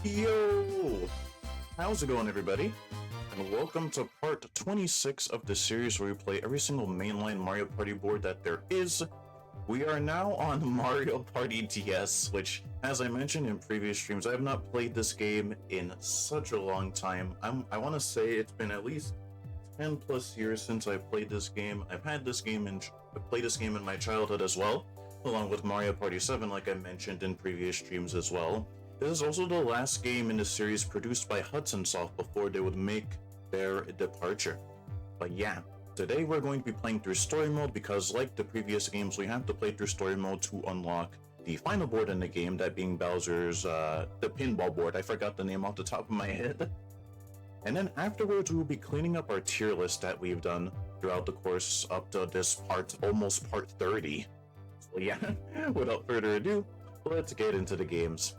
Yo! How's it going, everybody? And welcome to part 26 of the series where we play every single mainline Mario Party board that there is. We are now on Mario Party DS, which, as I mentioned in previous streams, I have not played this game in such a long time. I want to say it's been at least 10 plus years since I played this game. I've played this game in my childhood as well, along with Mario Party 7, like I mentioned in previous streams as well. This is also the last game in the series produced by Hudson Soft before they would make their departure. But yeah, today we're going to be playing through story mode because, like the previous games, we have to play through story mode to unlock the final board in the game, that being Bowser's, the pinball board. I forgot the name off the top of my head. And then afterwards, we will be cleaning up our tier list that we've done throughout the course up to this part, almost part 30. So yeah, without further ado, let's get into the games.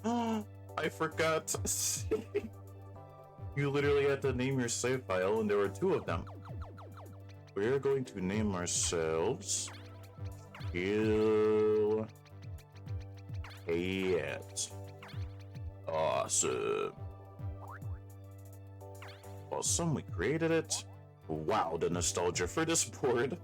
Oh, I forgot. You literally had to name your save file, and there were two of them. We're going to name ourselves Kill Cat. Awesome. Awesome, we created it. Wow, the nostalgia for this board.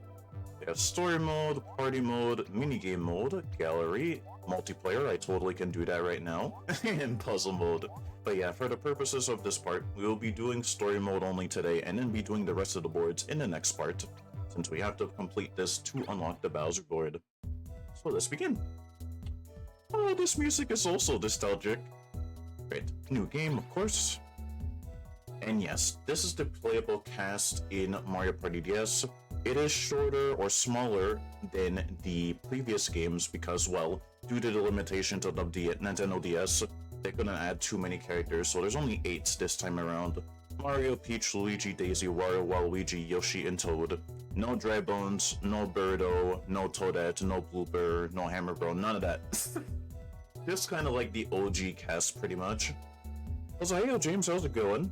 We have story mode, party mode, minigame mode, gallery, multiplayer, I totally can do that right now, and puzzle mode. But yeah, for the purposes of this part, we will be doing story mode only today, and then be doing the rest of the boards in the next part, since we have to complete this to unlock the Bowser board. So let's begin. Oh, this music is also nostalgic. Great, new game, of course. And yes, this is the playable cast in Mario Party DS. It is shorter or smaller than the previous games because, well, due to the limitations of the Nintendo DS, they couldn't add too many characters, so there's only 8 this time around. Mario, Peach, Luigi, Daisy, Wario, Waluigi, Yoshi, and Toad. No Dry Bones, no Birdo, no Toadette, no Blooper, no Hammer Bro, none of that. Just kind of like the OG cast, pretty much. So hey, James, how's it going?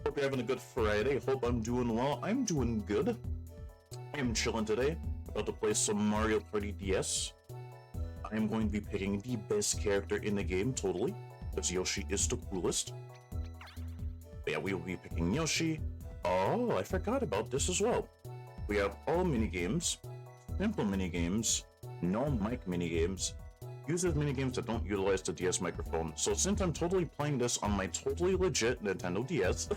Hope you're having a good Friday. Hope I'm doing well. I'm doing good. I am chilling today. About to play some Mario Party DS. I am going to be picking the best character in the game, totally, because Yoshi is the coolest. But yeah, we will be picking Yoshi. Oh, I forgot about this as well. We have all minigames, simple minigames, no mic minigames, uses minigames that don't utilize the DS microphone. So since I'm totally playing this on my totally legit Nintendo DS,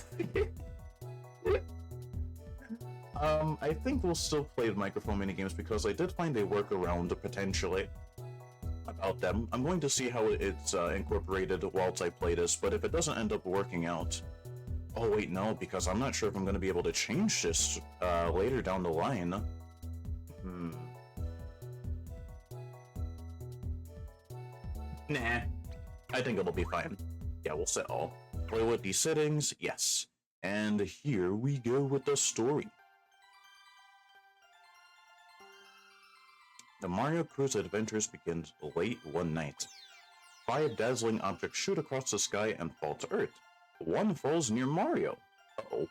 I think we'll still play the microphone minigames because I did find a workaround potentially about them. I'm going to see how it's incorporated whilst I play this, but if it doesn't end up working out... Oh wait, no, because I'm not sure if I'm going to be able to change this later down the line. Nah, I think it'll be fine. Yeah, we'll set all. Play with these settings, yes. And here we go with the story. The Mario Crew's adventures begins late one night. 5 dazzling objects shoot across the sky and fall to Earth. One falls near Mario. Uh-oh.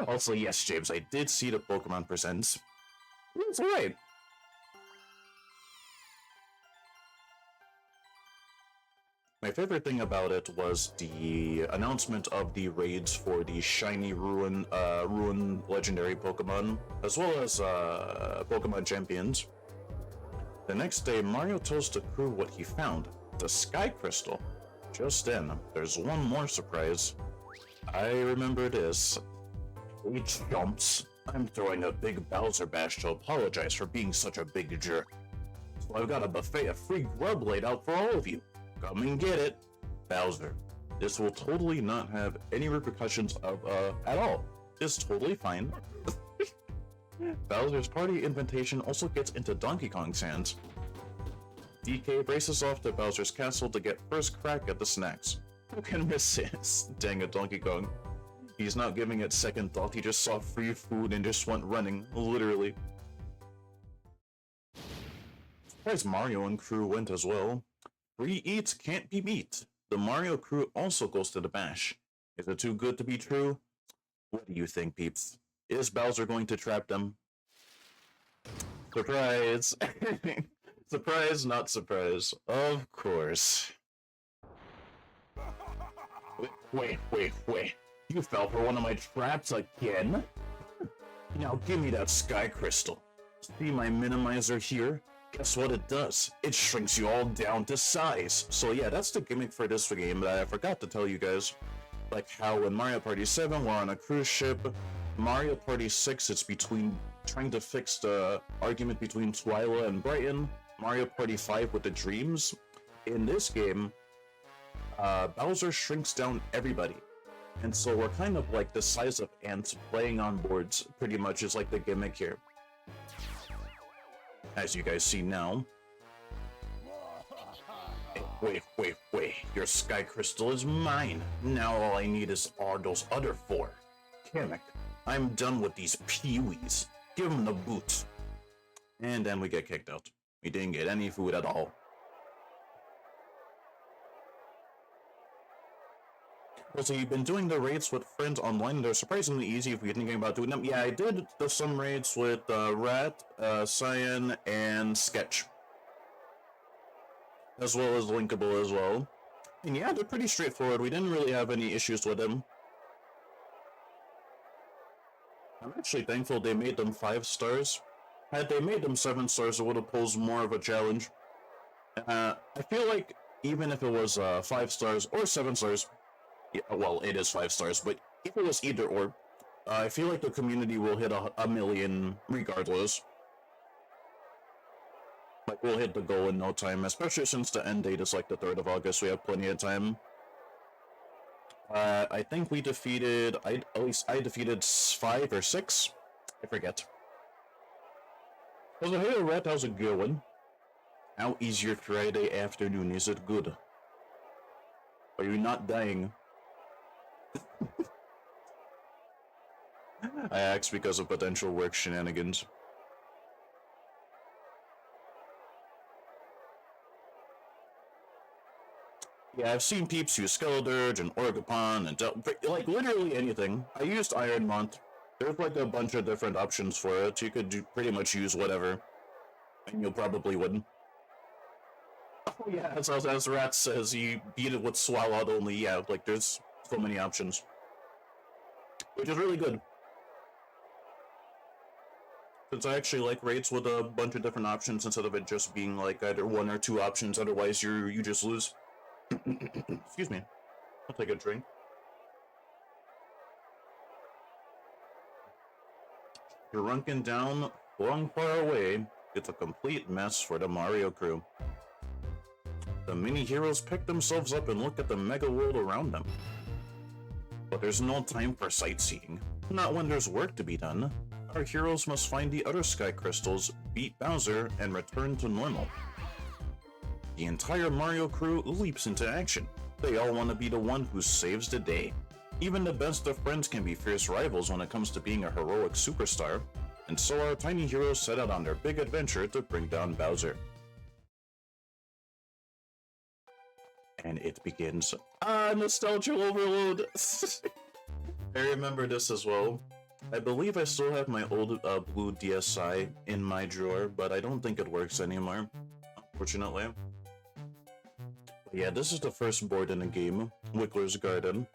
Also, yes, James, I did see the Pokemon Presents. It's alright. My favorite thing about it was the announcement of the raids for the shiny Ruin legendary Pokemon, as well as Pokemon Champions. The next day, Mario tells the crew what he found, the Sky Crystal. Just then, there's one more surprise. I remember this. He jumps. I'm throwing a big Bowser bash to apologize for being such a big jerk. So I've got a buffet of free grub laid out for all of you. Come and get it. Bowser. This will totally not have any repercussions at all. It's totally fine. Bowser's party invitation also gets into Donkey Kong's hands. DK races off to Bowser's castle to get first crack at the snacks. Who can resist? Dang it, Donkey Kong. He's not giving it second thought, he just saw free food and just went running, literally. Surprised Mario and crew went as well. Free eats can't be beat. The Mario crew also goes to the bash. Is it too good to be true? What do you think, peeps? Is Bowser going to trap them? Surprise! Surprise, not surprise. Of course. Wait. You fell for one of my traps again? Now give me that sky crystal. See my minimizer here? Guess what it does? It shrinks you all down to size. So yeah, that's the gimmick for this game that I forgot to tell you guys. Like how in Mario Party 7 we're on a cruise ship. Mario Party 6 it's between trying to fix the argument between Twyla and Brighton. Mario Party 5 with the dreams. In this game, Bowser shrinks down everybody. And so we're kind of like the size of ants playing on boards, pretty much is like the gimmick here. As you guys see now. Wait. Your sky crystal is mine. Now all I need are those other 4. Kamek, I'm done with these peewees. Give them the boot. And then we get kicked out. We didn't get any food at all. So you've been doing the raids with friends online. They're surprisingly easy if you're thinking about doing them. Yeah, I did some raids with Rat, Cyan, and Sketch. As well as Linkable as well. And yeah, they're pretty straightforward. We didn't really have any issues with them. I'm actually thankful they made them 5 stars. Had they made them 7 stars, it would have posed more of a challenge. I feel like even if it was 5 stars or 7 stars, yeah, well, it is 5 stars, but if it was either or, I feel like the community will hit a million regardless. Like, we'll hit the goal in no time, especially since the end date is like the 3rd of August, we have plenty of time. I think we defeated, at least I defeated 5 or 6, I forget. So hey Rat, how's it going? How is your Friday afternoon? Is it good? Are you not dying? I asked because of potential work shenanigans. Yeah, I've seen peeps use Skeledirge and Orgapon and like literally anything. I used Ironmont. There's like a bunch of different options for it. You could pretty much use whatever. And you'll probably win. Oh yeah, as Rat says, you beat it with Swallow only. Yeah, like there's so many options. Which is really good. Since I actually like raids with a bunch of different options instead of it just being like either 1 or 2 options, otherwise you just lose. Excuse me. I'll take a drink. Shrunken down, flung far away, it's a complete mess for the Mario crew. The mini-heroes pick themselves up and look at the mega world around them. But there's no time for sightseeing. Not when there's work to be done. Our heroes must find the other Sky Crystals, beat Bowser, and return to normal. The entire Mario crew leaps into action. They all want to be the one who saves the day. Even the best of friends can be fierce rivals when it comes to being a heroic superstar, and so our tiny heroes set out on their big adventure to bring down Bowser. And it begins. Nostalgia overload! I remember this as well. I believe I still have my old blue DSi in my drawer, but I don't think it works anymore, unfortunately. But yeah, this is the first board in the game, Wiggler's Garden.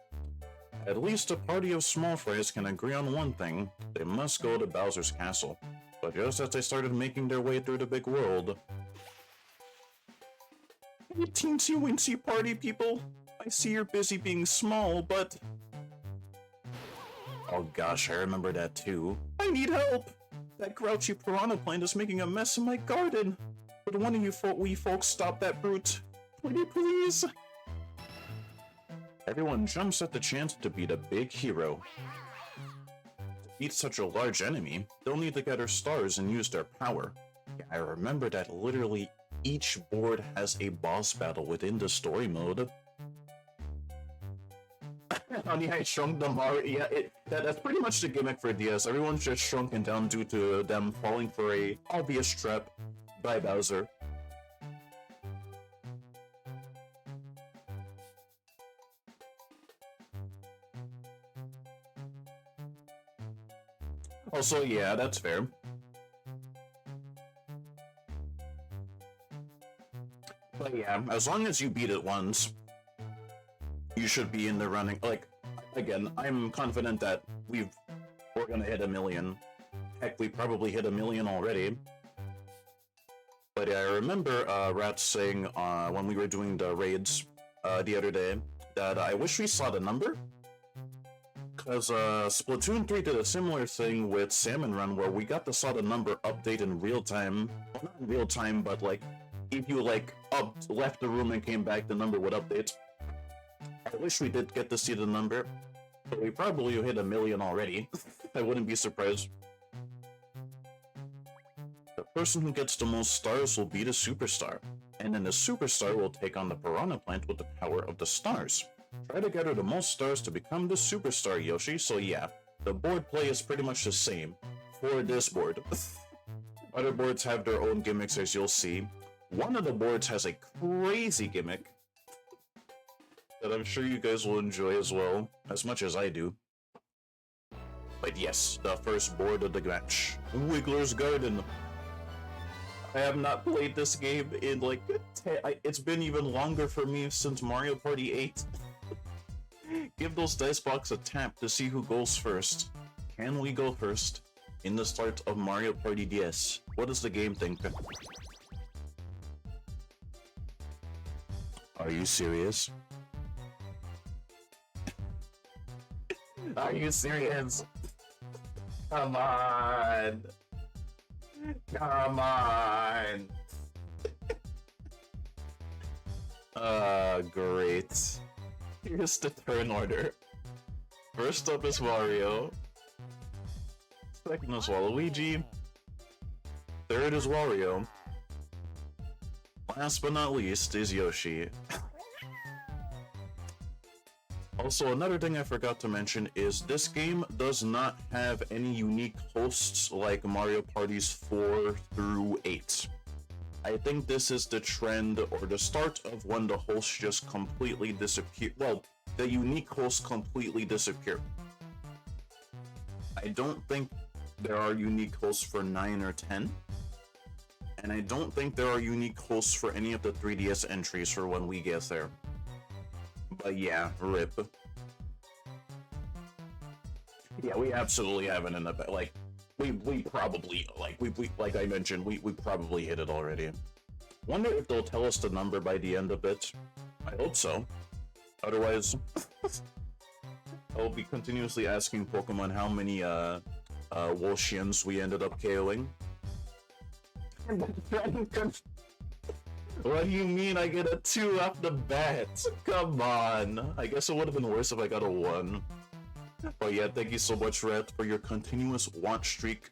At least a party of small fries can agree on one thing: they must go to Bowser's castle. But just as they started making their way through the big world... Hey, teensy-wincy party people! I see you're busy being small, but... Oh gosh, I remember that too. I need help! That grouchy piranha plant is making a mess in my garden! Would one of you wee folks stop that brute? Pretty please! Everyone jumps at the chance to beat a big hero. To beat such a large enemy, they'll need to gather stars and use their power. I remember that literally each board has a boss battle within the story mode. Honey, I shrunk the Mario. Yeah, that's pretty much the gimmick for DS. Everyone's just shrunken down due to them falling for a obvious trap by Bowser. Also, yeah, that's fair. But yeah, as long as you beat it once, you should be in the running. Like, again, I'm confident that we're gonna hit 1,000,000. Heck, we probably hit 1,000,000 already. But yeah, I remember Rat saying when we were doing the raids the other day that I wish we saw the number. Because Splatoon 3 did a similar thing with Salmon Run where we got to saw the number update in real time. Well, not in real time, but like, if you like left the room and came back, the number would update. I wish we did get to see the number, but we probably hit 1,000,000 already. I wouldn't be surprised. The person who gets the most stars will be the superstar, and then the superstar will take on the Piranha Plant with the power of the stars. Try to gather the most stars to become the superstar, Yoshi. So yeah, the board play is pretty much the same for this board. Other boards have their own gimmicks, as you'll see. One of the boards has a crazy gimmick that I'm sure you guys will enjoy as well, as much as I do. But yes, the first board of the match, Wiggler's Garden. I have not played this game in like, it's been even longer for me since Mario Party 8. Give those dice box a tap to see who goes first. Can we go first in the start of Mario Party DS? What does the game think? Are you serious? Are you serious? Come on! Come on! Great. Here's the turn order. First up is Wario. Second is Waluigi. Third is Wario. Last but not least is Yoshi. Also, another thing I forgot to mention is this game does not have any unique hosts like Mario Parties 4 through 8. I think this is the trend or the start of when the hosts just completely disappear. Well, the unique hosts completely disappear. I don't think there are unique hosts for 9 or 10. And I don't think there are unique hosts for any of the 3DS entries for when we get there. But yeah, rip. Yeah, we absolutely haven't in the like we probably like like I mentioned, we probably hit it already. Wonder if they'll tell us the number by the end of it. I hope so. Otherwise I'll be continuously asking Pokemon how many Wolshians we ended up KOing. What do you mean I get a 2 off the bat? Come on. I guess it would have been worse if I got a 1. But yeah, thank you so much, Red, for your continuous watch streak.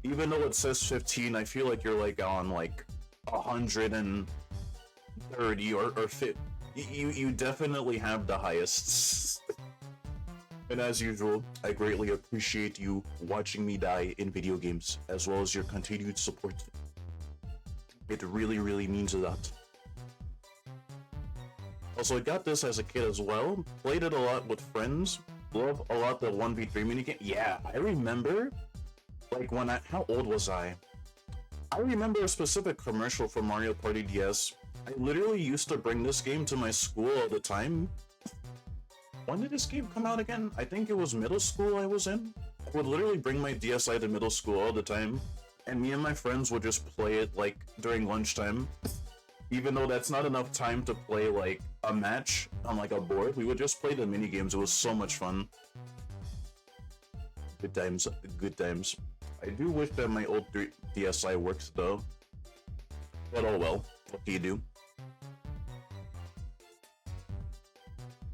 Even though it says 15, I feel like you're like on like 130 or 50. You definitely have the highest. And as usual, I greatly appreciate you watching me die in video games, as well as your continued support. It really, really means a lot. Also, I got this as a kid as well. Played it a lot with friends. Love a lot the 1v3 minigame. Yeah, I remember, like when how old was I? I remember a specific commercial for Mario Party DS. I literally used to bring this game to my school all the time. When did this game come out again? I think it was middle school I was in. I would literally bring my DSi to middle school all the time. And me and my friends would just play it like during lunchtime. Even though that's not enough time to play like a match on like a board, we would just play the mini games. It was so much fun. Good times, good times. I do wish that my old DSi works though. But oh well, what do you do?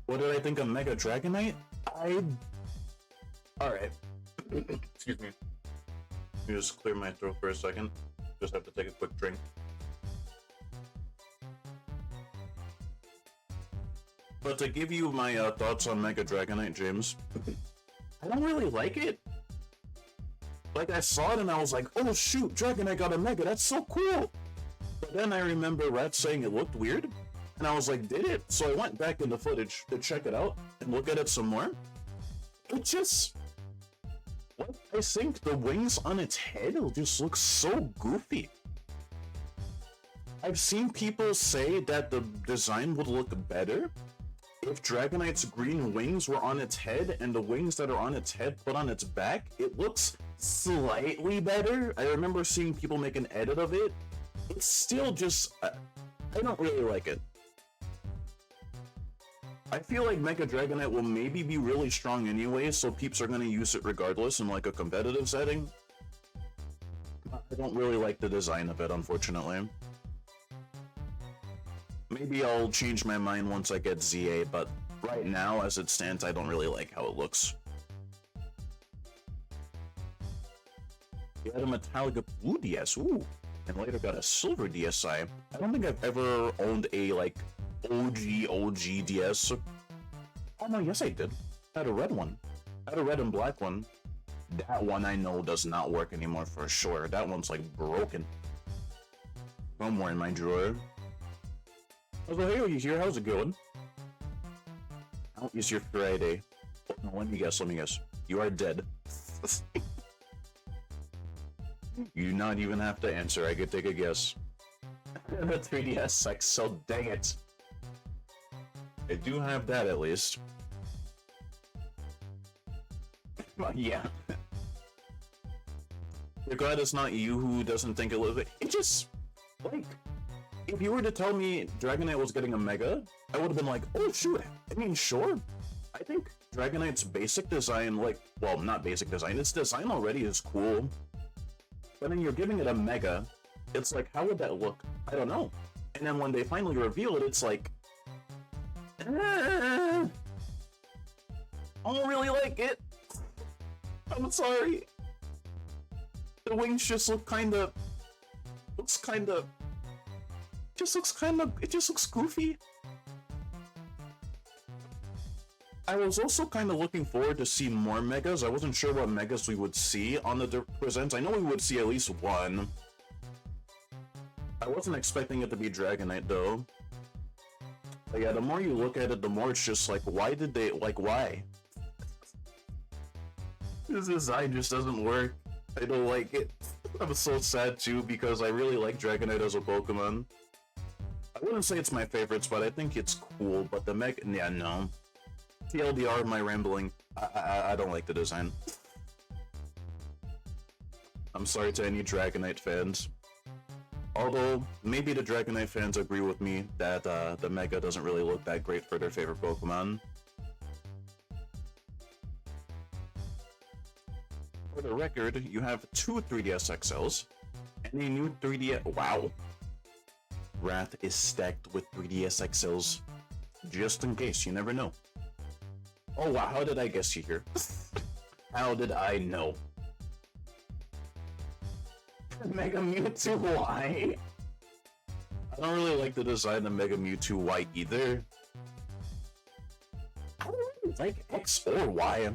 What did I think of Mega Dragonite? Alright. Excuse me. Let me just clear my throat for a second. Just have to take a quick drink. But to give you my thoughts on Mega Dragonite, James, I don't really like it. Like, I saw it and I was like, oh shoot, Dragonite got a Mega, that's so cool! But then I remember Rat saying it looked weird, and I was like, did it? So I went back in the footage to check it out and look at it some more. It just... What? I think the wings on its head just look so goofy. I've seen people say that the design would look better if Dragonite's green wings were on its head and the wings that are on its head put on its back. It looks slightly better. I remember seeing people make an edit of it. It's still just... I don't really like it. I feel like Mega Dragonite will maybe be really strong anyway, so peeps are gonna use it regardless in like a competitive setting. I don't really like the design of it, unfortunately. Maybe I'll change my mind once I get ZA, but right now, as it stands, I don't really like how it looks. You had a metallic blue DS, ooh, and later got a silver DSi. I don't think I've ever owned a, like, OG DS. Oh no, yes I did. I had a red one. I had a red and black one. That one I know does not work anymore for sure. That one's like broken. Somewhere in my drawer. I was like, hey, are you here? How's it going? How is your Friday? Oh, no, let me guess. You are dead. You do not even have to answer. I could take a guess. The 3DS XL, dang it. I do have that at least. But yeah. You're glad it's not you who doesn't think it looks... It just... Like... If you were to tell me Dragonite was getting a Mega, I would have been like, oh shoot, I mean sure. I think Dragonite's basic design, like, well, not basic design, its design already is cool. But then you're giving it a Mega, it's like, how would that look? I don't know. And then when they finally reveal it, it's like... I don't really like it. I'm sorry. The wings just look kinda... It just looks goofy. I was also kind of looking forward to see more Megas. I wasn't sure what Megas we would see on the presents. I know we would see at least one. I wasn't expecting it to be Dragonite though. But yeah, the more you look at it, the more it's just like, why did they, like, why? This design just doesn't work. I don't like it. I'm so sad too because I really like Dragonite as a Pokemon. I wouldn't say it's my favorites, but I think it's cool, but the yeah, no. TLDR, my rambling. I don't like the design. I'm sorry to any Dragonite fans. Although, maybe the Dragonite fans agree with me that the Mega doesn't really look that great for their favorite Pokemon. For the record, you have two 3DS XLs, and a new 3DS... Wow! Wrath is stacked with 3DS XLs. Just in case, you never know. Oh wow, how did I guess you here? How did I know? Mega Mewtwo Y? I don't really like the design of Mega Mewtwo Y either. I don't really like X or Y.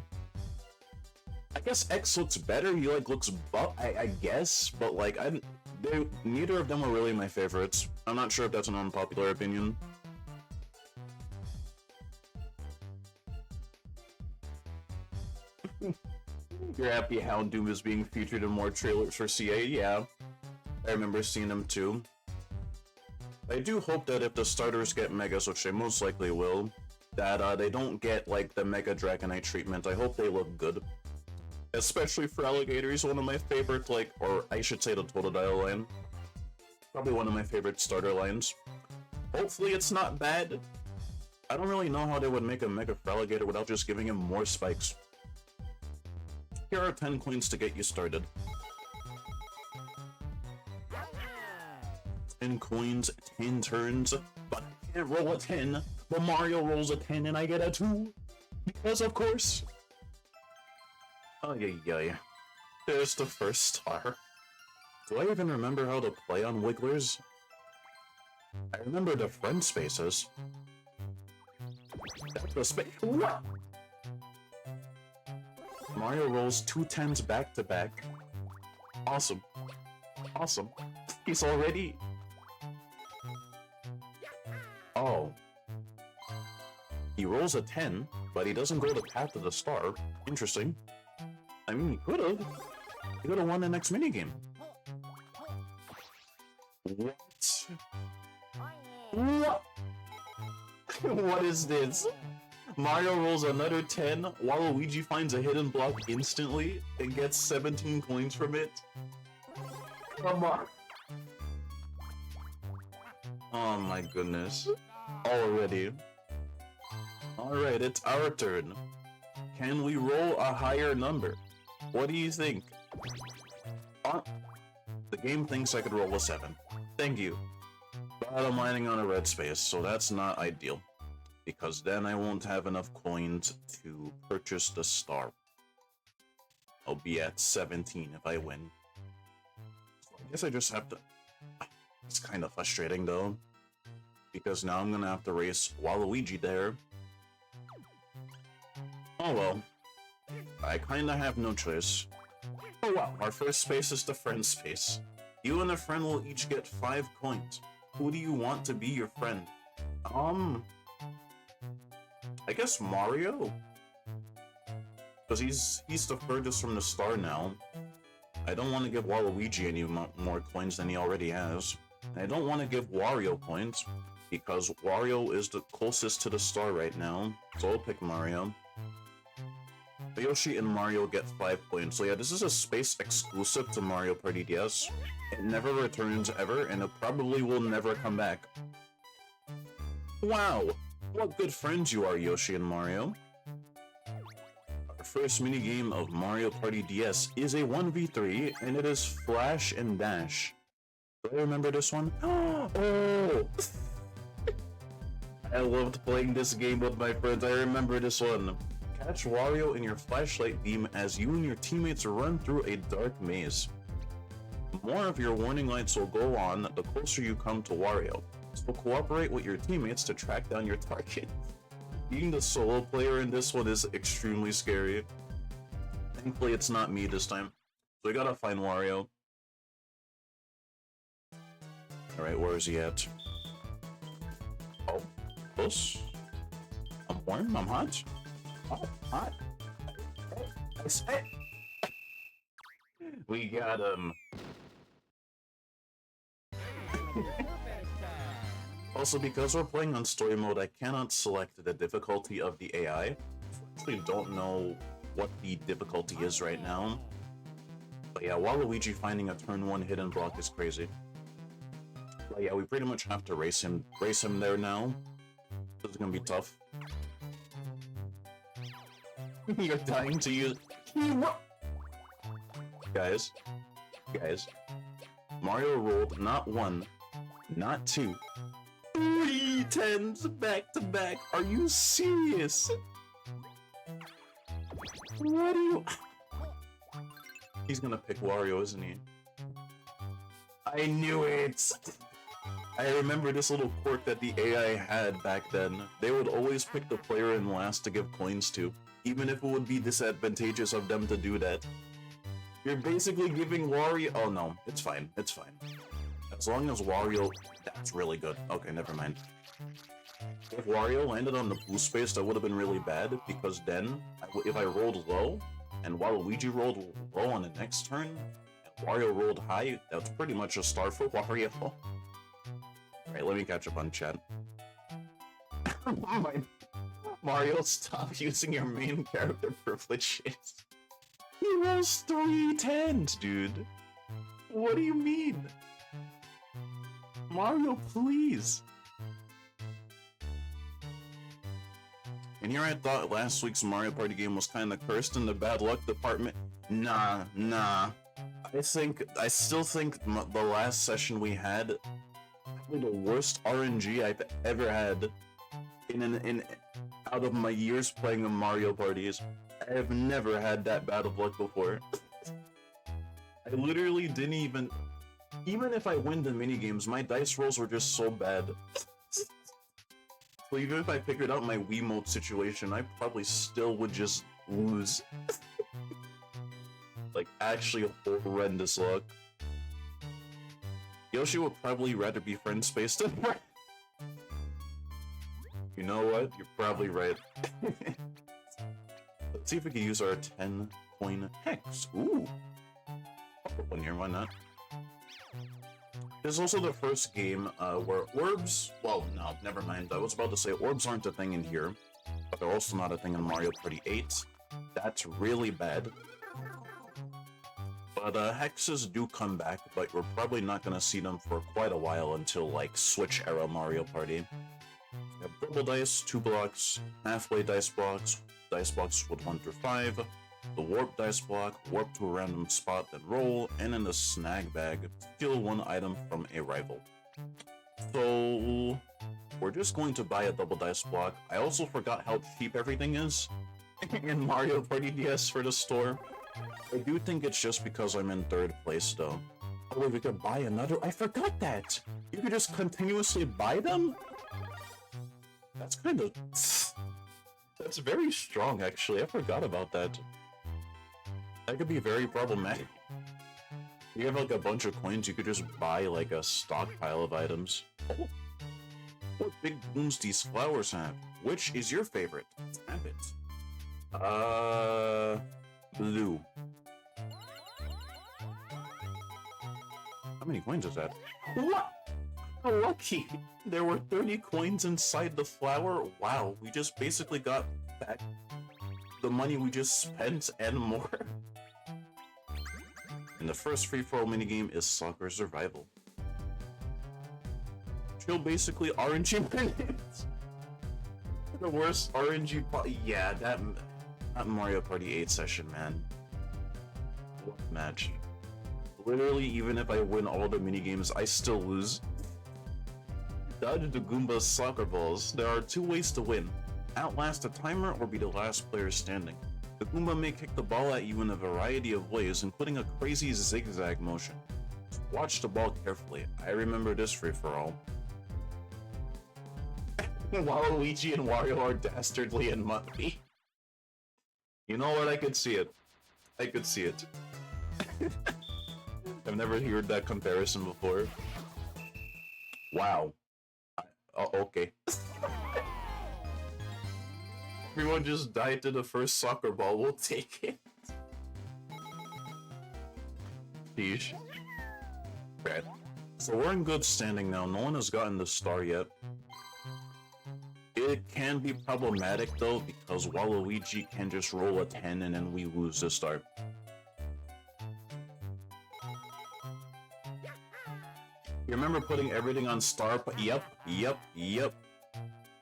I guess X looks better, he like looks buff, I guess, but like neither of them were really my favorites. I'm not sure if that's an unpopular opinion. You're happy Houndoom is being featured in more trailers for CA? Yeah. I remember seeing them too. I do hope that if the starters get Megas, which they most likely will, that they don't get like the Mega Dragonite treatment. I hope they look good. Especially for Alligator, he's one of my favorite, like, or I should say the Totodile line. Probably one of my favorite starter lines. Hopefully it's not bad. I don't really know how they would make a Mega Feraligatr without just giving him more spikes. Here are 10 coins to get you started. 10 coins, 10 turns, but I can't roll a 10. But Mario rolls a 10 and I get a 2. Because of course. Oh yeah. There's the first star. Do I even remember how to play on Wigglers? I remember the friend spaces. That's the space. What? Mario rolls 2 10s back to back. Awesome. Awesome. He's already... Oh. He rolls a 10, but he doesn't go the path of the star. Interesting. I mean, he could've. He could've won the next minigame. What? What? What is this? Mario rolls another 10, Waluigi finds a hidden block instantly and gets 17 coins from it. Come on. Oh my goodness. Already. Alright, it's our turn. Can we roll a higher number? What do you think? The game thinks I could roll a 7. Thank you. But I'm landing on a red space, so that's not ideal. Because then I won't have enough coins to purchase the star. I'll be at 17 if I win. So I guess I just have to... It's kind of frustrating though. Because now I'm gonna have to race Waluigi there. Oh well. I kinda have no choice. Oh wow, our first space is the friend space. You and a friend will each get 5 coins. Who do you want to be your friend? I guess Mario? Because he's the furthest from the star now. I don't want to give Waluigi any more coins than he already has. And I don't want to give Wario coins, because Wario is the closest to the star right now. So I'll pick Mario. Yoshi and Mario get 5 coins. So yeah, this is a space exclusive to Mario Party DS. It never returns ever, and it probably will never come back. Wow! What good friends you are, Yoshi and Mario. Our first minigame of Mario Party DS is a 1v3, and it is Flash and Dash. Do I remember this one? Oh! I loved playing this game with my friends. I remember this one. Catch Wario in your flashlight beam as you and your teammates run through a dark maze. More of your warning lights will go on the closer you come to Wario, so cooperate with your teammates to track down your target. Being the solo player in this one is extremely scary. Thankfully it's not me this time, so I gotta find Wario. Alright, where is he at? Oh, close. I'm warm, I'm hot. Oh, hot. Hey. We got him. Also, because we're playing on story mode, I cannot select the difficulty of the AI. I actually don't know what the difficulty is right now. But yeah, Waluigi finding a turn 1 hidden block is crazy. But yeah, we pretty much have to race him there now. This is gonna be tough. You're dying to use... Guys. Mario rolled not 1, not 2, 3 10s back to back. Are you serious? What do you... He's gonna pick Wario, isn't he? I knew it! I remember this little quirk that the AI had back then. They would always pick the player in last to give coins to, even if it would be disadvantageous of them to do that. You're basically giving Wario... Oh no, it's fine, it's fine. As long as Wario... That's really good. Okay, never mind. If Wario landed on the blue space, that would have been really bad, because then, if I rolled low, and Waluigi rolled low on the next turn, and Wario rolled high, that's pretty much a star for Wario. Alright, let me catch up on chat. Mario, stop using your main character privileges. He rolls 3 10s, dude. What do you mean? Mario, please. And here I thought last week's Mario Party game was kind of cursed in the bad luck department. Nah. I still think the last session we had probably the worst RNG I've ever had out of my years playing Mario parties. I have never had that bad of luck before. I literally didn't even if I win the minigames, my dice rolls were just so bad. So even if I figured out my Wiimote situation, I probably still would just lose. Like, actually horrendous luck. Yoshi would probably rather be friend space than friend. You know what? You're probably right. Let's see if we can use our 10-coin hex. Ooh. I'll put one here, why not? This is also the first game where orbs, well, no, never mind. I was about to say orbs aren't a thing in here, but they're also not a thing in Mario Party 8. That's really bad. But hexes do come back, but we're probably not going to see them for quite a while until, like, Switch era Mario Party. We have double dice, 2 blocks, halfway dice blocks with 1 through 5, the warp dice block, warp to a random spot, then roll, and in the snag bag, steal 1 item from a rival. So, we're just going to buy a double dice block. I also forgot how cheap everything is in Mario Party DS for the store. I do think it's just because I'm in 3rd place, though. Oh, wait, we could buy another. I forgot that! You could just continuously buy them? That's kind of... That's very strong, actually. I forgot about that. That could be very problematic. You have, like, a bunch of coins, you could just buy, like, a stockpile of items. Oh. What big blooms these flowers have? Which is your favorite? Have it. Blue. How many coins is that? What? How lucky! There were 30 coins inside the flower. Wow, we just basically got back the money we just spent and more. And the first free-for-all minigame is Soccer Survival. Chill basically RNG minutes. The worst RNG yeah, that Mario Party 8 session, man. What match? Literally, even if I win all the minigames, I still lose. Dodge the Goomba's soccer balls. There are 2 ways to win. Outlast a timer or be the last player standing. The Goomba may kick the ball at you in a variety of ways, including a crazy zigzag motion. Watch the ball carefully. I remember this free-for-all. Waluigi and Wario are dastardly and mucky. You know what? I could see it. I could see it. I've never heard that comparison before. Wow. Okay. Everyone just died to the first soccer ball. We'll take it. Sheesh. Right. So we're in good standing now. No one has gotten the star yet. It can be problematic though, because Waluigi can just roll a 10 and then we lose the star. You remember putting everything on star? Yep.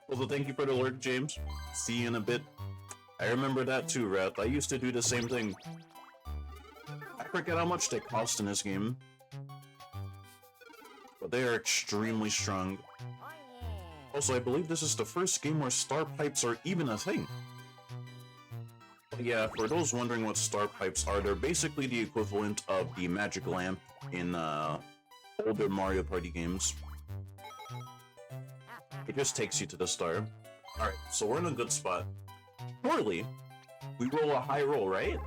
Well, thank you for the alert, James. See you in a bit. I remember that too, Wrath. I used to do the same thing. I forget how much they cost in this game. But they are extremely strong. Also, I believe this is the first game where star pipes are even a thing. But yeah, for those wondering what star pipes are, they're basically the equivalent of the magic lamp in older Mario Party games. It just takes you to the star. Alright, so we're in a good spot. Surely, we roll a high roll, right?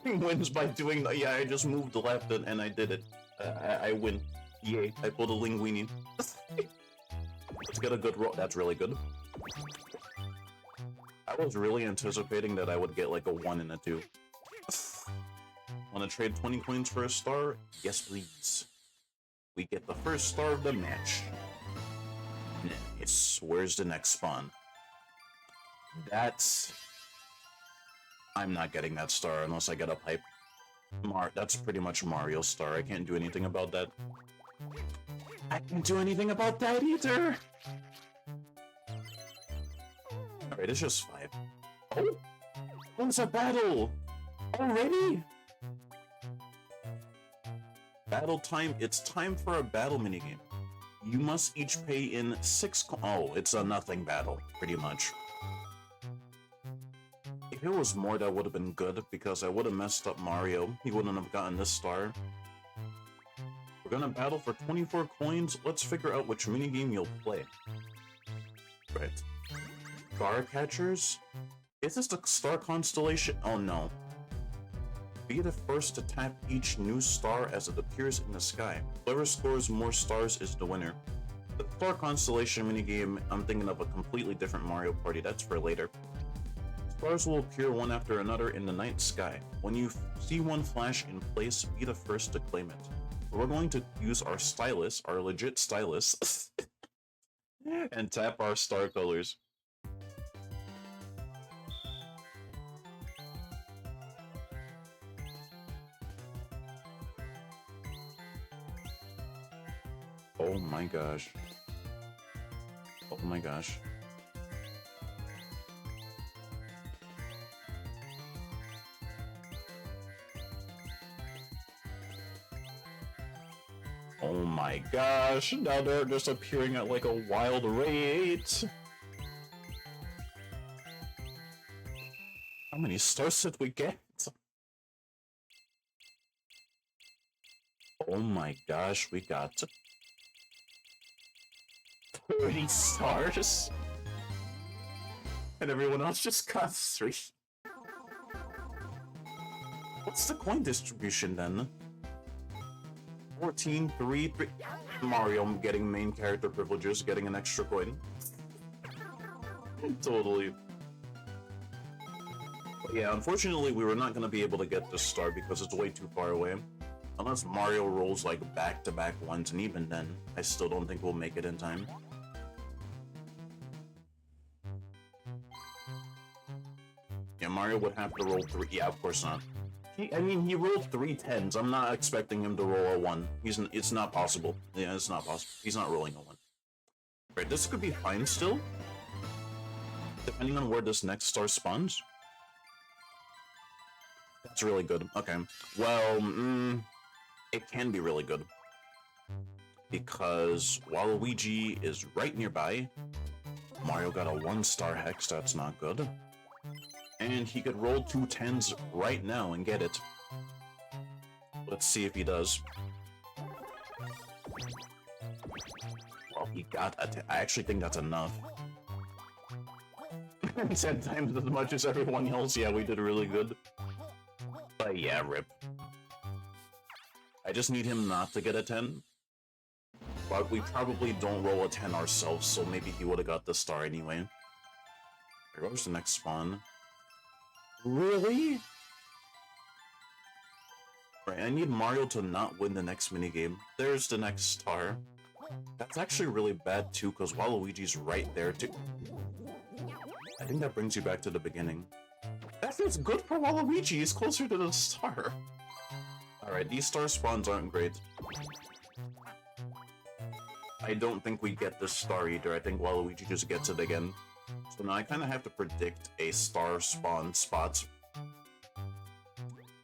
Wins by doing the— yeah, I just moved left and I did it. I win. Yay, I pulled a linguini. Let's get a good roll. That's really good. I was really anticipating that I would get like a 1 and a 2. Wanna trade 20 coins for a star? Yes, please. We get the first star of the match. Nice. Where's the next spawn? That's... I'm not getting that star unless I get a pipe. That's pretty much Mario's star. I can't do anything about that. I can't do anything about that either! Alright, it's just 5. Oh! Oh, it's a battle! Already? Battle time. It's time for a battle minigame. You must each pay in 6 oh, it's a nothing battle, pretty much. If it was more, that would have been good, because I would have messed up Mario. He wouldn't have gotten this star. We're gonna battle for 24 coins. Let's figure out which minigame you'll play. Right. Star catchers? Is this the star constellation? Oh no. Be the first to tap each new star as it appears in the sky. Whoever scores more stars is the winner. The star constellation minigame, I'm thinking of a completely different Mario Party. That's for later. Stars will appear one after another in the night sky. When you see one flash in place, be the first to claim it. We're going to use our stylus, our legit stylus, and tap our star colors. Oh my gosh. Oh my gosh. Oh my gosh, now they're just appearing at like a wild rate. How many stars did we get? Oh my gosh, we got 30 stars? And everyone else just got 3. What's the coin distribution then? 14, 3, 3. Mario getting main character privileges, getting an extra coin. Totally. But yeah, unfortunately we were not going to be able to get this star because it's way too far away. Unless Mario rolls like back-to-back ones, and even then, I still don't think we'll make it in time. Yeah, Mario would have to roll 3. Yeah, of course not. I mean, he rolled 3 10s. I'm not expecting him to roll a 1. It's not possible. Yeah, it's not possible. He's not rolling a 1. Right, this could be fine still. Depending on where this next star spawns. That's really good. Okay. Well, it can be really good. Because Waluigi is right nearby. Mario got a 1-star hex, that's not good. And he could roll 2 10s right now and get it. Let's see if he does. Well, he got I actually think that's enough. 10 times as much as everyone else. Yeah, we did really good. But yeah, rip. I just need him not to get a 10. But we probably don't roll a 10 ourselves, so maybe he would have got the star anyway. Here goes the next spawn. Really? Right, I need Mario to not win the next minigame. There's the next star. That's actually really bad too, because Waluigi's right there too. I think that brings you back to the beginning. That feels good for Waluigi, he's closer to the star. Alright, these star spawns aren't great. I don't think we get this star either, I think Waluigi just gets it again. So now I kind of have to predict a star spawn spot.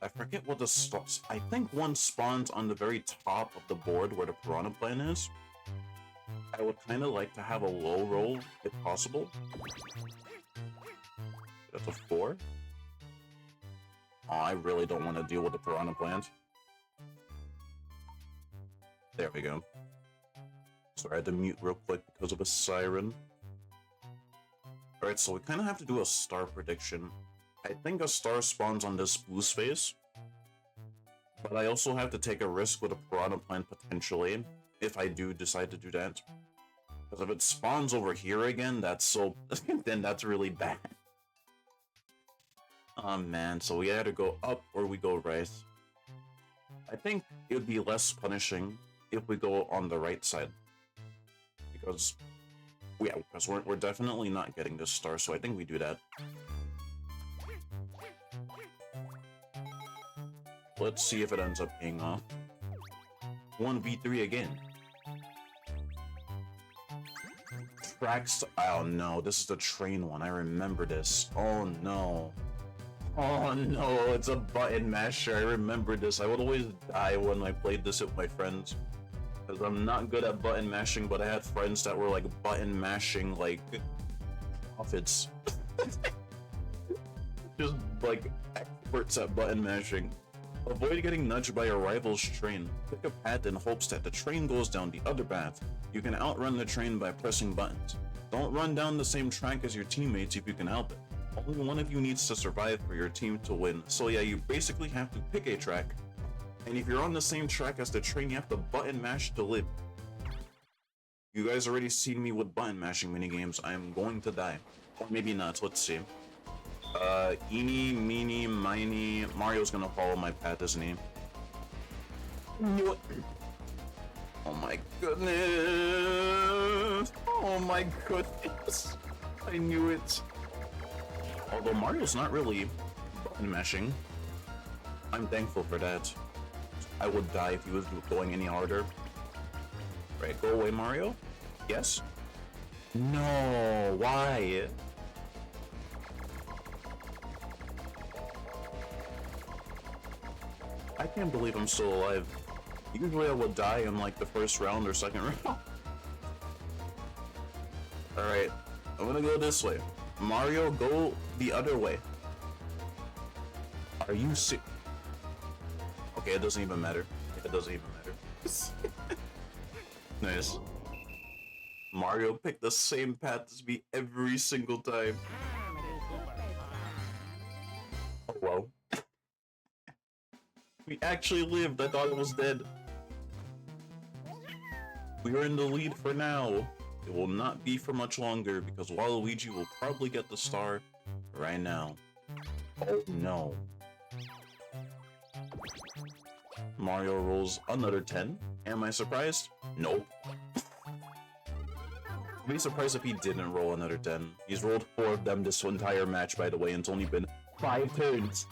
I forget what the stars. I think one spawns on the very top of the board where the Piranha Plant is. I would kind of like to have a low roll, if possible. That's a 4. Oh, I really don't want to deal with the Piranha Plant. There we go. Sorry, I had to mute real quick because of a siren. Alright, so we kind of have to do a star prediction. I think a star spawns on this blue space. But I also have to take a risk with a Piranha Plant potentially, if I do decide to do that. Because if it spawns over here again, that's so... then that's really bad. Oh man, so we either go up or we go right. I think it would be less punishing if we go on the right side. Because... yeah, because we're definitely not getting this star, so I think we do that. Let's see if it ends up paying off. 1v3 again. Tracks. Oh no, this is the train one. I remember this. Oh no. Oh no, it's a button masher. I remember this. I would always die when I played this with my friends. Because I'm not good at button mashing, but I had friends that were like button mashing, like, prophets. Just like experts at button mashing. Avoid getting nudged by a rival's train. Pick a path in hopes that the train goes down the other path. You can outrun the train by pressing buttons. Don't run down the same track as your teammates if you can help it. Only one of you needs to survive for your team to win. So yeah, you basically have to pick a track. And if you're on the same track as the train, you have to button mash to live. You guys already seen me with button mashing minigames. I am going to die. Or maybe not, let's see. Eeny, meeny, miny. Mario's gonna follow my path, isn't he? Knew it. Oh my goodness! Oh my goodness! I knew it. Although Mario's not really button mashing, I'm thankful for that. I would die if he was going any harder. Right, go away, Mario. Yes? No, why? I can't believe I'm still alive. Usually I would die in like the first round or second round. Alright, I'm gonna go this way. Mario, go the other way. Are you sick? Okay, it doesn't even matter. It doesn't even matter. Nice. Mario picked the same path as me every single time. Oh, wow. We actually lived. I thought it was dead. We are in the lead for now. It will not be for much longer because Waluigi will probably get the star right now. Oh no. Mario rolls another 10. Am I surprised? Nope. I'd be surprised if he didn't roll another 10. He's rolled 4 of them this entire match, by the way, and it's only been 5 turns.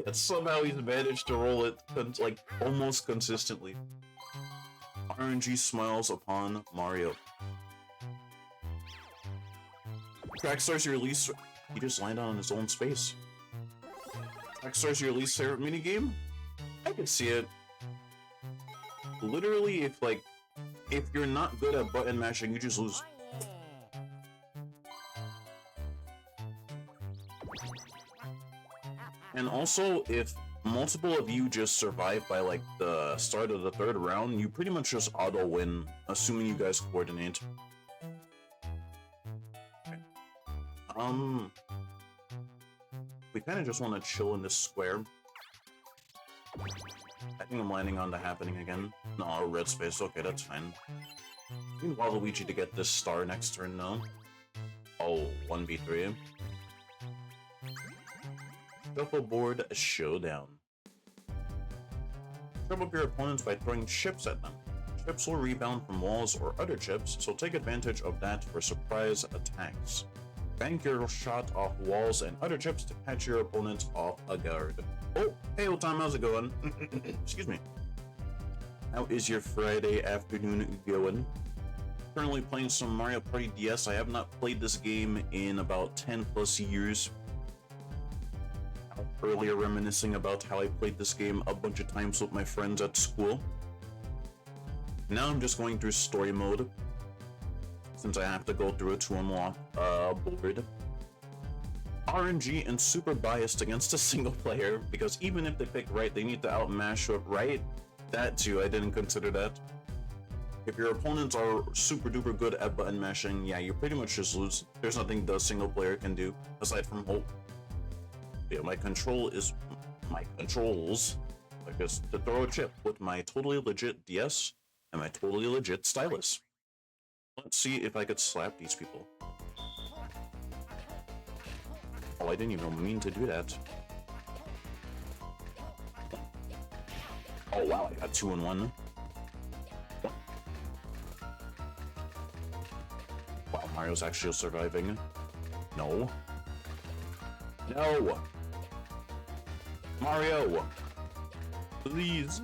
Yet somehow he's managed to roll it, like, almost consistently. RNG smiles upon Mario. Trackstar's your least... He just landed on his own space. Trackstar's your least favorite minigame? I could see it. Literally, if you're not good at button mashing, you just lose. And also, if multiple of you just survive by like the start of the 3rd round, you pretty much just auto win, assuming you guys coordinate. Okay. We kind of just want to chill in this square. I think I'm landing on the happening again. No, red space. Okay, that's fine. I need Waluigi to get this star next turn now. Oh, 1v3. Shuffleboard Showdown. Trip up your opponents by throwing chips at them. Chips will rebound from walls or other chips, so take advantage of that for surprise attacks. Bank your shot off walls and other chips to catch your opponents off a guard. Oh, hey old time, how's it going? Excuse me. How is your Friday afternoon going? Currently playing some Mario Party DS. I have not played this game in about 10 plus years. Earlier reminiscing about how I played this game a bunch of times with my friends at school. Now I'm just going through story mode, since I have to go through it to unlock board. RNG and super biased against a single player, because even if they pick right, they need to outmash up right. That too, I didn't consider that. If your opponents are super duper good at button mashing, yeah, you pretty much just lose. There's nothing the single player can do, aside from hope. Yeah, my controls, like this, to throw a chip with my totally legit DS and my totally legit stylus. Let's see if I could slap these people. Oh, I didn't even mean to do that. Oh wow, I got 2 in 1. Wow, Mario's actually surviving. No. No! Mario! Please!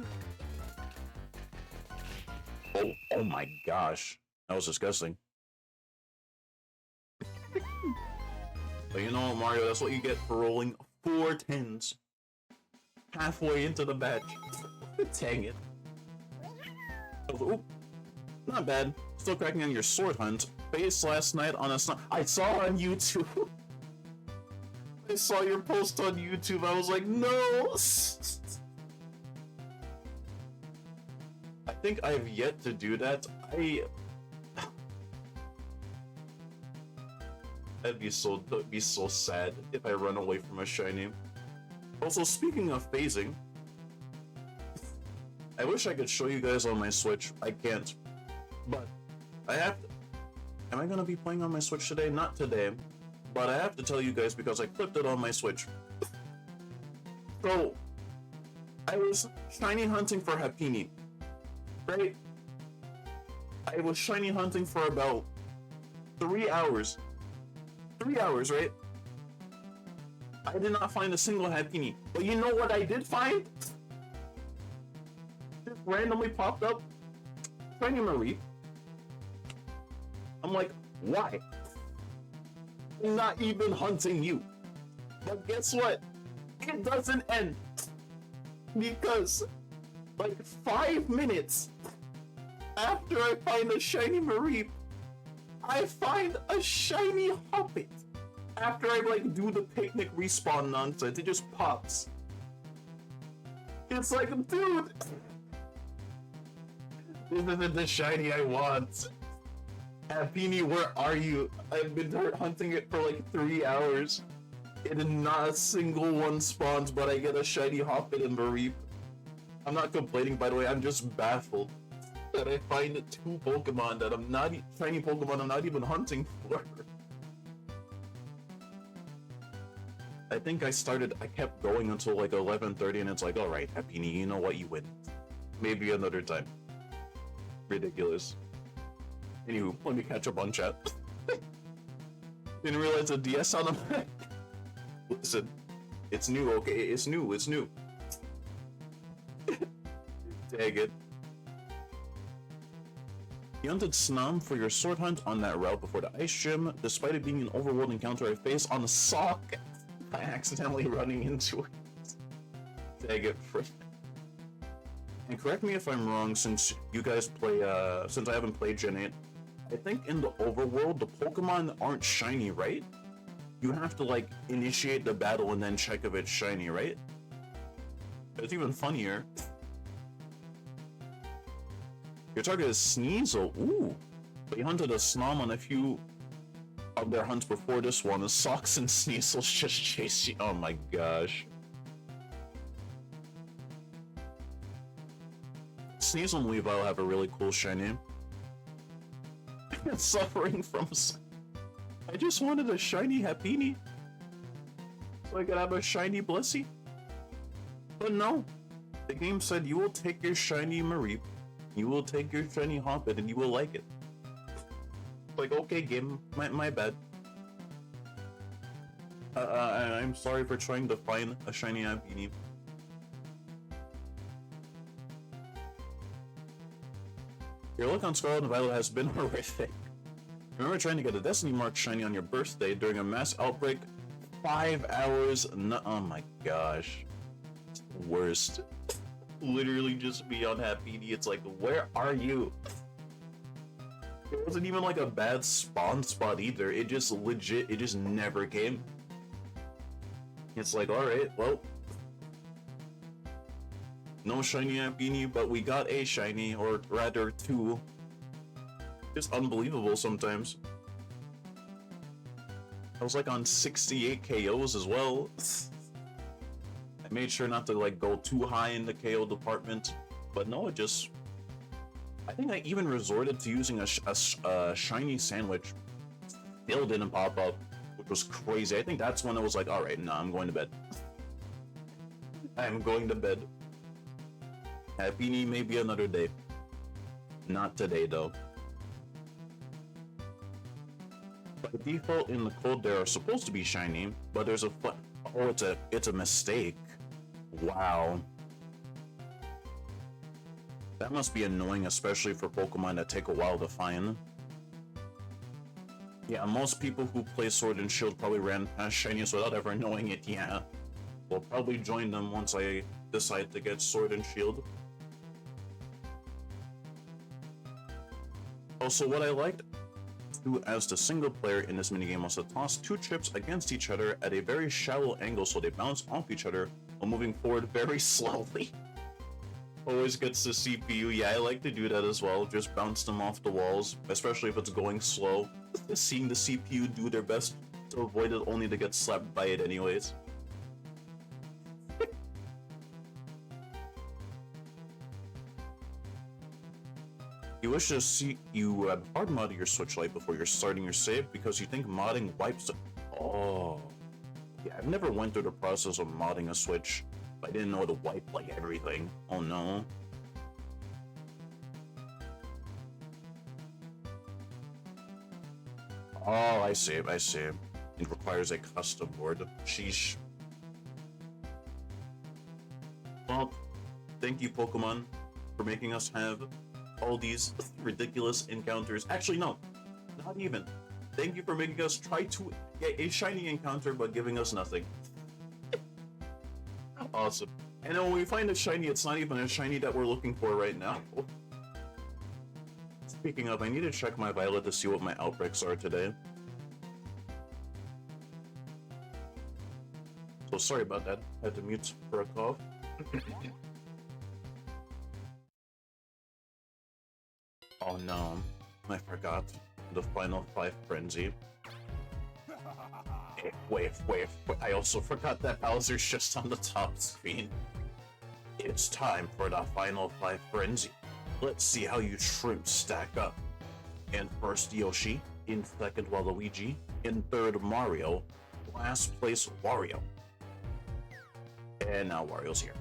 Oh my gosh. That was disgusting. But you know what, Mario? That's what you get for rolling 4 10s halfway into the match. Dang it. Oh, not bad. Still cracking on your sword hunt. Face last night on a I saw on YouTube. I saw your post on YouTube. I was like, no. I think I've yet to do that. That'd be so sad if I run away from a shiny. Also, speaking of phasing, I wish I could show you guys on my Switch. I can't, but I have to. Am I gonna be playing on my Switch today? Not today, but I have to tell you guys because I clipped it on my Switch. So, I was shiny hunting for Happiny, right? I was shiny hunting for about 3 hours. 3 hours, right? I did not find a single Happiny. But you know what I did find? Just randomly popped up Shiny Marie. I'm like, why? I'm not even hunting you. But guess what? It doesn't end. Because, like, 5 minutes after I find a shiny Mareep, I find a shiny Hoppip. After I, like, do the picnic respawn nonsense, it just pops. It's like, dude, this isn't the shiny I want. Happiny, where are you? I've been hunting it for like 3 hours. And not a single one spawns, but I get a shiny Hoppip and Mareep. I'm not complaining, by the way, I'm just baffled that I find 2 Pokemon that I'm not, shiny Pokemon I'm not even hunting for. I think I kept going until like 11:30 and it's like, alright, Happiny, you know what, you win. Maybe another time. Ridiculous. Anywho, let me catch up on chat. Didn't realize the DS on the Listen, it's new, okay? It's new. Dang it. You hunted Snom for your sword hunt on that route before the ice gym, despite it being an overworld encounter I faced on the sock by accidentally running into it. Dang it. And correct me if I'm wrong, since you guys play, since I haven't played Gen 8, I think in the overworld, the Pokemon aren't shiny, right? You have to, like, initiate the battle and then check if it's shiny, right? It's even funnier. Your target is Sneasel. Ooh. But you hunted a Snom on a few of their hunts before this one. The Socks and Sneasels just chase you. Oh my gosh. Sneasel and Weavile have a really cool shiny. Suffering from... I just wanted a shiny Happiny, so I could have a shiny Blissey. But no, the game said you will take your shiny Mareep, you will take your shiny Hoppip, and you will like it. Like, okay, game, my bad. I'm sorry for trying to find a shiny Happiny. Your luck on Scarlet and Violet has been horrific. Remember trying to get a Destiny Mark shiny on your birthday during a mass outbreak? 5 hours? No, oh my gosh. It's the worst. Literally just be on Happiny. It's like, where are you? It wasn't even like a bad spawn spot either. It just legit, it just never came. It's like, alright, well. No shiny Happiny, but we got a shiny, or rather 2. Just unbelievable sometimes. I was like on 68 KOs as well. I made sure not to like go too high in the KO department, but no, it just... I think I even resorted to using a shiny sandwich. Still didn't pop up, which was crazy. I think that's when I was like, alright, nah, I'm going to bed. I'm going to bed. Happiny maybe another day. Not today though. By default in the code they are supposed to be shiny, but there's a oh, it's a mistake. Wow. That must be annoying, especially for Pokemon that take a while to find. Yeah, most people who play Sword and Shield probably ran past shinies without ever knowing it, yeah. We'll probably join them once I decide to get Sword and Shield. Also, what I liked as the single player in this minigame was to toss 2 chips against each other at a very shallow angle so they bounce off each other while moving forward very slowly. Always gets the CPU. Yeah, I like to do that as well. Just bounce them off the walls, especially if it's going slow. Seeing the CPU do their best to avoid it only to get slapped by it anyways. You wish to see you hard mod your Switch Lite before you're starting your save because you think modding wipes it. Oh. Yeah, I've never went through the process of modding a Switch. I didn't know to wipe like everything. Oh no. Oh, I see. I see. It requires a custom board. Sheesh. Well, thank you, Pokemon, for making us have all these ridiculous encounters. Actually, no, not even. Thank you for making us try to get a shiny encounter, but giving us nothing. Awesome. And when we find a shiny, it's not even a shiny that we're looking for right now. Speaking of, I need to check my Violet to see what my outbreaks are today. So sorry about that. I had to mute for a cough. Oh no, I forgot the final 5 frenzy. Wait, I also forgot that Bowser's just on the top screen. It's time for the final 5 frenzy. Let's see how you shrimps stack up. In first Yoshi, in second Waluigi, in third Mario, last place Wario. And now Wario's here.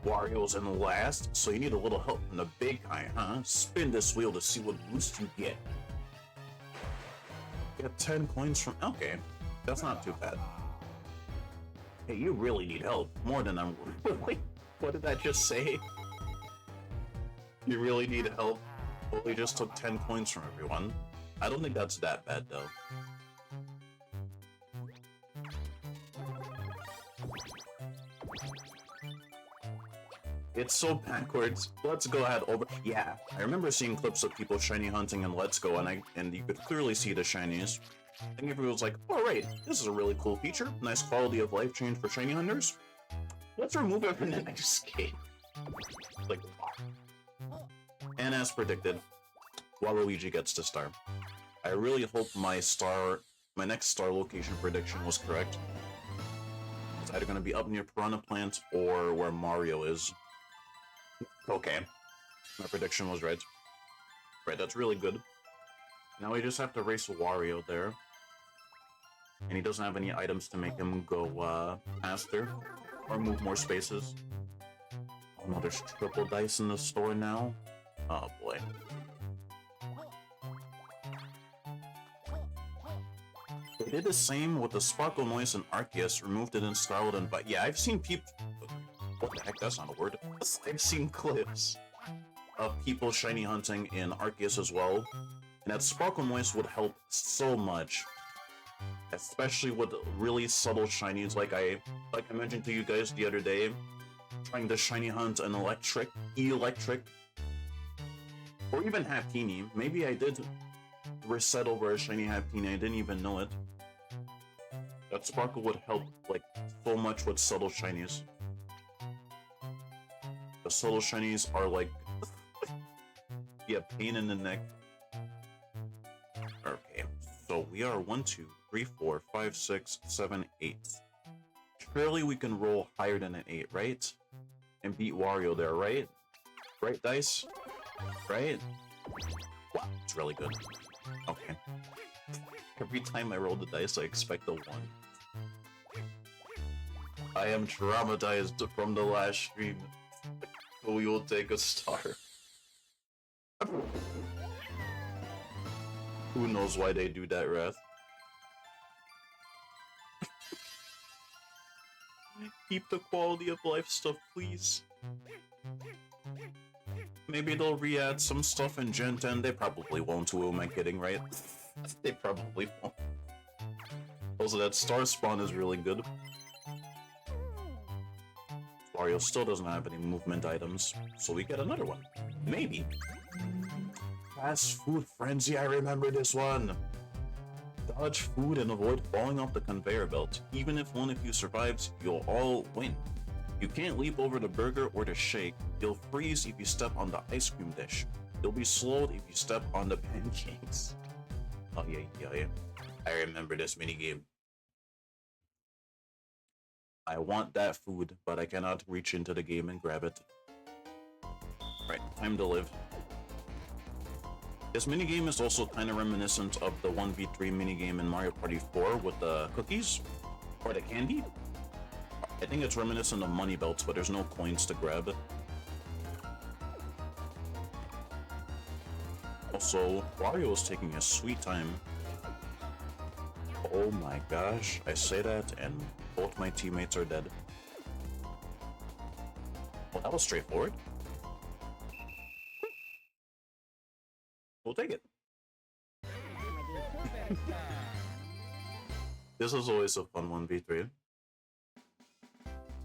Wario's in last, so you need a little help from the big guy, huh? Spin this wheel to see what boost you get. Get 10 coins from... Okay, that's not too bad. Hey, you really need help. More than I'm... Wait, what did that just say? You really need help? Well, we just took 10 coins from everyone. I don't think that's that bad, though. It's so backwards. Let's Go ahead over. Yeah, I remember seeing clips of people shiny hunting in Let's Go, and you could clearly see the shinies. I think everyone was like, "Oh right, this is a really cool feature. Nice quality of life change for shiny hunters. Let's remove it from the next game." Like, wow. And as predicted, Waluigi gets to star. I really hope my next star location prediction was correct. It's either going to be up near Piranha Plant or where Mario is. Okay, my prediction was right. Right, that's really good. Now we just have to race Wario there. And he doesn't have any items to make him go faster or move more spaces. Oh no, there's triple dice in the store now? Oh boy. They did the same with the Sparkle Noise and Arceus, removed it in Scarlet and Violet. Yeah, I've seen people... What the heck, that's not a word. I've seen clips of people shiny hunting in Arceus as well, and that Sparkle Noise would help so much. Especially with really subtle shinies, like I mentioned to you guys the other day, trying to shiny hunt an Electric, or even Happiny. Maybe I did reset over a shiny Happiny, I didn't even know it. That Sparkle would help like so much with subtle shinies. The subtle shinies are like yeah, pain in the neck. Okay, so we are 1, 2, 3, 4, 5, 6, 7, 8. Surely we can roll higher than an 8, right? And beat Wario there, right? Right, dice? Right? Wow, it's really good. Okay. Every time I roll the dice, I expect a 1. I am traumatized from the last stream. We will take a star. Who knows why they do that, Wrath? Keep the quality of life stuff, please. Maybe they'll re-add some stuff in Gen 10. They probably won't. Who am I kidding, right? They probably won't. Also, that star spawn is really good. Wario still doesn't have any movement items, so we get another one. Maybe. Fast food frenzy, I remember this one. Dodge food and avoid falling off the conveyor belt. Even if one of you survives, you'll all win. You can't leap over the burger or the shake. You'll freeze if you step on the ice cream dish. You'll be slowed if you step on the pancakes. Oh yeah. I remember this minigame. I want that food, but I cannot reach into the game and grab it. Right, time to live. This minigame is also kind of reminiscent of the 1v3 minigame in Mario Party 4 with the cookies, or the candy. I think it's reminiscent of money belts, but there's no coins to grab. Also, Wario is taking his sweet time. Oh my gosh, I say that and both my teammates are dead. Well, that was straightforward. We'll take it. This is always a fun 1v3.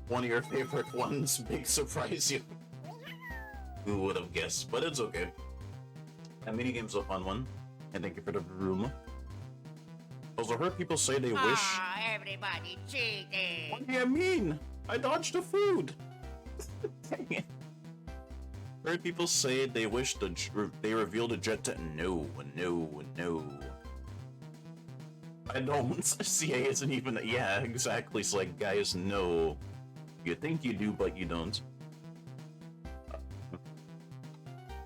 One of your favorite ones, big surprise you. Who would have guessed, but it's okay. That minigame's a fun one, and thank you for the room. Also, I heard people say they wish... everybody cheating! What do you mean? I dodged the food! Dang it. I heard people say they wish they revealed a jet to... No. I don't. CA isn't even... Yeah, exactly. It's like, guys, no. You think you do, but you don't.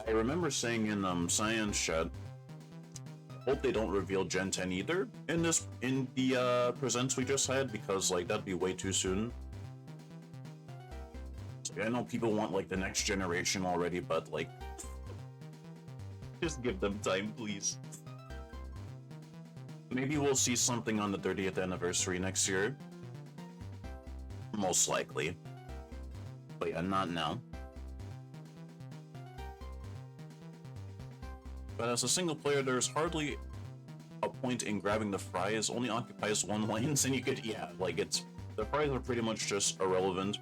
I remember saying in Science Chat, hope they don't reveal Gen 10 either in the presents we just had, because like that'd be way too soon. I know people want like the next generation already, but like just give them time, please. Maybe we'll see something on the 30th anniversary next year. Most likely. But yeah, not now. But as a single player, there's hardly a point in grabbing the fries. Only occupies one lane, and you could, yeah, like it's... The fries are pretty much just irrelevant.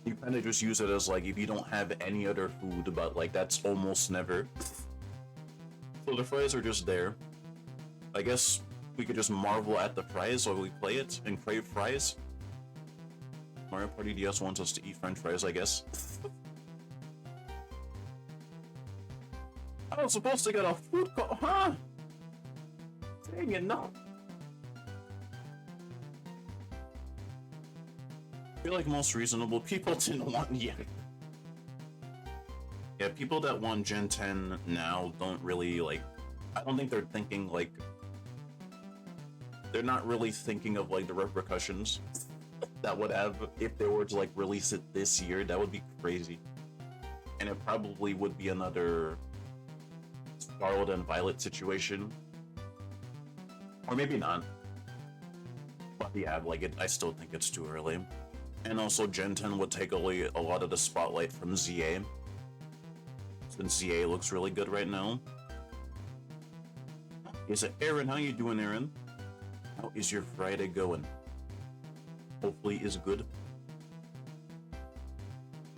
You kind of just use it as like, if you don't have any other food, but like that's almost never. So the fries are just there. I guess we could just marvel at the fries while we play it and crave fries. Mario Party DS wants us to eat french fries, I guess. I was supposed to get a food huh? Dang it, no. I feel like most reasonable people didn't want yet. Yeah, people that want Gen 10 now don't really, like... I don't think they're thinking, like... They're not really thinking of, like, the repercussions that would have if they were to, like, release it this year. That would be crazy. And it probably would be another Scarlet and Violet situation. Or maybe not. But yeah, like, I still think it's too early. And also, Gen 10 would take away a lot of the spotlight from ZA. Since ZA looks really good right now. Is it Aaron? How you doing, Aaron? How is your Friday going? Hopefully is good.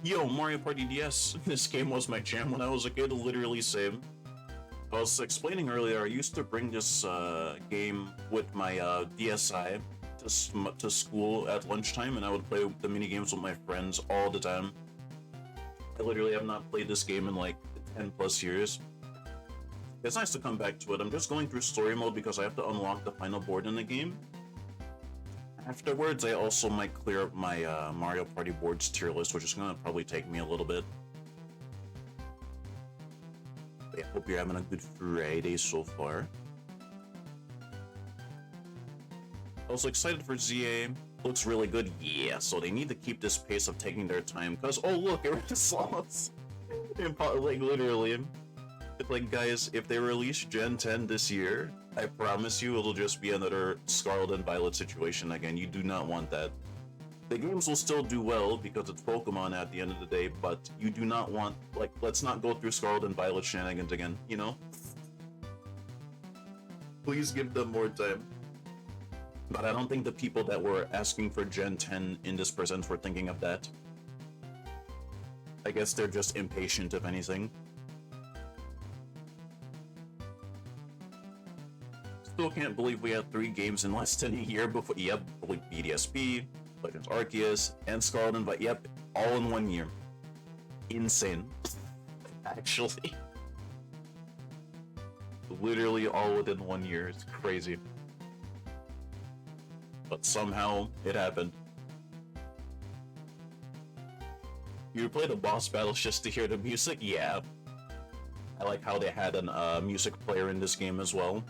Yo, Mario Party DS. This game was my jam when I was a kid, literally same. I was explaining earlier, I used to bring this game with my DSi to school at lunchtime, and I would play the mini games with my friends all the time. I literally have not played this game in like 10 plus years. It's nice to come back to it. I'm just going through story mode because I have to unlock the final board in the game. Afterwards, I also might clear up my Mario Party boards tier list, which is going to probably take me a little bit. But yeah, hope you're having a good Friday so far. I was excited for ZA. Looks really good. Yeah, so they need to keep this pace of taking their time, because, oh look, it was slots. Like, literally. It's like, guys, if they release Gen 10 this year, I promise you it'll just be another Scarlet and Violet situation again. You do not want that. The games will still do well because it's Pokemon at the end of the day, but you do not want, like, let's not go through Scarlet and Violet shenanigans again, you know? Please give them more time. But I don't think the people that were asking for Gen 10 in this present were thinking of that. I guess they're just impatient, if anything. Still can't believe we had 3 games in less than a year before. Yep, BDSP, Legends Arceus, and Scarlet and Violet. Yep, all in 1 year. Insane. Actually. Literally all within 1 year. It's crazy. But somehow, it happened. You play the boss battles just to hear the music? Yeah. I like how they had a music player in this game as well.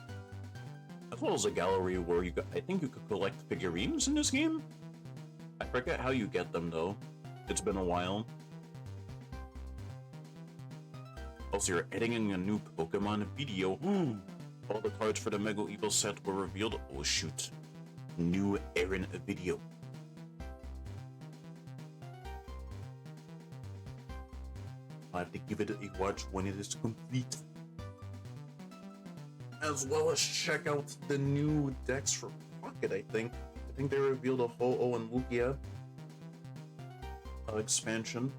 As well as a gallery where I think you could collect figurines in this game? I forget how you get them though. It's been a while. Also, you're editing a new Pokemon video. All the cards for the Mega Evo set were revealed. Oh shoot. New Aaron video. I have to give it a watch when it is complete. As well as check out the new decks for Pocket, I think. I think they revealed a Ho-Oh and Lugia expansion.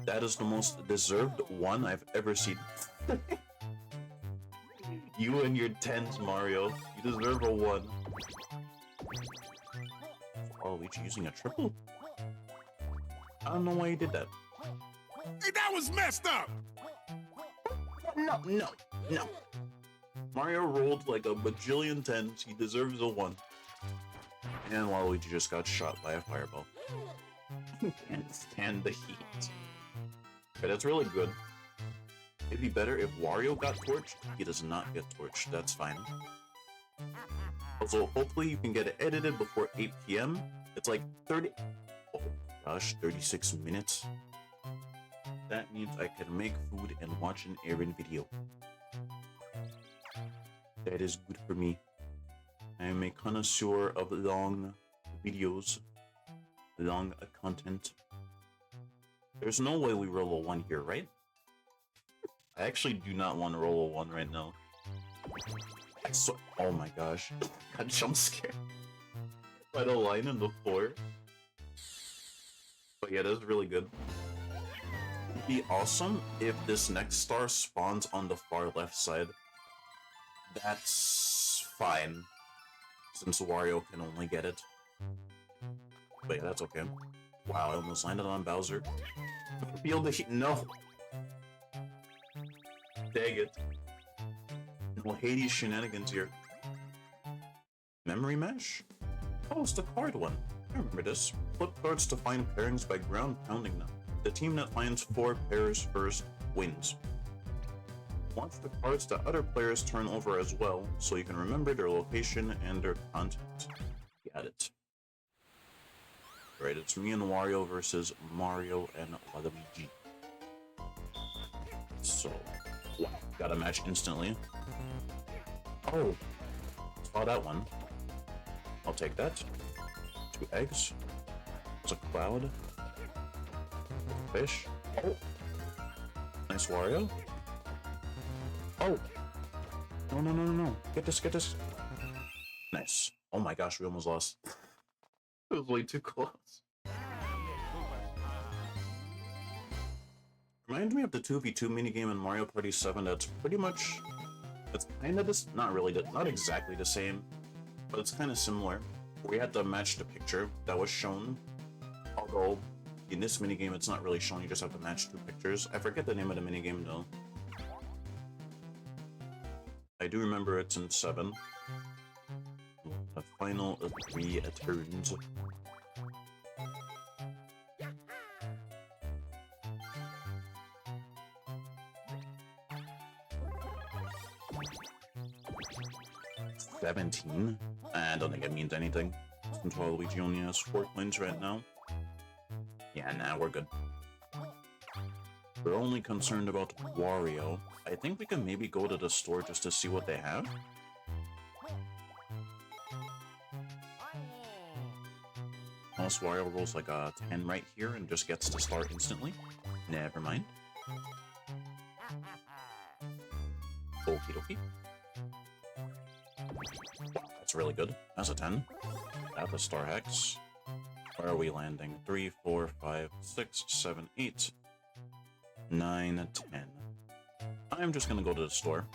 That is the most deserved one I've ever seen. You and your 10s, Mario. You deserve a 1. Oh, Luigi using a triple? I don't know why he did that. Hey, that was messed up! No. Mario rolled like a bajillion 10s. He deserves a 1. And Waluigi just got shot by a fireball. Can't stand the heat. Okay, that's really good. It'd be better if Wario got torched. He does not get torched. That's fine. Also, hopefully you can get it edited before 8 p.m. It's like 36 minutes. That means I can make food and watch an Aaron video. That is good for me. I am a connoisseur of long videos, long content. There's no way we roll a 1 here, right? I actually do not want to roll a 1 right now. Oh my gosh. Got jump scared by the line in the floor. But yeah, that's really good. It'd be awesome if this next star spawns on the far left side. That's fine, since Wario can only get it. But yeah, that's okay. Wow, I almost landed on Bowser. Feel the heat. No! Dang it. No Hades shenanigans here. Memory Mesh? Oh, it's the card one. I remember this. Flip cards to find pairings by ground pounding them. The team that finds 4 pairs first wins. Watch the cards that other players turn over as well, so you can remember their location and their content. Got it. Right, it's me and Wario versus Mario and Waluigi. So, wow, got a match instantly. Oh, saw that one. I'll take that. 2 eggs. It's a cloud. Fish. Oh, nice Wario. Oh, no. Get this. Nice. Oh my gosh, we almost lost. It was way too close. Reminds me of the 2v2 minigame in Mario Party 7 that's pretty much... It's kind of this... Not really, not exactly the same, but it's kind of similar. We had to match the picture that was shown, although in this minigame it's not really shown, you just have to match 2 pictures. I forget the name of the minigame though. I do remember it's in 7. The final 3 turns. $17? I don't think it means anything. Since Waluigi only has 4 coins right now. Yeah, nah, we're good. We're only concerned about Wario. I think we can maybe go to the store just to see what they have. Unless Wario rolls like a 10 right here and just gets to start instantly. Never mind. Okie dokie. That's really good. That's a 10. At the Star Hex. Where are we landing? 3, 4, 5, 6, 7, 8, 9, 10. I'm just gonna go to the store.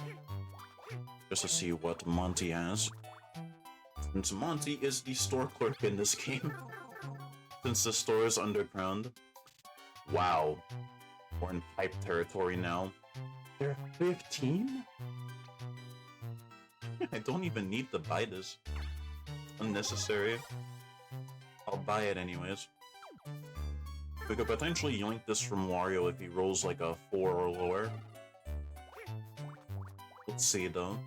Just to see what Monty has. Since Monty is the store clerk in this game. Since the store is underground. Wow. We're in pipe territory now. They're 15? I don't even need to buy this. Unnecessary. I'll buy it anyways. We could potentially yoink this from Wario if he rolls like a 4 or lower. Let's see though.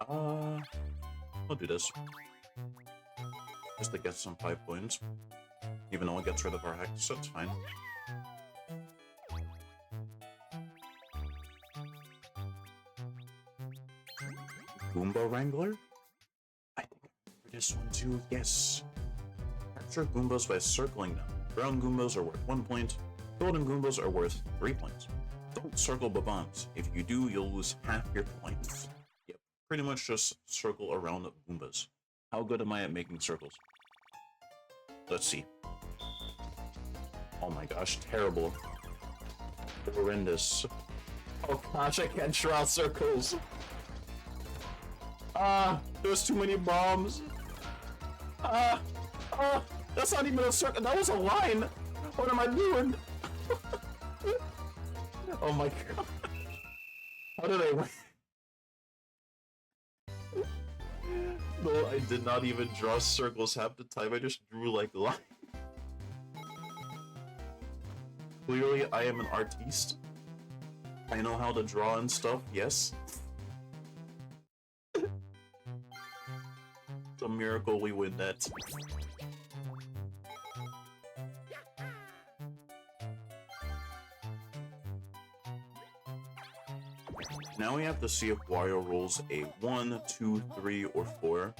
I'll do this. Just to get some 5 points. Even though it gets rid of our hex, so it's fine. Goomba Wrangler? I think I remember this one too, yes. Capture Goombas by circling them. Brown Goombas are worth 1 point. Golden Goombas are worth 3 points. Don't circle bombs. If you do, you'll lose half your points. Yep, pretty much just circle around Goombas. How good am I at making circles? Let's see. Oh my gosh, terrible. Horrendous. Oh gosh, I can't draw circles. There's too many bombs. That's not even a circle. That was a line. What am I doing? Oh my god. How did I win? No, I did not even draw circles half the time. I just drew like lines. Clearly, I am an artiste. I know how to draw and stuff, yes. It's a miracle we win that. Now we have to see if Wario rolls a 1, 2, 3, or 4.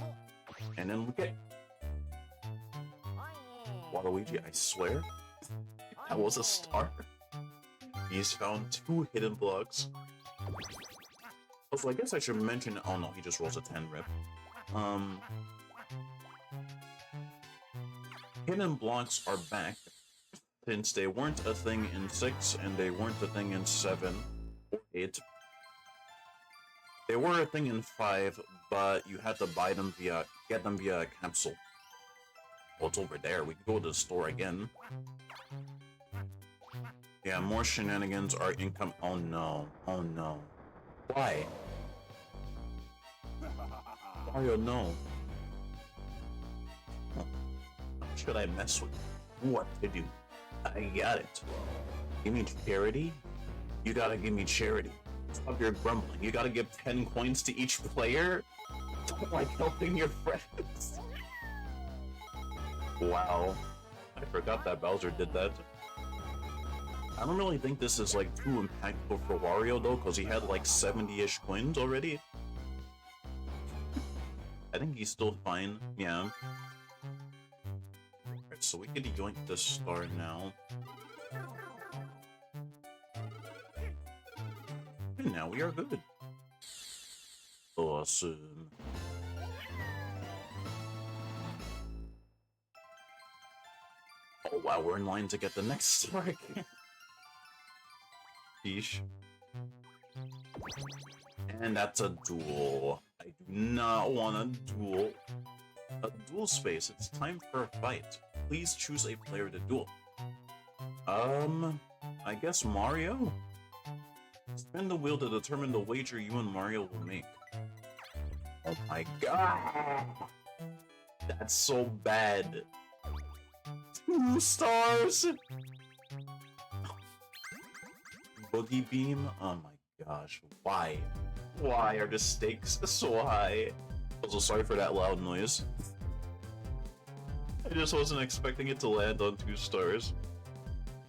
And then we get... Waluigi, I swear. That was a star. He's found 2 hidden blocks. Also, I guess I should mention... Oh no, he just rolls a 10 rip. Hidden blocks are back, since they weren't a thing in 6, and they weren't a thing in 7 or 8. They were a thing in 5, but you had to buy them get them via a capsule. Well, it's over there. We can go to the store again. Yeah, more shenanigans are income. Oh no. Oh no. Why? Mario, no. What should I mess with? What to do? I got it. You mean charity? You gotta give me charity. Stop your grumbling. You gotta give 10 coins to each player? Don't like helping your friends. Wow. I forgot that Bowser did that. I don't really think this is like too impactful for Wario though, because he had like 70-ish coins already. I think he's still fine, yeah. Alright, so we can yoink this star now. And now we are good. Awesome. Oh wow, we're in line to get the next star again. Yeesh. And that's a duel. I do not want a duel. A duel space, it's time for a fight. Please choose a player to duel. I guess Mario? Spin the wheel to determine the wager you and Mario will make. Oh my god! That's so bad. 2 stars! Boogie Beam? Oh my gosh, why? Why are the stakes so high? Also, sorry for that loud noise. I just wasn't expecting it to land on 2 stars.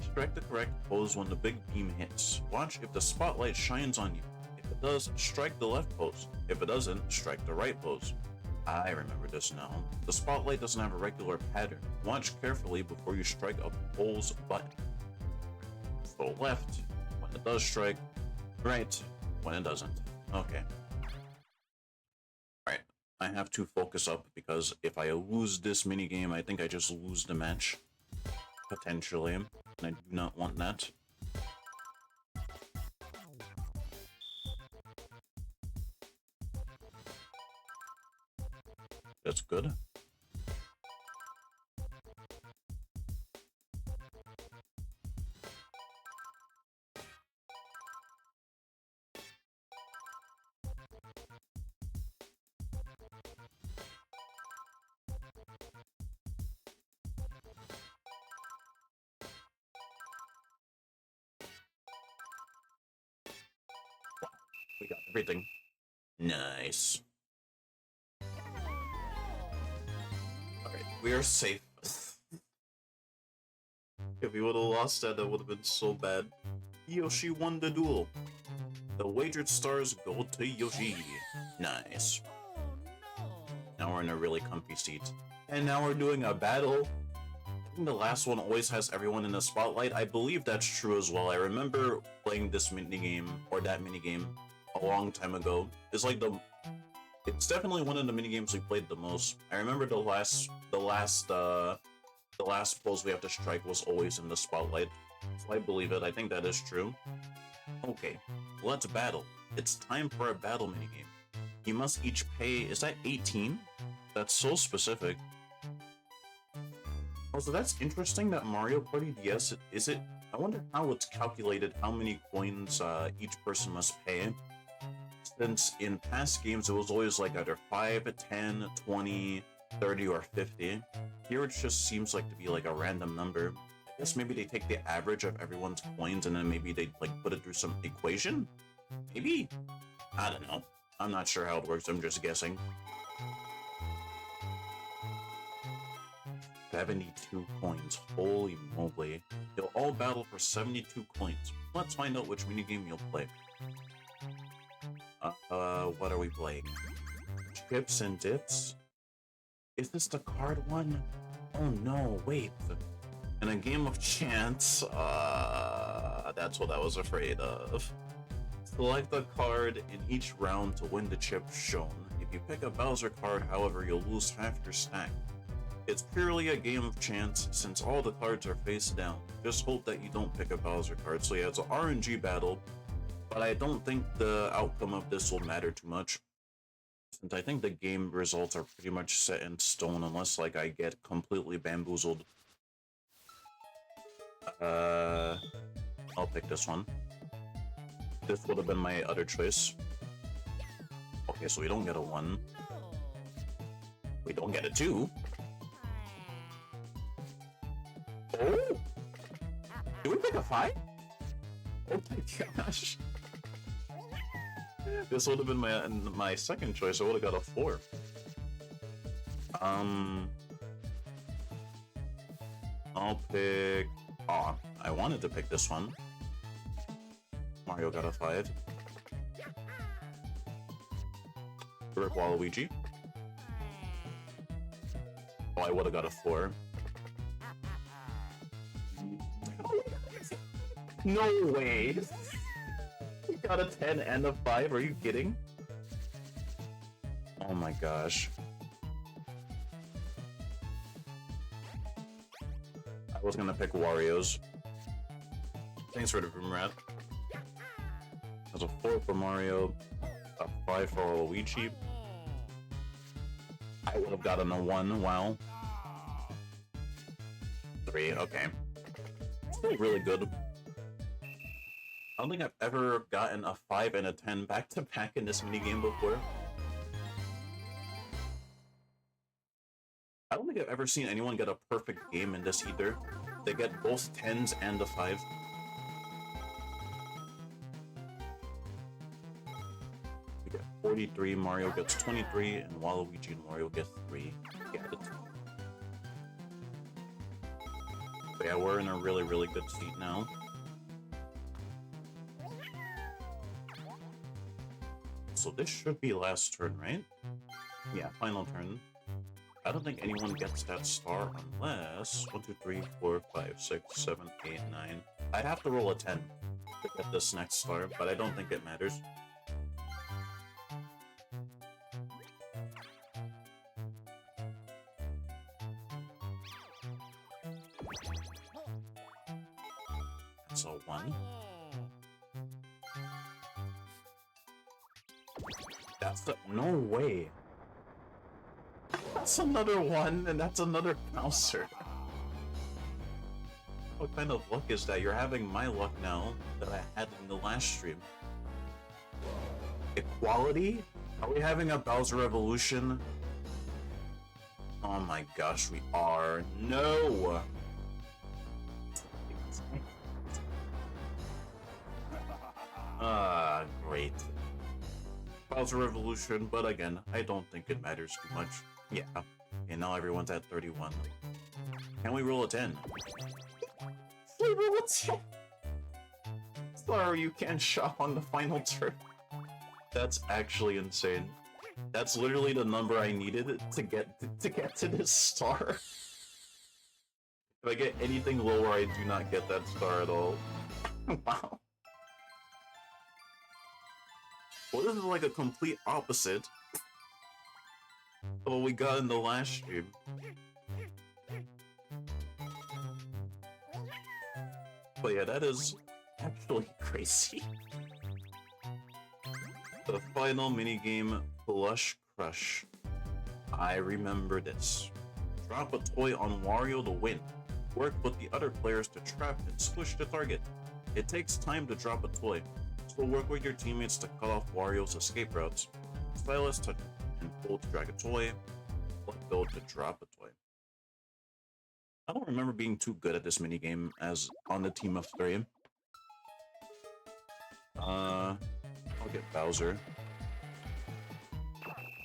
Strike the correct pose when the big beam hits. Watch if the spotlight shines on you. If it does, strike the left pose. If it doesn't, strike the right pose. I remember this now. The spotlight doesn't have a regular pattern. Watch carefully before you strike a pose button. So left when it does strike, right when it doesn't. Okay. Alright, I have to focus up because if I lose this minigame, I think I just lose the match. Potentially. And I do not want that. That's good. We got everything. Nice. Alright, we are safe. If we would have lost that, that would have been so bad. Yoshi won the duel. The wagered stars go to Yoshi. Nice. Now we're in a really comfy seat. And now we're doing a battle. I think the last one always has everyone in the spotlight. I believe that's true as well. I remember playing this minigame, or that minigame, a long time ago. It's like it's definitely one of the minigames we played the most. I remember the last pose we have to strike was always in the spotlight. So I believe it. I think that is true. Okay, let's battle. It's time for a battle minigame. You must each pay, is that 18? That's so specific. Also, that's interesting that Mario Party DS, I wonder how it's calculated how many coins each person must pay. Since in past games it was always like either 5, 10, 20, 30, or 50. Here it just seems like to be like a random number. I guess maybe they take the average of everyone's coins and then maybe they like put it through some equation? Maybe? I don't know. I'm not sure how it works, I'm just guessing. 72 coins. Holy moly. You'll all battle for 72 coins. Let's find out which minigame you'll play. What are we playing? Chips and dips? Is this the card one? Oh no, wait. In a game of chance, that's what I was afraid of. Select a card in each round to win the chip shown. If you pick a Bowser card, however, you'll lose half your stack. It's purely a game of chance, since all the cards are face down. Just hope that you don't pick a Bowser card. So yeah, it's an RNG battle, but I don't think the outcome of this will matter too much. Since I think the game results are pretty much set in stone, unless like I get completely bamboozled. I'll pick this one. This would have been my other choice. Okay, so we don't get a 1. We don't get a 2. Oh! Did we pick a 5? Oh my gosh. This would have been my second choice. I would have got a 4. I'll pick... Aw, I wanted to pick this one. Mario got a 5. Rick Waluigi. Oh, I would have got a 4. No way! You got a 10 and a 5, are you kidding? Oh my gosh. I was gonna pick Wario's. Thanks for the room rat. That's a 4 for Mario, a 5 for Luigi. I would have gotten a 1, wow. 3, okay. Still really good. I don't think I've ever gotten a 5 and a 10 back-to-back in this minigame before. I don't think I've ever seen anyone get a perfect game in this either. They get both 10s and a 5. We get 43, Mario gets 23, and Waluigi and Wario get 3. Get it. But yeah, we're in a really, really good seat now. So this should be last turn, right? Yeah, final turn. I don't think anyone gets that star unless 1, 2, 3, 4, 5, 6, 7, 8, 9. I'd have to roll a 10 to get this next star, but I don't think it matters. That's a 1. That's the... No way. That's another 1, and that's another Bowser. What kind of luck is that? You're having my luck now that I had in the last stream. Equality? Are we having a Bowser Revolution? Oh my gosh, we are. No! Ah, great. Bowser Revolution, but again, I don't think it matters too much. Yeah. And now everyone's at 31. Can we roll a 10? We roll a 10! Sorry, you can't shop on the final turn. That's actually insane. That's literally the number I needed to get to this star. If I get anything lower, I do not get that star at all. Wow. Well, this is like a complete opposite of what we got in the last stream. But yeah, that is actually crazy. The final minigame, Plush Crush. I remember this. Drop a toy on Wario to win. Work with the other players to trap and squish the target. It takes time to drop a toy, so work with your teammates to cut off Wario's escape routes. Stylus touch and pull to drag a toy. Let go to drop a toy. I don't remember being too good at this minigame as on the team of 3. I'll get Bowser.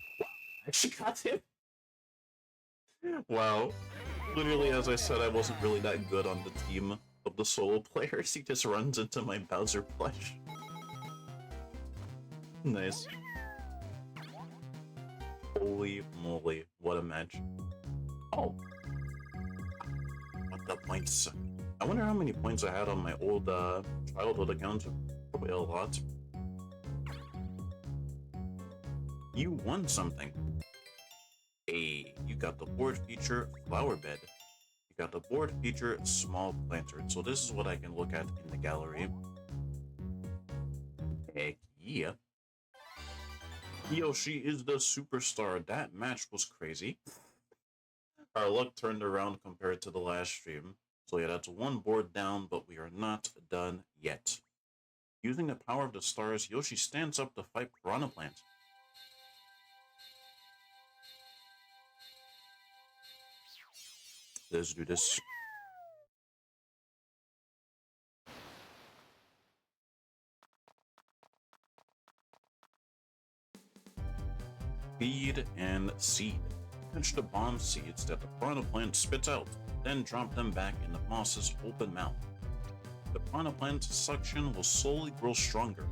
I actually got him! Wow. Literally, as I said, I wasn't really that good on the team of the solo players. He just runs into my Bowser plush. Nice. Holy moly, what a match. Oh! What the points? I wonder how many points I had on my old childhood account. Probably a lot. You won something. Hey, you got the board feature Flower Bed. You got the board feature Small Planter. So this is what I can look at in the gallery. Heck yeah. Yoshi is the superstar. That match was crazy. Our luck turned around compared to the last stream. So yeah, that's one board down, but we are not done yet. Using the power of the stars, Yoshi stands up to fight Piranha Plant. Let's do this. Feed and seed. Catch the bomb seeds that the Piranha Plant spits out, then drop them back in the boss's open mouth. The Piranha Plant's suction will slowly grow stronger.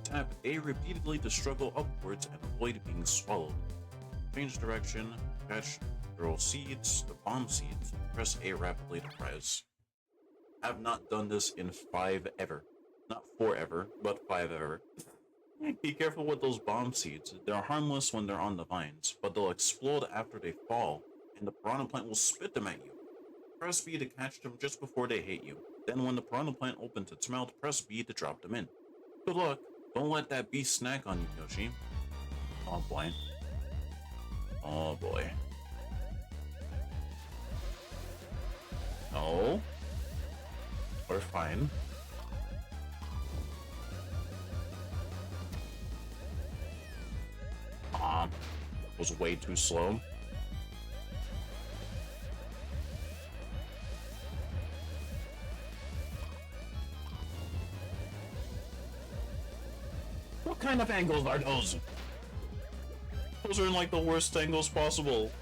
Tap A repeatedly to struggle upwards and avoid being swallowed. Change direction, catch, throw seeds, the bomb seeds, press A rapidly to rise. I've not done this in 5 ever. Not 4 ever, but 5 ever. Be careful with those bomb seeds. They're harmless when they're on the vines, but they'll explode after they fall, and the Piranha Plant will spit them at you. Press B to catch them just before they hit you. Then when the Piranha Plant opens its mouth, press B to drop them in. Good luck. Don't let that beast snack on you, Yoshi. Oh boy. Oh boy. No. We're fine. Was way too slow. What kind of angles are those? Those are in like the worst angles possible.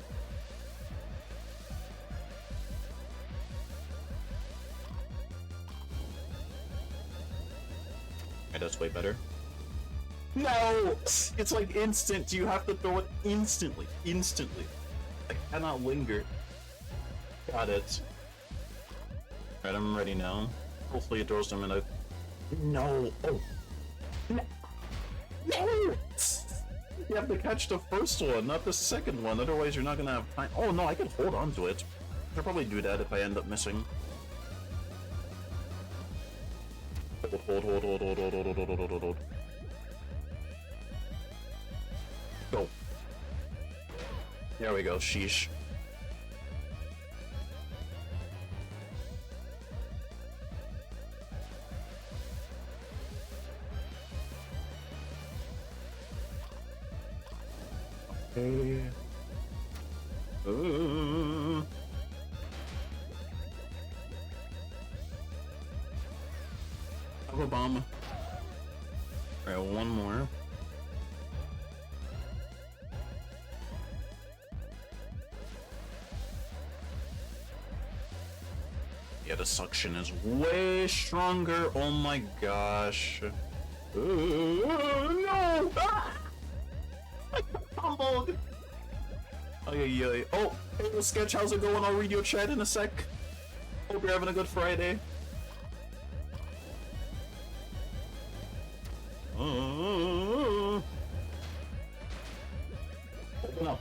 Okay, that's way better. No! It's like instant. You have to throw it instantly. Instantly. I cannot linger. Got it. Alright, I'm ready now. Hopefully it throws them in a... No! Oh! No! No! You have to catch the first one, not the second one. Otherwise you're not gonna have time. Oh no, I could hold on to it. I'll probably do that if I end up missing. Hold. Go. There we go, sheesh. Okay. Have a bomb. Alright, one more. Yeah, the suction is way stronger. Oh my gosh. No! Ah! I tumbled. Oh, yeah. Oh, hey, Sketch, how's it going? I'll read your chat in a sec. Hope you're having a good Friday. Open up.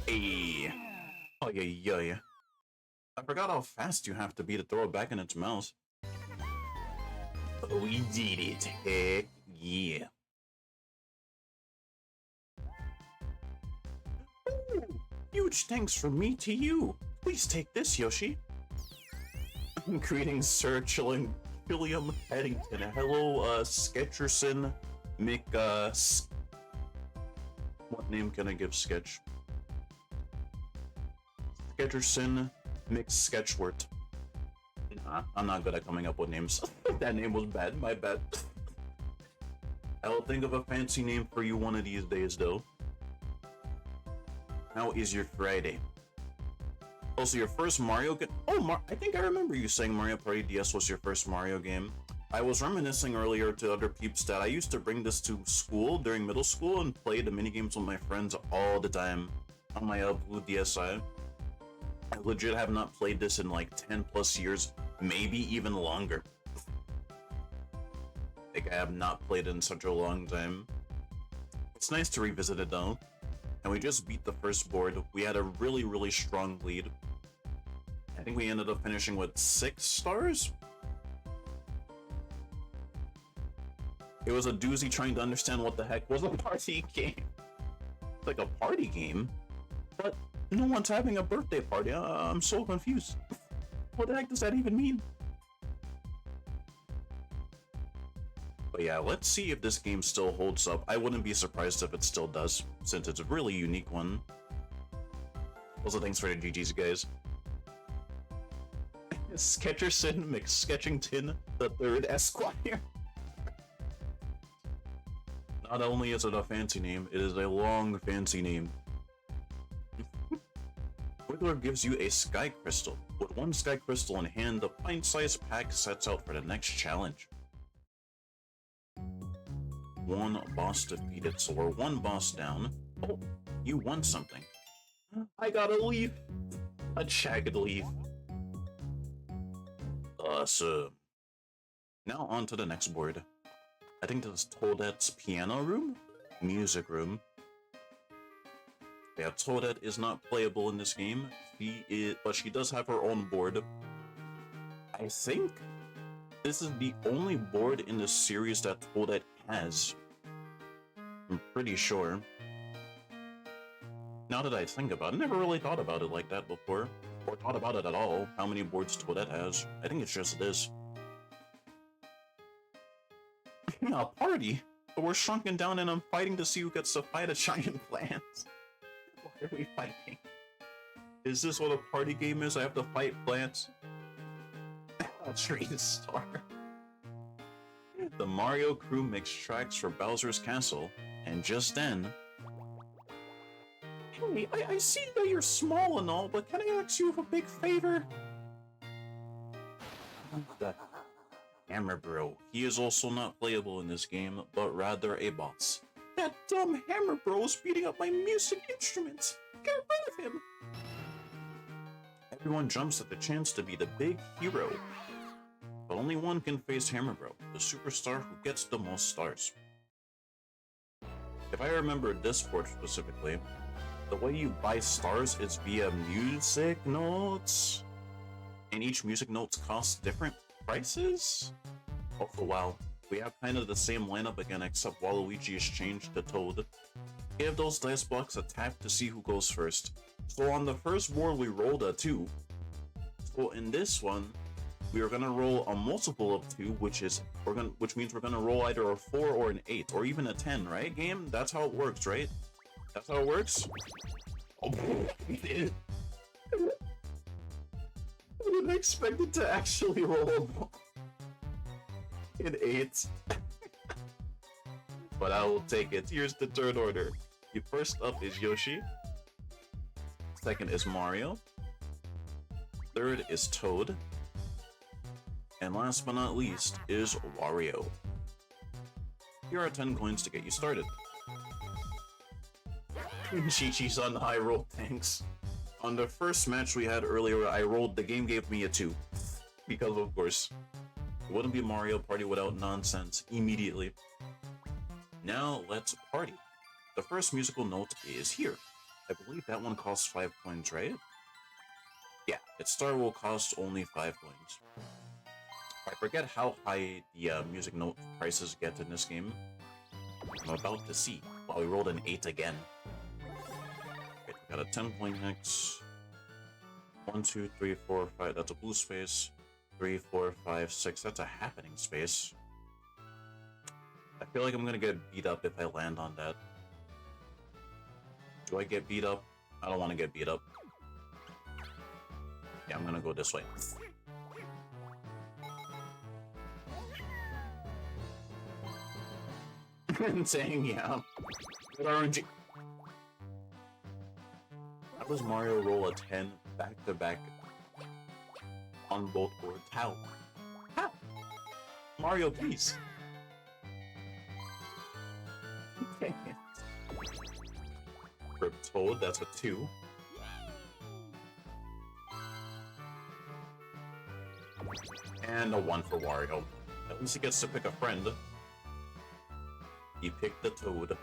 Hey. Oh, yeah. I forgot how fast you have to be to throw it back in its mouth. We did it. Heck yeah. Ooh, huge thanks from me to you. Please take this, Yoshi. Greetings, Sir Chilliam Paddington. Hello, Sketcherson what name can I give Sketch? Sketcherson McSketchwort. Nah, I'm not good at coming up with names. That name was bad, my bad. I'll think of a fancy name for you one of these days, though. How is your Friday? Also, your first Mario game? Oh, I think I remember you saying Mario Party DS was your first Mario game. I was reminiscing earlier to other peeps that I used to bring this to school during middle school and play the minigames with my friends all the time on my Blue DSi. I legit have not played this in like 10 plus years, maybe even longer. Like, I have not played it in such a long time. It's nice to revisit it though. And we just beat the first board. We had a really strong lead. I think we ended up finishing with 6 stars? It was a doozy trying to understand what the heck was a party game. It's like a party game? But no one's having a birthday party. I'm so confused. What the heck does that even mean? But yeah, let's see if this game still holds up. I wouldn't be surprised if it still does, since it's a really unique one. Also, thanks for the GGs, guys. Sketcherson McSketchington III Esquire. Not only is it a fancy name, it is a long, fancy name. Wiggler gives you a Sky Crystal. With 1 Sky Crystal in hand, the pint-sized pack sets out for the next challenge. 1 boss defeated, so we're 1 boss down. Oh, you won something. I got a leaf. A jagged leaf. Awesome. Now on to the next board. I think this is Toadette's piano room? Music room. Yeah, Toadette is not playable in this game. But she does have her own board. I think this is the only board in the series that Toadette has. I'm pretty sure. Now that I think about it, I never really thought about it like that before. Or thought about it at all, how many boards Toadette has. I think it's just this. A party? But we're shrunken down and I'm fighting to see who gets to fight a giant plant. Why are we fighting? Is this what a party game is? I have to fight plants? I'll trade a star. The Mario crew makes tracks for Bowser's Castle, and just then... Hey, I see that you're small and all, but can I ask you a big favor? The Hammer Bro. He is also not playable in this game, but rather a boss. That dumb Hammer Bro is beating up my music instruments. Get rid of him! Everyone jumps at the chance to be the big hero. But only one can face Hammer Bro, the superstar who gets the most stars. If I remember this board specifically, the way you buy stars is via music notes. And each music note costs different prices? Also, wow, we have kind of the same lineup again, except Waluigi is changed to Toad. Give those dice blocks a tap to see who goes first. So on the first board we rolled a 2. So in this one, we are gonna roll a multiple of 2, which means we're gonna roll either a 4 or an 8, or even a 10, right, game? That's how it works, right? That's how it works? Oh, we did. I didn't expect it to actually roll an 8. But I will take it. Here's the turn order. First up is Yoshi. Second is Mario. Third is Toad. And last but not least is Wario. Here are 10 coins to get you started. Chi-Chi's on high roll, thanks. On the first match we had earlier, I rolled, the game gave me a 2. Because of course, it wouldn't be Mario Party without nonsense immediately. Now let's party. The first musical note is here. I believe that one costs 5 coins, right? Yeah, its star will cost only 5 coins. I forget how high the music note prices get in this game. I'm about to see. Wow, we rolled an 8 again. Okay, we got a 10-point hex. 1, 2, 3, 4, 5. That's a blue space. 3, 4, 5, 6. That's a happening space. I feel like I'm gonna get beat up if I land on that. Do I get beat up? I don't want to get beat up. Yeah, I'm gonna go this way. Saying yeah. Good RNG. How does Mario roll a 10 back to back on both boards? How? How? Mario, please. Dang it. For Toad, that's a 2. And a 1 for Wario. At least he gets to pick a friend. He picked the Toad.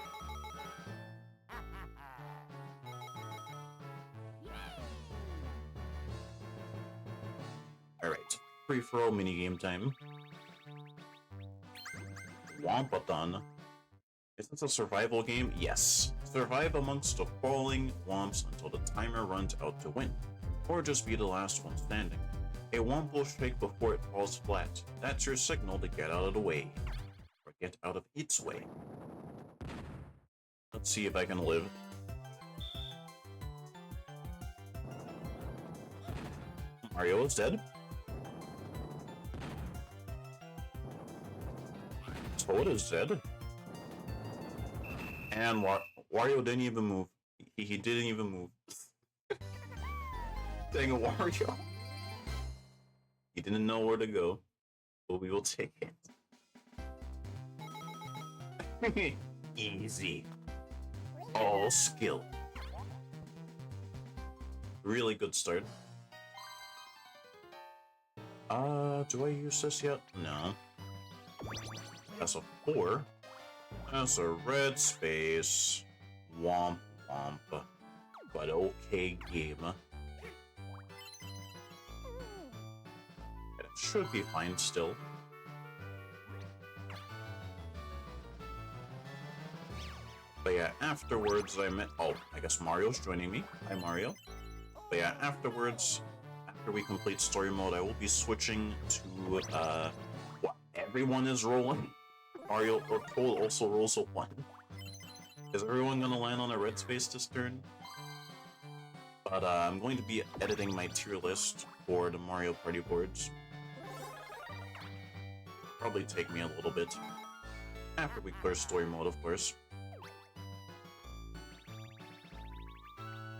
Alright, free-for-all minigame time. Wompathon. Is this a survival game? Yes. Survive amongst the falling womps until the timer runs out to win. Or just be the last one standing. A womp will shake before it falls flat. That's your signal to get out of the way. Or get out of its way. Let's see if I can live. Mario is dead. Toad is dead. And Wario didn't even move. He didn't even move. Dang it, Wario. He didn't know where to go. But we will take it. Easy. All skill. Really good start. Do I use this yet? No. That's a 4. That's a red space. Womp womp. But okay game. It should be fine still. But yeah, afterwards I met... Oh, I guess Mario's joining me. Hi, Mario. But yeah, afterwards, after we complete story mode, I will be switching to, what everyone is rolling. Mario or Toad also rolls a 1. Is everyone gonna land on a red space this turn? But I'm going to be editing my tier list for the Mario Party boards. Probably take me a little bit. After we clear story mode, of course.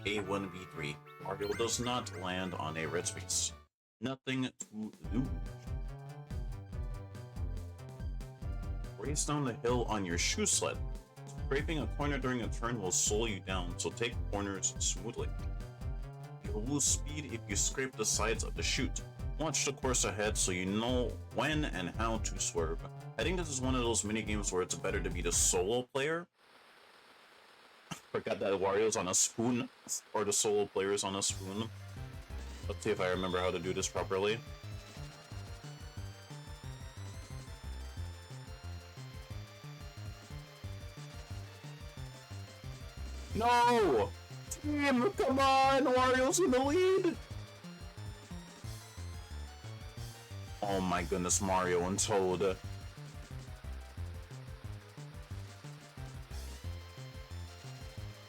A1v3. Mario does not land on a red space. Nothing to lose. Race down the hill on your shoe sled. Scraping a corner during a turn will slow you down, so take corners smoothly. You'll lose speed if you scrape the sides of the chute. Watch the course ahead so you know when and how to swerve. I think this is one of those minigames where it's better to be the solo player. Forgot that Wario's on a spoon, or the solo player's on a spoon. Let's see if I remember how to do this properly. No! Team, come on! Wario's in the lead! Oh my goodness, Mario and Toad.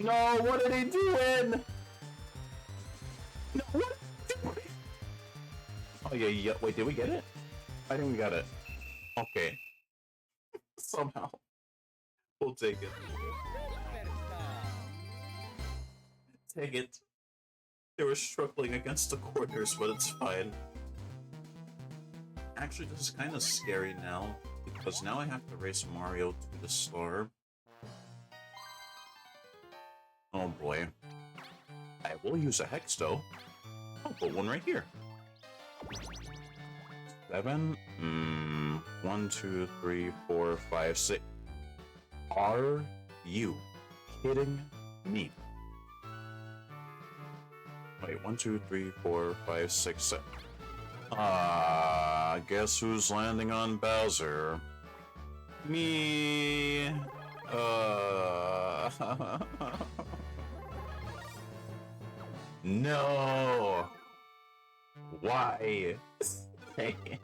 No, what are they doing? No, what are they doing? Oh yeah, wait, did we get it? I think we got it. Okay. Somehow. We'll take it. Take it. They were struggling against the corners, but it's fine. Actually, this is kind of scary now, because now I have to race Mario to the star. Oh boy. I will use a Hex though. I'll put one right here. 7. 1, 2, 3, 4, 5, 6. Are you kidding me? Wait, 1, 2, 3, 4, 5, 6, 7. Guess who's landing on Bowser? Me. No. Why? Dang it.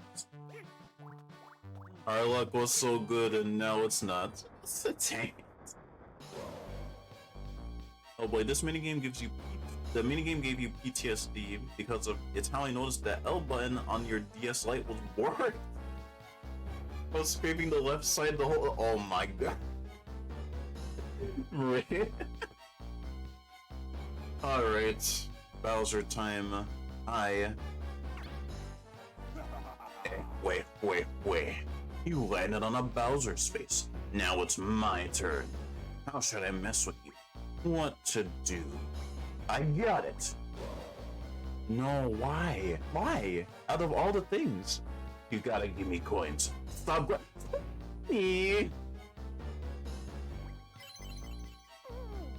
Our luck was so good and now it's not. Dang it. Oh boy, this minigame gives you... The minigame gave you PTSD because of... It's how I noticed that L button on your DS Lite was warped. I was scraping the left side the whole... Oh my god. Really? Alright. Bowser time. Wait. You landed on a Bowser space. Now it's my turn. How should I mess with you? What to do? I got it. No, why? Why? Out of all the things. You gotta give me coins. Stop me.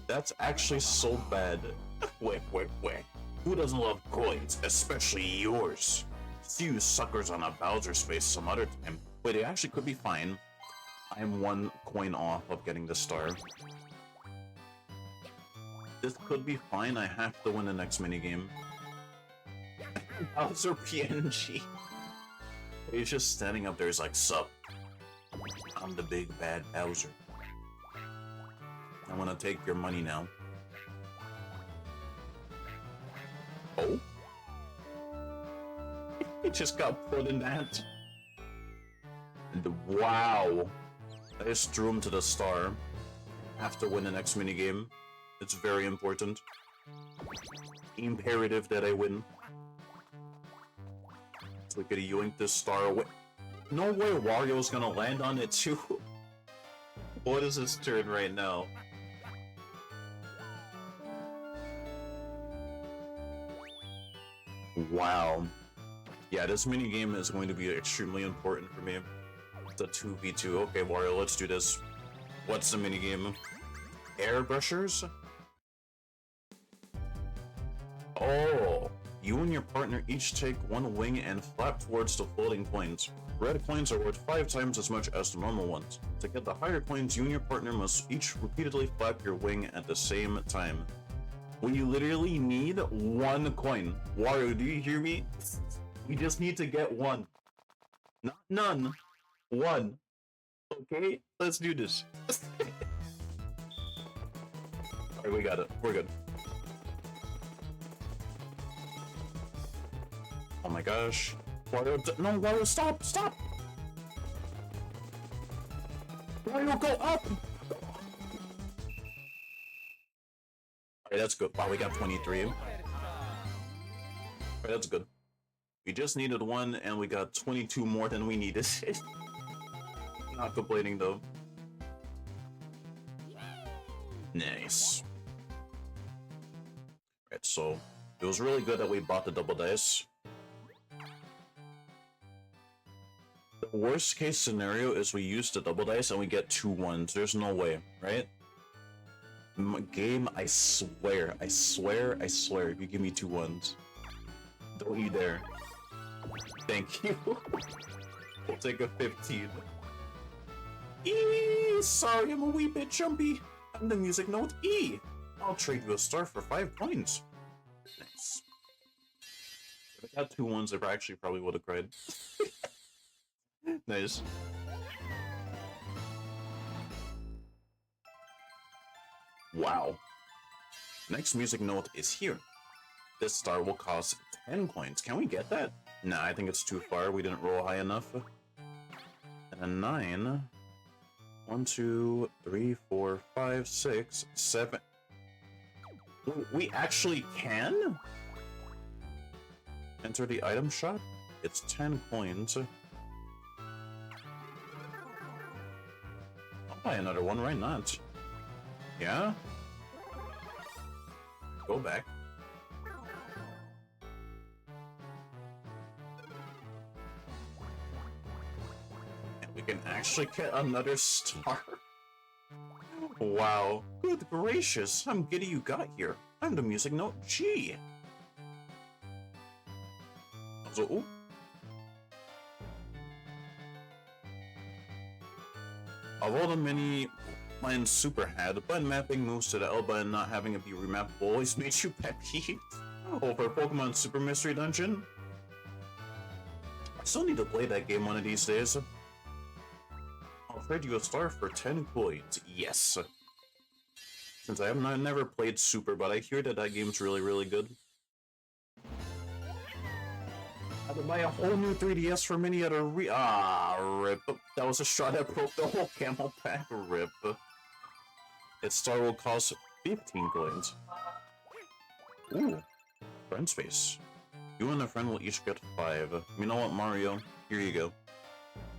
That's actually so bad. Wait. Who doesn't love coins? Especially yours. See you suckers on a Bowser space some other time. Wait, it actually could be fine. I'm 1 coin off of getting the star. This could be fine. I have to win the next minigame. Bowser PNG. He's just standing up there. He's like, sup. I'm the big bad Bowser. I want to take your money now. Oh? He just got put in that. And wow. I just threw him to the star. Have to win the next minigame. It's very important. Imperative that I win. So we could yoink this star away. No way Wario's gonna land on it too. What is his turn right now? Wow. Yeah, this minigame is going to be extremely important for me. It's a 2v2. Okay, Wario, let's do this. What's the minigame? Airbrushers? Oh! You and your partner each take 1 wing and flap towards the floating coins. Red coins are worth 5 times as much as the normal ones. To get the higher coins, you and your partner must each repeatedly flap your wing at the same time. We literally need 1 coin. Wario, do you hear me? We just need to get 1. Not none. 1. Okay? Let's do this. Alright, we got it. We're good. Oh my gosh. Wario, no, Wario, stop! Stop! Wario, go up! Alright, that's good. Wow, we got 23. Alright, that's good. We just needed 1, and we got 22 more than we needed. Not complaining, though. Nice. Alright, so it was really good that we bought the double dice. The worst case scenario is we use the double dice and we get 2 1s. There's no way, right? Game, I swear, if you give me 2 1s. Don't you dare. Thank you. We'll take a 15. Eee, sorry, I'm a wee bit jumpy. I'm the music note E. I'll trade you a star for 5 coins. Nice. If I got 2 1s, I actually probably would have cried. Nice. Wow. Next music note is here. This star will cost 10 coins. Can we get that? Nah, I think it's too far. We didn't roll high enough. And a 9. 1, 2, 3, 4, 5, 6, 7. We actually can? Enter the item shop. It's 10 coins. I'll buy another one, why not? Yeah? Go back. And we can actually get another star. Wow. Good gracious, I'm giddy you got here. I'm the music note G. So, ooh. Of all the many buttons Super had, button mapping moves to the L button not having it be remappable always made you pet peeved over Pokemon Super Mystery Dungeon. I still need to play that game one of these days. I'll trade you a star for 10 coins. Yes. Since I have never played Super, but I hear that that game's really, really good. I had to buy a whole new 3DS for many other rip. That was a shot that broke the whole camel pack. Rip. Its star will cost 15 coins. Ooh. Friend space. You and a friend will each get 5. You know what, Mario? Here you go.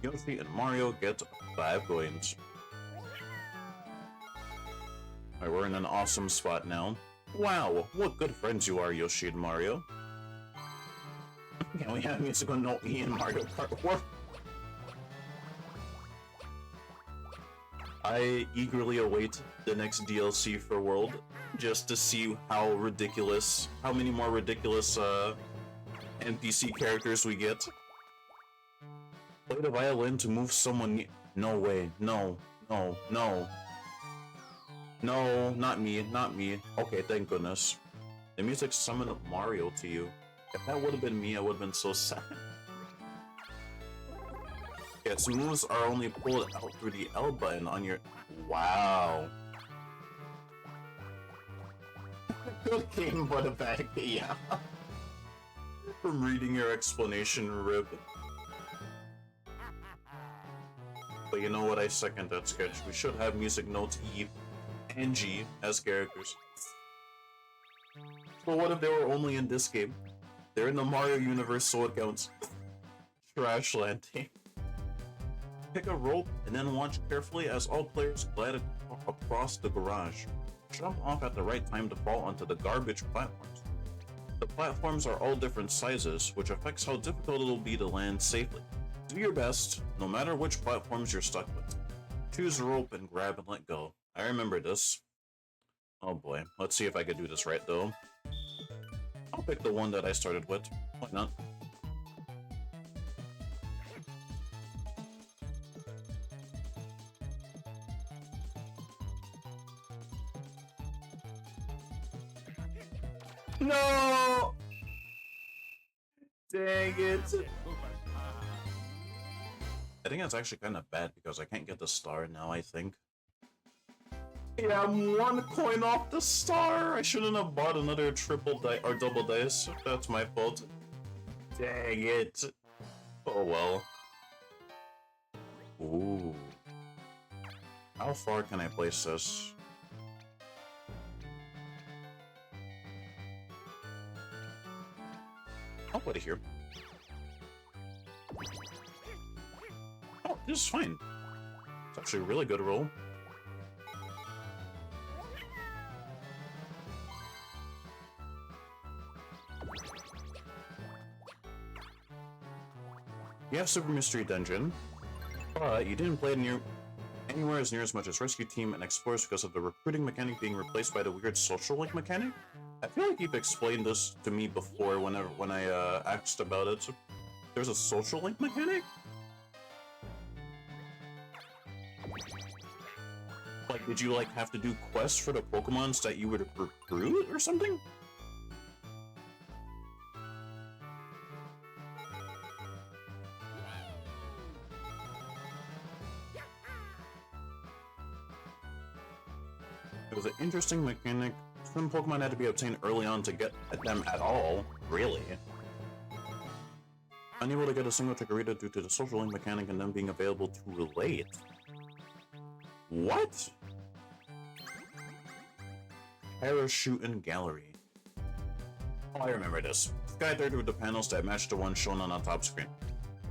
Yoshi and Mario get 5 coins. Alright, we're in an awesome spot now. Wow, what good friends you are, Yoshi and Mario. Can we have musical note E in Mario Kart 4? I eagerly await the next DLC for World, just to see how many more ridiculous NPC characters we get. Play the violin to move someone. No way, no, no, no. No, not me, not me. Okay, thank goodness. The music summoned Mario to you. If that would have been me, I would have been so sad. Yeah, its moves are only pulled out through the L button on your... Wow. Good game, but a bad game, yeah. From reading your explanation, Rip. But you know what, I second that sketch. We should have music notes E and G as characters. But what if they were only in this game? They're in the Mario universe, so it counts. Trash landing. Pick a rope and then watch carefully as all players glide across the garage. Jump off at the right time to fall onto the garbage platforms. The platforms are all different sizes, which affects how difficult it'll be to land safely. Do your best, no matter which platforms you're stuck with. Choose a rope and grab and let go. I remember this. Oh boy, let's see if I can do this right though. I'll pick the one that I started with. Why not? No! Dang it! I think that's actually kind of bad because I can't get the star now, I think. Yeah, I'm 1 coin off the star! I shouldn't have bought another triple die or double dice. That's my fault. Dang it. Oh well. Ooh. How far can I place this? I'll put it here. Oh, this is fine. It's actually a really good roll. You have Super Mystery Dungeon, but you didn't play it anywhere as near as much as Rescue Team and Explorers because of the recruiting mechanic being replaced by the weird social link mechanic. I feel like you've explained this to me before when I asked about it. There's a social link mechanic? Like, did you like have to do quests for the Pokemons that you would recruit or something? It was an interesting mechanic. Some Pokemon had to be obtained early on to get at them at all. Really? Unable to get a single Chikorita due to the social link mechanic and them being available too late. What? Parachute and Gallery. Oh, I remember this. Guide through the panels that match the one shown on the top screen.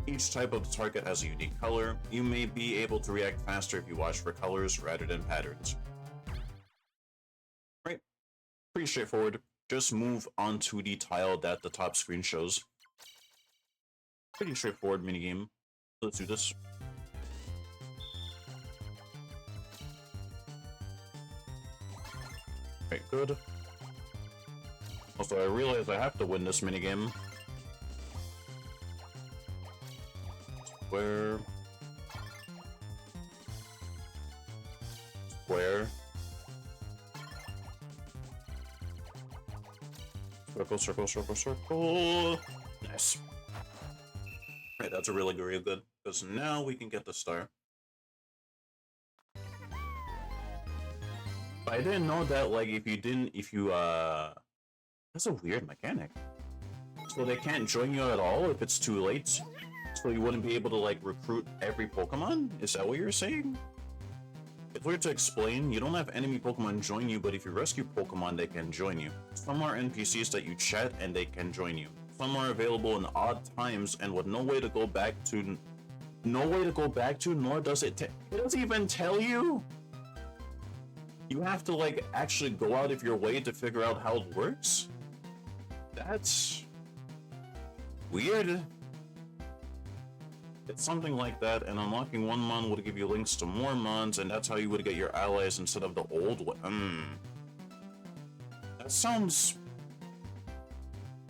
Each type of target has a unique color. You may be able to react faster if you watch for colors rather than patterns. Right, pretty straightforward. Just move onto the tile that the top screen shows. Pretty straightforward minigame. Let's do this. Right, good. Also, I realize I have to win this minigame. Square. Square. Circle, circle, circle, circle. Nice. Right, that's a really good, because now we can get the star. But I didn't know that, like, that's a weird mechanic. So they can't join you at all if it's too late? So you wouldn't be able to, like, recruit every Pokemon? Is that what you're saying? It's weird to explain. You don't have enemy Pokemon join you, but if you rescue Pokemon, they can join you. Some are NPCs that you chat and they can join you. Some are available in odd times and with no way to go back to, nor does it doesn't even tell you. You have to, like, actually go out of your way to figure out how it works? That's weird. It's something like that, and unlocking one mon would give you links to more mons, and that's how you would get your allies instead of the old one. That sounds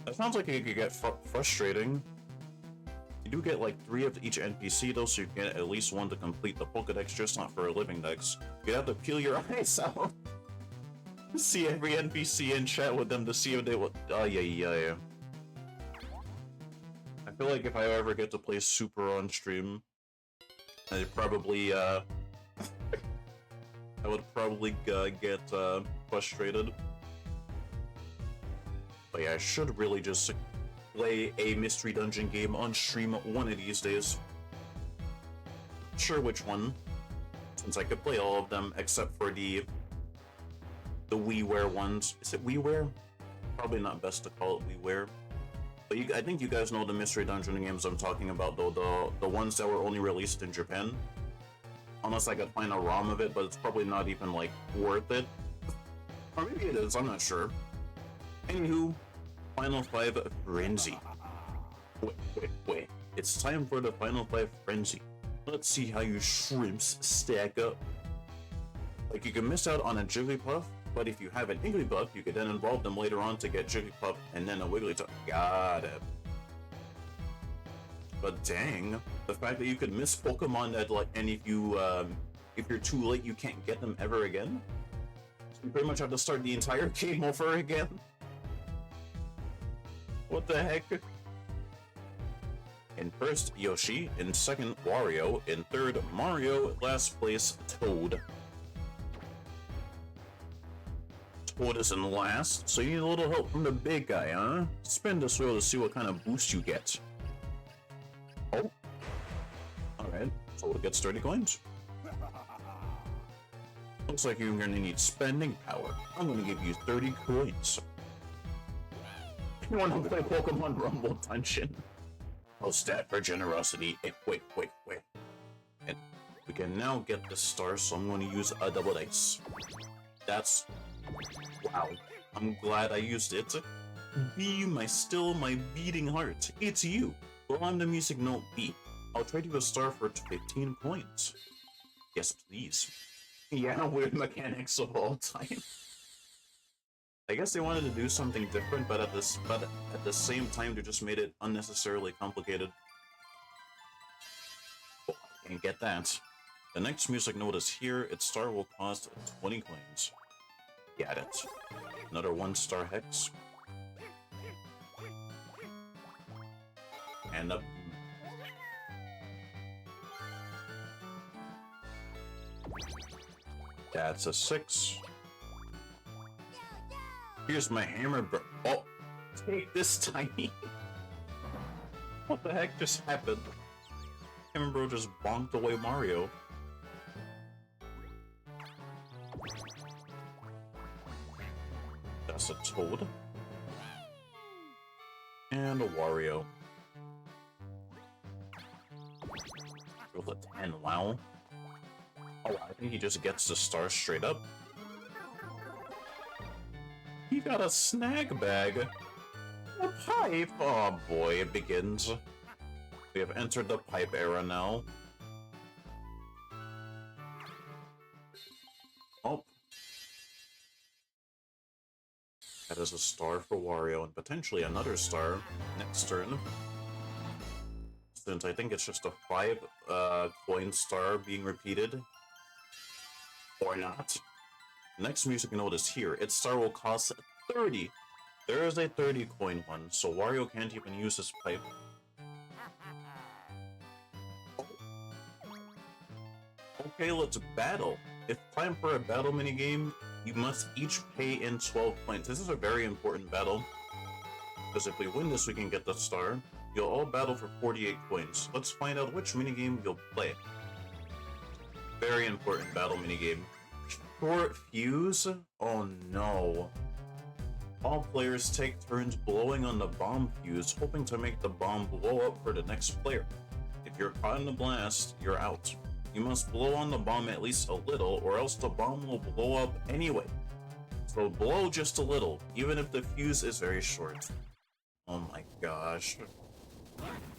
like it could get frustrating. You do get like 3 of each NPC though, so you get at least 1 to complete the Pokedex, just not for a living dex. You have to peel your eyes out. See every NPC and chat with them to see if they will. Oh yeah. I feel like if I ever get to play Super on stream, I'd probably I would probably get frustrated. But yeah, I should really just play a mystery dungeon game on stream one of these days. Not sure which one, since I could play all of them except for the WiiWare ones. Is it WiiWare? Probably not best to call it WiiWare. But I think you guys know the mystery dungeon games I'm talking about, though, the ones that were only released in Japan. Unless I could find a ROM of it, but it's probably not even, like, worth it. Or maybe it is, I'm not sure. Anywho, Final 5 Frenzy. Wait. It's time for the Final 5 Frenzy. Let's see how you shrimps stack up. Like, you can miss out on a Jigglypuff, but if you have an Igglybuff, you can then involve them later on to get Jigglypuff and then a Wigglytuff. Got it. But dang, the fact that you could miss Pokemon that, like, and if you're too late, you can't get them ever again. So you pretty much have to start the entire game over again. What the heck? In first, Yoshi. In second, Wario. In third, Mario. Last place, Toad. Toad is in last, so you need a little help from the big guy, huh? Spin this wheel to see what kind of boost you get. Oh. Alright, Toad gets 30 coins. Looks like you're gonna need spending power. I'm gonna give you 30 coins. You wanna play Pokemon Rumble Dungeon? I'll stat for generosity. Wait. And we can now get the star, so I'm going to use a double dice. That's... wow. I'm glad I used it. Be my beating heart. It's you. Well, I'm the music note B. I'll trade you a star for 15 points. Yes, please. Yeah, weird mechanics of all time. I guess they wanted to do something different, but at the same time, they just made it unnecessarily complicated. Oh, can't get that. The next music note is here. Its star will cost 20 coins. Got it. Another 1-star hex. And up. That's a 6. Here's my hammer, bro. Oh, take this, Tiny. What the heck just happened? Hammer Bro just bonked away Mario. That's a Toad. And a Wario. With a 10, wow. Oh, I think he just gets the star straight up. He got a snag bag. A pipe! Oh boy, it begins. We have entered the pipe era now. Oh. That is a star for Wario, and potentially another star next turn. Since I think it's just a 5 coin star being repeated. Or not. Next music note is here. Its star will cost 30. There is a 30 coin one, so Wario can't even use his pipe. Okay, let's battle. If time for a battle minigame, you must each pay in 12 points. This is a very important battle, because if we win this, we can get the star. You'll all battle for 48 coins. Let's find out which minigame you'll play. Very important battle minigame. Short fuse? Oh no. All players take turns blowing on the bomb fuse, hoping to make the bomb blow up for the next player. If you're caught in the blast, you're out. You must blow on the bomb at least a little, or else the bomb will blow up anyway. So blow just a little, even if the fuse is very short. Oh my gosh.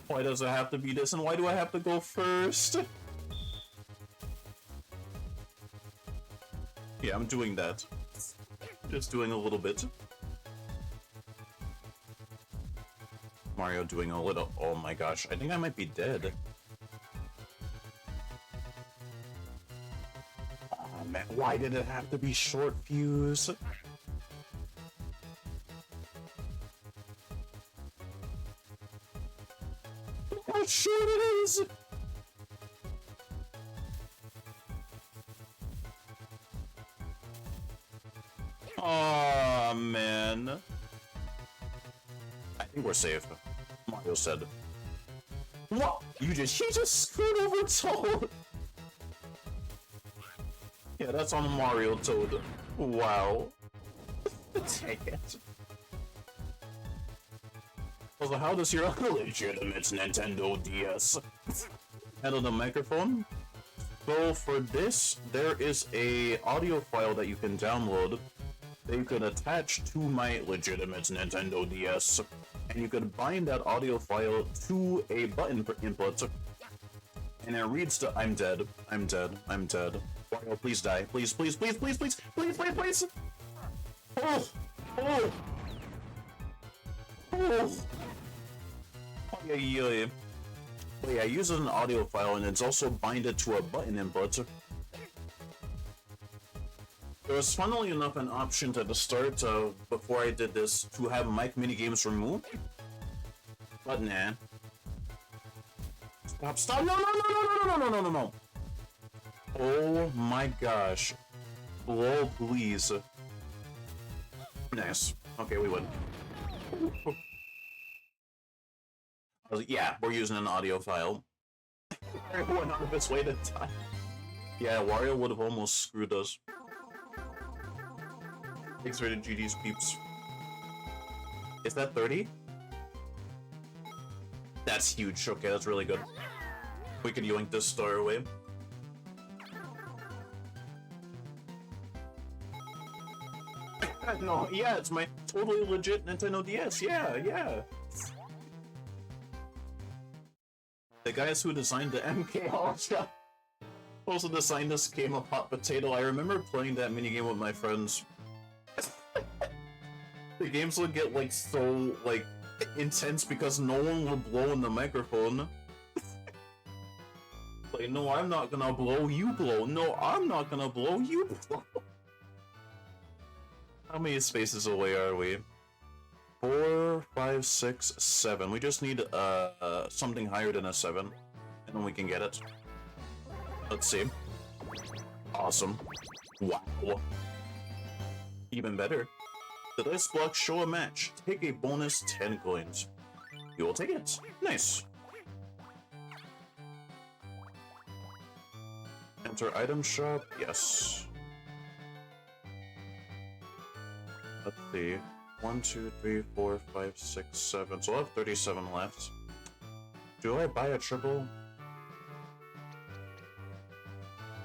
Why does it have to be this, and why do I have to go first? Yeah, I'm doing that. Just doing a little bit. Mario doing a little. Oh my gosh, I think I might be dead. Oh man, why did it have to be short fuse? Look how short it is! Aw, man. I think we're safe. Mario said. What? He just screwed over Toad! Yeah, that's on Mario Toad. Wow. Take it. Also, how does your legitimate Nintendo DS handle the microphone? So for this, there is a audio file that you can download that you can attach to my legitimate Nintendo DS, and you could bind that audio file to a button input, and it reads to I'm dead, I'm dead, I'm dead. Wario, please die. Please, please, please, please, please, please, please, please! Oh! Oh! Oh! Oh, yeah, yeah. But yeah, it uses an audio file, and it's also binded to a button input. There was, funnily enough, an option at the start, before I did this, to have mic minigames removed. But nah. Stop, stop! No, no, no, no, no, no, no, no, no, no! Oh my gosh. Blow, please. Nice. Okay, we win. Yeah, we're using an audio file. Wario went out of his way to die. Yeah, Wario would have almost screwed us. Thanks for the GD's peeps. Is that 30? That's huge. Okay, that's really good. We could yoink this star away. No, yeah, it's my totally legit Nintendo DS. Yeah, yeah. The guys who designed the MK Ultra also designed this game of Hot Potato. I remember playing that minigame with my friends. The games would get like so like intense because no one would blow in the microphone. Like, no, I'm not gonna blow, you blow. No, I'm not gonna blow, you blow. How many spaces away are we? 4, 5, 6, 7. We just need something higher than a 7, and then we can get it. Let's see. Awesome. Wow. Even better. The dice block show a match. Take a bonus 10 coins. You will take it. Nice. Enter item shop. Yes. Let's see. 1, 2, 3, 4, 5, 6, 7. So I'll have 37 left. Do I buy a triple?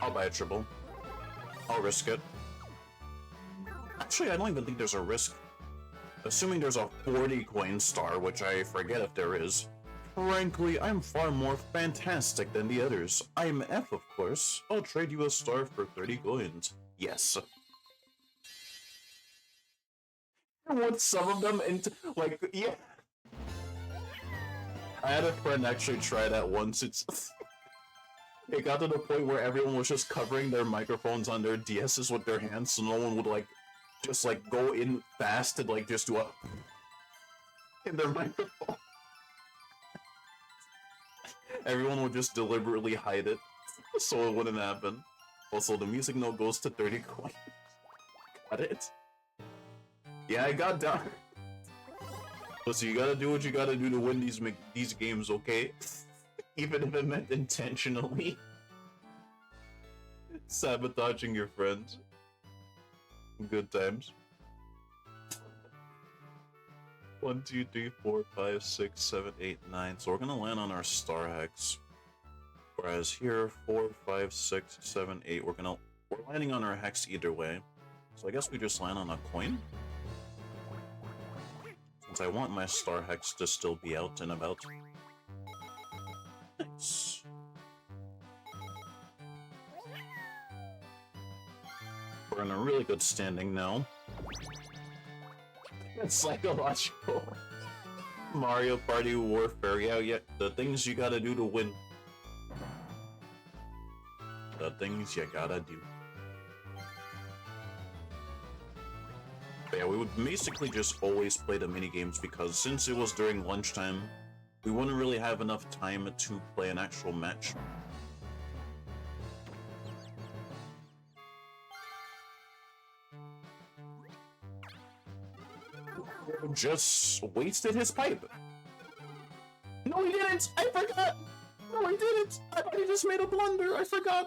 I'll buy a triple. I'll risk it. Actually, I don't even think there's a risk. Assuming there's a 40 coin star, which I forget if there is. Frankly, I'm far more fantastic than the others. I'm F, of course. I'll trade you a star for 30 coins. Yes. I want some of them into, like, yeah. I had a friend actually try that once. It got to the point where everyone was just covering their microphones on their DSs with their hands, so no one would, like, just, like, go in fast and, like, just do a in their microphone. Everyone would just deliberately hide it, so it wouldn't happen. Also, the music note goes to 30 coins. Got it? Yeah, I got down. Listen, you gotta do what you gotta do to win these games, okay? Even if it meant intentionally sabotaging your friends. Good times. 1, 2, 3, 4, 5, 6, 7, 8, 9. So we're gonna land on our star hex. Whereas here, 4, 5, 6, 7, 8. We're landing on our hex either way. So I guess we just land on a coin. Since I want my star hex to still be out and about. Nice. We're in a really good standing now. It's psychological. Mario Party Warfare, yeah, the things you gotta do to win. The things you gotta do. But yeah, we would basically just always play the minigames because since it was during lunchtime, we wouldn't really have enough time to play an actual match. Just wasted his pipe. No, he didn't! I forgot! No, I didn't! I thought he just made a blunder, I forgot!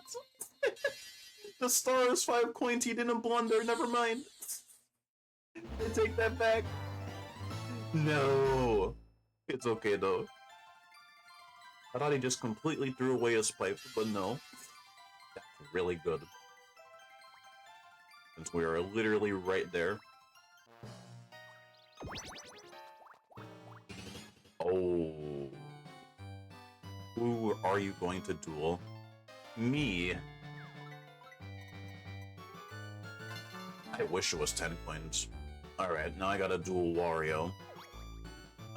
The star is 5 coins, he didn't blunder, never mind. I take that back. No. It's okay though. I thought he just completely threw away his pipe, but no. That's really good. Since we are literally right there. Oh. Who are you going to duel? Me. I wish it was 10 coins. Alright, now I gotta duel Wario.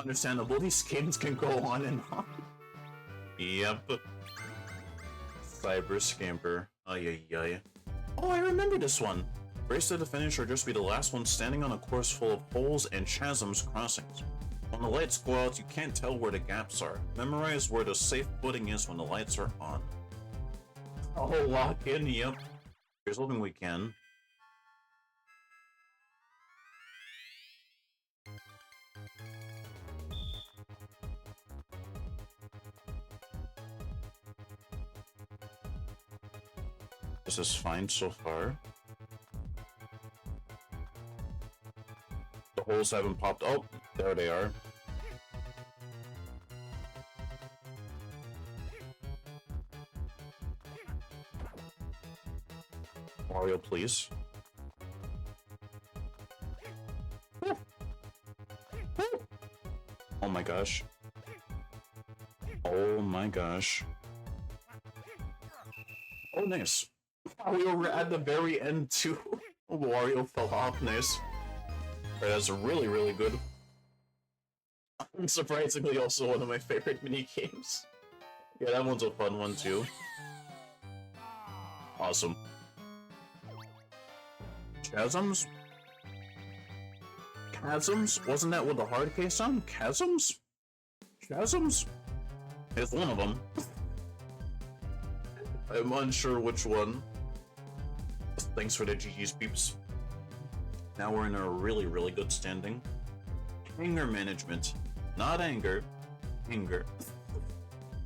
Understandable, these games can go on and on. Yep. Cyber Scamper. Ay ay ay. Oh, I remember this one! Race to the finish or just be the last one standing on a course full of holes and chasms crossings. When the lights go out, you can't tell where the gaps are. Memorize where the safe footing is when the lights are on. Oh, lock in, yep. Here's hoping we can. This is fine so far. The holes haven't popped. Oh, there they are. Mario, please. Oh my gosh. Oh my gosh. Oh, nice. We were at the very end too. Wario fell off, nice. Right, that's really, really good. Surprisingly, also one of my favorite mini games. Yeah, that one's a fun one too. Awesome. Chasms? Chasms? Wasn't that with the hard case on? Chasms? Chasms? It's one of them. I'm unsure which one. Thanks for the GG's, peeps. Now we're in a really, really good standing. Anger management. Not anger. Anger.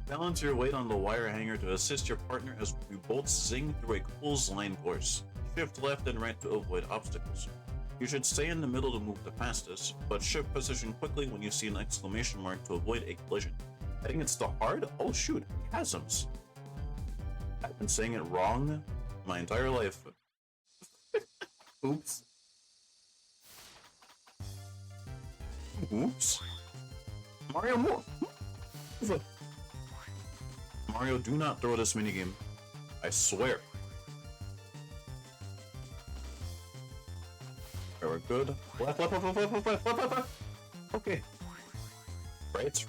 Balance your weight on the wire hanger to assist your partner as we both zing through a clothesline course. Shift left and right to avoid obstacles. You should stay in the middle to move the fastest, but shift position quickly when you see an exclamation mark to avoid a collision. I think it's the hard? Oh shoot, chasms. I've been saying it wrong my entire life. Oops. Oops. Mario, move! Mario, do not throw this minigame. I swear. Okay, we're good. Left. Okay. Right.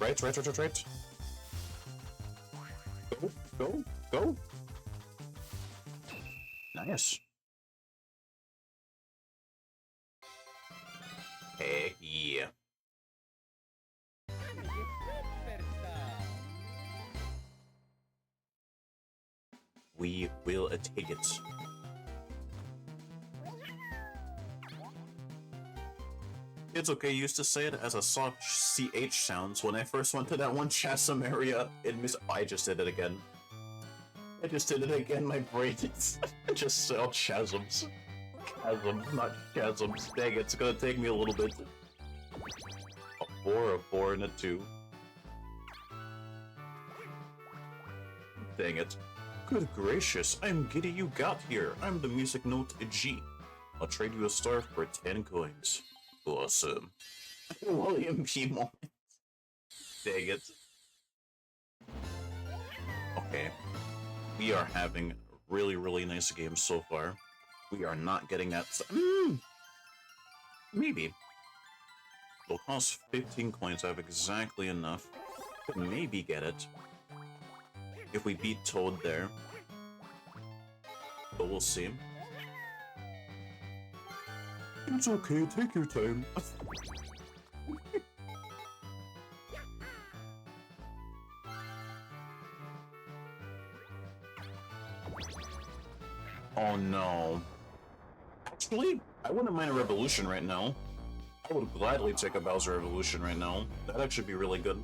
Go. Nice. Heck yeah. We will take it. It's okay, you used to say it as a soft CH sounds when I first went to that one chasm area in Miss. Oh, I just did it again. My brain is just said chasms. Chasms, not chasms. Dang, it's gonna take me a little bit. A 4, and a 2. Dang it. Good gracious, I'm giddy you got here. I'm the music note G. I'll trade you a star for 10 coins. Awesome. William P. moment. Dang it. Okay. We are having really nice games so far. We are not getting that. Maybe. It'll cost 15 coins. I have exactly enough. Could maybe get it. If we beat Toad there. But we'll see. It's okay, take your time. Oh no. Actually, I wouldn't mind a revolution right now. I would gladly take a Bowser Revolution right now. That'd actually be really good.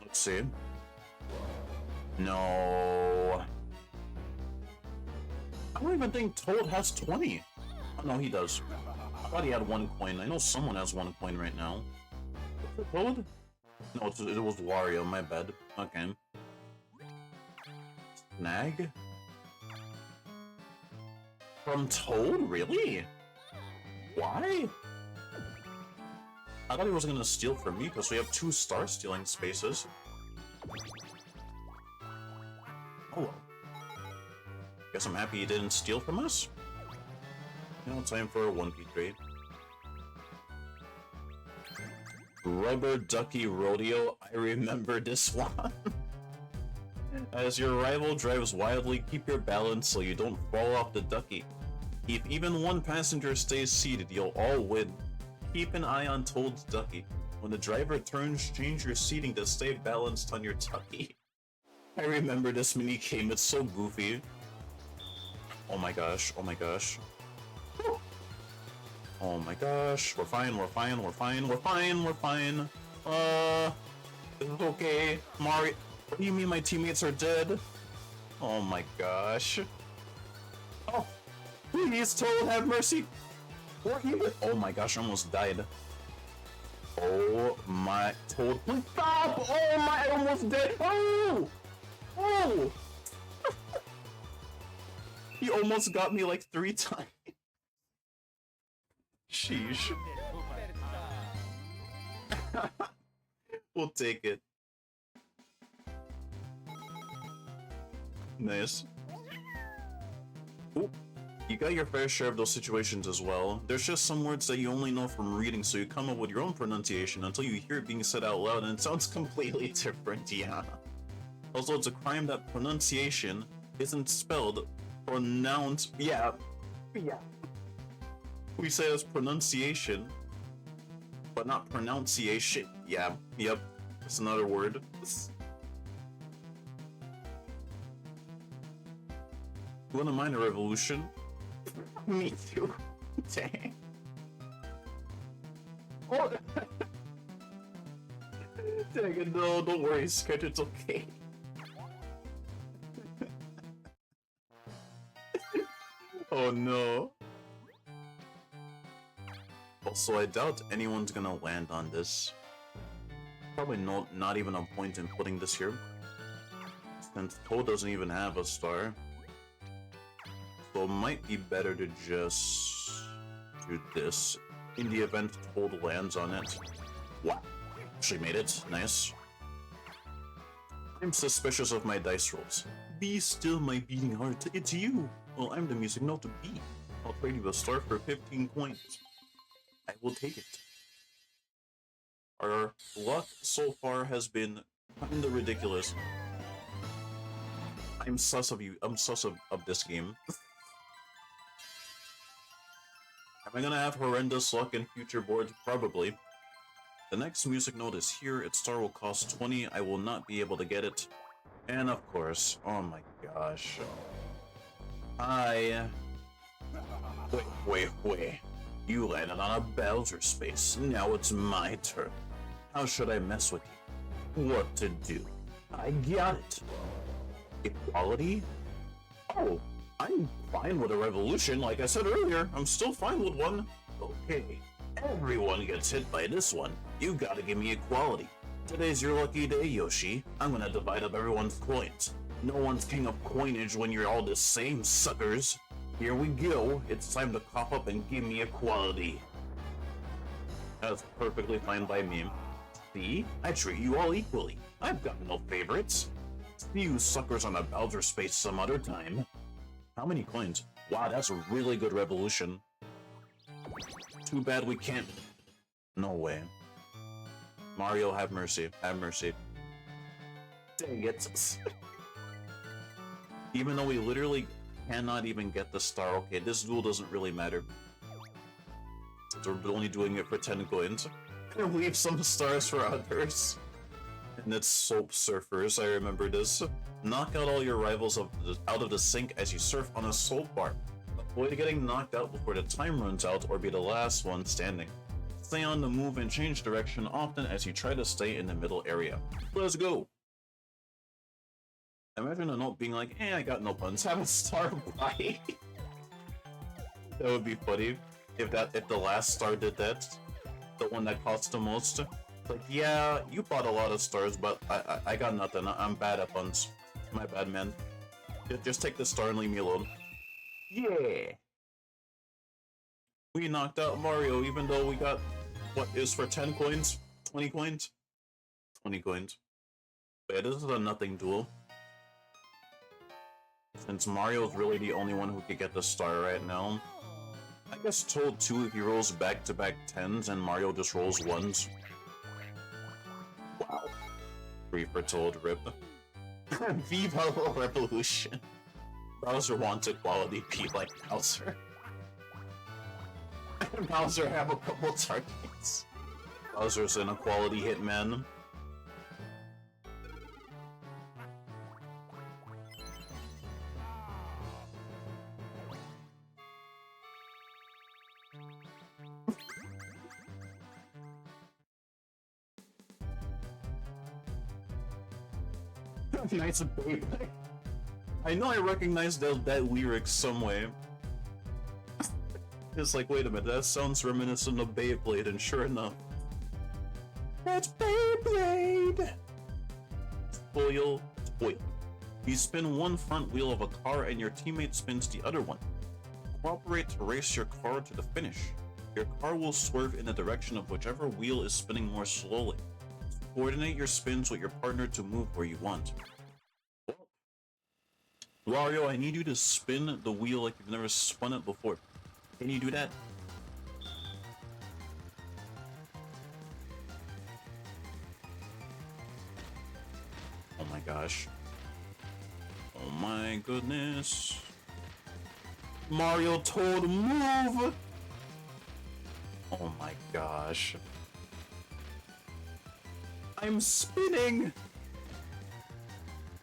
Let's see. No. I don't even think Toad has 20. Oh, no, he does. I thought he had 1 coin. I know someone has 1 coin right now. Was it Toad? No, it was Wario, my bad. Okay. Snag? From Toad? Really? Why? I thought he wasn't gonna steal from me because we have 2 star stealing spaces. Oh well. Guess I'm happy he didn't steal from us. Now time for a 1v3. Rubber Ducky Rodeo, I remember this one. As your rival drives wildly, keep your balance so you don't fall off the ducky. If even one passenger stays seated, you'll all win. Keep an eye on Toad's ducky. When the driver turns, change your seating to stay balanced on your ducky. I remember this mini game, it's so goofy. Oh my gosh, oh my gosh. Oh my gosh, we're fine. It's okay. Mario, what do you mean my teammates are dead? Oh my gosh. Oh, please, Toad, have mercy. Oh my gosh, I almost died. Oh my, Toad, please stop! Oh my, I almost dead. Oh! Oh! He almost got me like 3 times. Sheesh. We'll take it. Nice. Ooh. You got your fair share of those situations as well. There's just some words that you only know from reading, so you come up with your own pronunciation until you hear it being said out loud and it sounds completely different, yeah. Also, it's a crime that pronunciation isn't spelled pronounced. Yeah. We say it as pronunciation, but not pronunciation. Yeah, yep. It's another word. You wanna mind a revolution? Me too. Dang. Oh. Dang it, no, don't worry, Sketch, it's okay. Oh no. Also, I doubt anyone's gonna land on this. Probably not even a point in putting this here. Since Toad doesn't even have a star. So it might be better to just do this. In the event Toad lands on it. Wow. She made it. Nice. I'm suspicious of my dice rolls. Be still, my beating heart. It's you. Well, I'm the music note to B. I'll trade you a star for 15 points. I will take it. Our luck so far has been kinda ridiculous. I'm sus of you. I'm sus of this game. Am I gonna have horrendous luck in future boards? Probably. The next music note is here. Its star will cost 20. I will not be able to get it. And of course, oh my gosh. Wait. You landed on a Bowser space. Now it's my turn. How should I mess with you? What to do? I got it. Equality? Oh, I'm fine with a revolution. Like I said earlier, I'm still fine with one. Okay, everyone gets hit by this one. You gotta give me equality. Today's your lucky day, Yoshi. I'm gonna divide up everyone's coins. No one's king of coinage when you're all the same, suckers. Here we go. It's time to cough up and give me equality. That's perfectly fine by me. See? I treat you all equally. I've got no favorites. See you suckers on a Bowser space some other time. How many coins? Wow, that's a really good revolution. Too bad we can't. No way. Mario, have mercy. Have mercy. Dang it. Even though we literally cannot even get the star. Okay, this duel doesn't really matter. So we're only doing it for 10 coins. And leave some stars for others. And it's Soap Surfers, I remember this. Knock out all your rivals out of the sink as you surf on a soap bar. Avoid getting knocked out before the time runs out or be the last one standing. Stay on the move and change direction often as you try to stay in the middle area. Let's go! Imagine a note being like, I got no puns, have a star by. That would be funny if the last star did that. The one that costs the most. Like, yeah, you bought a lot of stars, but I got nothing. I'm bad at puns. My bad, man. Just take the star and leave me alone. Yeah! We knocked out Mario, even though we got, what is for 10 coins? 20 coins? 20 coins. But yeah, this is a nothing duel. Since Mario's really the only one who could get the star right now. I guess Toad too if he rolls back-to-back 10s and Mario just rolls 1s. Wow. 3 for Toad, rip. Viva la Revolution. Bowser wants equality, be like Bowser. Bowser have a couple targets. Bowser's an equality hitman. Nice babe. I know I recognize that lyric some way. It's like, wait a minute, that sounds reminiscent of Beyblade, and sure enough. That's Beyblade! Spoil. You spin one front wheel of a car and your teammate spins the other one. Cooperate to race your car to the finish. Your car will swerve in the direction of whichever wheel is spinning more slowly. Coordinate your spins with your partner to move where you want. Wario, I need you to spin the wheel like you've never spun it before. Can you do that? Oh my gosh. Oh my goodness. Mario Toad, move! Oh my gosh. I'm spinning!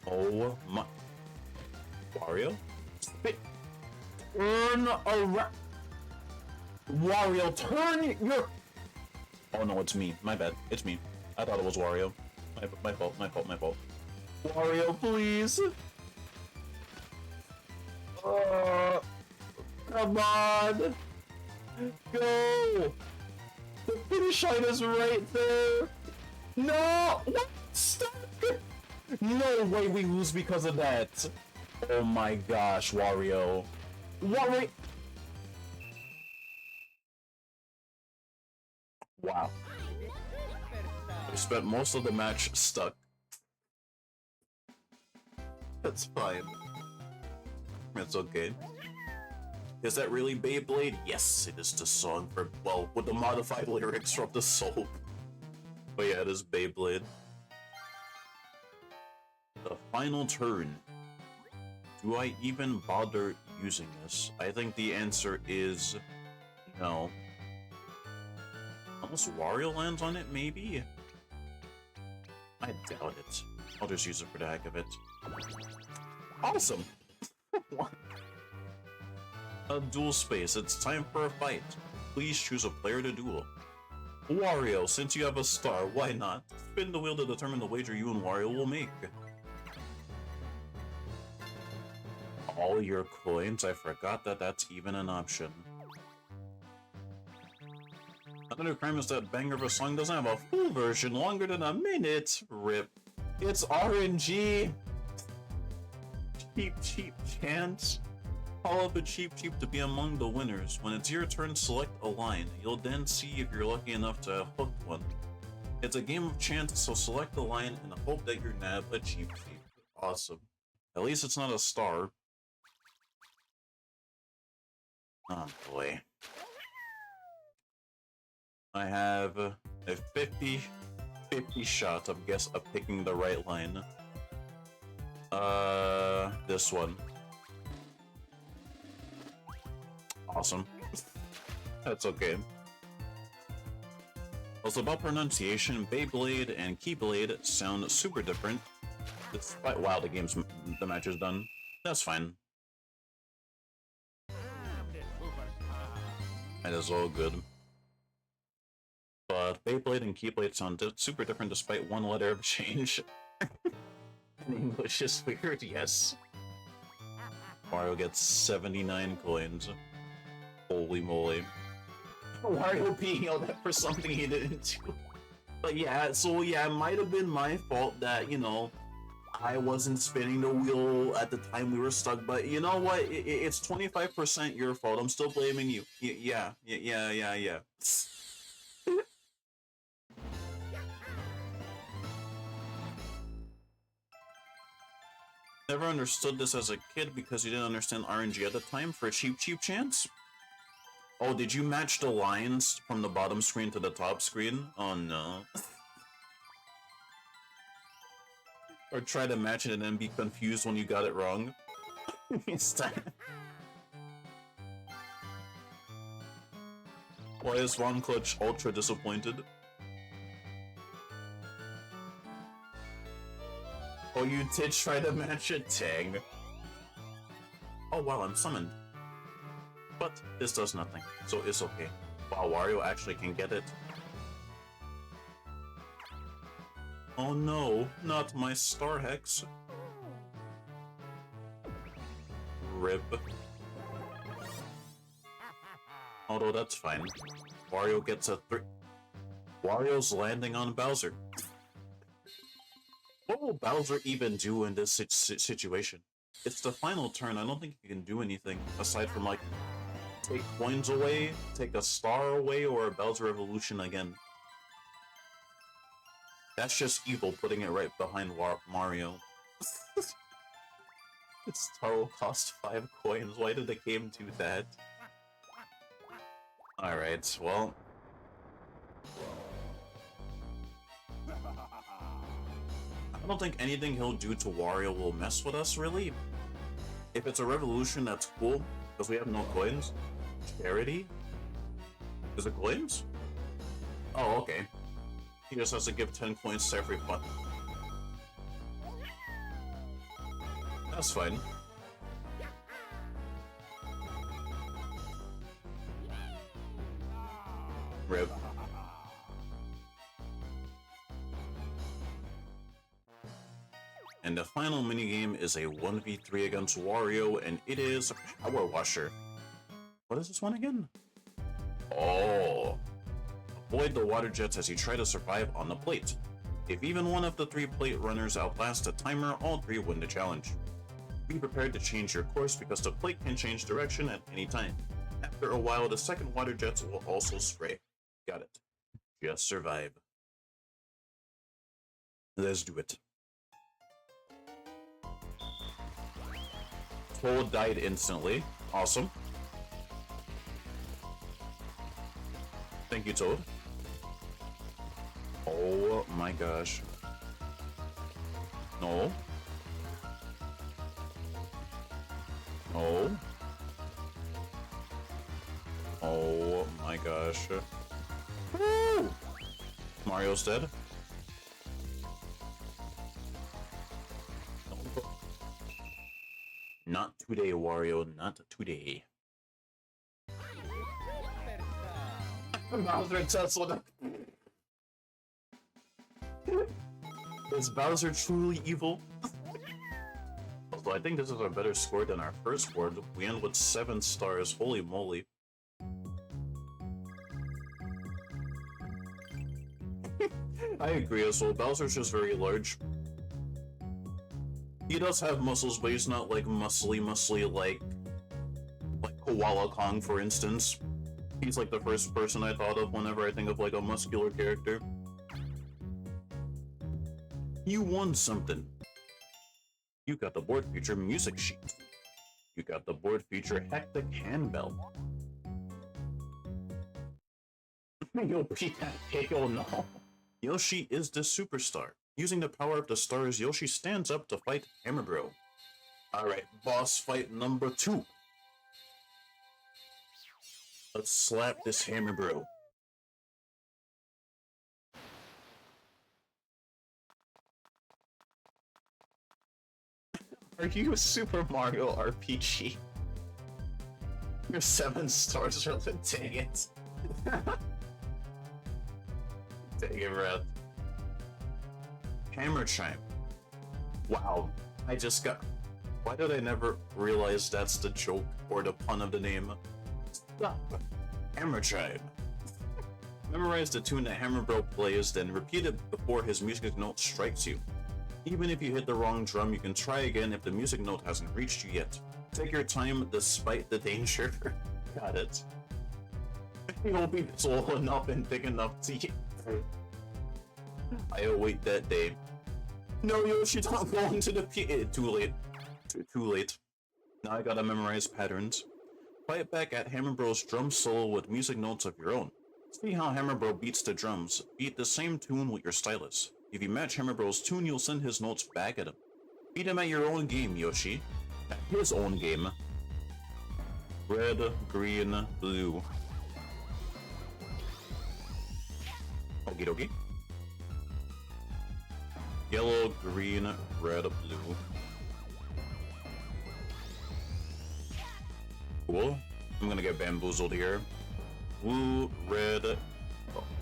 Oh my... Wario? Spin... Turn around... Wario, turn your... Oh no, it's me. My bad. It's me. I thought it was Wario. My fault. Wario, please! Come on! Go! The finish line is right there! No! What? Stop! No way we lose because of that! Oh my gosh, Wario. Wario! Wow. We spent most of the match stuck. That's fine. It's okay. Is that really Beyblade? Yes, it is the song for, well, with the modified lyrics from the soap. But yeah, it is Beyblade. The final turn. Do I even bother using this? I think the answer is no. Unless Wario lands on it, maybe? I doubt it. I'll just use it for the heck of it. Awesome! What? A duel space, it's time for a fight. Please choose a player to duel. Wario, since you have a star, why not? Spin the wheel to determine the wager you and Wario will make. All your coins? I forgot that that's even an option. Another crime is that banger of a song doesn't have a full version longer than a minute. RIP. It's RNG! Cheap chance. Call up a cheap to be among the winners. When it's your turn, select a line. You'll then see if you're lucky enough to hook one. It's a game of chance, so select a line and hope that you nab a cheap. Awesome. At least it's not a star. Oh boy. I have a 50 shot of picking the right line. This one. Awesome. That's okay. Also, about pronunciation, Beyblade and Keyblade sound super different. Despite, wow, the match is done. That's fine. That is all good. But Beyblade and Keyblade sound super different despite one letter of change. In English is weird, yes. Mario gets 79 coins. Holy moly. Wario being yelled at for something he didn't do. But yeah, so yeah, it might have been my fault that, you know, I wasn't spinning the wheel at the time we were stuck, but you know what? It's 25% your fault. I'm still blaming you. Yeah. Never understood this as a kid because you didn't understand RNG at the time for a cheap chance. Oh, did you match the lines from the bottom screen to the top screen? Oh no. Or try to match it and then be confused when you got it wrong. Why is Ron Clutch ultra disappointed? Oh, you did try to match it, dang. Oh wow, I'm summoned. But this does nothing, so it's okay. Wow, Wario actually can get it. Oh no, not my Star Hex. RIP. Although that's fine. Wario gets a 3. Wario's landing on Bowser. What will Bowser even do in this situation? It's the final turn. I don't think he can do anything aside from, like, take coins away, take a star away, or a Bowser Evolution again. That's just evil, putting it right behind Mario. Its star will cost 5 coins. Why did the game do that? Alright, well... I don't think anything he'll do to Wario will mess with us, really. If it's a revolution, that's cool, because we have no coins. Charity? Is it coins? Oh, okay. He just has to give 10 coins to every one. That's fine. RIP. And the final minigame is a 1v3 against Wario, and it is Power Washer. What is this one again? Oh. Avoid the water jets as you try to survive on the plate. If even one of the 3 plate runners outlast the timer, all 3 win the challenge. Be prepared to change your course because the plate can change direction at any time. After a while, the second water jets will also spray. Got it. Just survive. Let's do it. Toad died instantly. Awesome. Thank you, Toad. Oh my gosh. No. No. Oh my gosh. Woo! Mario's dead. No. Not today, Wario. Not today. Bowser Tesla. Is Bowser truly evil? Also, I think this is a better score than our first board. We end with 7 stars. Holy moly. I agree as well. Bowser's just very large. He does have muscles, but he's not like muscly like Koala Kong, for instance. He's like the first person I thought of whenever I think of like a muscular character. You won something. You got the board feature music sheet. You got the board feature hectic handbell. Oh no. Yoshi is the superstar. Using the power of the stars, Yoshi stands up to fight Hammer Bro. Alright, boss fight number 2. Let's slap this Hammer Bro. Are you a Super Mario RPG? You're 7 stars, really? Dang it. Dang it, Red. Hammer Chime. Wow. I just got... Why did I never realize that's the joke or the pun of the name? Stop. Hammer Chime. Memorize the tune that Hammer Bro plays, then repeat it before his music note strikes you. Even if you hit the wrong drum, you can try again if the music note hasn't reached you yet. Take your time despite the danger. Got it. You'll be tall enough and big enough to... I await that day. No, Yoshi, don't go into the pit. Too late. Too late. Now I gotta memorize patterns. Play it back at Hammer Bro's drum solo with music notes of your own. See how Hammer Bro beats the drums. Beat the same tune with your stylus. If you match Hammer Bro's tune, you'll send his notes back at him. Beat him at your own game, Yoshi. At his own game. Red, green, blue. Okie dokie. Yellow, green, red, blue. Cool. I'm gonna get bamboozled here. Blue, red,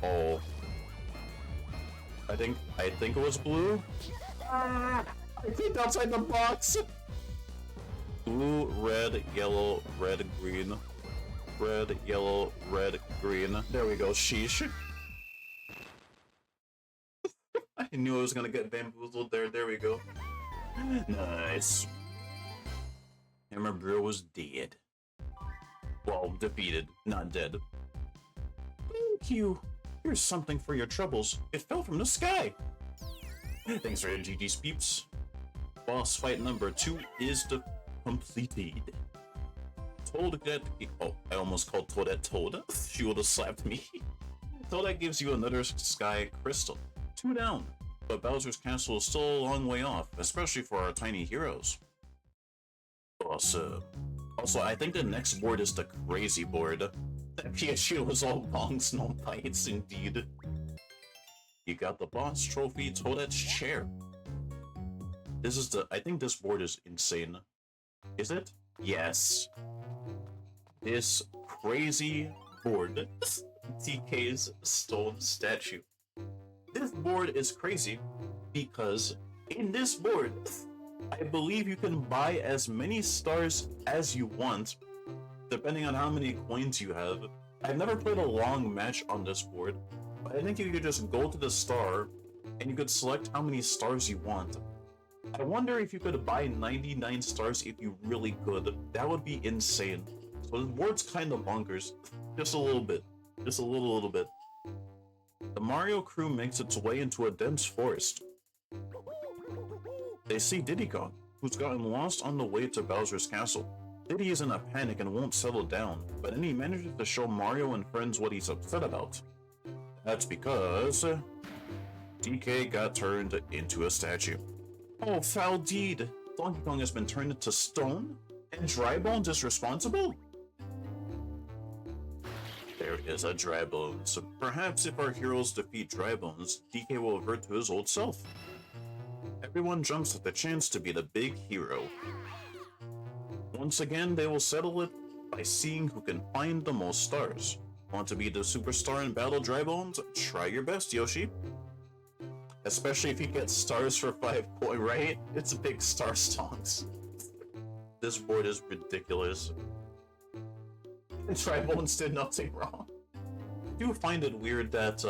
oh. I think it was blue. I think outside the box. Blue, red, yellow, red, green. Red, yellow, red, green. There we go, sheesh. I knew I was gonna get bamboozled there. There we go. Nice. Hammer Bro was dead. Well, defeated, not dead. Thank you. Here's something for your troubles. It fell from the sky. Thanks for GG's peeps. Boss fight number 2 is completed. Toadette. Oh, I almost called Toadette Toad. She would have slapped me. Toadette gives you another sky crystal. 2 down. But Bowser's castle is still a long way off, especially for our tiny heroes. Awesome. Also, I think the next board is the crazy board. That Piaggio was all bongs, no bites, indeed. You got the boss trophy, Toadette's chair. This is I think this board is insane. Is it? Yes. This crazy board. TK's stone statue. This board is crazy because in this board, I believe you can buy as many stars as you want, depending on how many coins you have. I've never played a long match on this board, but I think you could just go to the star, and you could select how many stars you want. I wonder if you could buy 99 stars if you really could. That would be insane. So the board's kind of bonkers. Just a little bit. Just a little bit. The Mario crew makes its way into a dense forest. They see Diddy Kong, who's gotten lost on the way to Bowser's castle. Diddy is in a panic and won't settle down, but then he manages to show Mario and friends what he's upset about. That's because DK got turned into a statue. Oh, foul deed! Donkey Kong has been turned into stone? And Dry Bones is responsible? There is a Dry Bones. Perhaps if our heroes defeat Dry Bones, DK will revert to his old self. Everyone jumps at the chance to be the big hero. Once again, they will settle it by seeing who can find the most stars. Want to be the superstar in Battle Dry Bones? Try your best, Yoshi. Especially if you get stars for 5 points, right? It's big star stonks. This board is ridiculous. Dry Bones did nothing wrong. I do find it weird that,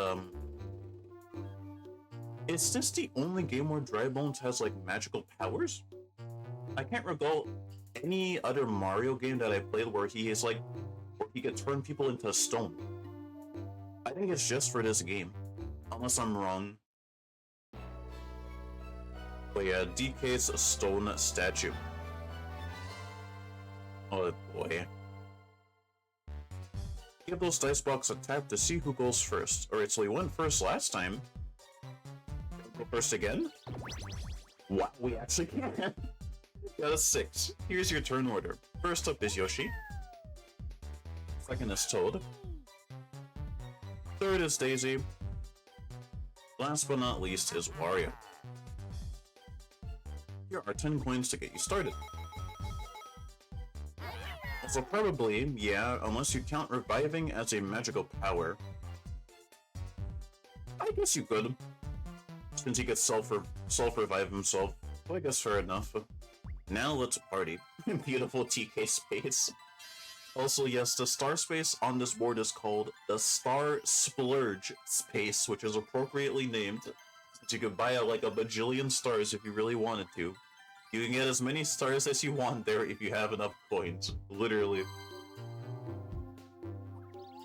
is this the only game where Dry Bones has, like, magical powers? I can't recall any other Mario game that I played where he is, like, where he could turn people into stone. I think it's just for this game. Unless I'm wrong. But yeah, DK's a stone statue. Oh boy. Give those dice blocks a tap to see who goes first. Alright, so we went first last time. Go first again? Wow, we actually can. Got a 6. Here's your turn order. First up is Yoshi. Second is Toad. Third is Daisy. Last but not least is Wario. Here are 10 coins to get you started. Also probably, yeah, unless you count reviving as a magical power. I guess you could. Since he could self-revive himself. Well, I guess fair enough. Now let's party. Beautiful TK space. Also, yes, the star space on this board is called the Star Splurge space, which is appropriately named, since you could buy like a bajillion stars if you really wanted to. You can get as many stars as you want there if you have enough coins. Literally.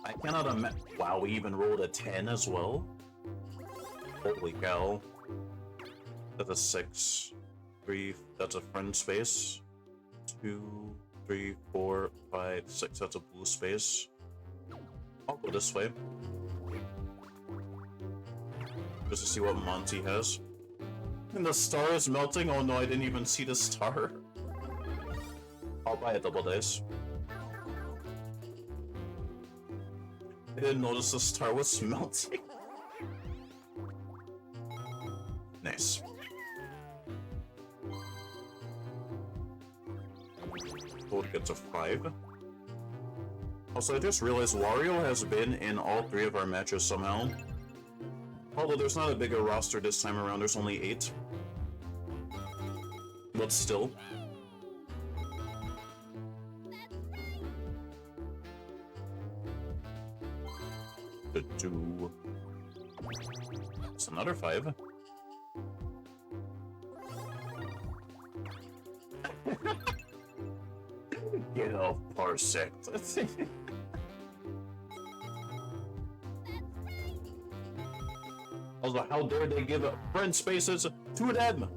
I cannot imagine. Wow, we even rolled a 10 as well? Holy cow. That's a 6. 3, that's a friend space. 2, 3, 4, 5, 6, that's a blue space. I'll go this way. Just to see what Monty has. And the star is melting? Oh no, I didn't even see the star. I'll buy a double dice. I didn't notice the star was melting. Nice. Toad gets a 5. Also, I just realized Wario has been in all 3 of our matches somehow. Although there's not a bigger roster this time around, there's only 8. But still. The 2. It's another 5. Get off, Parsec. Also, how dare they give friend spaces to them?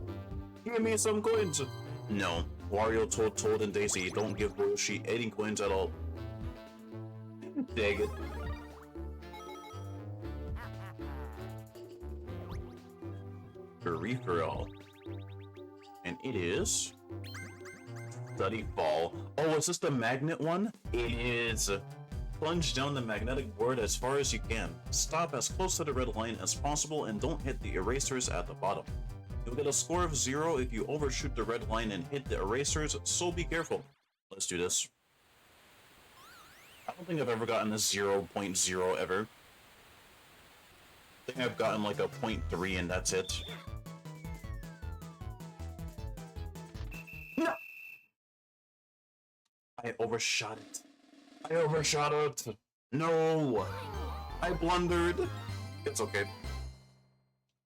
Give me some coins. No, Wario, Toad, and Daisy don't give Yoshi any coins at all. Dang it. Free for all. And it is Study Fall. Oh, is this the magnet one? It is. Plunge down the magnetic board as far as you can. Stop as close to the red line as possible and don't hit the erasers at the bottom. You'll get a score of 0 if you overshoot the red line and hit the erasers, so be careful. Let's do this. I don't think I've ever gotten a 0.0 ever. I think I've gotten like a 0.3 and that's it. No! I overshot it. I overshot it. No, I blundered. It's okay.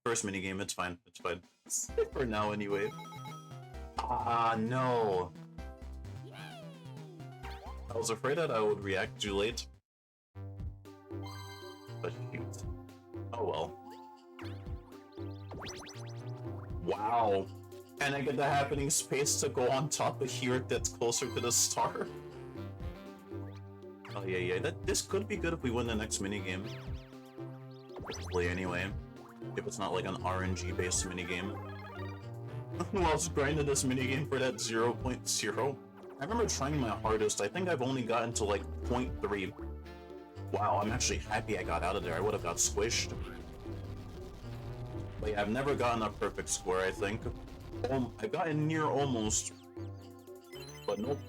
First minigame, it's fine. It's fine. For now, anyway. Ah, no. I was afraid that I would react too late. But shoot. Oh well. Wow. And I get the happening space to go on top of here that's closer to the star. Oh yeah. This could be good if we win the next minigame. Hopefully anyway. If it's not like an RNG based minigame. Well, I was grinding this minigame for that 0.0. I remember trying my hardest. I think I've only gotten to like 0.3. Wow, I'm actually happy I got out of there. I would have got squished. But yeah, I've never gotten a perfect score, I think. I've gotten near almost. But nope.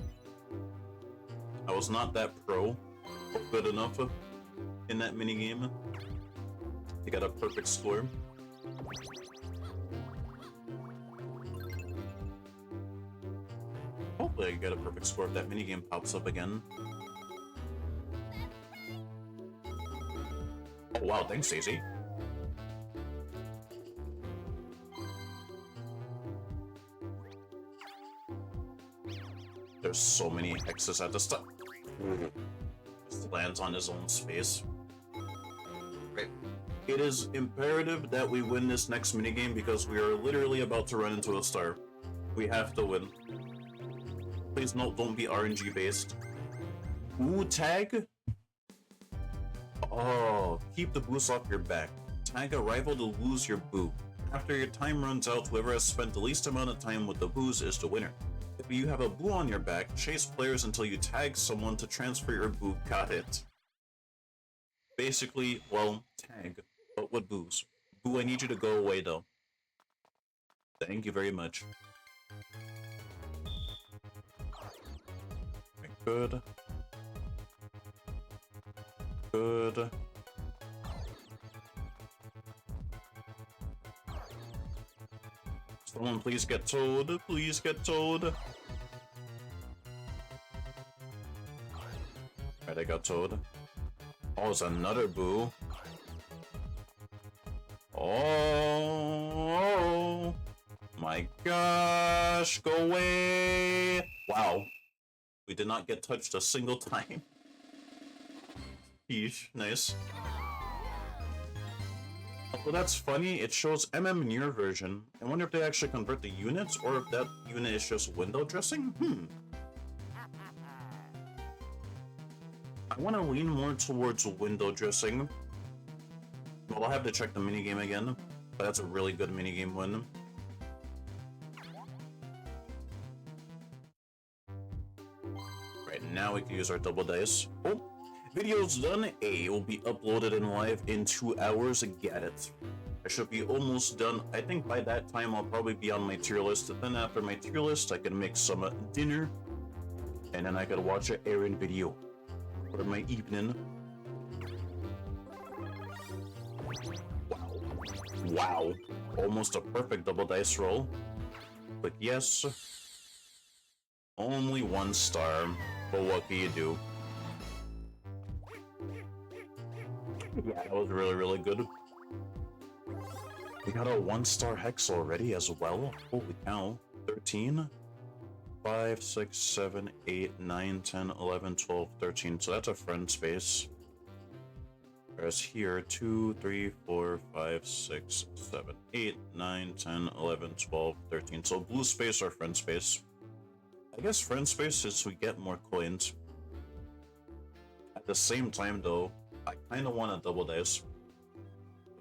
I was not that pro or good enough in that minigame to get a perfect score. Hopefully I get a perfect score if that minigame pops up again. Oh wow, thanks Daisy. There's so many X's at the start. Just lands on his own space. Right. It is imperative that we win this next minigame because we are literally about to run into a star. We have to win. Please don't be RNG based. Ooh, tag? Oh, keep the boost off your back. Tag a rival to lose your boo. After your time runs out, whoever has spent the least amount of time with the boos is the winner. If you have a boo on your back, chase players until you tag someone to transfer your boo. Got it. Basically, well, tag, but with boos. Boo, I need you to go away though. Thank you very much. Good. Good. Someone please get towed. Please get towed. Alright, I got towed. Oh, it's another boo. Oh my gosh, go away! Wow. We did not get touched a single time. Yeesh, nice. Well, that's funny. It shows MM in your version. I wonder if they actually convert the units, or if that unit is just window dressing? I want to lean more towards window dressing. Well, I'll have to check the minigame again, but that's a really good minigame win. Right, now we can use our double dice. Oh, video's done. A will be uploaded in live in 2 hours. Get it. I should be almost done. I think by that time I'll probably be on my tier list. And then after my tier list, I can make some dinner. And then I can watch an Aaron video for my evening. Wow. Almost a perfect double dice roll. But yes, only 1 star. But what can you do? Yeah, that was really, really good. We got a 1-star hex already as well. Holy cow. 13, 5, 6, 7, 8, 9, 10, 11, 12, 13. So that's a friend space. Whereas here, 2, 3, 4, 5, 6, 7, 8, 9, 10, 11, 12, 13. So blue space or friend space. I guess friend space is we get more coins. At the same time though, I kind of want a double dice.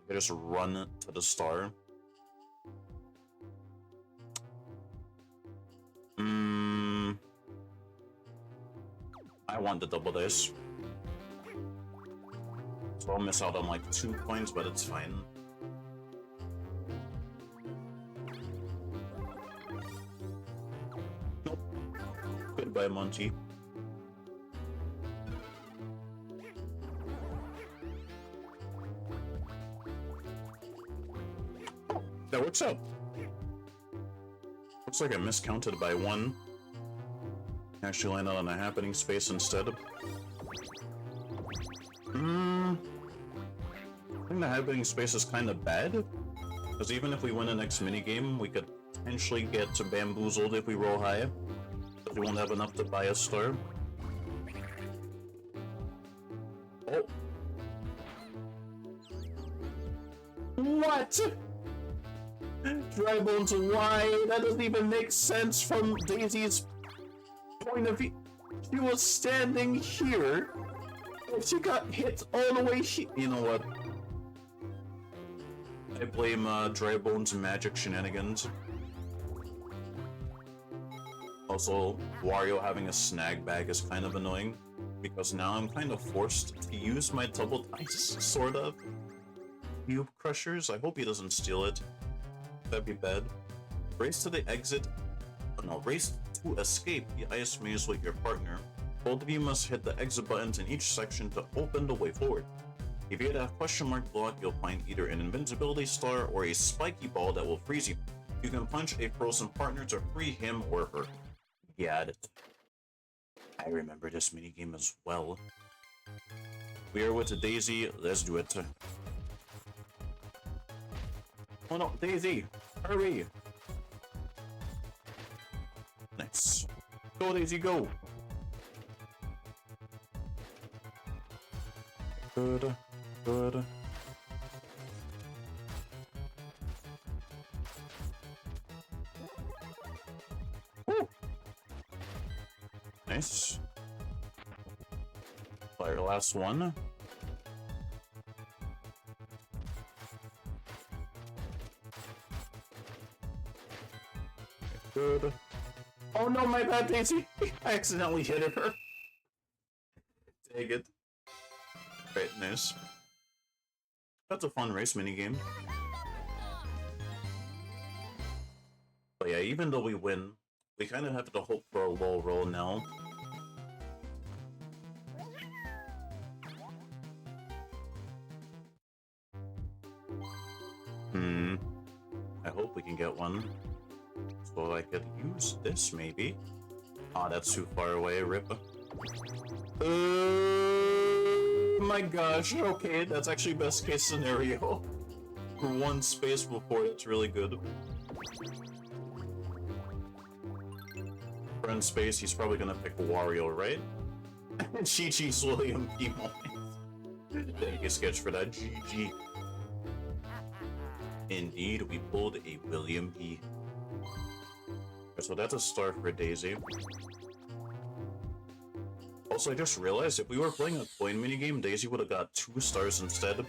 I just run to the star. I want the double dice. So I'll miss out on like 2 coins, but it's fine. Nope. Goodbye, Monty. That works out. Looks like I miscounted by 1. Actually landed on a happening space instead. I think the happening space is kind of bad, because even if we win the next minigame, we could potentially get to bamboozled if we roll high, but we won't have enough to buy a star. Oh. What? Dry Bones, why? That doesn't even make sense from Daisy's point of view. She was standing here, and she got hit all the way here. You know what? I blame Dry Bones' magic shenanigans. Also, Wario having a snag bag is kind of annoying, because now I'm kind of forced to use my double dice, sort of. Cube Crushers, I hope he doesn't steal it. That'd be bad. Race to the exit. Oh, no, race to escape the ice maze with your partner. Both of you must hit the exit buttons in each section to open the way forward. If you hit a question mark block, you'll find either an invincibility star or a spiky ball that will freeze you. You can punch a frozen partner to free him or her. Got it. I remember this minigame as well. We are with Daisy, let's do it. Oh no, Daisy! Hurry! Nice. Go, Daisy, go! Good, good. Woo! Nice. Our last one. Good. Oh no, my bad, Daisy! I accidentally hit her. Dang it. Right, nice. That's a fun race minigame. But yeah, even though we win, we kind of have to hope for a low roll now. I hope we can get one. So I could use this, maybe. Ah, that's too far away, rip. My gosh, okay, that's actually best case scenario. For one space before, that's really good. For in space, he's probably gonna pick Wario, right? Chi-Chi's William P. Thank you, Sketch, for that. GG. Indeed, we pulled a William P. So that's a star for Daisy. Also, I just realized if we were playing a coin minigame, Daisy would have got 2 stars instead.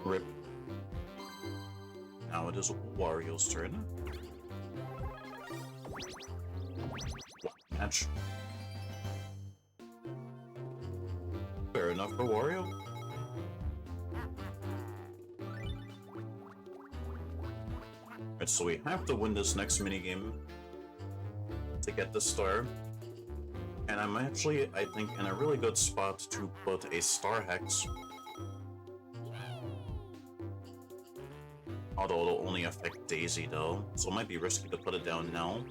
Rip. Now it is Wario's turn. Match. Fair enough for Wario. Right, so we have to win this next minigame to get the star. And I'm actually, I think, in a really good spot to put a star hex. Although it'll only affect Daisy though, so it might be risky to put it down now.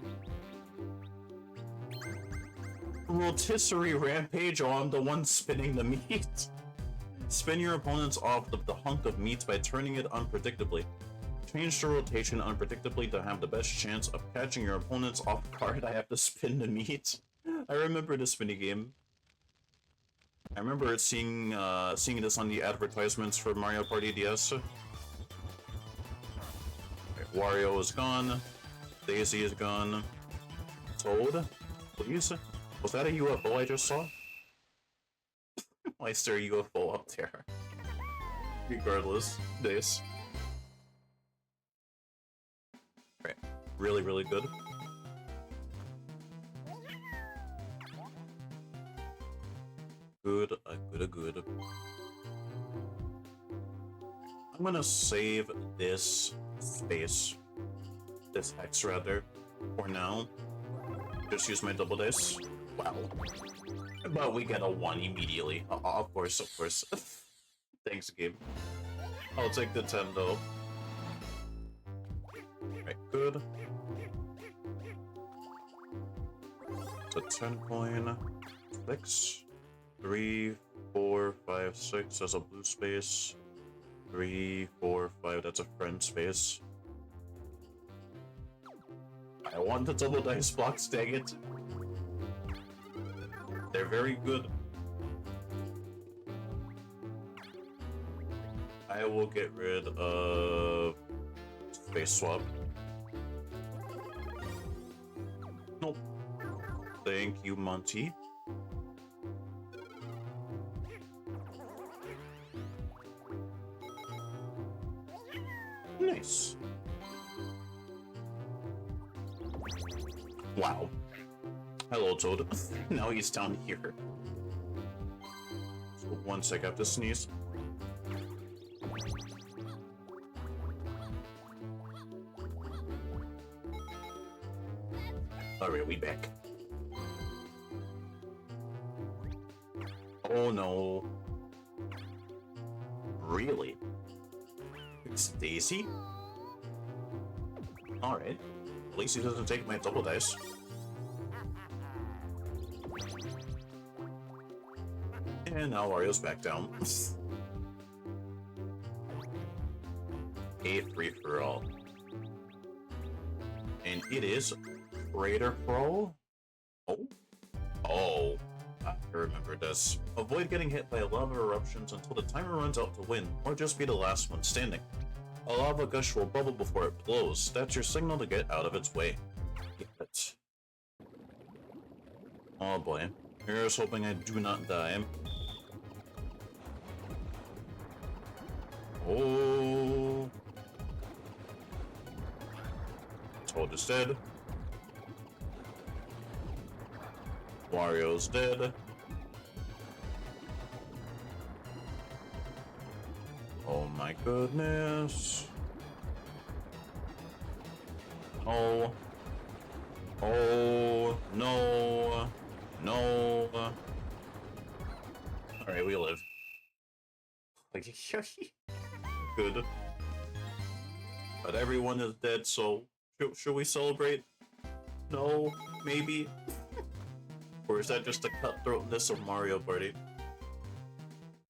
Rotisserie Rampage, oh, I'm the one spinning the meat. Spin your opponents off the hunk of meat by turning it unpredictably. Change the rotation unpredictably to have the best chance of catching your opponents off guard. I have to spin the meat. I remember this minigame. I remember seeing this on the advertisements for Mario Party DS. Okay, Wario is gone. Daisy is gone. Toad, please. Was that a UFO I just saw? Why is there a UFO up there? Regardless, this. Right, really, really good. Good, good. I'm gonna save this space, this hex rather, for now. Just use my double dice. Wow. But we get a 1 immediately. Of course, of course. Thanks, game. I'll take the 10, though. Alright, good. It's a 10 coin. 6. 3, 4, 5, 6. There's a blue space. 3, 4, 5. That's a friend space. I want the double dice blocks, dang it. They're very good. I will get rid of space swap. Nope. Thank you, Monty. Nice. Wow. Hello, Toad. Now he's down here. So 1 sec, I have to sneeze. Alright, we back. Oh no. Really? It's Daisy? Alright. At least he doesn't take my double dice. And now Wario's back down. A free for all. And it is Raider Pro? Oh? Oh. I remember this. Avoid getting hit by lava eruptions until the timer runs out to win, or just be the last one standing. A lava gush will bubble before it blows. That's your signal to get out of its way. Get it. Oh boy. Here's hoping I do not die. Oh. Toad is dead. Wario's dead. Oh my goodness. Oh. Oh, no. No. Alright, we live. Good. But everyone is dead, so should we celebrate? No, maybe? Or is that just the cutthroatness of Mario Party?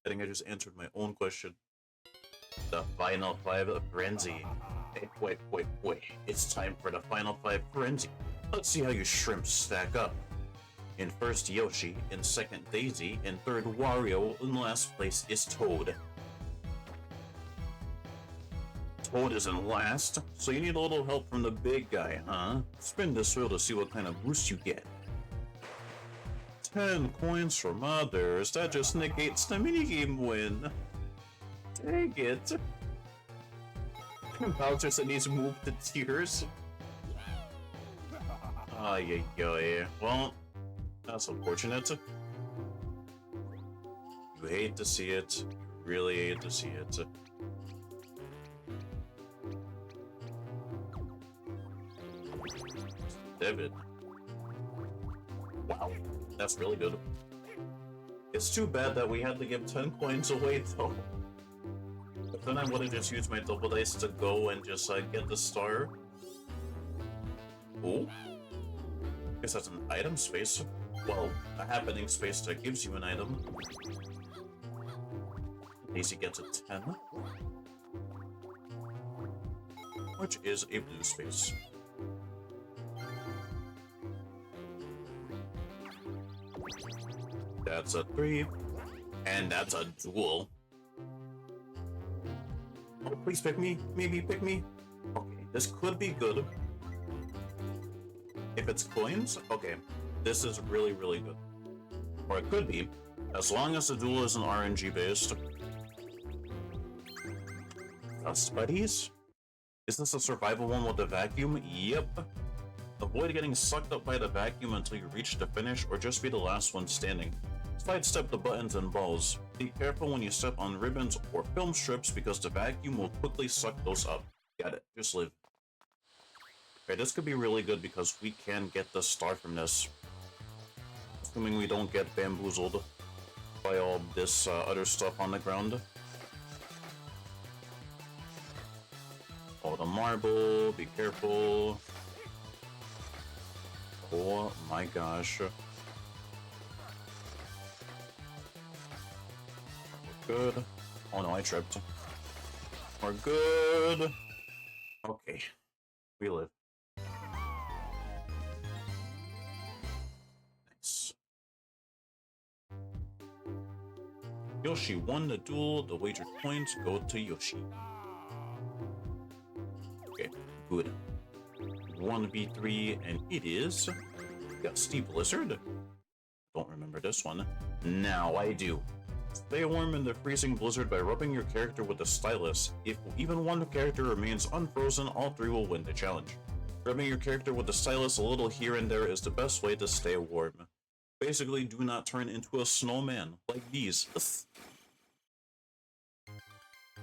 I think I just answered my own question. The Final 5 Frenzy. Hey, wait. It's time for the Final 5 Frenzy. Let's see how you shrimps stack up. In first Yoshi, in second Daisy, in third Wario, in last place is Toad. Toad is in last, so you need a little help from the big guy, huh? Spin this wheel to see what kind of boost you get. 10 coins from others, that just negates the minigame win. Dang it. Bowser said he's moved to tears. Ay. Well, that's unfortunate. You hate to see it. You really hate to see it. David. Wow, that's really good. It's too bad that we had to give 10 coins away, though. But then I would have just used my double dice to go and just get the star. Oh, guess that's an item space. Well, a happening space that gives you an item. Daisy gets a 10. Which is a blue space. That's a 3. And that's a duel. Oh, please pick me. Maybe pick me. Okay, this could be good. If it's coins, okay. This is really, really good. Or it could be, as long as the duel isn't RNG based. Dust Buddies? Is this a survival one with the vacuum? Yep. Avoid getting sucked up by the vacuum until you reach the finish, or just be the last one standing. Sidestep the buttons and balls. Be careful when you step on ribbons or film strips because the vacuum will quickly suck those up. Got it. Just live. Okay, this could be really good because we can get the star from this. Assuming we don't get bamboozled by all this other stuff on the ground. Oh, the marble, be careful. Oh my gosh. We're good. Oh no, I tripped. We're good. Okay. We live. Nice. Yoshi won the duel. The wagered points go to Yoshi. Okay, good. 1v3, and it is Gusty Blizzard. Don't remember this one. Now I do. Stay warm in the freezing blizzard by rubbing your character with a stylus. If even one character remains unfrozen, all three will win the challenge. Rubbing your character with the stylus a little here and there is the best way to stay warm. Basically, do not turn into a snowman like these.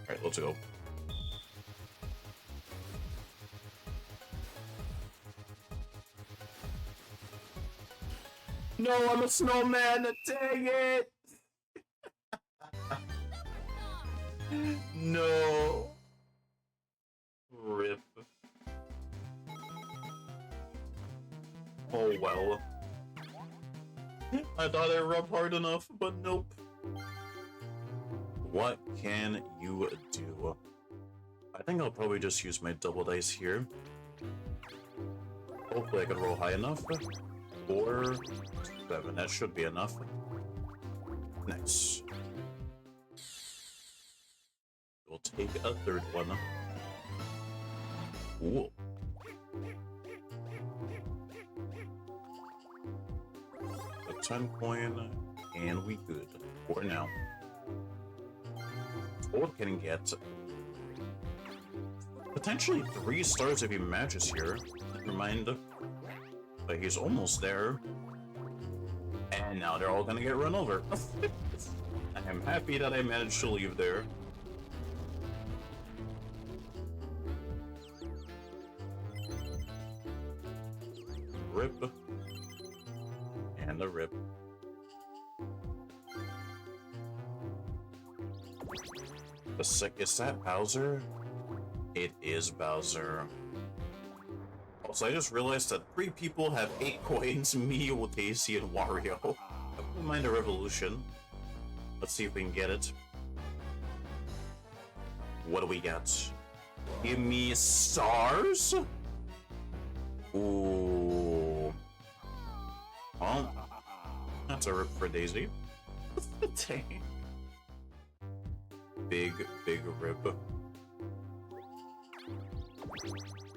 Alright, let's go. No, I'm a snowman! Dang it! No. Rip. Oh well. I thought I rubbed hard enough, but nope. What can you do? I think I'll probably just use my double dice here. Hopefully I can roll high enough. 4, 7, that should be enough. Nice. We'll take a third one. Ooh. A 10 coin, and we good for now. Toad can get potentially 3 stars if he matches here. Never mind. But he's almost there. And now they're all gonna get run over. I am happy that I managed to leave there. Rip. And a rip. The sick, is that Bowser? It is Bowser. Also, I just realized that 3 people have 8 coins, me, Daisy, and Wario. I wouldn't mind a revolution. Let's see if we can get it. What do we got? Give me stars? Ooh. Oh. That's a rip for Daisy. Dang. Big rip.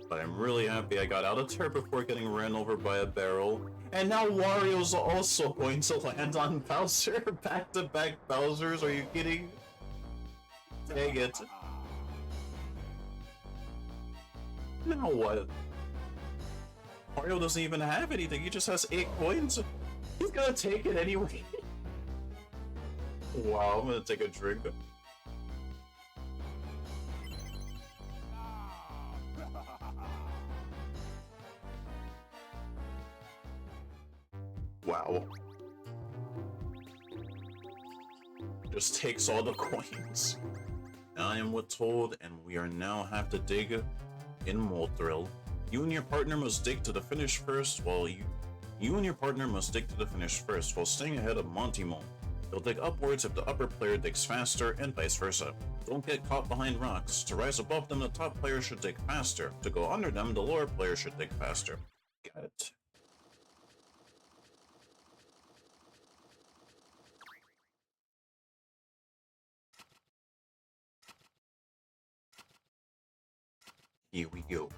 But I'm really happy I got out of there before getting ran over by a barrel. And now Wario's also going to land on Bowser. Back-to-back Bowsers, are you kidding? Dang it. Now what? Wario doesn't even have anything, he just has 8 coins. He's gonna take it anyway. Wow, I'm gonna take a drink. Wow. Just takes all the coins. I am with Toad, and we are now have to dig in Molthrill. You and your partner must dig to the finish first while you and your partner must dig to the finish first while staying ahead of Monty Mole. They'll dig upwards if the upper player digs faster, and vice versa. Don't get caught behind rocks. To rise above them, the top player should dig faster. To go under them, the lower player should dig faster. Got it. Here we go.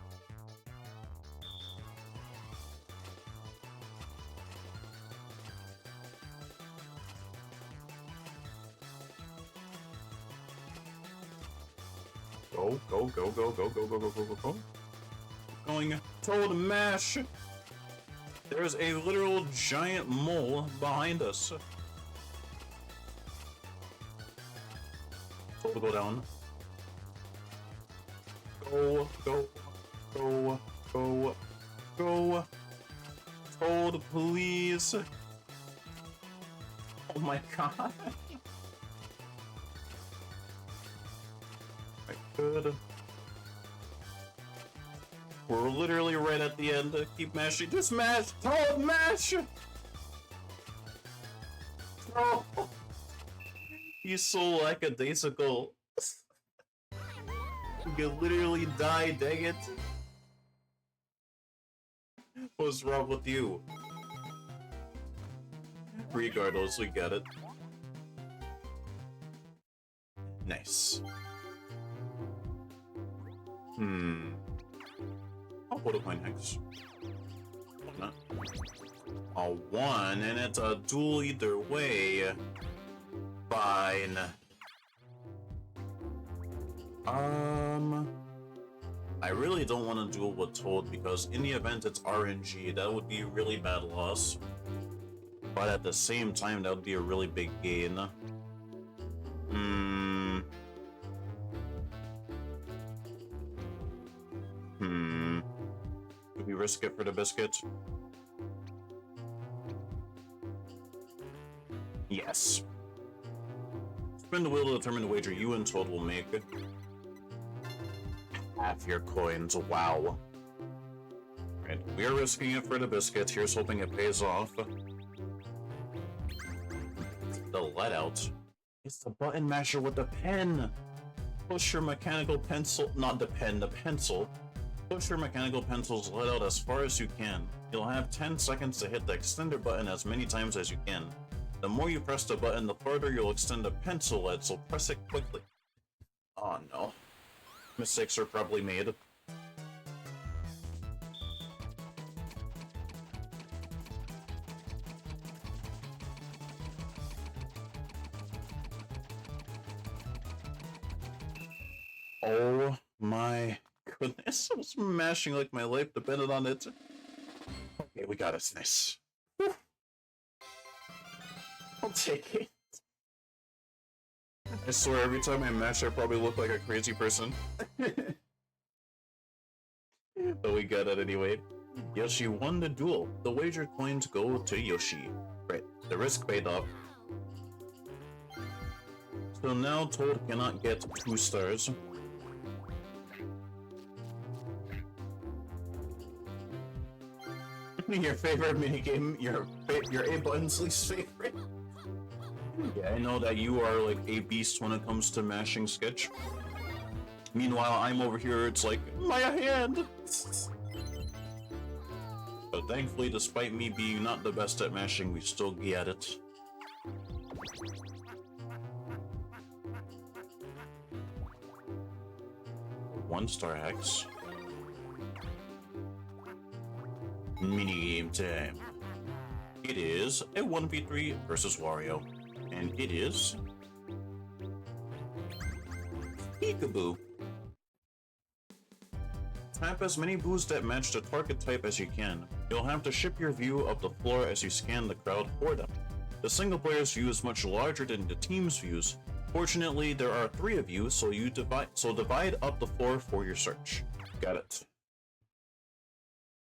Go, go, go, go, go, go, go, go, go, go, go. Going Toad mash. There's a literal giant mole behind us. Toad go down. Go, go, go, go, go. Toad, please. Oh my god. I could. We're literally right at the end. Keep mashing. Just mash! Toad mash! Oh! He's so lackadaisical. You could literally die, dang it. What's wrong with you? Regardless, we get it. Nice. I'll put a coin hex. Why not? A 1, and it's a duel either way. Fine. I really don't want to duel with Toad because in the event it's RNG, that would be a really bad loss. But at the same time, that would be a really big gain. Do we risk it for the biscuit? Yes. Spin the wheel to determine the wager you and Toad will make. Half your coins, wow. Right, we are risking it for the biscuit. Here's hoping it pays off. The let out. It's the button masher with the pen. Push your mechanical pencil, not the pen, the pencil. Push your mechanical pencil's let out as far as you can. You'll have 10 seconds to hit the extender button as many times as you can. The more you press the button, the farther you'll extend the pencil lead, so press it quickly. Oh no. Mistakes are probably made. Oh my goodness, I was mashing like my life depended on it. Okay, we got it, nice. Whew. I'll take it. I swear, every time I mash, I probably look like a crazy person. But we got it anyway. Yoshi won the duel. The wager coins go to Yoshi. Right, the risk paid off. So now Toad cannot get 2 stars. Your favorite minigame, your A button's least favorite. Yeah, I know that you are like a beast when it comes to mashing Sketch. Meanwhile, I'm over here, it's like, my hand! But thankfully, despite me being not the best at mashing, we still get it. One-star hex. Minigame time. It is a 1v3 versus Wario. And it is... Peekaboo. Tap as many boos that match the target type as you can. You'll have to ship your view of the floor as you scan the crowd for them. The single player's view is much larger than the team's views. Fortunately, there are 3 of you, so divide up the floor for your search. Got it.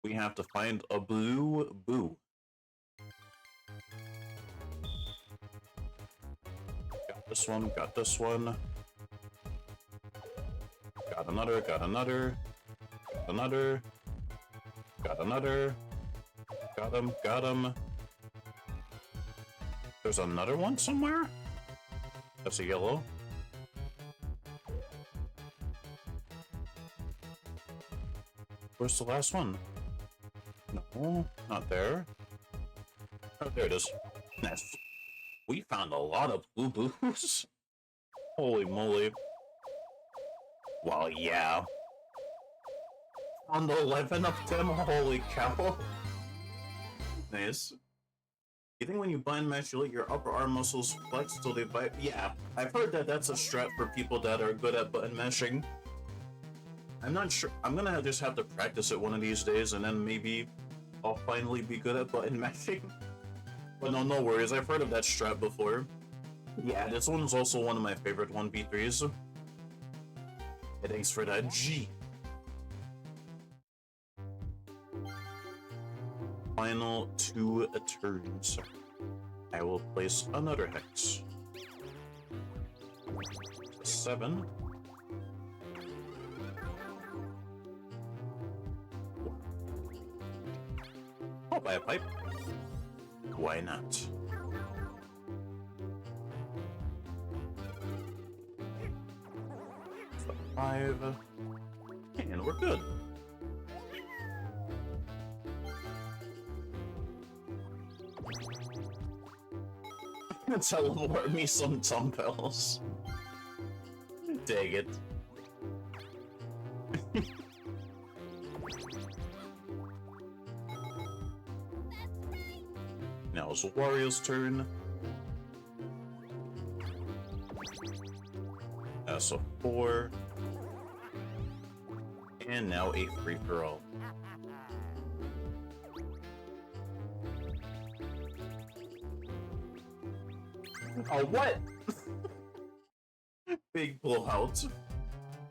We have to find a blue boo. Got this one, got this one. Got another, got another. Got another. Got another. Got him, got him. There's another one somewhere? That's a yellow. Where's the last one? No, not there. Oh, there it is. Nice. We found a lot of boo-boos. Holy moly. Well, yeah. Found 11 of them, holy cow. Nice. You think when you button mash, you let your upper arm muscles flex till they bite? Yeah, I've heard that that's a strat for people that are good at button mashing. I'm not sure. I'm gonna just have to practice it one of these days, and then maybe I'll finally be good at button mashing. But no worries. I've heard of that strat before. Yeah, this one's also one of my favorite 1v3s. And thanks for that G. Final 2 turns. I will place another hex. 7. I'll buy a pipe. Why not? Five. And we're good. Teleport me some dumbbells. Dang it. Now it's Wario's turn. That's a 4. And now a free-for-all. Oh, what? Big blowout.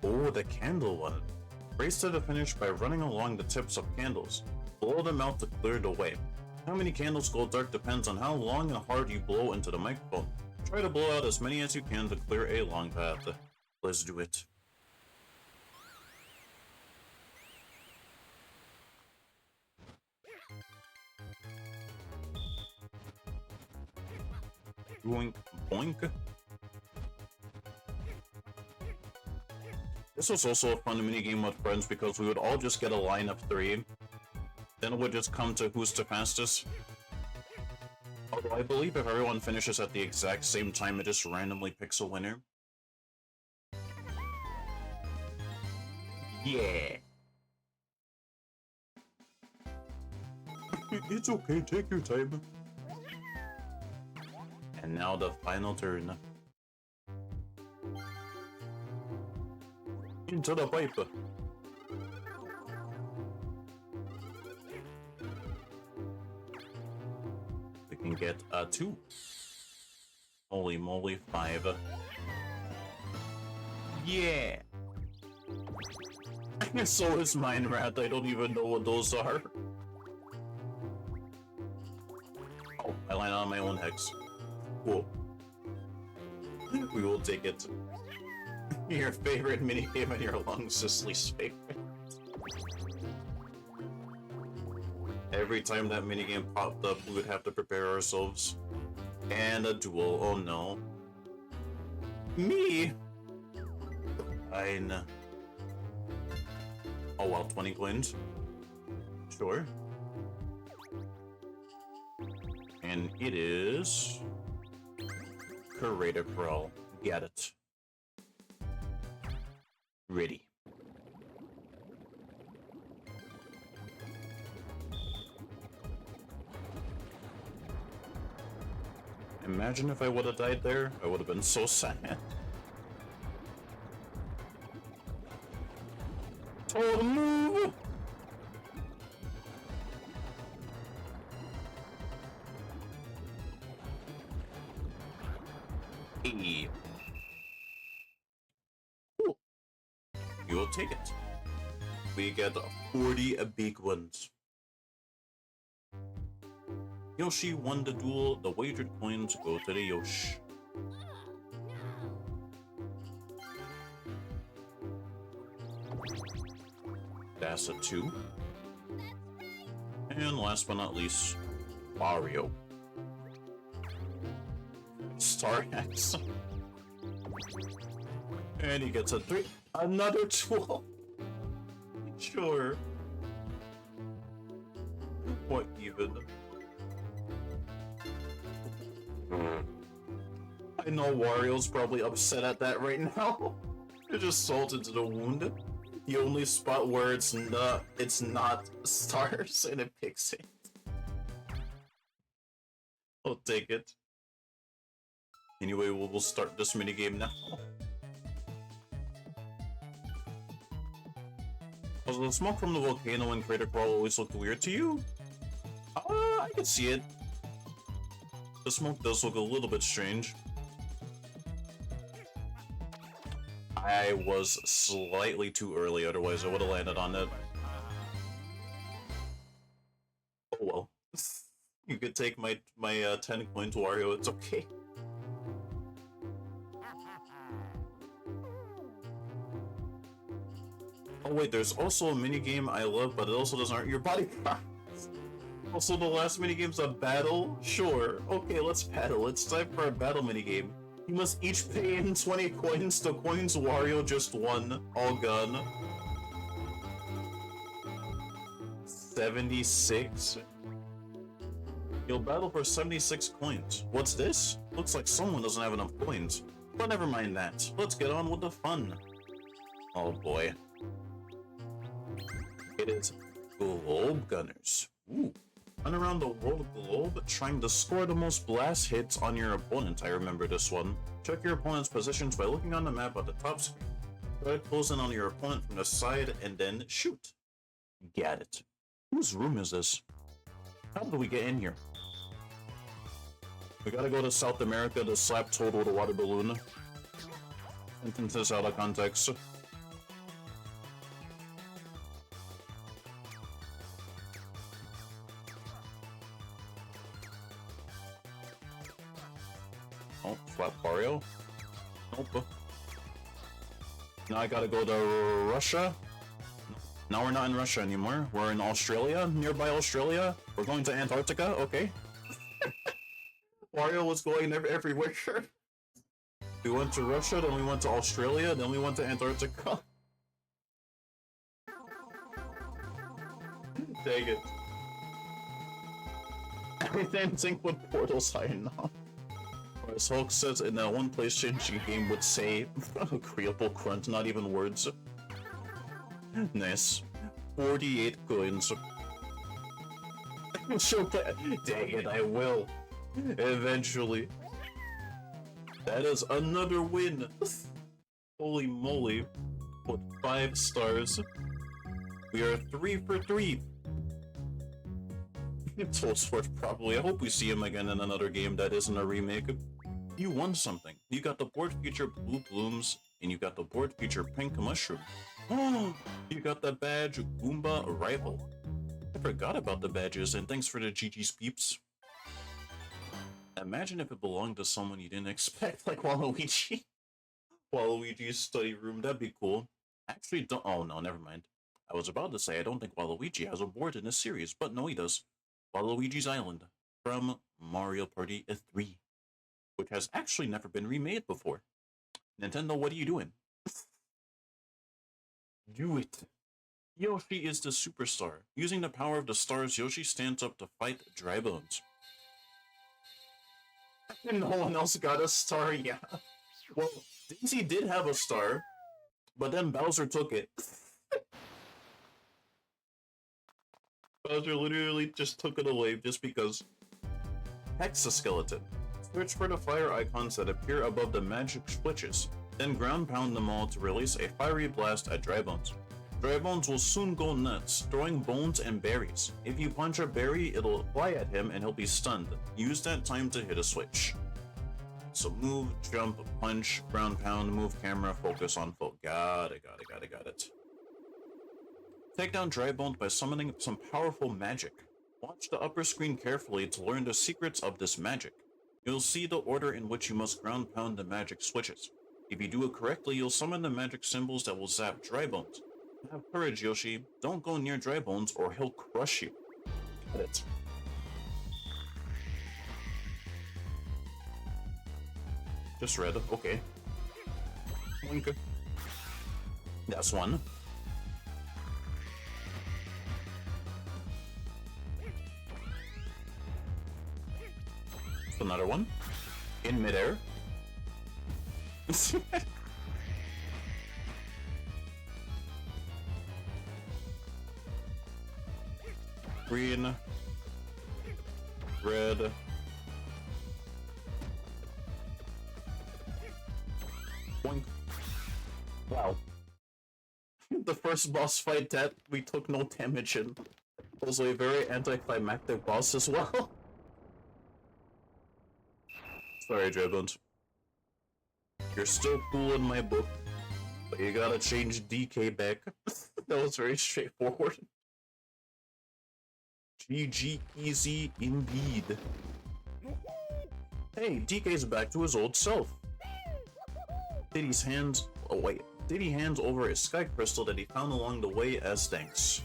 Oh, the candle one. Race to the finish by running along the tips of candles. Blow them out to clear the way. How many candles go dark depends on how long and hard you blow into the microphone. Try to blow out as many as you can to clear a long path. Let's do it. Boink, boink. This was also a fun minigame with friends because we would all just get a line of 3. Then it would just come to who's the fastest. Although I believe if everyone finishes at the exact same time, it just randomly picks a winner. Yeah. It's okay, take your time. And now the final turn. Into the pipe. We can get a 2. Holy moly, 5. Yeah! So is Mine Rat, I don't even know what those are. Oh, I landed on my own hex. Cool. We will take it. Your favorite minigame and your longest least favorite. Every time that minigame popped up, we would have to prepare ourselves. And a duel, oh no. Me! Fine. Oh well, 20 coins. Sure. And it is... Curator Crawl. Get it. Ready. Imagine if I would have died there, I would have been so sad. Total move! Hey. Cool. You will take it. We get 40 big ones. Yoshi won the duel. The wagered coins go to the Yoshi. That's a 2. And last but not least, Wario. Star X. And he gets a 3. Another 12. Sure. What even? I know Wario's probably upset at that right now. It just salt into the wound. The only spot where it's not stars and it picks it. I'll take it. Anyway, we'll start this minigame now. Does the smoke from the volcano and Crater Crawl always look weird to you? I can see it. The smoke does look a little bit strange. I was slightly too early, otherwise I would have landed on it. Oh well. You could take my 10 coins Wario. It's okay. Oh wait, there's also a minigame I love, but it also doesn't hurt your body. Also, the last minigame's a battle? Sure. Okay, let's battle. It's time for a battle minigame. You must each pay in 20 coins. The coins Wario just won. All gone. 76? You'll battle for 76 coins. What's this? Looks like someone doesn't have enough coins. But never mind that. Let's get on with the fun. Oh boy. It is Globe Gunners. Ooh. Run around the world globe trying to score the most blast hits on your opponent. I remember this one. Check your opponent's positions by looking on the map at the top screen. Try to close in on your opponent from the side and then shoot. Got it. Whose room is this? How did we get in here? We gotta go to South America to slap Toad with a water balloon. Sentences out of context. Oh, slap Wario. Nope. Now I gotta go to Russia. Now we're not in Russia anymore. We're in Australia, nearby Australia. We're going to Antarctica, okay. Wario was going everywhere. We went to Russia, then we went to Australia, then we went to Antarctica. Dang it. Everything sync with portals high now. Or as Hulk says in that one PlayStation game would say, agreeable grunt, not even words. Nice. 48 coins. Dang it, I will. Eventually. That is another win. Holy moly. With 5 stars. We are 3 for 3. Toadsworth probably. I hope we see him again in another game that isn't a remake. You won something. You got the board feature Blue Blooms, and you got the board feature Pink Mushroom. Oh, you got the badge Goomba Arrival. I forgot about the badges, and thanks for the GG's peeps. Imagine if it belonged to someone you didn't expect, like Waluigi. Waluigi's study room, that'd be cool. Actually, don't. Oh no, never mind. I was about to say I don't think Waluigi has a board in this series, but no, he does. Waluigi's Island from Mario Party 3, which has actually never been remade before. Nintendo, what are you doing? Do it. Yoshi is the superstar. Using the power of the stars, Yoshi stands up to fight Dry Bones. And no one else got a star, yeah. Well, Daisy did have a star, but then Bowser took it. Bowser literally just took it away just because. Hexaskeleton. Search for the fire icons that appear above the magic switches, then ground pound them all to release a fiery blast at Dry Bones. Dry Bones will soon go nuts, throwing bones and berries. If you punch a berry, it'll fly at him and he'll be stunned. Use that time to hit a switch. So move, jump, punch, ground pound, move camera, focus on foe. Got it. Take down Dry Bones by summoning some powerful magic. Watch the upper screen carefully to learn the secrets of this magic. You'll see the order in which you must ground pound the magic switches. If you do it correctly, you'll summon the magic symbols that will zap Dry Bones. Have courage, Yoshi. Don't go near Dry Bones or he'll crush you. Got it. Just red, okay. Wink. That's one. Another one. In midair. Green. Red. Boink. Wow. The first boss fight that we took no damage in. Also a very anticlimactic boss as well. Sorry, Dry Bones. You're still cool in my book, but you gotta change DK back. That was very straightforward. GG easy indeed. Hey, DK's back to his old self. Diddy's hands. Oh wait. Diddy hands over a sky crystal that he found along the way as thanks.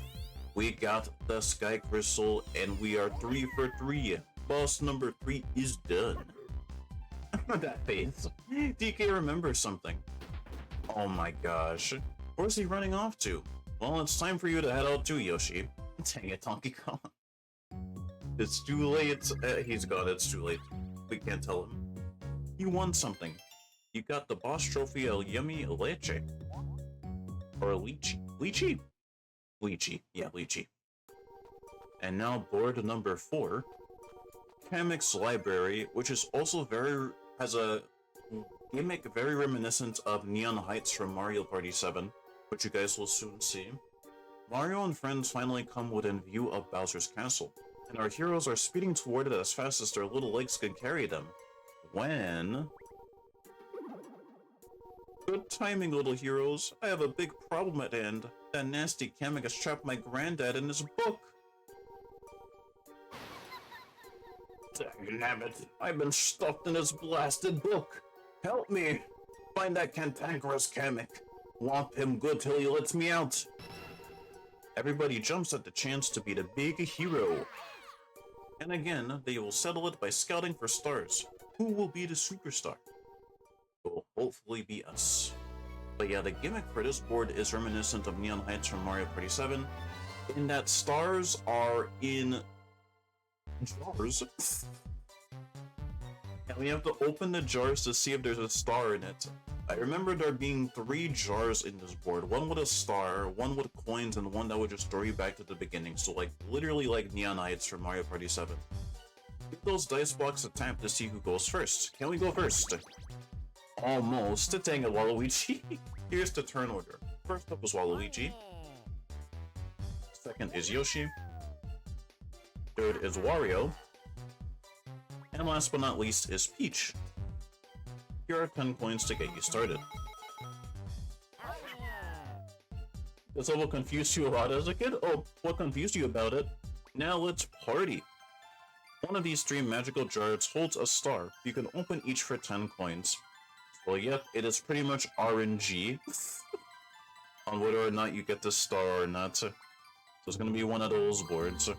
We got the sky crystal and we are 3 for 3. Boss number 3 is done. That face. DK remembers something. Oh my gosh. Where's he running off to? Well, it's time for you to head out too, Yoshi. Dang it, Donkey Kong. It's too late. He's gone. It's too late. We can't tell him. You won something. You got the boss trophy El Yummy Leche. Or Lychee. Lychee? Lychee. Yeah, Lychee. And now board number 4. Kamek's Library, which is also has a gimmick very reminiscent of Neon Heights from Mario Party 7, which you guys will soon see. Mario and friends finally come within view of Bowser's castle, and our heroes are speeding toward it as fast as their little legs can carry them. When... Good timing, little heroes. I have a big problem at hand. That nasty Kamek has trapped my granddad in his book. Damn it. I've been stuffed in his blasted book. Help me. Find that cantankerous Kamek. Whomp him good till he lets me out. Everybody jumps at the chance to be the big hero. And again, they will settle it by scouting for stars. Who will be the superstar? Will hopefully be us. But yeah, the gimmick for this board is reminiscent of Neon Heights from Mario Party 7, in that stars are in jars. And we have to open the jars to see if there's a star in it. I remember there being 3 jars in this board. One with a star, one with coins, and one that would just throw you back to the beginning. So like, literally like Neon Heights from Mario Party 7. Give those dice blocks a tap to see who goes first. Can we go first? Almost. Dang it, Waluigi. Here's the turn order. First up is Waluigi. Second is Yoshi. Third is Wario. And last but not least is Peach. Here are 10 coins to get you started. This level confused you a lot as a kid? Oh, what confused you about it? Now let's party! One of these 3 magical jars holds a star. You can open each for 10 coins. Well, yep, it is pretty much RNG on whether or not you get the star or not. So it's gonna be one of those boards.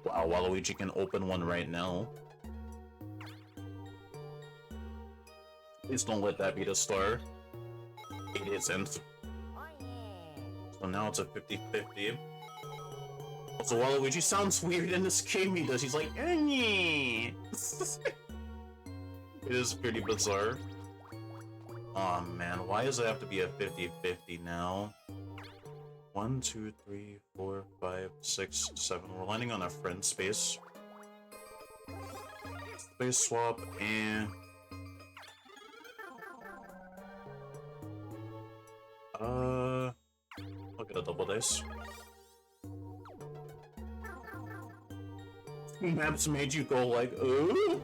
Wow, Waluigi can open one right now. Please don't let that be the star. It isn't. So now it's a 50-50. Also, Waluigi sounds weird in this game. He does. He's like, It is pretty bizarre. Aw, man. Why does it have to be a 50-50 now? 1, 2, 3, 4, 5, 6, 7. We're landing on a friend space. Space swap and... I'll get a double dice. Maps made you go like, ooh?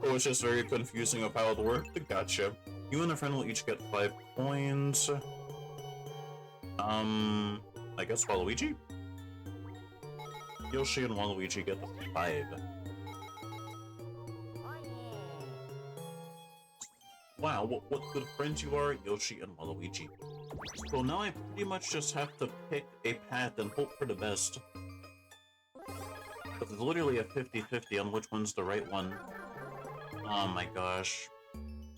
It was just very confusing of how it worked. Gotcha. You and a friend will each get 5 coins. I guess Waluigi? Yoshi and Waluigi get 5. Wow, what good friends you are, Yoshi and Waluigi. So now I pretty much just have to pick a path and hope for the best. But it's literally a 50-50 on which one's the right one. Oh my gosh.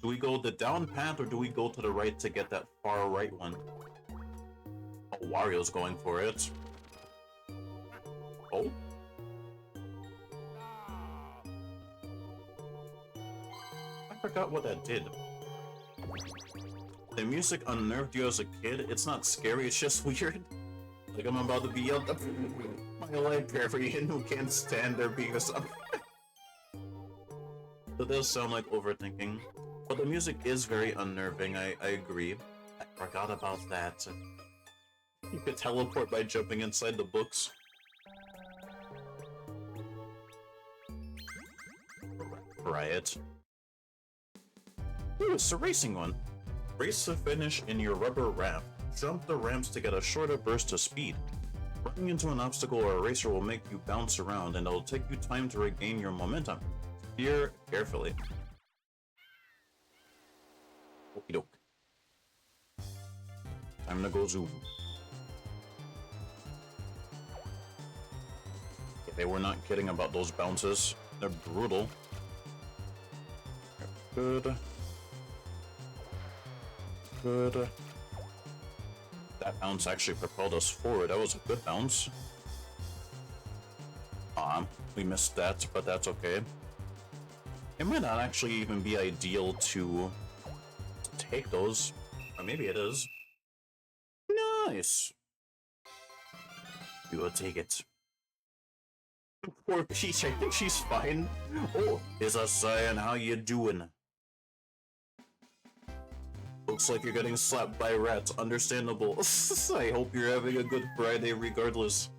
Do we go the down path or do we go to the right to get that far right one? Oh, Wario's going for it. Oh? I forgot what that did. The music unnerved you as a kid? It's not scary, it's just weird. Like I'm about to be yelled at my librarian who can't stand there being a sub. It does sound like overthinking. But the music is very unnerving, I agree. I forgot about that. You could teleport by jumping inside the books. Riot. Ooh, it's a racing one. Race to finish in your rubber raft. jump the ramps to get a shorter burst of speed. Running into an obstacle or eraser will make you bounce around, and it'll take you time to regain your momentum. Steer carefully. Okie doke. Time to go zoom. Yeah, they were not kidding about those bounces. They're brutal. Good. Good. That bounce actually propelled us forward. That was a good bounce. We missed that, but that's okay. It might not actually even be ideal to take those. Or maybe it is. Nice. We will take it. Poor Peach, I think she's fine. Oh, it's a Cyan, how you doing? Looks like you're getting slapped by rats, understandable. I hope you're having a good Friday regardless.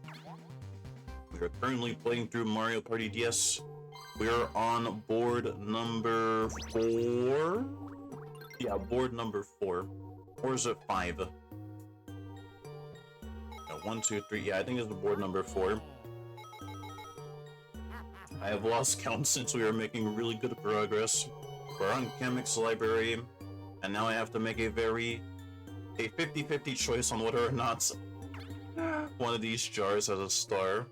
We are currently playing through Mario Party DS. We are on board number 4? Yeah, board number 4. Or is it 5? No, 1, 2, 3, yeah, I think it's board number 4. I have lost count since we were making really good progress. We're on Kamek's library, and now I have to make a 50-50 choice on whether or not one of these jars has a star.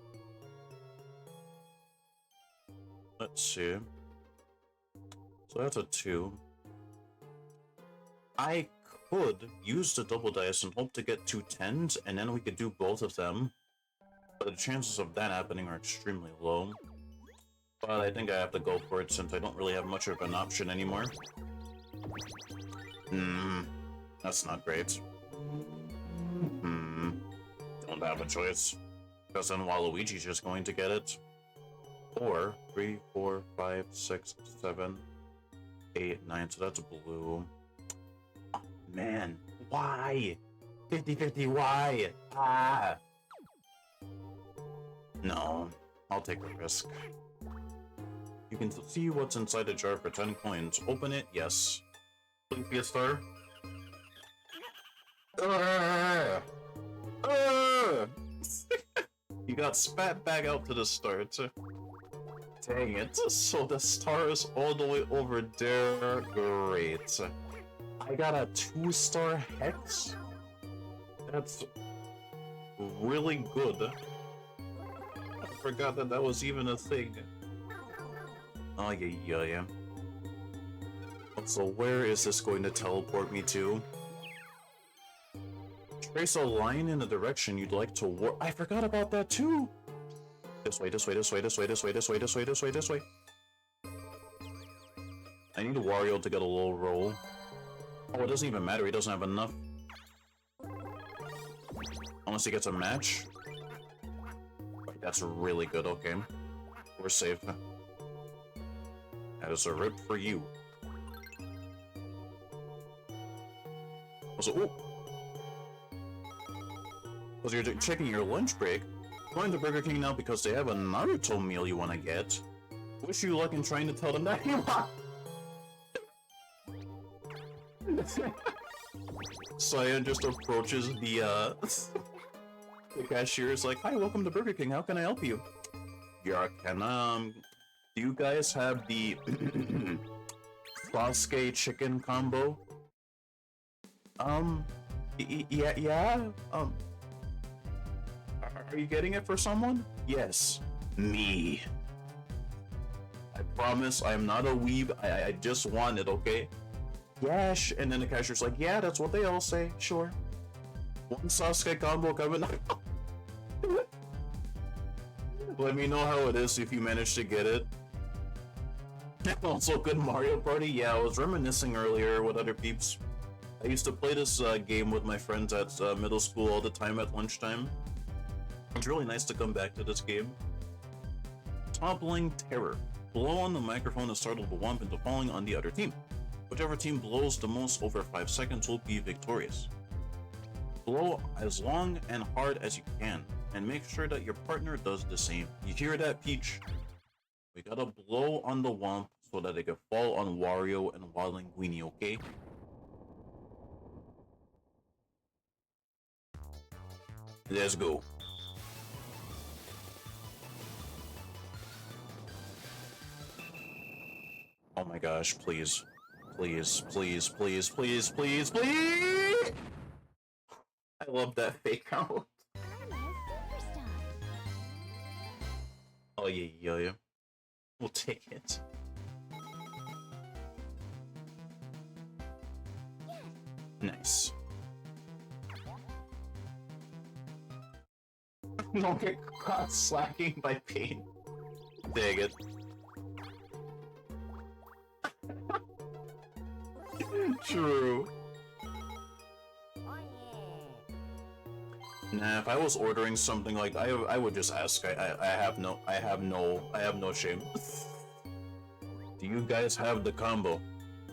Let's see. So that's a 2. I could use the double dice and hope to get 2 10s, and then we could do both of them. But the chances of that happening are extremely low. But I think I have to go for it since I don't really have much of an option anymore. That's not great. Don't have a choice. Because then Waluigi's just going to get it. 4, 3, 4, 5, 6, 7, 8, 9, so that's blue. Oh, man, why? 50-50, why? Ah! No, I'll take the risk. You can see what's inside the jar for 10 coins. Open it, yes. Please be a star. You got spat back out to the start. Dang it. So the star is all the way over there. Great. I got a 2-star hex? That's really good. I forgot that that was even a thing. Oh, yeah. So where is this going to teleport me to? Trace a line in the direction you'd like to warp. I forgot about that too! This way. I need Wario to get a low roll. Oh, it doesn't even matter, he doesn't have enough. Unless he gets a match. That's really good, okay. We're safe. That is a rip for you. Also, because you're checking your lunch break, going to Burger King now because they have a Naruto meal you want to get. Wish you luck in trying to tell them that you want. Cyan just approaches the cashier. Is like, "Hi, welcome to Burger King. How can I help you?" Yeah, do you guys have the Sasuke chicken combo? Yeah. Are you getting it for someone? Yes, me. I promise I am not a weeb. I just want it, okay? Yes. And then the cashier's like, yeah, that's what they all say. Sure. One Sasuke combo coming up. Let me know how it is if you manage to get it. Also, good Mario Party. Yeah, I was reminiscing earlier with other peeps. I used to play this game with my friends at middle school all the time at lunchtime. It's really nice to come back to this game. Toppling Terror. Blow on the microphone to startle the Womp into falling on the other team. Whichever team blows the most over 5 seconds will be victorious. Blow as long and hard as you can, and make sure that your partner does the same. You hear that, Peach? We gotta blow on the Womp so that it can fall on Wario and Wildling Weenie, okay? Let's go. Oh my gosh, please. Please, please, please, please, please, please! I love that fake out. Oh yeah, yeah, yeah. We'll take it. Nice. Don't get caught slacking by pain. Dang it. True. Nah, if I was ordering something like I would just ask. I have no shame. Do you guys have the combo?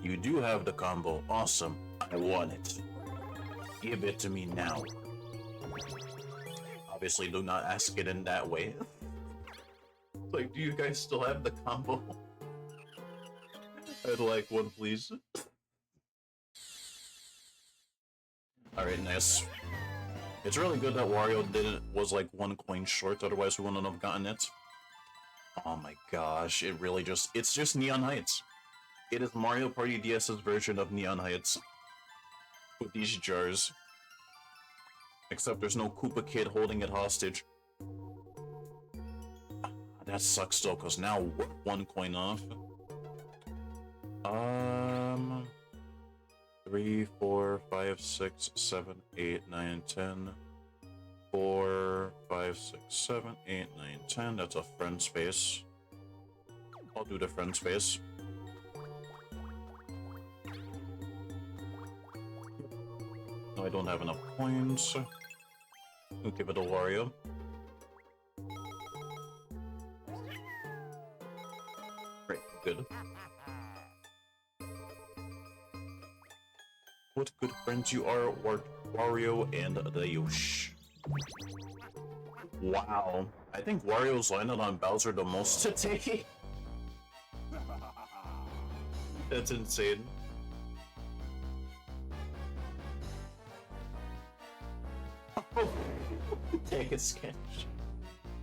You do have the combo. Awesome. I want it. Give it to me now. Obviously, do not ask it in that way. Like, do you guys still have the combo? I'd like one, please. Alright, nice. It's really good that Wario was like 1 coin short, otherwise we wouldn't have gotten it. Oh my gosh, it's just Neon Heights. It is Mario Party DS's version of Neon Heights. With these jars. Except there's no Koopa Kid holding it hostage. That sucks though, cause now 1 coin off. 3, 4, 5, 6, 7, 8, 9, 10. 4, 5, 6, 7, 8, 9, 10. That's a friend space. I'll do the friend space. No, I don't have enough coins. We'll give it a Wario. Great, good. What good friends you are, Wario and the Yosh. Wow. I think Wario's landed on Bowser the most today. That's insane. Take a sketch.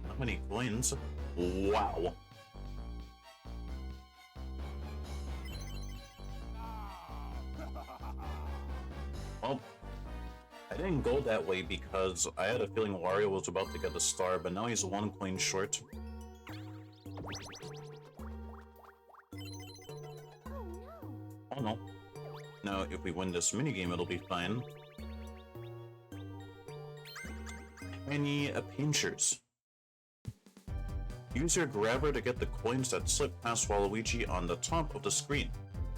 How many coins? Wow. Well, I didn't go that way because I had a feeling Wario was about to get the star, but now he's 1 coin short. Oh no. Now, if we win this minigame, it'll be fine. Penny pinchers. Use your grabber to get the coins that slip past Waluigi on the top of the screen.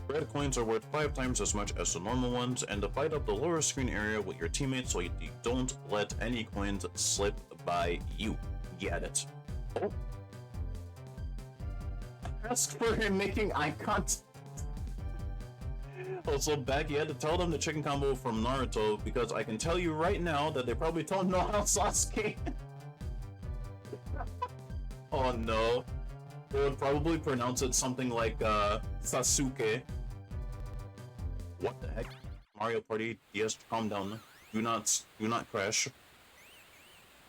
Red coins are worth 5 times as much as the normal ones, and divide up the lower screen area with your teammates so you don't let any coins slip by you. Get it? Oh. Ask for him making eye contact. Also, back, you had to tell them the chicken combo from Naruto, because I can tell you right now that they probably don't know how Sasuke. Oh no. They would probably pronounce it something like, Sasuke. What the heck? Mario Party, yes, calm down. Do not crash.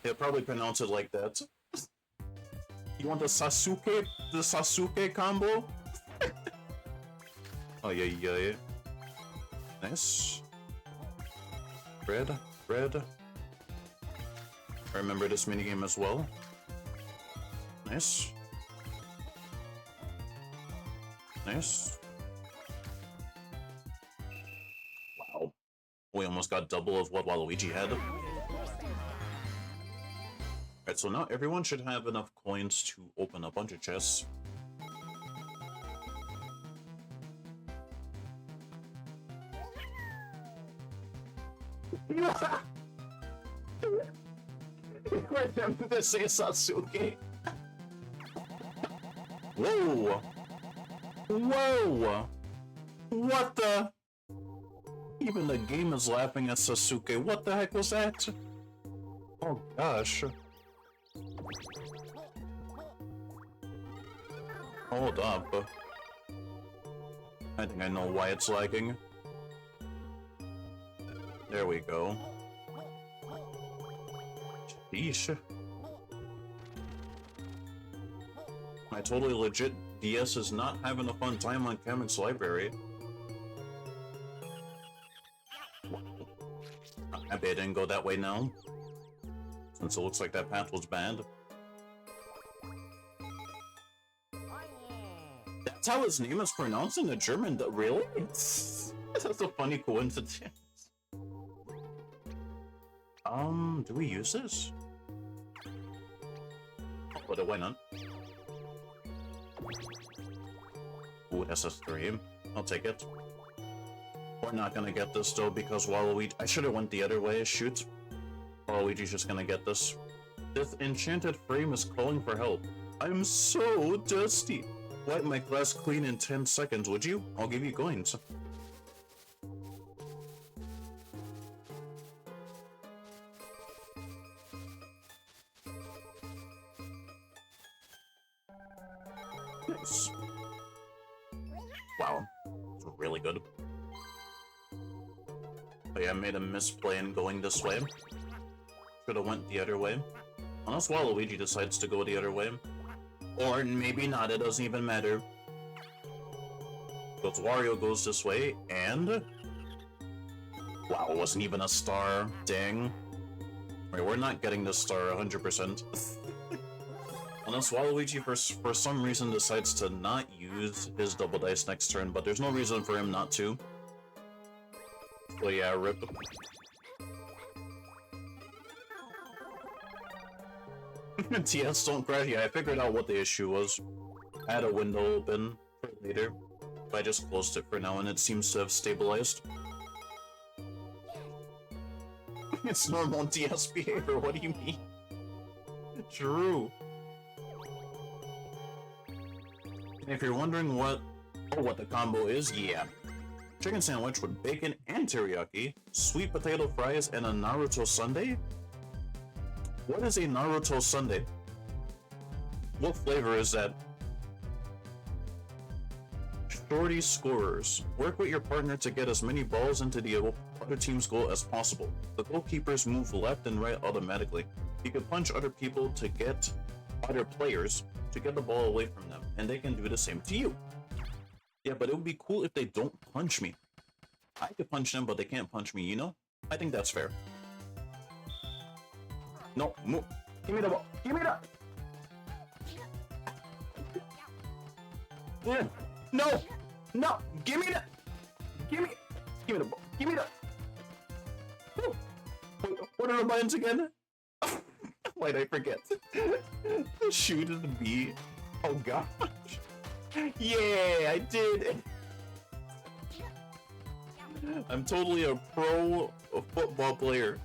They'll probably pronounce it like that. You want the Sasuke combo? Oh yeah, yeah, yeah. Nice. Red. I remember this minigame as well. Nice. Nice. Wow. We almost got double of what Waluigi had. Alright, so now everyone should have enough coins to open a bunch of chests. Remember to say Sasuke. Whoa! Whoa! What the? Even the game is laughing at Sasuke. What the heck was that? Oh gosh. Hold up. I think I know why it's lagging. There we go. Yeesh. My totally legit DS is not having a fun time on Kamek's Library. I bet I didn't go that way now, since it looks like that path was bad. That's how his name is pronounced in the German, really? That's a funny coincidence. Do we use this? But why not? Ooh, SS3. I'll take it. We're not gonna get this though because Waluigi— I should have went the other way, shoot. Waluigi's just gonna get this. This enchanted frame is calling for help. I'm so dusty. Wipe my glass clean in 10 seconds, would you? I'll give you coins. Nice. Wow. That's really good. But yeah, I made a misplay in going this way. Should've went the other way. Unless Waluigi decides to go the other way. Or maybe not, it doesn't even matter. Because Wario goes this way, and... wow, it wasn't even a star. Dang. Wait, we're not getting this star 100%. Unless Waluigi for some reason decides to not use his double dice next turn, but there's no reason for him not to. So yeah, rip. TS don't crash. Yeah, I figured out what the issue was. I had a window open for later, but I just closed it for now and it seems to have stabilized. It's normal TS behavior, what do you mean? True. If you're wondering what the combo is, yeah. Chicken sandwich with bacon and teriyaki, sweet potato fries, and a Naruto sundae? What is a Naruto sundae? What flavor is that? Shorty scorers. Work with your partner to get as many balls into the other team's goal as possible. The goalkeepers move left and right automatically. You can punch other people to get other players to get the ball away from them, and they can do the same to you. Yeah, but it would be cool if they don't punch me. I could punch them, but they can't punch me, you know? I think that's fair. No, move. Give me the ball. Give me that. Yeah. No. No. Give me that. Give me the ball. Give me that. What are the buttons again? Why'd I forget? Shoot is the B. Oh gosh. Yeah, I did. I'm totally a pro football player.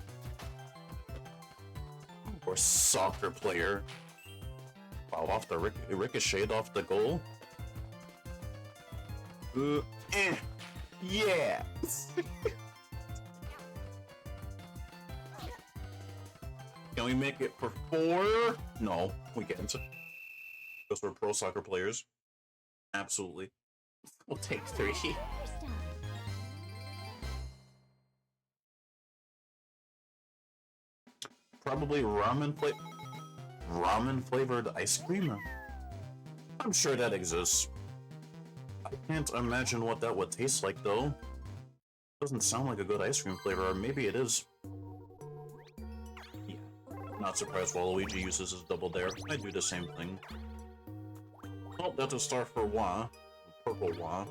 Or soccer player. Wow, off the ricocheted off the goal. Yeah. Can we make it for 4? No, we can't. Because we're pro soccer players. Absolutely. We'll take 3. Probably ramen flavored ice cream. I'm sure that exists. I can't imagine what that would taste like though. Doesn't sound like a good ice cream flavor, or maybe it is. Yeah. Not surprised Waluigi uses his double dare. I do the same thing. Oh, that's a star for Wah. Purple Wah.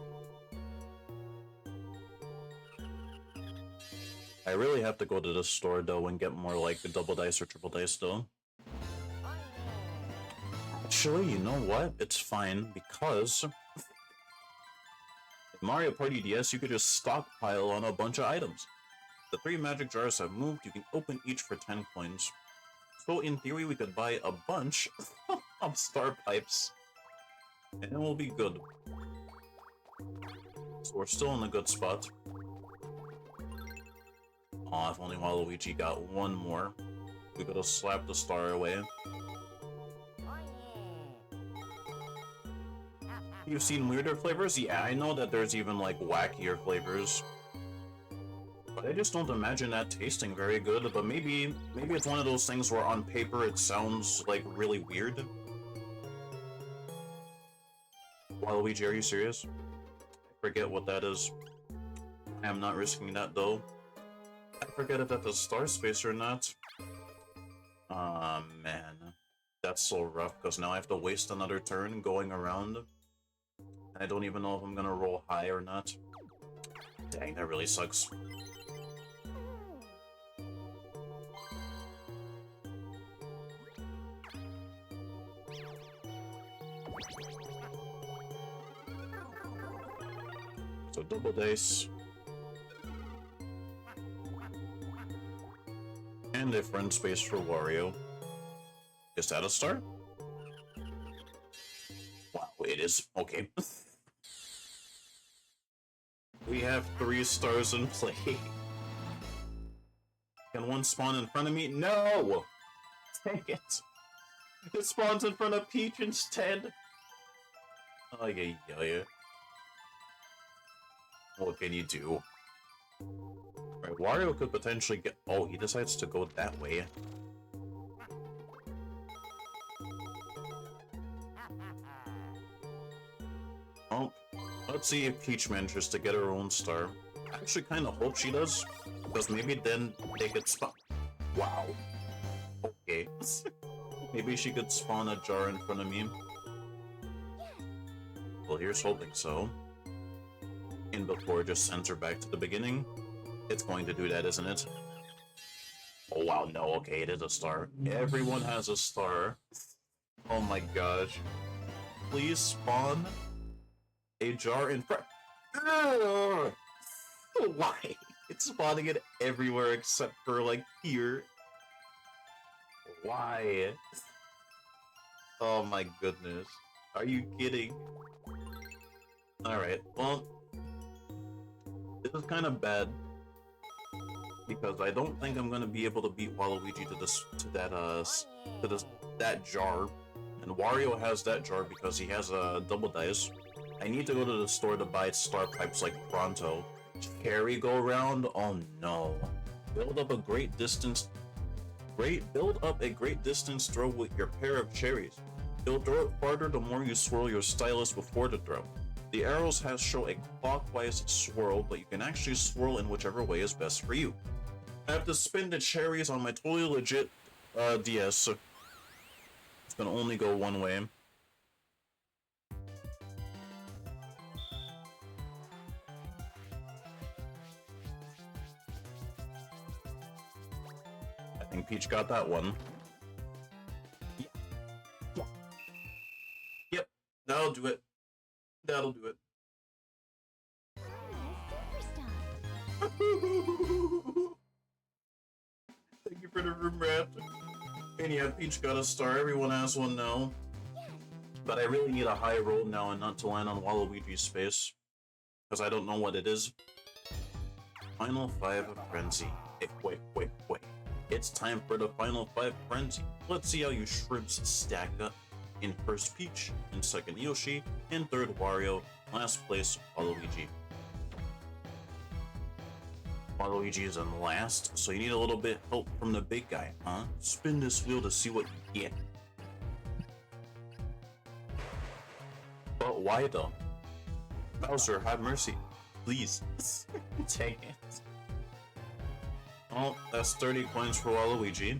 I really have to go to the store though and get more like the double dice or triple dice though. Actually, you know what? It's fine because in Mario Party DS you could just stockpile on a bunch of items. The 3 magic jars have moved, you can open each for 10 coins. So in theory we could buy a bunch of star pipes. And it will be good. So we're still in a good spot. Aw, if only Waluigi got one more. We could have slapped the star away. You've seen weirder flavors? Yeah, I know that there's even like wackier flavors. But I just don't imagine that tasting very good, but maybe it's one of those things where on paper it sounds, like, really weird. Waluigi, are you serious? I forget what that is. I am not risking that, though. I forget if that's a star space or not. Aw, man. That's so rough, because now I have to waste another turn going around. I don't even know if I'm gonna roll high or not. Dang, that really sucks. So double dice. And a friend space for Wario. Is that a star? Wow, it is. Okay. We have 3 stars in play. Can one spawn in front of me? No! Dang it! It spawns in front of Peach instead! Oh, yeah, yeah. What can you do? Right, Wario could potentially get... Oh, he decides to go that way. Oh, let's see if Peach manages to get her own star. I actually kind of hope she does, because maybe then they could spawn... Wow. Okay. Maybe she could spawn a jar in front of me. Well, here's hoping so. And before it just sends her back to the beginning. It's going to do that, isn't it? Oh wow, no, okay, it is a star. Everyone has a star. Oh my gosh. Please spawn a jar in front. Why? It's spawning it everywhere except for, like, here. Why? Oh my goodness. Are you kidding? Alright, well... This is kind of bad. Because I don't think I'm gonna be able to beat Waluigi to that jar. And Wario has that jar because he has a double dice. I need to go to the store to buy star pipes like pronto. Cherry go round? Oh no. Build up a great distance throw with your pair of cherries. You'll throw it farther the more you swirl your stylus before the throw. The arrows show a clockwise swirl, but you can actually swirl in whichever way is best for you. I have to spin the cherries on my totally legit DS, so it's gonna only go one way. I think Peach got that one. Yep, that'll do it. That'll do it. Thank you for the room rat. And yeah, Peach got a star. Everyone has one now. But I really need a high roll now and not to land on Waluigi's space. Because I don't know what it is. Final 5 Frenzy. Wait. It's time for the Final 5 Frenzy. Let's see how you shrimps stack up. In first Peach, in second Yoshi, in third Wario, last place Waluigi. Waluigi is in last, so you need a little bit help from the big guy, huh? Spin this wheel to see what you get. But why though? Bowser, have mercy. Please. Take it. Oh, that's 30 coins for Waluigi.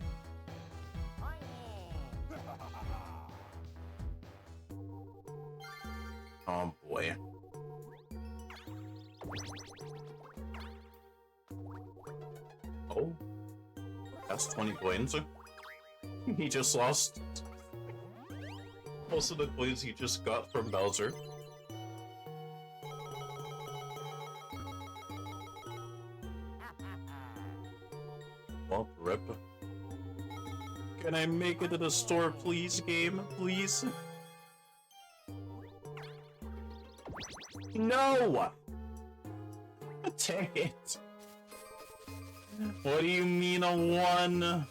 Oh boy. Oh. That's 20 coins. He just lost most of the coins he just got from Bowser. Well, rip. Can I make it to the store, please, game? Please? No! Take it! What do you mean a 1?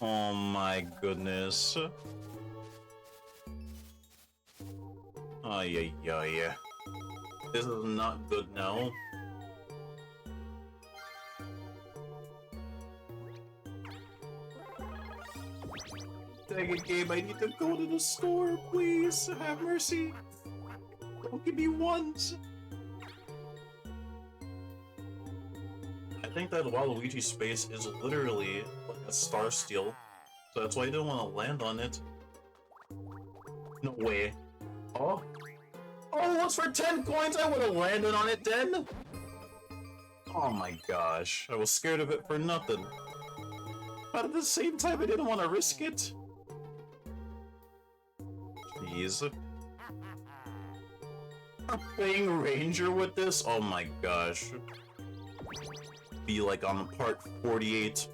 Oh my goodness. Ay. This is not good now. Dang it, game, I need to go to the store, please. Have mercy. Don't give me ones. I think that Waluigi space is literally like a star steal, so that's why I didn't want to land on it. No way. Oh? Oh, it was for 10 coins? I would have landed on it then! Oh my gosh, I was scared of it for nothing. But at the same time, I didn't want to risk it. Jeez. I'm playing Ranger with this? Oh my gosh. Be like on part 48.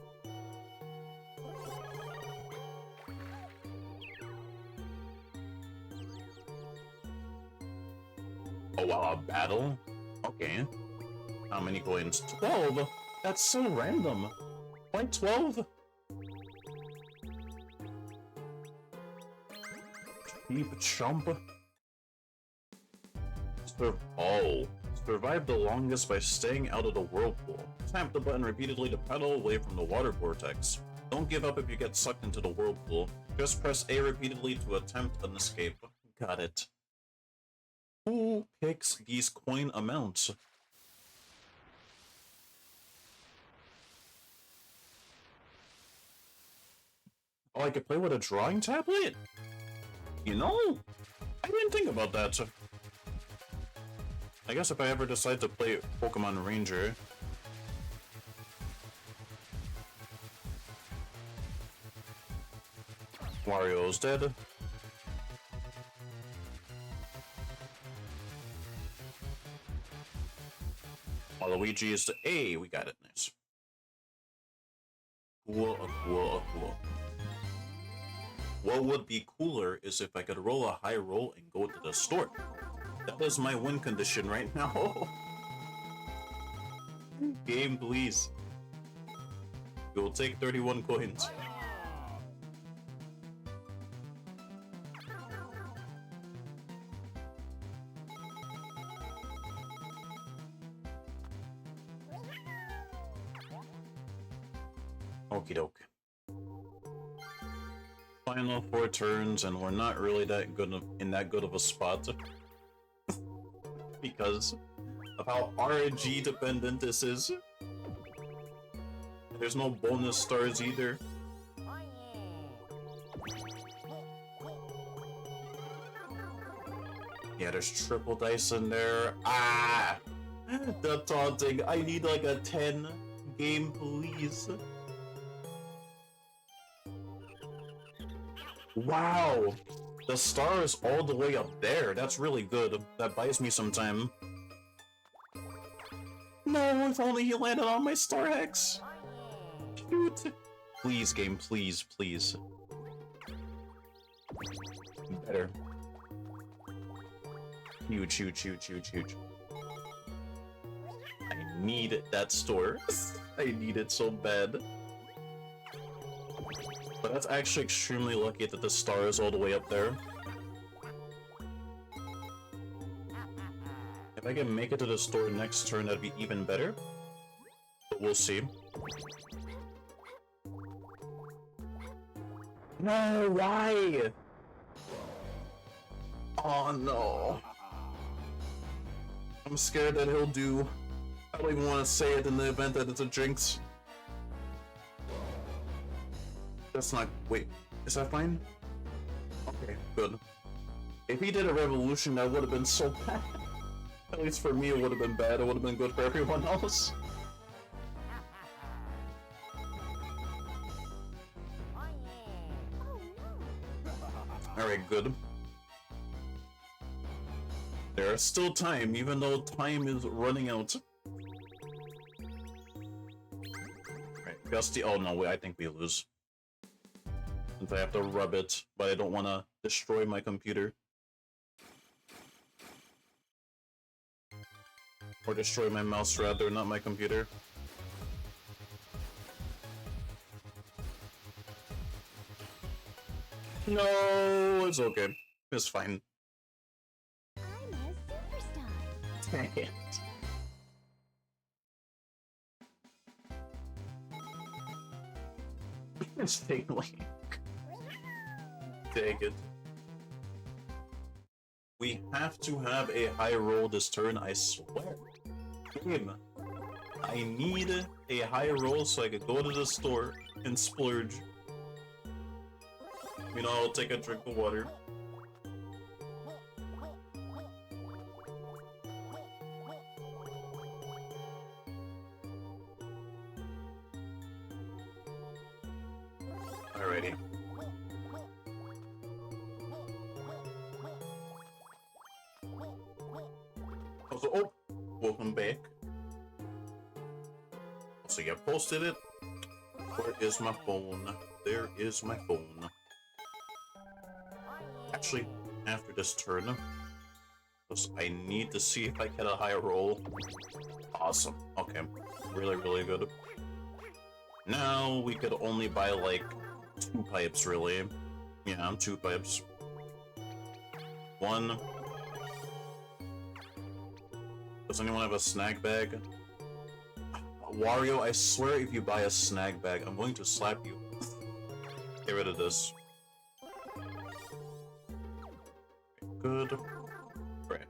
Oh wow, a battle? Okay. How many coins? 12? That's so random. Why 12? Cheap chump. Oh. Survive the longest by staying out of the whirlpool. Tap the button repeatedly to paddle away from the water vortex. Don't give up if you get sucked into the whirlpool. Just press A repeatedly to attempt an escape. Got it. Who picks these coin amounts? Oh, I could play with a drawing tablet? You know, I didn't think about that. I guess if I ever decide to play Pokemon Ranger... Wario's dead. Waluigi is the A, we got it, nice. Cool. What would be cooler is if I could roll a high roll and go to the store. That is my win condition right now. Game, please. We will take 31 coins. Okie doke. Final 4 turns, and we're not really that good in that good of a spot. Because of how RNG dependent this is. There's no bonus stars either. Yeah, there's triple dice in there. Ah! The taunting. I need like a 10 game, please. Wow! The star is all the way up there. That's really good. That buys me some time. No, if only he landed on my Star Hex. Shoot. Please, game, please, please. Better. Huge, huge, huge, huge, huge. I need that store. I need it so bad. But that's actually extremely lucky that the star is all the way up there. If I can make it to the store next turn, that'd be even better. But we'll see. No, why? Oh no. I'm scared that he'll do... I don't even want to say it in the event that it's a jinx. That's not... Wait, is that fine? Okay, good. If he did a revolution, that would have been so bad. At least for me, it would have been bad. It would have been good for everyone else. Alright, good. There is still time, even though time is running out. Right, Gusty... Oh no, wait, I think we lose. Since I have to rub it, but I don't want to destroy my computer. Or destroy my mouse, rather, not my computer. No, it's okay. It's fine. I'm a superstar. Dang it. It's failing. Take it. We have to have a high roll this turn, I swear. Game, I need a high roll so I could go to the store and splurge. You know, I'll take a drink of water. Alrighty. Also, oh, welcome back. So you posted it. Where is my phone? There is my phone. Actually, after this turn, because I need to see if I get a high roll. Awesome. Okay. Really, really good. Now we could only buy like 2 pipes, really. Yeah, 2 pipes. 1. Does anyone have a snag bag? Wario, I swear if you buy a snag bag, I'm going to slap you. Get rid of this. Good. Great.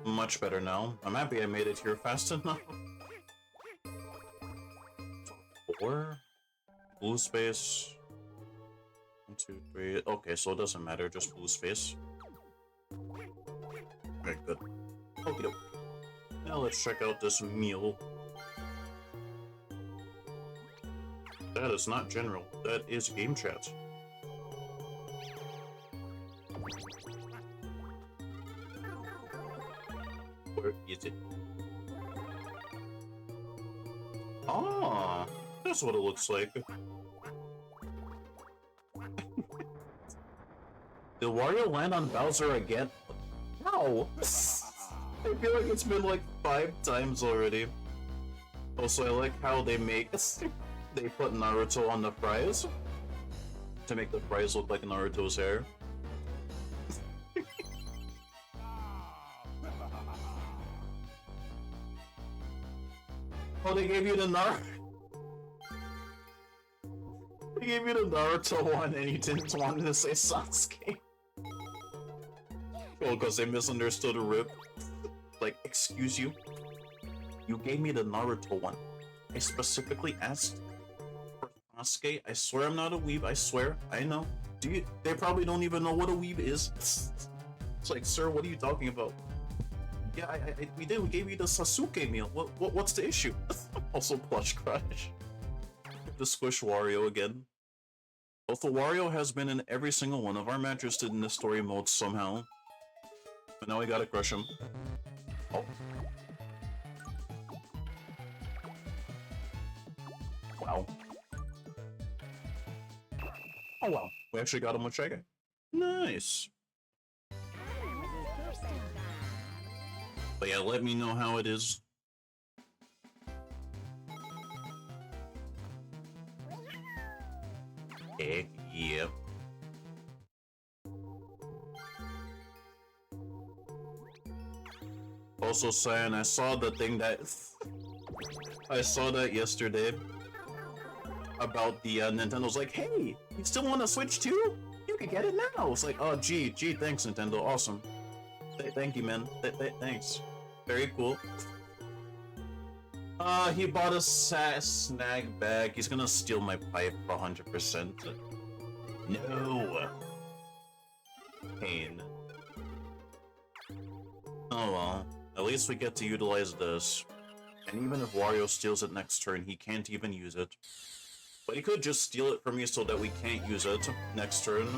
Much better now. I'm happy I made it here fast enough. 4. Blue space. 1, 2, 3. Okay, so it doesn't matter, just blue space. Very good. Okie doke. Now let's check out this meal. That is not general, that is game chat. Where is it? Ah, that's what it looks like. Did Wario land on Bowser again? No! I feel like it's been like 5 times already. Also, I like how they make... they put Naruto on the fries to make the fries look like Naruto's hair. Oh, they gave you the They gave you the Naruto one and you didn't want to say Sasuke. Well, because they misunderstood Rip. Like, excuse you? You gave me the Naruto one. I specifically asked for Sasuke. I swear I'm not a weeb. I swear. I know. They probably don't even know what a weeb is. It's like, sir, what are you talking about? Yeah, we did. We gave you the Sasuke meal. What's the issue? Also, Plush Crush. The Squish Wario again. Also, Wario has been in every single one of our matches in the story mode somehow. But now we gotta crush him. Oh. Wow. Oh wow. We actually got him with Shaggy. Nice. But yeah, let me know how it is. Heck yeah. Also, Cyan, I saw the thing that... I saw that yesterday. About the Nintendo's like, hey, you still want to Switch too? You can get it now. It's like, oh, gee, thanks, Nintendo. Awesome. Thank you, man. Thanks. Very cool. He bought a snag bag. He's gonna steal my pipe 100%. No. Pain. Oh well. At least we get to utilize this. And even if Wario steals it next turn, he can't even use it. But he could just steal it from me so that we can't use it next turn.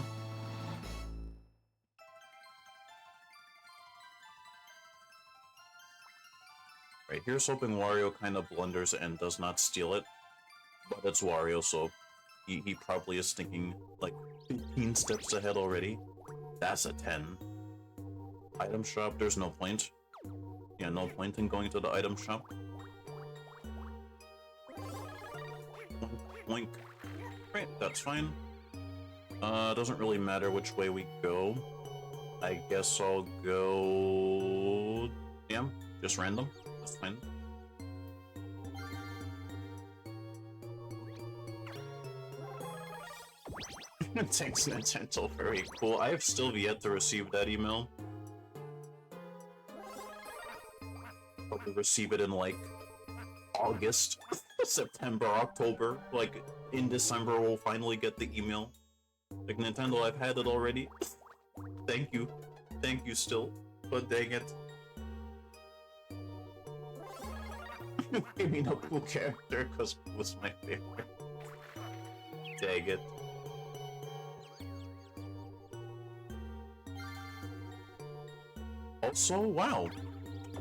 Right, here's hoping Wario kind of blunders and does not steal it. But it's Wario, so he probably is thinking like 15 steps ahead already. That's a 10. Item shop, there's no point. Yeah, no point in going to the item shop. Oink. Right, that's fine. Doesn't really matter which way we go. I guess I'll go... yeah, just random. That's fine. Thanks, Nintendo. Very cool. I have still yet to receive that email. Probably receive it in like August, September, October. Like in December, we'll finally get the email. Like Nintendo, I've had it already. Thank you still. But dang it. Give me no cool character, because it was my favorite. Dang it. Also, wow.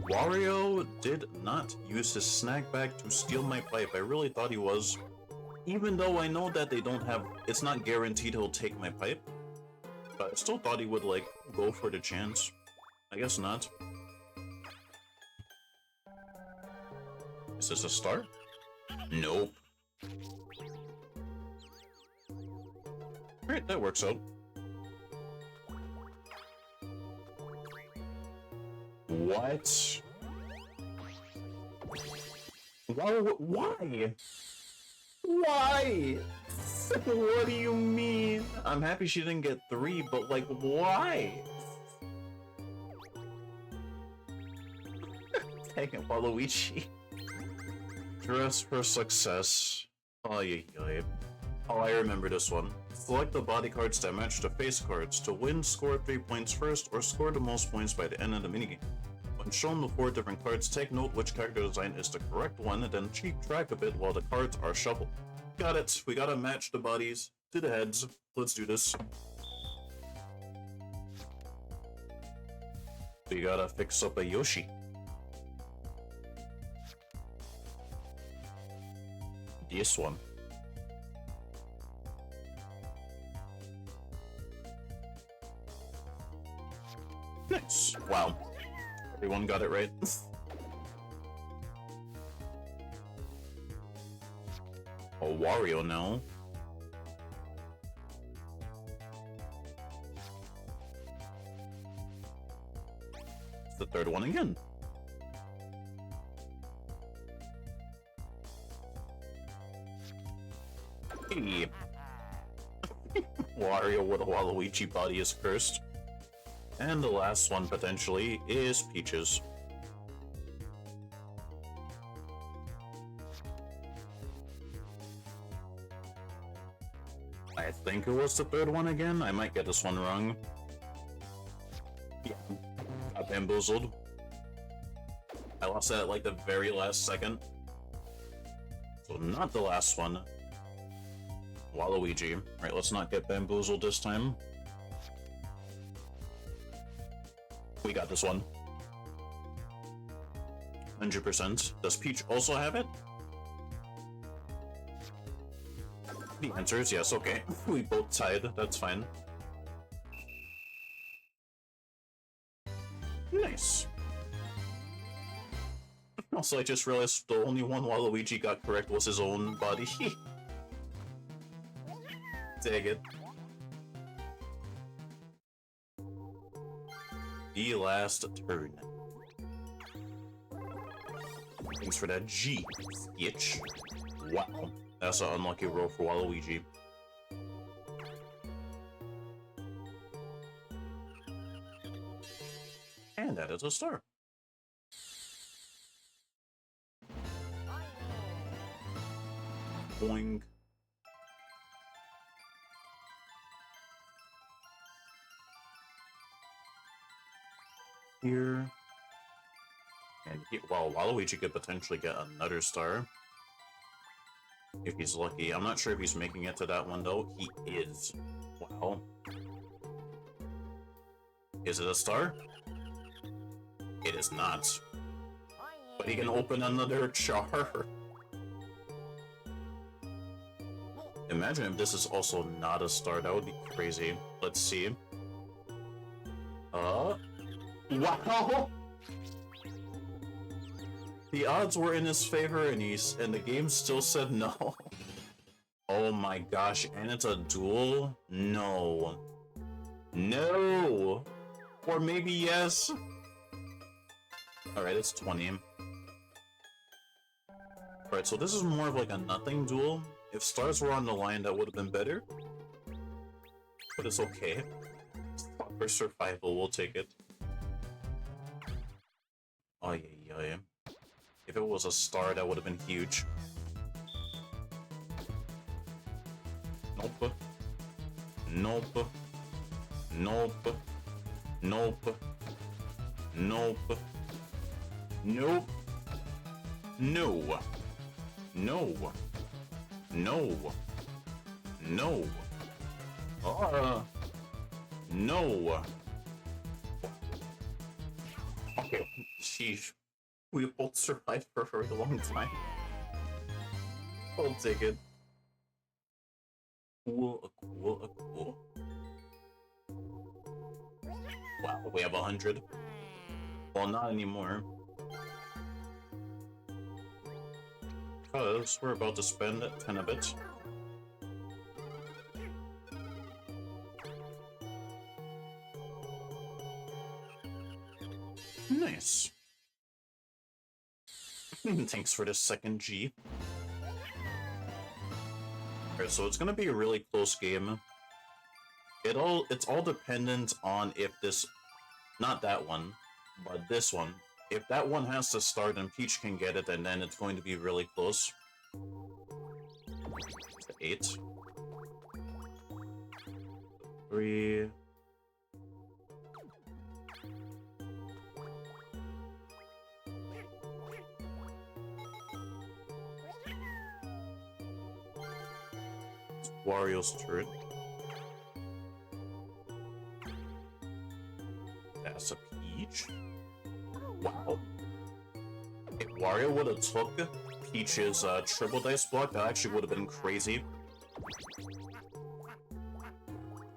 Wario did not use his snack bag to steal my pipe. I really thought he was. Even though I know that they don't have... It's not guaranteed he'll take my pipe. But I still thought he would, like, go for the chance. I guess not. Is this a star? Nope. Alright, that works out. What? Why? Why? What do you mean? I'm happy she didn't get 3, but like, why? Dang it, Waluigi. Dress for success. Oh, I remember this one. Select the body cards that match the face cards. To win, score 3 points first, or score the most points by the end of the minigame. When shown the 4 different cards, take note which character design is the correct one, and then keep track of it while the cards are shuffled. Got it. We gotta match the bodies to the heads. Let's do this. We gotta fix up a Yoshi. This one. Nice. Wow. Everyone got it right. A Wario now. It's the third one again. Hey. Wario with a Waluigi body is cursed. And the last one, potentially, is Peaches. I think it was the third one again. I might get this one wrong. Yeah, got bamboozled. I lost that at like the very last second. So not the last one. Waluigi. Alright, let's not get bamboozled this time. We got this one. 100%. Does Peach also have it? The answer is yes, okay. We both tied, that's fine. Nice. Also, I just realized the only one Waluigi got correct was his own body. Dang it. The last turn. Thanks for that G, itch. Wow, that's an unlucky roll for Waluigi. And that is a star. Boing. Here. And well, Waluigi could potentially get another star. If he's lucky. I'm not sure if he's making it to that one though. He is. Wow. Is it a star? It is not. But he can open another jar. Imagine if this is also not a star. That would be crazy. Let's see. Wow! The odds were in his favor, and the game still said no. Oh my gosh! And it's a duel? No. No. Or maybe yes. All right, it's 20. All right, so this is more of like a nothing duel. If stars were on the line, that would have been better. but it's okay. For survival, we'll take it. Oh yeah. If it was a star, that would have been huge. Nope. Nope. Nope. Nope. Nope. Nope. No. No. No. No. No. Okay, sheesh. We both survived for a very long time. I'll take it. Cool. Wow, we have 100. Well, not anymore. Because we're about to spend 10 a bit. Nice. Thanks for the second G. Alright, so it's gonna be a really close game. It's all dependent on if this, not that one, but this one. If that one has to start and Peach can get it, and then it's going to be really close. 8. 3. Wario's turret. That's a Peach? Wow. If Wario would have took Peach's triple dice block, that actually would have been crazy.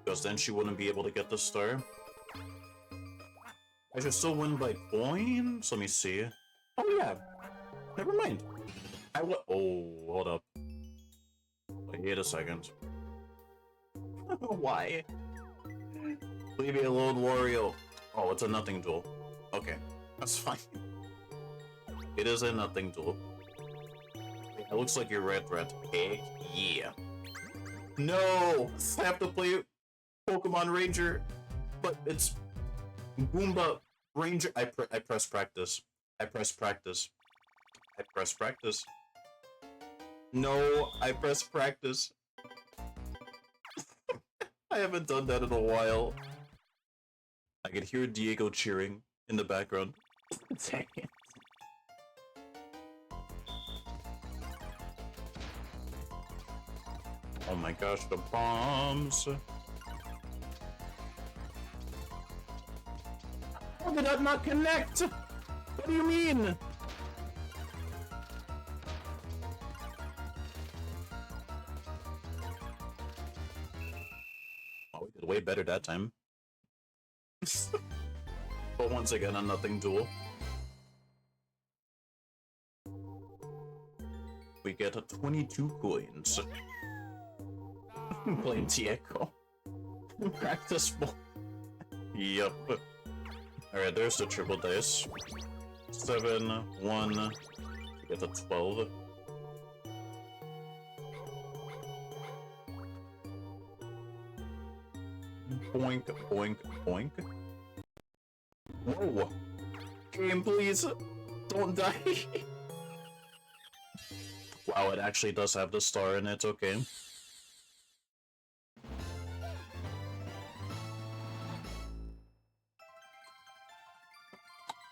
Because then she wouldn't be able to get the star. I should still win by points? Let me see. Oh yeah. Never mind. Oh, hold up. Wait a second. Why? Leave me alone, Wario. Oh, it's a nothing duel. Okay, that's fine. It is a nothing duel. It looks like you're red. Heck yeah. No! I have to play Pokemon Ranger, but it's Goomba Ranger. I press practice. I press practice. No, I press practice. I haven't done that in a while. I could hear Diego cheering in the background. Dang it. Oh my gosh, the bombs. How did that not connect? What do you mean? Oh, we did way better that time. But once again, a nothing duel. We get 22 coins. Playing Diego. Practice ball. Yup. Alright, there's the triple dice. 7, 1, we get the 12. Boink, boink, boink. Whoa! Game, please! Don't die! Wow, it actually does have the star in it, okay.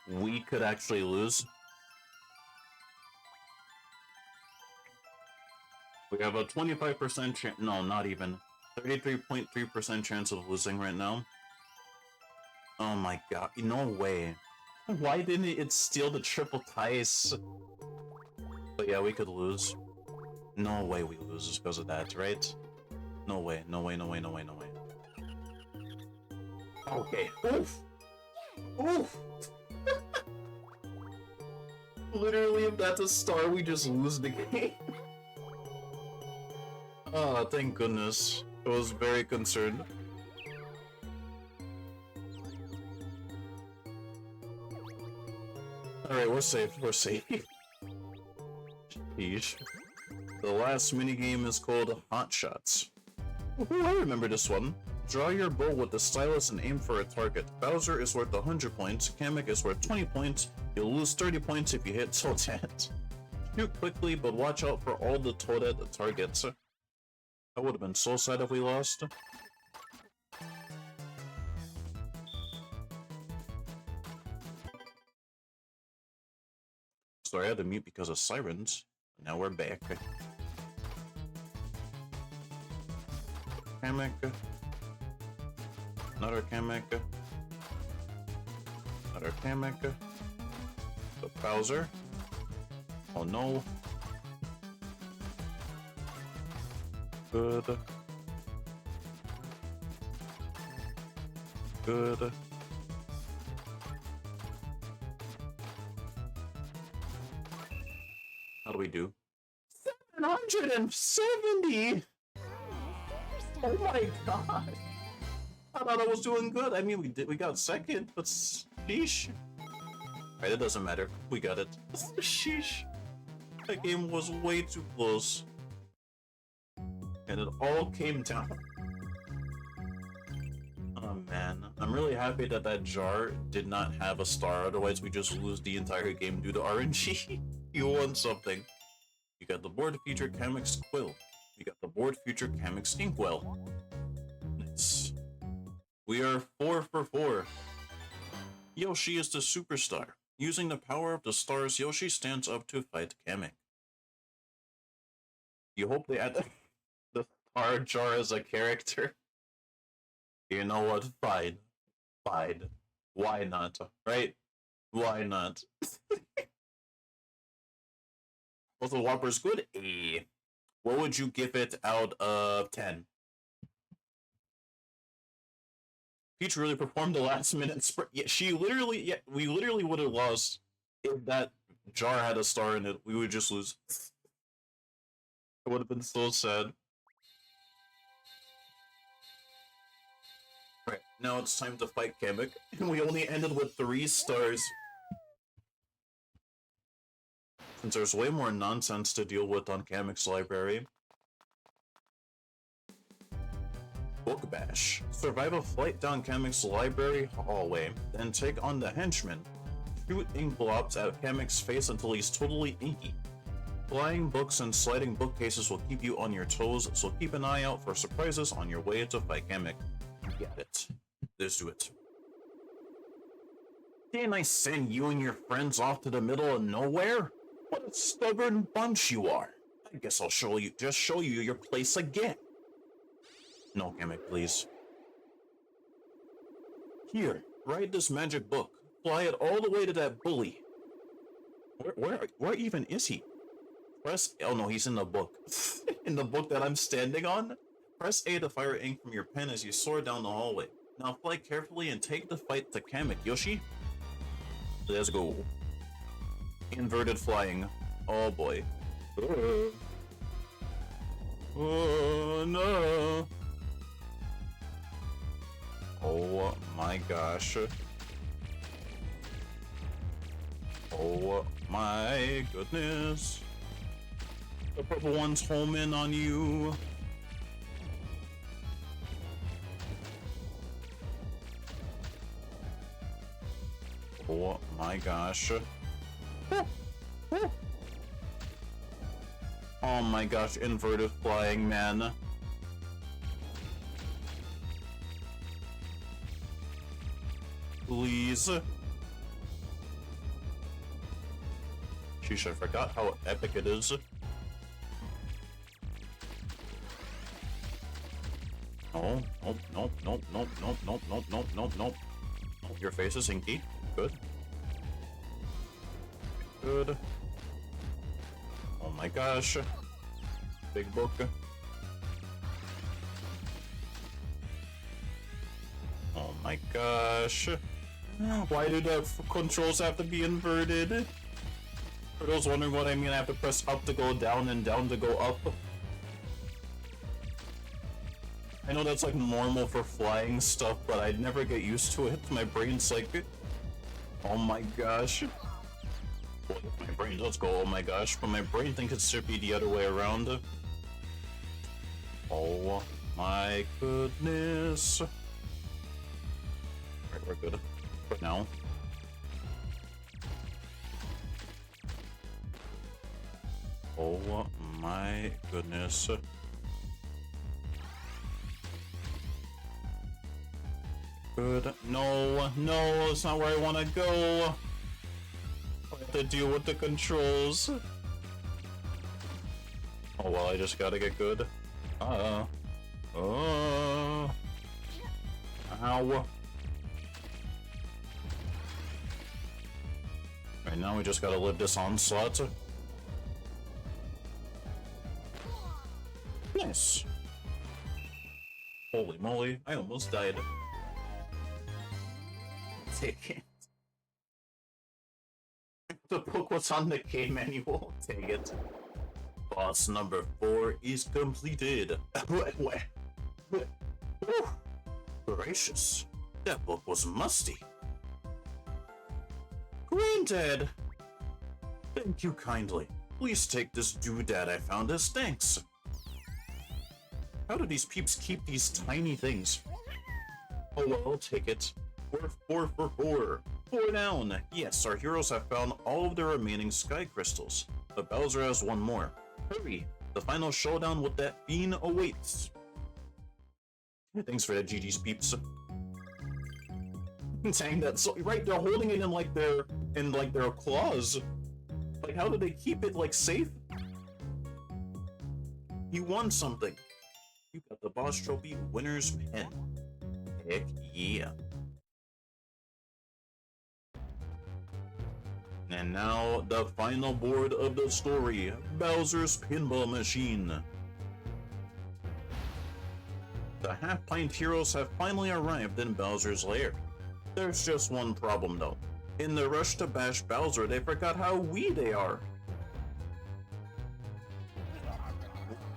We could actually lose. We have a 25% chance, no, not even. 33.3% chance of losing right now. Oh my god, no way. Why didn't it steal the triple dice? But yeah, we could lose. No way we lose just because of that, right? No way, no way, no way, no way, no way. Okay, oof! Oof! Literally, if that's a star, we just lose the game. Oh, thank goodness. I was very concerned. Alright, we're safe, we're safe. Sheesh. The last minigame is called Hot Shots. Ooh, I remember this one. Draw your bow with the stylus and aim for a target. Bowser is worth 100 points, Kamek is worth 20 points, you'll lose 30 points if you hit Toadette. Shoot quickly, but watch out for all the Toadette targets. That would have been so sad if we lost. Sorry, I had to mute because of sirens. Now we're back. Kamek. Another Kamek. Another Kamek. The Bowser. Oh no. Good. Good. How do we do? 770! Oh my god! I thought I was doing good. I mean, we got second, but sheesh. Right, it doesn't matter. We got it. Sheesh. That game was way too close. And it all came down. Oh man. I'm really happy that that jar did not have a star, otherwise we just lose the entire game due to RNG. You won something. You got the board feature Kamek's Quill. You got the board feature Kamek's Inkwell. Nice. We are 4 for 4. Yoshi is the superstar. Using the power of the stars, Yoshi stands up to fight Kamek. You hope they add the star jar as a character? You know what? Fine. Fine. Why not? Right? Why not? Was the Whopper's good? What would you give it out of 10? Peach really performed the last minute sprint. Yeah, we literally would have lost if that jar had a star in it. We would just lose. It would have been so sad. Right, now it's time to fight Kamek. And we only ended with 3 stars. Since there's way more nonsense to deal with on Kamek's library. Book Bash. Survive a flight down Kamek's library hallway, then take on the henchman. Shoot ink blobs at Kamek's face until he's totally inky. Flying books and sliding bookcases will keep you on your toes, so keep an eye out for surprises on your way to fight Kamek. Get it. Let's do it. Didn't I send you and your friends off to the middle of nowhere? What a stubborn bunch you are. I guess I'll show you your place again. No, Kamek, please. Here, write this magic book. Fly it all the way to that bully. Where even is he? Press... Oh no, he's in the book. In the book that I'm standing on? Press A to fire ink from your pen as you soar down the hallway. Now fly carefully and take the fight to Kamek, Yoshi. Let's go. Inverted flying. Oh boy. Oh no. Oh my gosh. Oh my goodness. The purple one's homing on you. Oh my gosh. Oh my gosh, inverted flying, man. Please. Sheesh, I forgot how epic it is. No, nope, nope, nope, nope, nope, nope, nope, nope, nope, nope. Your face is inky. Good. Good. Oh my gosh. Big book. Oh my gosh. Why do the controls have to be inverted? For those wondering what I mean, I have to press up to go down and down to go up. I know that's like normal for flying stuff, but I'd never get used to it. My brain's like, oh my gosh. Well, my brain does go, oh my gosh, but my brain thinks it should be the other way around. Oh My goodness. Alright, we're good for now. Oh my goodness. Good. No, no, it's not where I want to go. I have to deal with the controls. Oh well, I just gotta get good. Ow. Right now we just gotta live this onslaught. Nice. Holy moly, I almost died. Take it. The book was on the game manual. Take it. Boss number 4 is completed. Ooh, gracious. That book was musty. Granddad! Thank you kindly. Please take this doodad I found as thanks. How do these peeps keep these tiny things? Oh well, I'll take it. 4 for 4. 4 down. Yes, our heroes have found all of the remaining sky crystals, but Bowser has one more. Hurry! The final showdown with that fiend awaits. Thanks for that, GG's peeps. Dang, that's so right. They're holding it in their claws. Like, how do they keep it like safe? You won something. You got the boss trophy winner's pen. Heck yeah. And now, the final board of the story, Bowser's Pinball Machine. The Half-Pint heroes have finally arrived in Bowser's lair. There's just one problem though. In the rush to bash Bowser, they forgot how wee they are.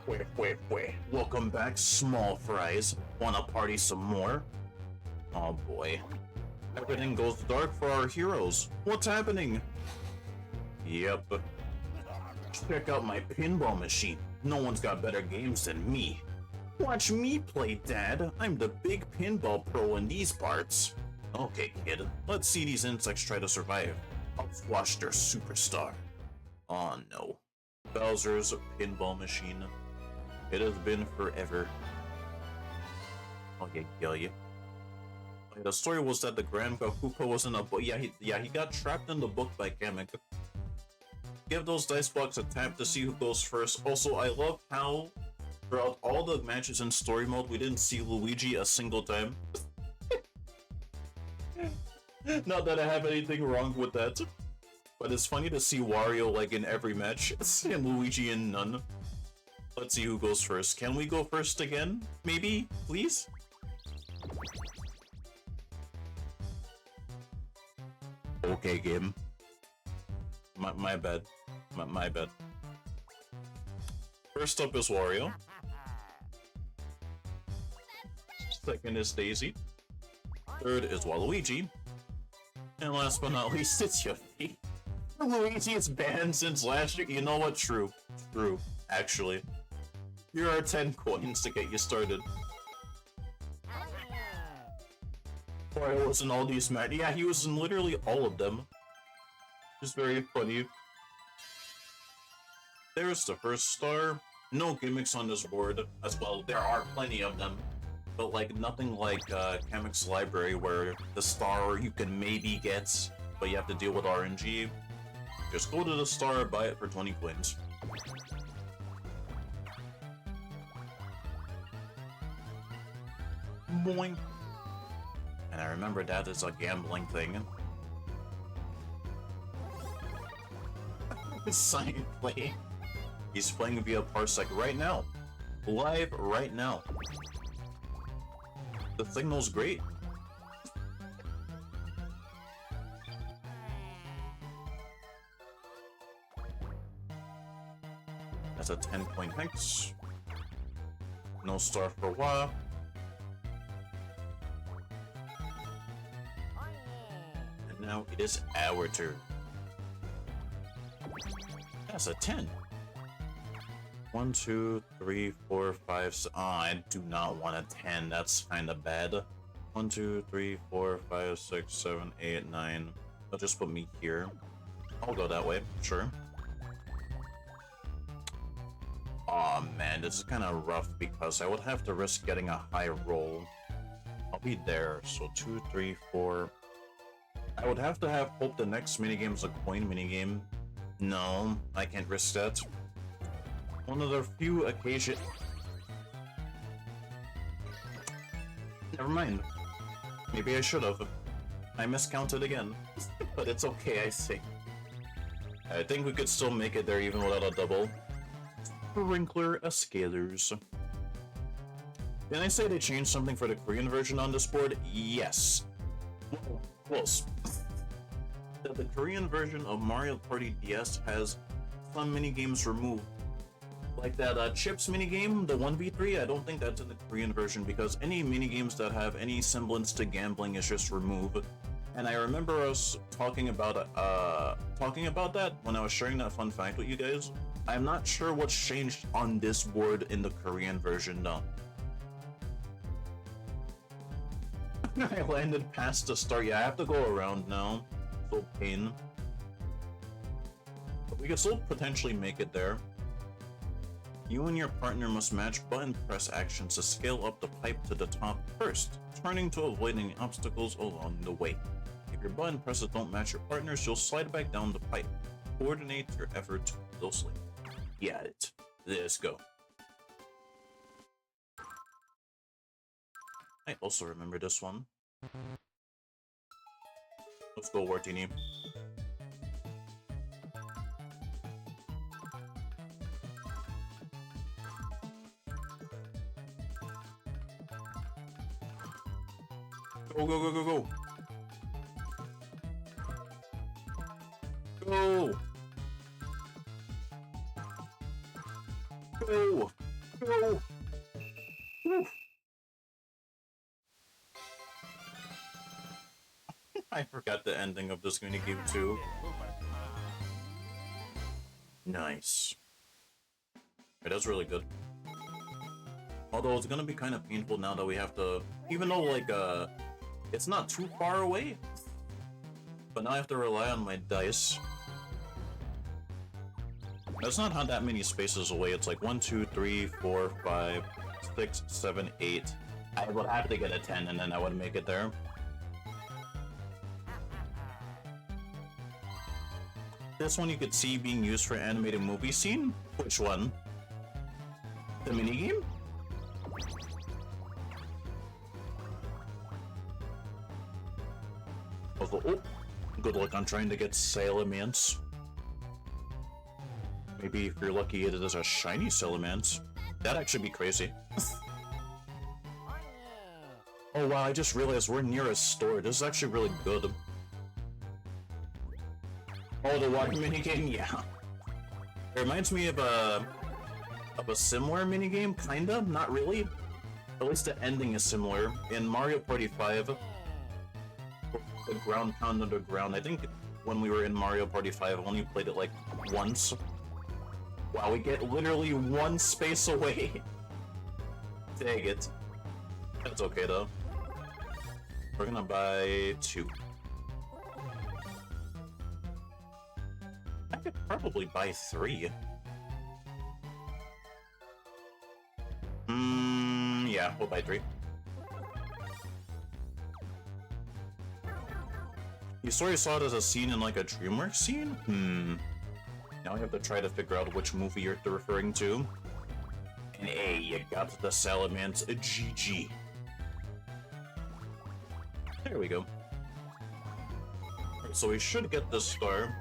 Wait. Welcome back, small fries. Wanna party some more? Oh boy. Everything goes dark for our heroes. What's happening? Yep. Check out my pinball machine. No one's got better games than me. Watch me play, Dad. I'm the big pinball pro in these parts. Okay, kid. Let's see these insects try to survive. I'll squash their superstar. Oh no. Bowser's pinball machine. It has been forever. Okay, kill you. The story was that the Grandpa Koopa was in a book. Yeah, he got trapped in the book by Kamek. Give those dice blocks a tap to see who goes first. Also, I love how throughout all the matches in story mode, we didn't see Luigi a single time. Not that I have anything wrong with that, but it's funny to see Wario like in every match and Luigi in none. Let's see who goes first. Can we go first again? Maybe? Please? Okay, game. My bad. My bad. First up is Wario. Second is Daisy. Third is Waluigi. And last but not least, it's Yoshi. Luigi is banned since last year. You know what? True. True. Actually. Here are 10 coins to get you started. Wario was in all these matches. Yeah, he was in literally all of them. Just very funny. There's the first star. No gimmicks on this board. As well, there are plenty of them. But like nothing like Kamek's Library where the star you can maybe get, but you have to deal with RNG. Just go to the star, buy it for 20 coins. Boing. And I remember that is a gambling thing. Sign play. He's playing via Parsec right now. Live right now. The signal's great. That's a 10-point hex. No star for a while. And now it is our turn. That's a 10. 1, 2, 3, 4, 5. Oh, I do not want a 10. That's kind of bad. 1, 2, 3, 4, 5, 6, 7, 8, 9. They'll just put me here. I'll go that way, sure. Aw, man, this is kind of rough because I would have to risk getting a high roll. I'll be there, so 2, 3, 4. I would have to hope the next minigame's a coin minigame. No, I can't risk that. One of the few occasions... Never mind. Maybe I should have. I miscounted again. But it's okay, I think. I think we could still make it there even without a double. Sprinkler Escalers. Did I say they changed something for the Korean version on this board? Yes. Well, close. The Korean version of Mario Party DS has some minigames removed. Like that Chips minigame, the 1v3, I don't think that's in the Korean version because any minigames that have any semblance to gambling is just removed. And I remember us talking about that when I was sharing that fun fact with you guys. I'm not sure what's changed on this board in the Korean version though. I landed past the start. Yeah, I have to go around now. So pain. But we could still potentially make it there. You and your partner must match button press actions to scale up the pipe to the top first, turning to avoid any obstacles along the way. If your button presses don't match your partner's, you'll slide back down the pipe. Coordinate your efforts closely. Got it. Let's go. I also remember this one. Let's go, Wartini. Go, go, go, go, go. Go. Go. Go. Woo. I forgot the ending of this minigame too. Nice. It is really good. Although it's gonna be kind of painful now that we have to, even though like it's not too far away, but now I have to rely on my dice. That's not that many spaces away. It's like 1, 2, 3, 4, 5, 6, 7, 8. I would have to get a 10 and then I would make it there. This one you could see being used for animated movie scene. Which one? The minigame? Oh, good luck on trying to get Salamence. Maybe if you're lucky it is a shiny Salamence. That'd actually be crazy. Oh wow, I just realized we're near a store. This is actually really good. Oh, the water minigame? Yeah. It reminds me of a similar minigame, kinda, not really. At least the ending is similar. In Mario Party 5, the ground pound underground, I think when we were in Mario Party 5, I only played it like once. Wow, we get literally one space away. Dang it. That's okay though. We're gonna buy 2. I could probably buy 3. Yeah, we'll buy 3. You sort of saw it as a scene in like a DreamWorks scene? Now I have to try to figure out which movie you're referring to. And hey, you got the Salamence GG. There we go. Alright, so we should get this star.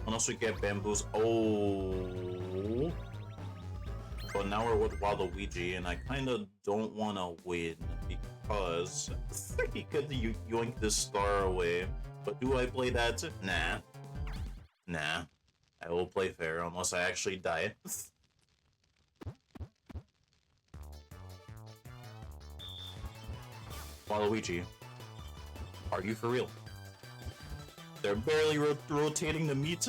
Unless we get bamboos. Oh. But now we're with Waluigi, and I kind of don't want to win because he could yoink this star away. But do I play that? Nah. Nah. I will play fair unless I actually die. Waluigi, are you for real? They're barely rotating the meat.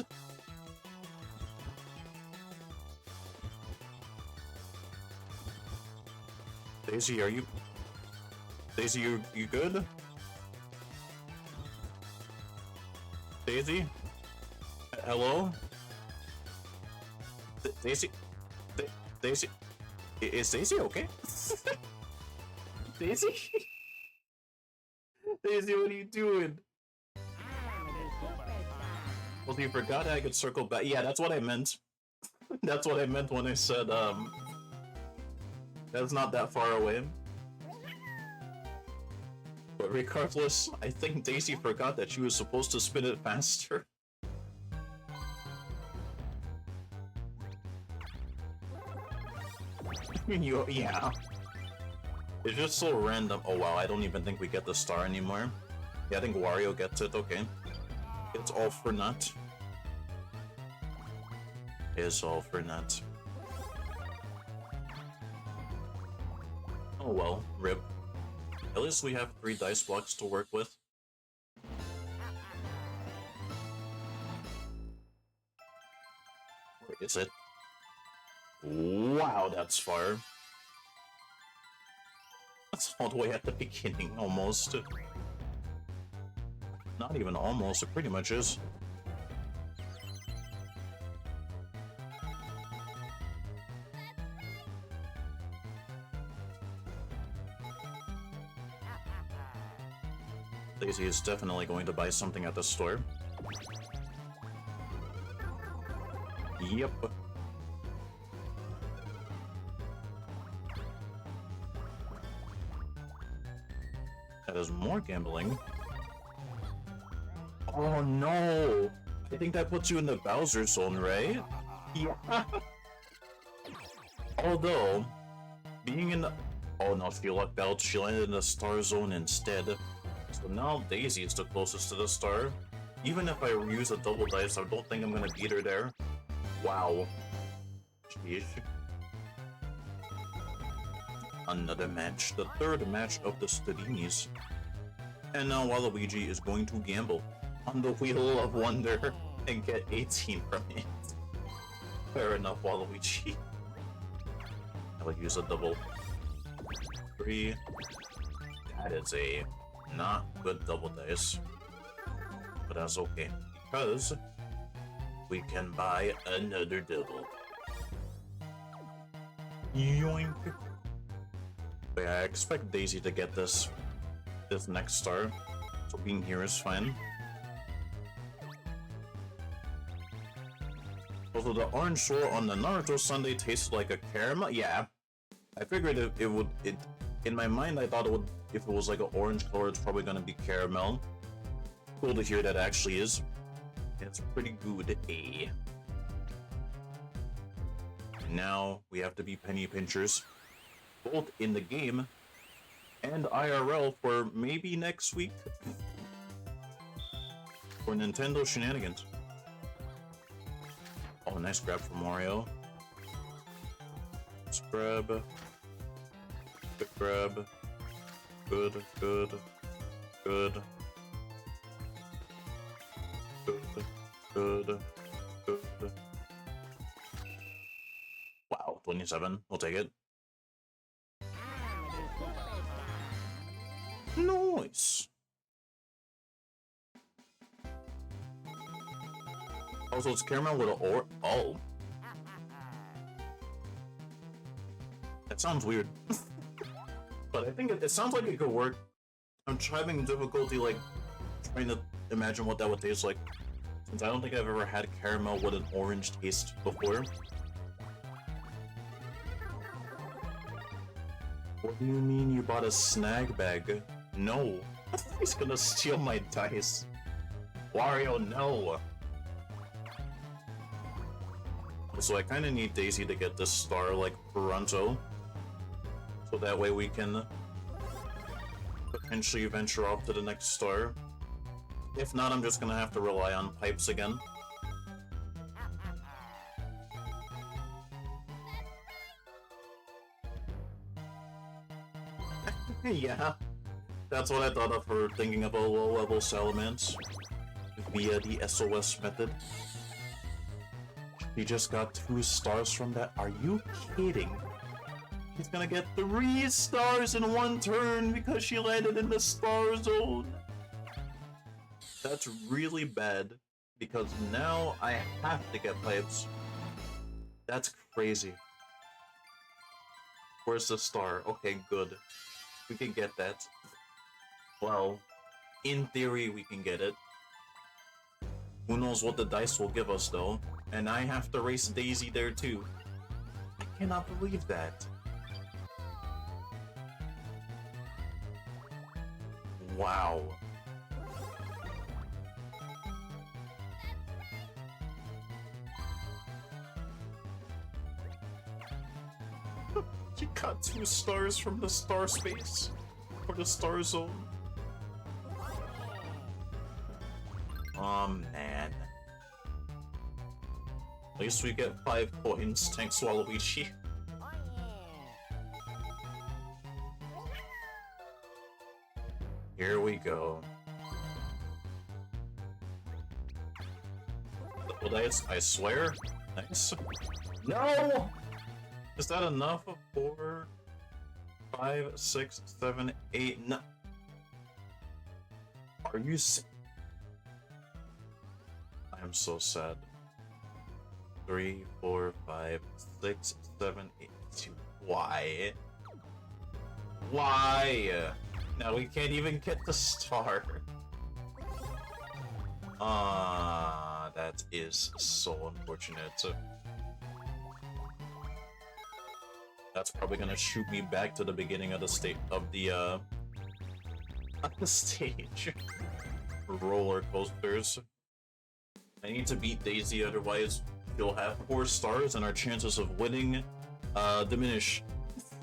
Daisy, are you... Daisy, you good? Daisy? Hello? Daisy? Daisy? Is Daisy okay? Daisy? Daisy, what are you doing? Well, you forgot I could circle back. Yeah, that's what I meant. That's what I meant when I said, that's not that far away. But regardless, I think Daisy forgot that she was supposed to spin it faster. Yeah. It's just so random. Oh wow, I don't even think we get the star anymore. Yeah, I think Wario gets it, okay. It's all for naught. It's all for naught. Oh well, rip. At least we have 3 dice blocks to work with. Where is it? Wow, that's far. That's all the way at the beginning, almost. Not even almost, it pretty much is. Daisy is definitely going to buy something at the store. Yep. That is more gambling. Oh no! I think that puts you in the Bowser zone, right? Yeah. Although, being in the... Oh no, she lucked out. She landed in the star zone instead. So now Daisy is the closest to the star. Even if I use a double dice, I don't think I'm gonna beat her there. Wow. Sheesh. Another match, the 3rd match of the Stadinis. And now Waluigi is going to gamble on the Wheel of Wonder and get 18 from it. Fair enough, Waluigi. I'll use a double. 3. That is a not good double dice. But that's okay, because we can buy another double. Yoink! But yeah, I expect Daisy to get this next star, so being here is fine. Although the orange swirl on the Naruto sundae tasted like a caramel, yeah. I figured it would. In my mind, I thought it would. If it was like an orange color, it's probably gonna be caramel. Cool to hear that actually is. It's pretty good, eh? Now we have to be penny pinchers, both in the game and IRL for maybe next week for Nintendo shenanigans. Oh, nice grab from Mario. Let's grab. Good grab. Good, good, good. Good, good. Wow, 27. We'll take it. Nice. Also, it's caramel with an or. Oh. That sounds weird. But I think it sounds like it could work. I'm having difficulty, like, trying to imagine what that would taste like, since I don't think I've ever had caramel with an orange taste before. What do you mean you bought a snag bag? No. He's gonna steal my dice. Wario, no! So I kinda need Daisy to get this star like pronto. So that way we can potentially venture off to the next star. If not, I'm just gonna have to rely on pipes again. Yeah, that's what I thought of for thinking about low-level Salamence via the SOS method. He just got 2 stars from that? Are you kidding? She's gonna get 3 stars in 1 turn because she landed in the star zone. That's really bad because now I have to get pipes. That's crazy. Where's the star? Okay, good. We can get that. Well, in theory, we can get it. Who knows what the dice will give us, though. And I have to race Daisy there, too. I cannot believe that. Wow. You got 2 stars from the star space. Or the star zone. Oh man. At least we get 5 points, thanks Waluigi. Here we go. Well, I swear? Nice. No! Is that enough? 4, 5, 6, 7, 8, no. Are you I'm so sad. 3, 4, 5, 6, 7, 8. Why? Why? Now we can't even get the star. That is so unfortunate. That's probably gonna shoot me back to the beginning of the stage. Roller coasters. I need to beat Daisy, otherwise you'll have 4 stars and our chances of winning diminish.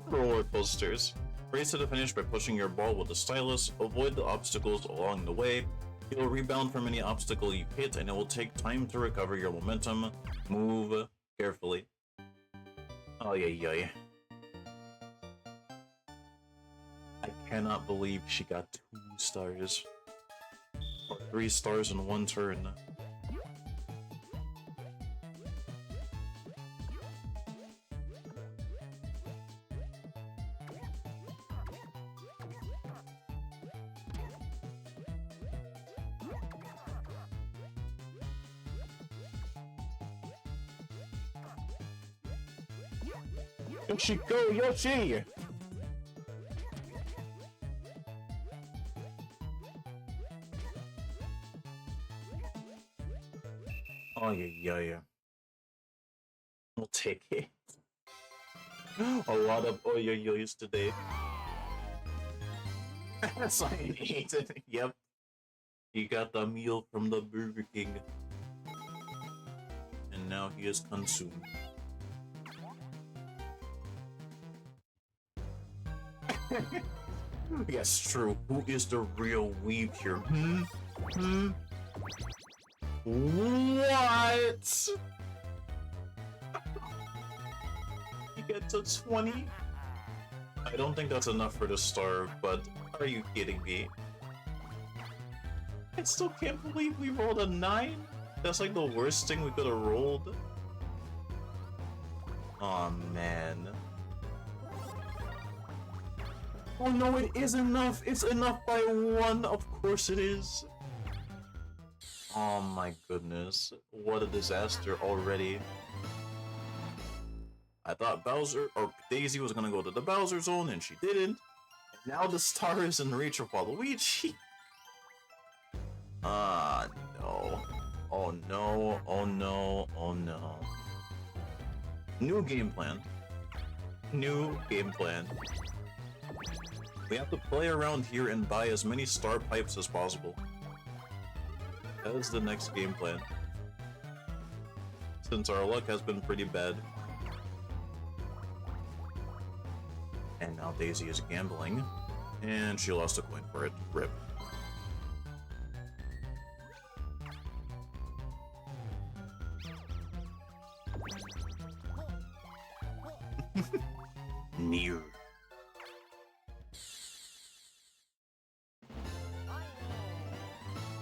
Roller coasters. Race to the finish by pushing your ball with the stylus. Avoid the obstacles along the way. You'll rebound from any obstacle you hit, and it will take time to recover your momentum. Move carefully. Oh yeah. I cannot believe she got 2 stars. Or 3 stars in 1 turn. Yoshi, go, Yoshi! Oh yeah. We'll take it. A lot of yo-yo's today. Simon ate it. Yep. He got the meal from the Burger King. And now he is consumed. Yes, true. Who is the real weeb here? What? You get to 20? I don't think that's enough for the star, but are you kidding me? I still can't believe we rolled a 9? That's like the worst thing we could have rolled. Aw, man. Oh no, it is enough! It's enough by 1! Of course it is! Oh my goodness. What a disaster already. I thought Bowser, or Daisy was gonna go to the Bowser zone, and she didn't. And now the star is in reach of Waluigi. Ah, no. Oh no, oh no, oh no. New game plan. New game plan. We have to play around here and buy as many star pipes as possible. That is the next game plan. Since our luck has been pretty bad. And now Daisy is gambling. And she lost a coin for it. RIP. Near.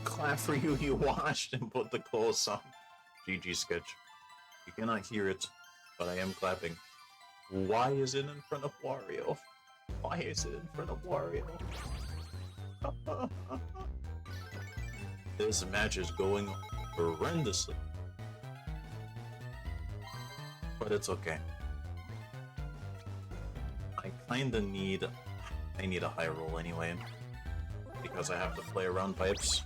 Clap for you, you washed and put the clothes on. GG sketch. You cannot hear it, but I am clapping. Why is it in front of Wario? Why is it in front of Wario? This match is going horrendously. But it's okay. I need a high roll anyway. Because I have to play around pipes.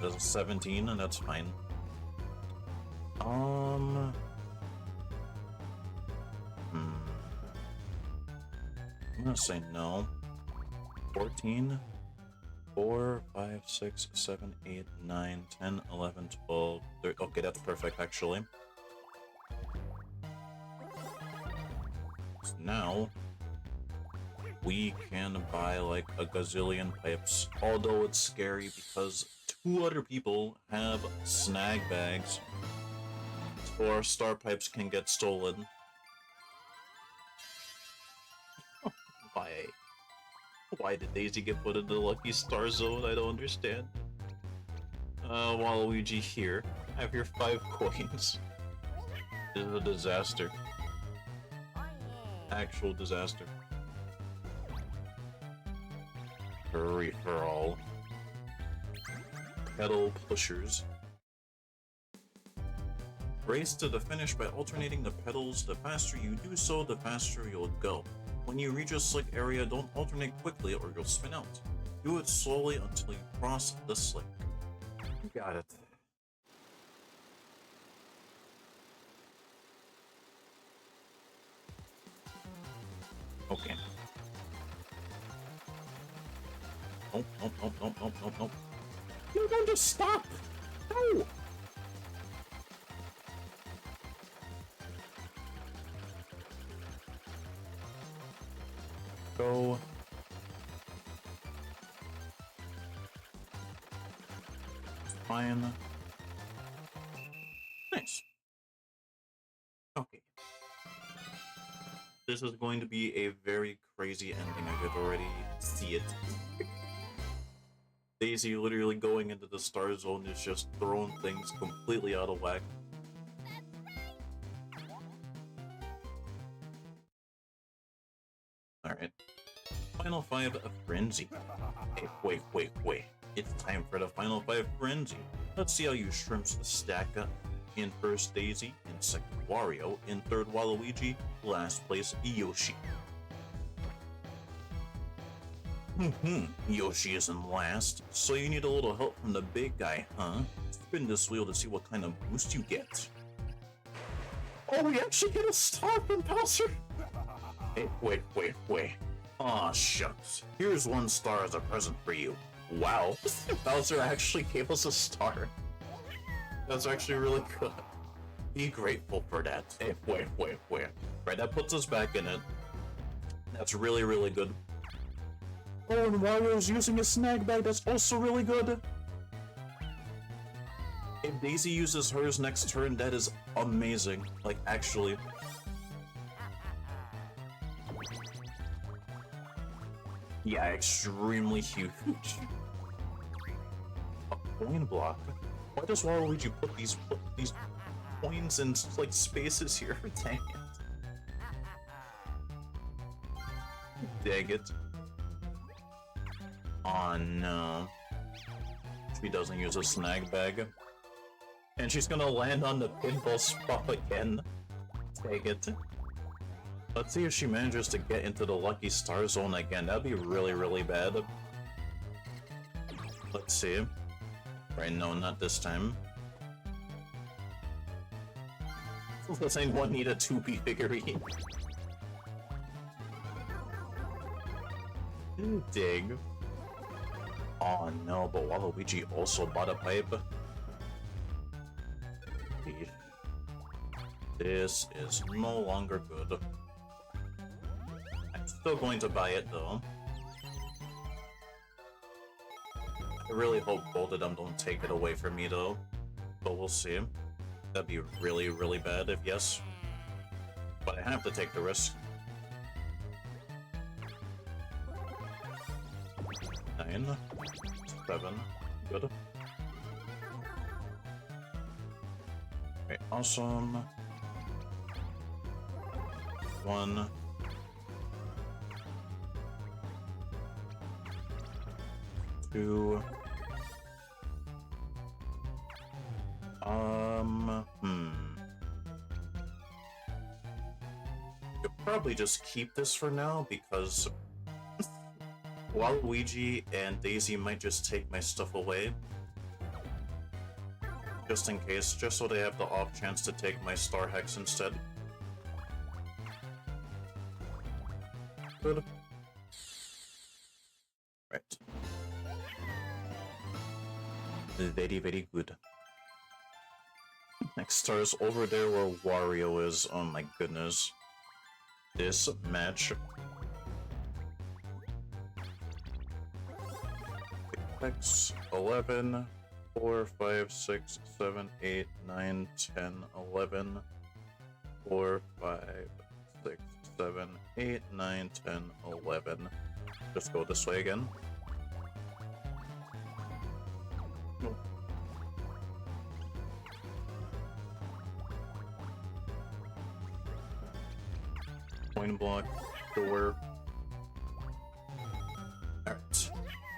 There's a 17 and that's fine. I'm gonna say no. 14, 4, 5, 6, 7, 8, 9, 10, 11, 12, 13. Okay, that's perfect actually. So now we can buy like a gazillion pipes, although it's scary because 2 other people have snag bags, so our star pipes can get stolen. Why did Daisy get put in the lucky star zone? I don't understand. Waluigi, here. Have your 5 coins. This is a disaster. Actual disaster. Free for all. Pedal pushers. Race to the finish by alternating the pedals. The faster you do so, the faster you'll go. When you reach a slick area, don't alternate quickly or you'll spin out. Do it slowly until you cross the slick. Got it. Okay. Nope. You don't just stop! No! Go. Fine. Nice. Okay. This is going to be a very crazy ending. I could already see it. Daisy literally going into the star zone is just throwing things completely out of whack. Alright. Final 5 Frenzy. Hey, wait. It's time for the Final 5 Frenzy. Let's see how you shrimps stack up. In first, Daisy. In second, Wario. In third, Waluigi. Last place, Yoshi. Yoshi is in last, so you need a little help from the big guy, huh? Spin this wheel to see what kind of boost you get. Oh, we actually get a star from Bowser? Hey, wait. Aw, shucks. Here's 1 star as a present for you. Wow, Bowser actually gave us a star. That's actually really good. Be grateful for that. Hey, wait. Right, that puts us back in it. That's really, really good. Oh, and Wario's using a snag bag, that's also really good. If Daisy uses hers next turn, that is amazing. Like, actually. Yeah, extremely huge. A coin block? Why does Waluigi put these coins in, like, spaces here? Dang it. Dang it. Oh no. She doesn't use a snag bag. And she's gonna land on the pinball spot again. Take it. Let's see if she manages to get into the lucky star zone again. That'd be really, really bad. Let's see. Right, no, not this time. Does anyone need a 2B figurine? Dig. Oh no, but Waluigi also bought a pipe. This is no longer good. I'm still going to buy it though. I really hope both of them don't take it away from me though. But we'll see. That'd be really, really bad if yes. But I have to take the risk. 9, 7, good. Okay, awesome. 1. Two. Could probably just keep this for now because Waluigi and Daisy might just take my stuff away. Just in case, just so they have the off chance to take my Star Hex instead. Good. Right. Very, very good. Next star is over there where Wario is. Oh my goodness. This match. X 11, 4, 5, 6, 7, 8, 9, 10, 11, 4, 5, 6, 7, 8, 9, 10, 11. Just go this way again. Point block, door. Alright.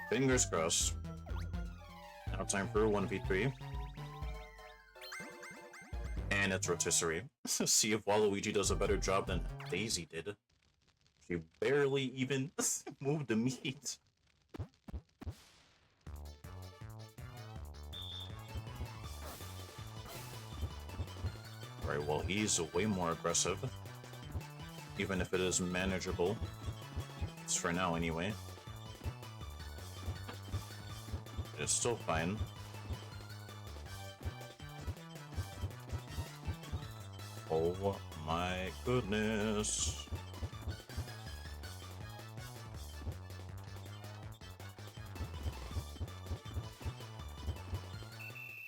Fingers crossed. Now time for 1v3. And it's rotisserie. See if Waluigi does a better job than Daisy did. She barely even moved the meat. Alright, well he's way more aggressive. Even if it is manageable. It's for now anyway. It's still fine. Oh my goodness.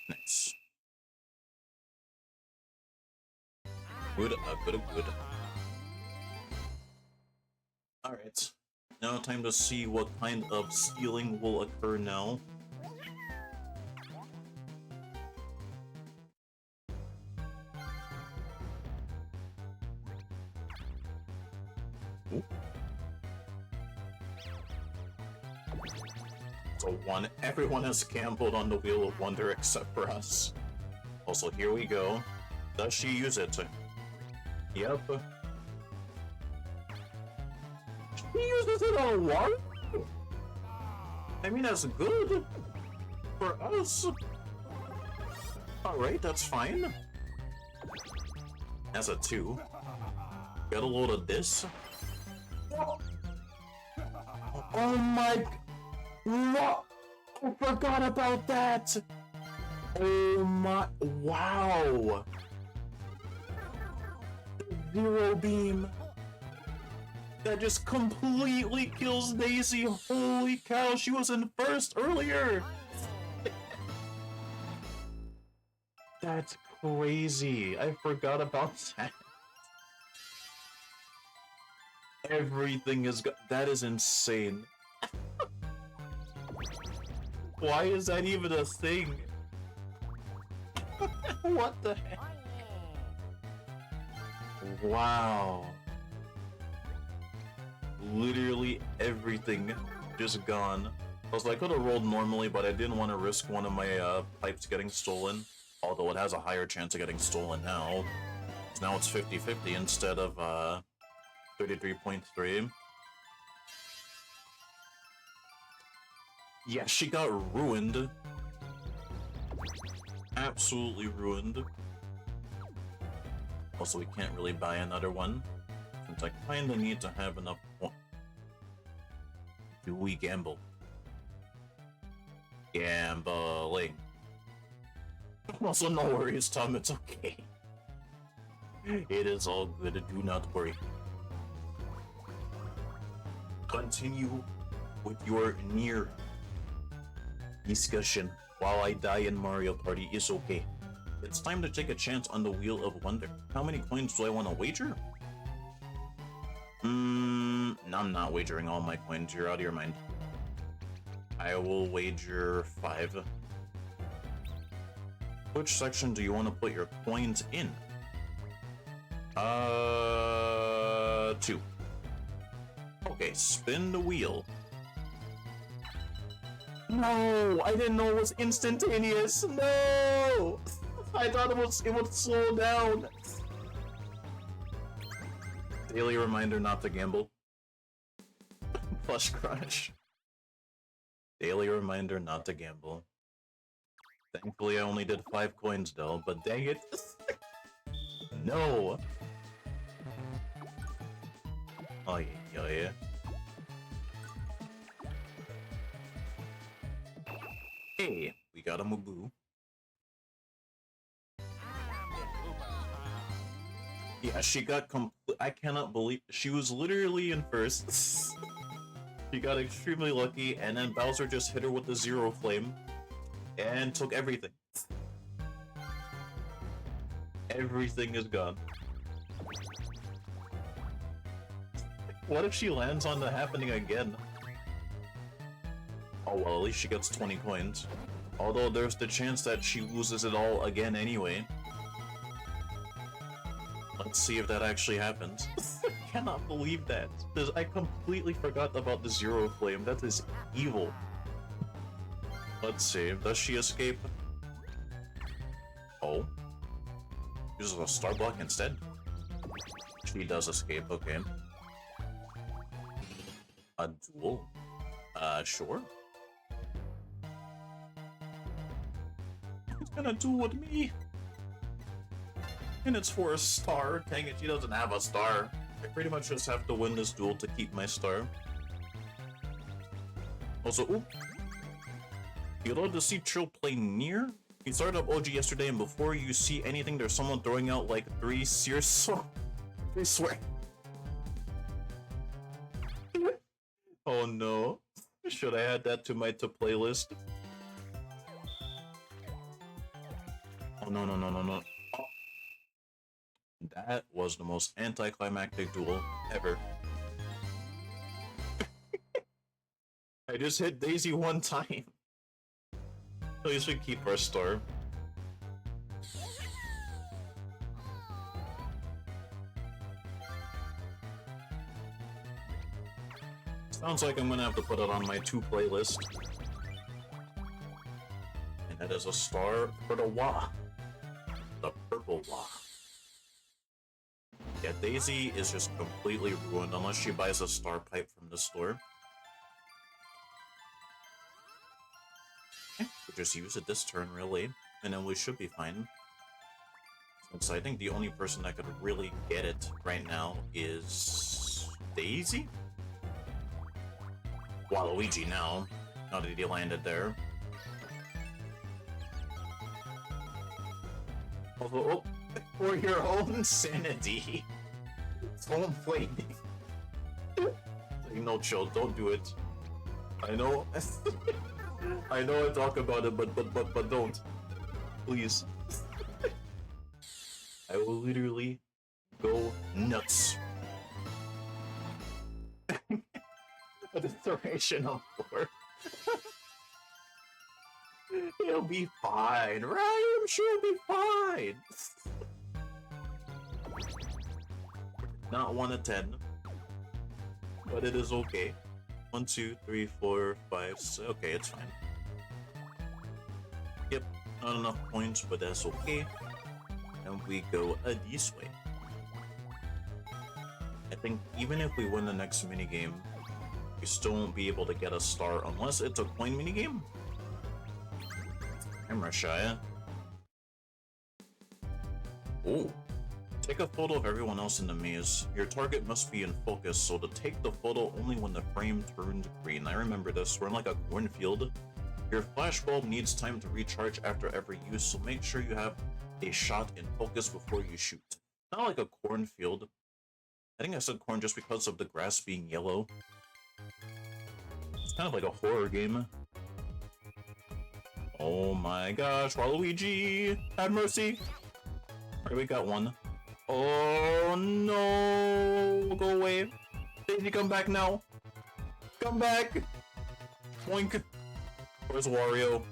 Nice. Good, good. Alright. Now time to see what kind of stealing will occur now. Ooh. So one, everyone has gambled on the Wheel of Wonder except for us. Also, here we go. Does she use it? Yep. She uses it on Wario? I mean, that's good. For us. Alright, that's fine. That's a 2. Got a load of this. Oh my... What? I forgot about that! Oh my... Wow! Zero beam. That just completely kills Daisy. Holy cow, she was in first earlier! That's crazy. I forgot about that. Everything is that is insane. Why is that even a thing? What the heck? Wow. Literally everything just gone. I was like, I could have rolled normally, but I didn't want to risk one of my pipes getting stolen. Although it has a higher chance of getting stolen now. So now it's 50-50 instead of 33.3. Yeah, she got ruined. Absolutely ruined. Also, we can't really buy another one, since I kinda need to have enough points. Do we gamble? Gambling. Also, no worries, Tom, it's okay. It is all good, do not worry. Continue with your near discussion while I die in Mario Party is okay. It's time to take a chance on the Wheel of Wonder. How many coins do I want to wager? No, I'm not wagering all my coins. You're out of your mind. I will wager 5. Which section do you want to put your coins in? 2. Okay, spin the wheel. No, I didn't know it was instantaneous. No, I thought it would slow down. Daily reminder not to gamble. Plush crush. Daily reminder not to gamble. Thankfully, I only did 5 coins though, but dang it. No. Oh yeah. Hey, we got a Mubu. Yeah, she got I cannot believe she was literally in first. She got extremely lucky, and then Bowser just hit her with the Zero Flame and took everything. Everything is gone. What if she lands on the happening again? Oh well, at least she gets 20 coins. Although there's the chance that she loses it all again anyway. Let's see if that actually happens. I cannot believe that. I completely forgot about the Zero Flame. That is evil. Let's see. Does she escape? Oh. Uses a star block instead? She does escape, okay. A duel? Sure. He's gonna duel with me! And it's for a star. Dang it, she doesn't have a star. I pretty much just have to win this duel to keep my star. Also, ooh. You allowed to see Trill play near? You started up OG yesterday, and before you see anything, there's someone throwing out like 3 I swear. Oh no. Should I add that to my playlist? Oh no. Oh. That was the most anticlimactic duel ever. I just hit Daisy 1 time. At least we keep our star. Sounds like I'm gonna have to put it on my 2 playlist. And that is a star for the Wah. The purple Wah. Yeah, Daisy is just completely ruined unless she buys a star pipe from the store. Okay, we'll just use it this turn, really, and then we should be fine. Since I think the only person that could really get it right now is Daisy? Waluigi now, now that he landed there. Although, for your own sanity, don't play me. No, chill, don't do it. I know, I know I talk about it, but don't. Please. I will literally go nuts. A duration of 4. He'll be fine, right? I'm sure he'll be fine. Not 1 of 10, but it is okay. 1, 2, 3, 4, 5, 6. Okay, it's fine. Yep, not enough points, but that's okay. And we go this way. I think even if we win the next minigame, we still won't be able to get a star unless it's a coin minigame. Camera shy. Oh. Take a photo of everyone else in the maze. Your target must be in focus, so to take the photo only when the frame turns green. I remember this. We're in like a cornfield. Your flashbulb needs time to recharge after every use, so make sure you have a shot in focus before you shoot. Not like a cornfield. I think I said corn just because of the grass being yellow. It's kind of like a horror game. Oh my gosh, Waluigi! Have mercy! Alright, we got 1. Oh no! Go away! Daisy, come back now! Come back! Boink! Where's Wario?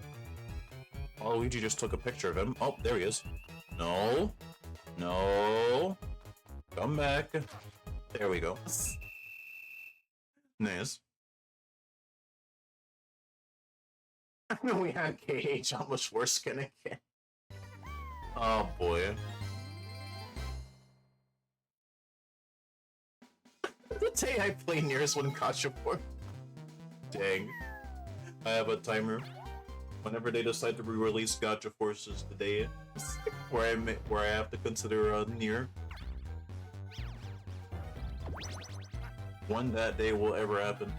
Waluigi just took a picture of him. Oh, there he is. No! No! Come back. There we go. Nice. I know we had KH, how much worse can it get? Oh boy. The day I play Nearest when Kachapur. Dang. I have a timer. Whenever they decide to re-release Gacha Forces today, where I have to consider Nier. When that day will ever happen.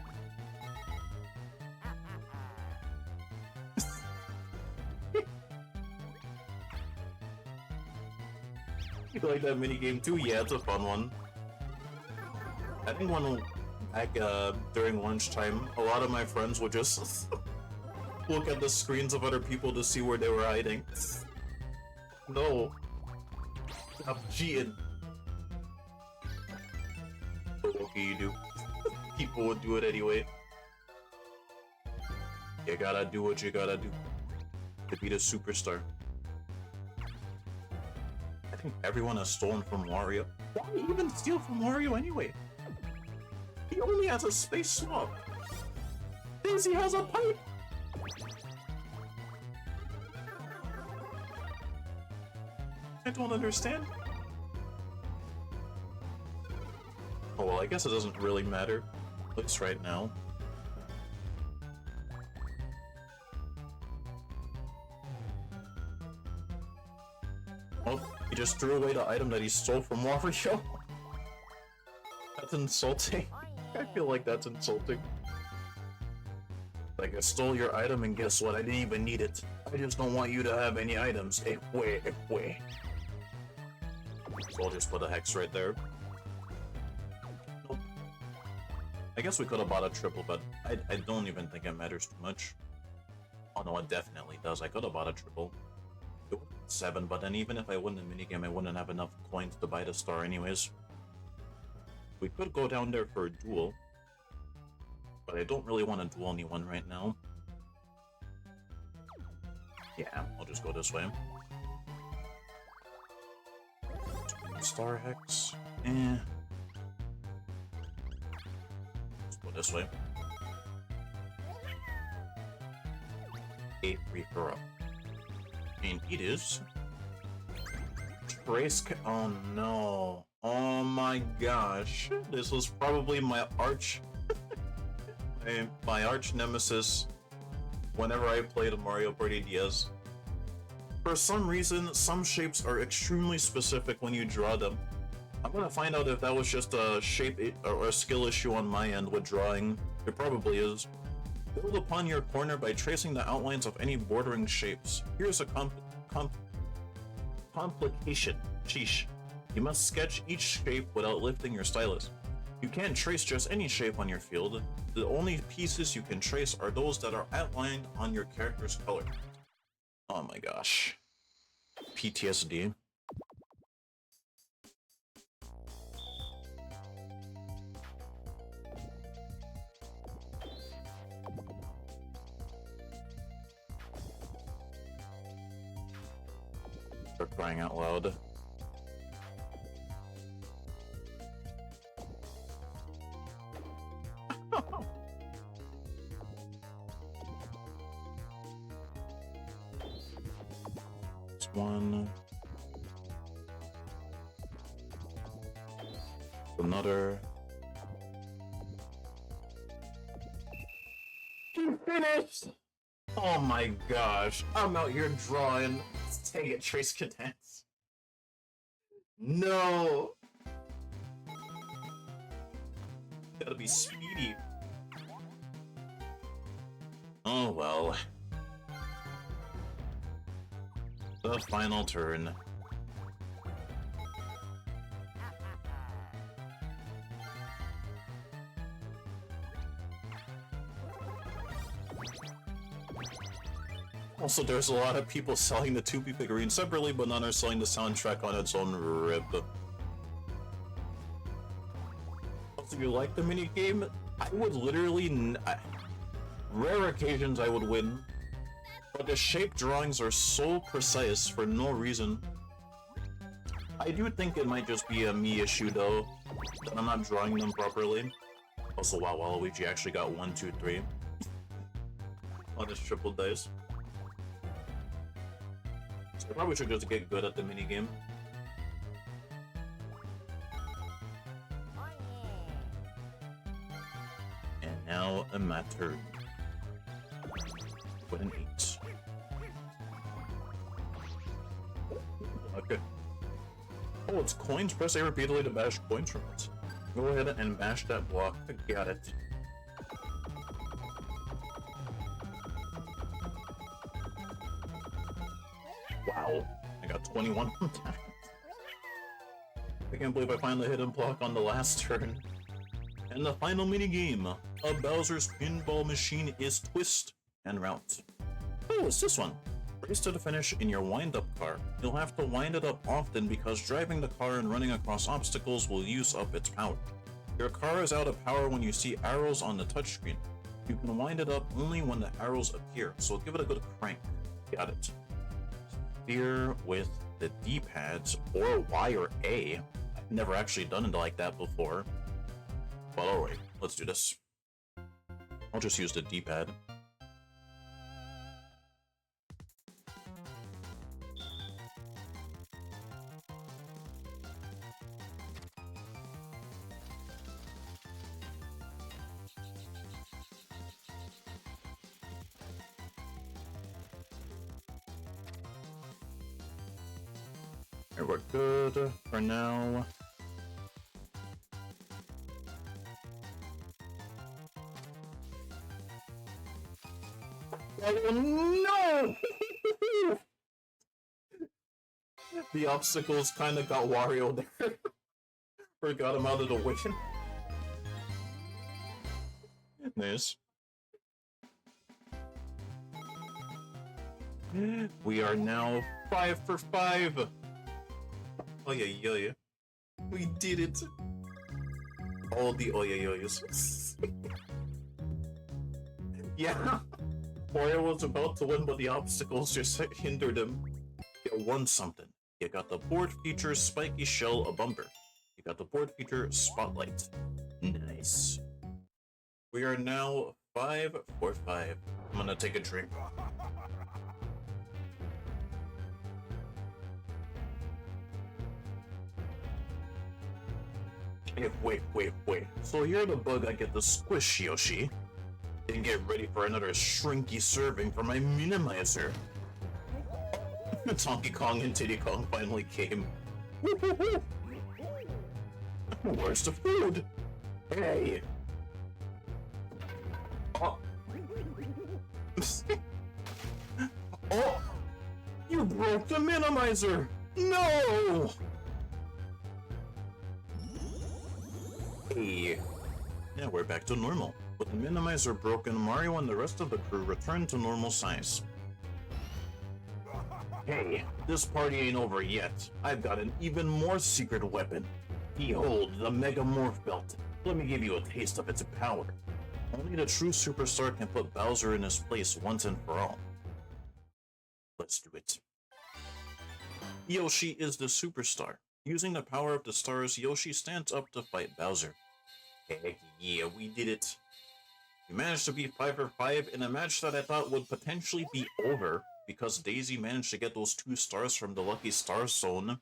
You like that minigame too? Yeah, it's a fun one. I think back during lunchtime, a lot of my friends would just look at the screens of other people to see where they were hiding. No. Stop cheating. But what can you do? People would do it anyway. You gotta do what you gotta do to be the superstar. I think everyone has stolen from Wario. Why even steal from Wario anyway? He only has a space swap. Daisy has a pipe. I don't understand. Oh well, I guess it doesn't really matter. At least right now. Oh, he just threw away the item that he stole from Wario. That's insulting. I feel like that's insulting. Like, I stole your item and guess what? I didn't even need it. I just don't want you to have any items. So I'll just put a hex right there. Nope. I guess we could have bought a triple, but I don't even think it matters too much. Oh no, it definitely does. I could have bought a triple. It would have been 7, but then even if I win the minigame, I wouldn't have enough coins to buy the star anyways. We could go down there for a duel, but I don't really want to duel anyone right now. Yeah, I'll just go this way. Star Hex. Let's go this way. 8 Reaper up. And it is. Trace. Oh no. Oh my gosh. This was probably my arch. my arch nemesis whenever I played Mario Party DS. For some reason, some shapes are extremely specific when you draw them. I'm gonna find out if that was just a shape or a skill issue on my end with drawing. It probably is. Build upon your corner by tracing the outlines of any bordering shapes. Here's a complication. Sheesh. You must sketch each shape without lifting your stylus. You can't trace just any shape on your field. The only pieces you can trace are those that are outlined on your character's color. Oh my gosh. PTSD. For crying out loud. One, another. You finished! Oh my gosh, I'm out here drawing. Take it, Trace Cadence. No! Gotta be speedy. Oh well. The final turn. Also, there's a lot of people selling the 2B figurines separately, but none are selling the soundtrack on its own rip. Also, if you like the minigame, I would literally... rare occasions I would win. But the shape drawings are so precise for no reason. I do think it might just be a me issue though, that I'm not drawing them properly. Also, wow, Waluigi actually got 1, 2, 3 on his triple dice. So I probably should just get good at the minigame. And now my turn. With an 8. Okay. Oh, it's coins. Press A repeatedly to bash coins from it. Go ahead and bash that block. Got it. Wow. I got 21 from that. I can't believe I finally hit a block on the last turn. And the final minigame of Bowser's Pinball Machine is Twist and Route. Oh, it's this one. Race to the finish in your wind-up car. You'll have to wind it up often because driving the car and running across obstacles will use up its power. Your car is out of power when you see arrows on the touchscreen. You can wind it up only when the arrows appear, so give it a good crank. Got it. Steer with the D-pads or Y or A. I've never actually done it like that before. But alright, let's do this. I'll just use the D-pad. Here, we're good for now. Oh no! The obstacles kind of got Wario there. Forgot him out of the way. Nice. We are now 5 for 5. Oh yeah, yeah, yeah. We did it. All the oh yeah, yeah, yeah. Mario was about to win, but the obstacles just hindered him. You won something. You got the board feature Spiky Shell, a bumper. You got the board feature Spotlight. Nice. We are now 5 for 5. I'm gonna take a drink. Wait. So you're the bug I get the squish, Yoshi. And get ready for another shrinky serving for my minimizer. Donkey Kong and Diddy Kong finally came. Where's the food? Hey! Oh! Oh! You broke the minimizer! No! Hey! Yeah, we're back to normal. With the minimizer broken, Mario and the rest of the crew return to normal size. Hey, this party ain't over yet. I've got an even more secret weapon. Behold, the Mega Morph Belt. Let me give you a taste of its power. Only the true superstar can put Bowser in his place once and for all. Let's do it. Yoshi is the superstar. Using the power of the stars, Yoshi stands up to fight Bowser. Heck yeah, we did it. We managed to beat 5 for 5 in a match that I thought would potentially be over because Daisy managed to get those 2 stars from the Lucky Star Zone.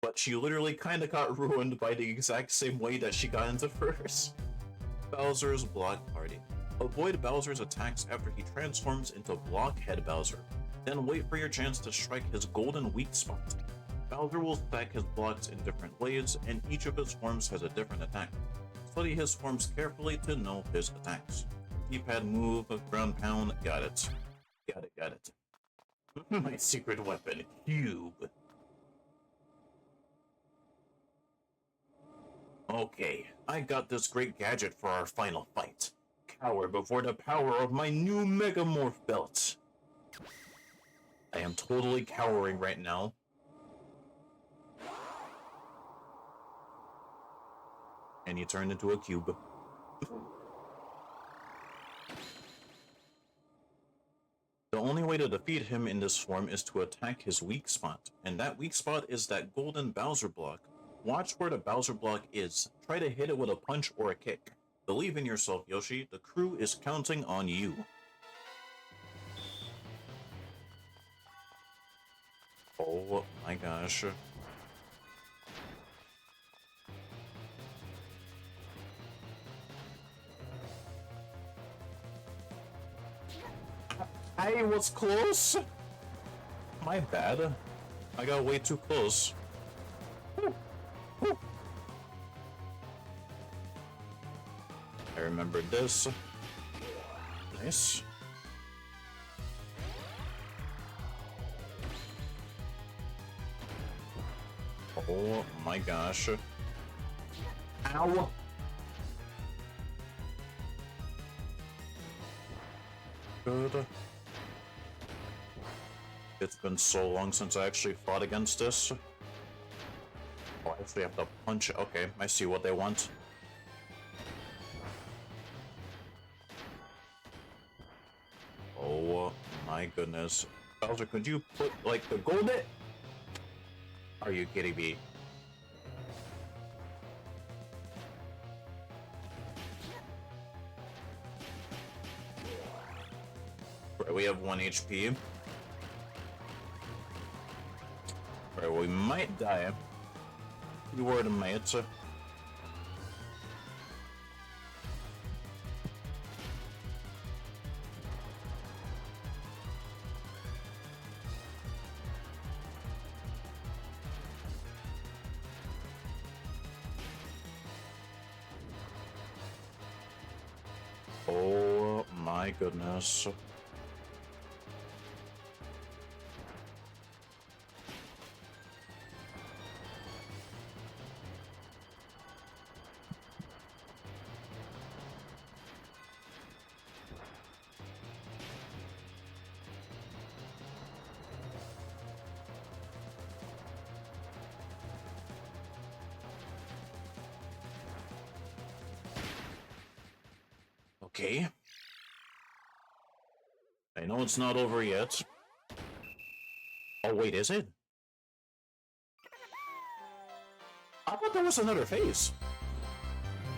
But she literally kinda got ruined by the exact same way that she got into first. Bowser's Block Party. Avoid Bowser's attacks after he transforms into Blockhead Bowser. Then wait for your chance to strike his golden weak spot. Bowser will stack his blocks in different ways, and each of his forms has a different attack. Study his forms carefully to know his attacks. D-pad move, ground pound, got it. Got it. My secret weapon, Cube. Okay, I got this great gadget for our final fight. Cower before the power of my new Mega Morph Belt. I am totally cowering right now. And he turned into a cube. The only way to defeat him in this form is to attack his weak spot, and that weak spot is that golden Bowser block. Watch where the Bowser block is. Try to hit it with a punch or a kick. Believe in yourself, Yoshi. The crew is counting on you. Oh my gosh. I was close. My bad. I got way too close. I remember this. Nice. Oh my gosh. Ow! Good. It's been so long since I actually fought against this. Oh, I actually have to punch it. Okay, I see what they want. Oh my goodness. Bowser, could you put, like, the gold in? Are you kidding me? Right, we have 1 HP. Right, we might die. You were the mate. Oh my goodness. Okay. I know it's not over yet. Oh wait, is it? I thought there was another phase.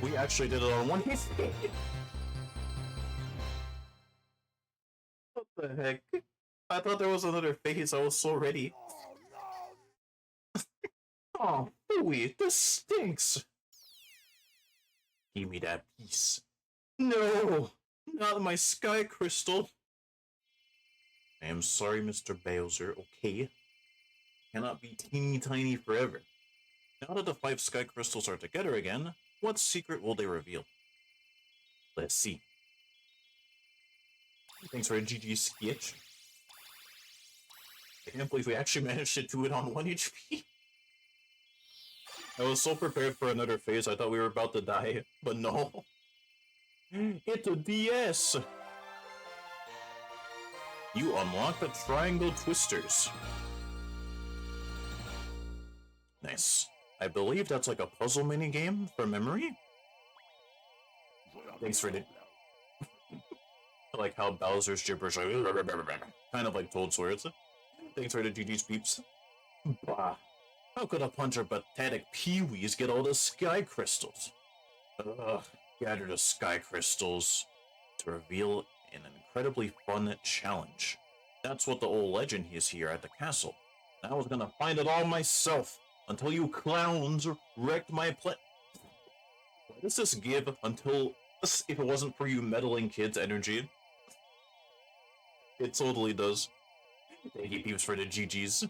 We actually did it on 1 hit. What the heck? I thought there was another phase. I was so ready. Oh, ooey, this stinks. Give me that piece. No, not my sky crystal. I am sorry, Mr. Bowser, okay? Cannot be teeny tiny forever. Now that the 5 sky crystals are together again, what secret will they reveal? Let's see. Thanks for a GG sketch. I can't believe we actually managed to do it on 1 HP. I was so prepared for another phase, I thought we were about to die, but no. It's a DS! You unlock the triangle twisters. Nice. I believe that's like a puzzle minigame from memory. Thanks for the... I like how Bowser's gibberish like... kind of like Toad's words. Thanks for the GG's peeps. Bah. How could a bunch of pathetic peewees get all the sky crystals? Ugh. Gather the sky crystals to reveal an incredibly fun challenge. That's what the old legend is here at the castle. I was gonna find it all myself until you clowns wrecked my plan. What does this give until if it wasn't for you meddling kids' energy? It totally does. Thank you peeps for the GGs.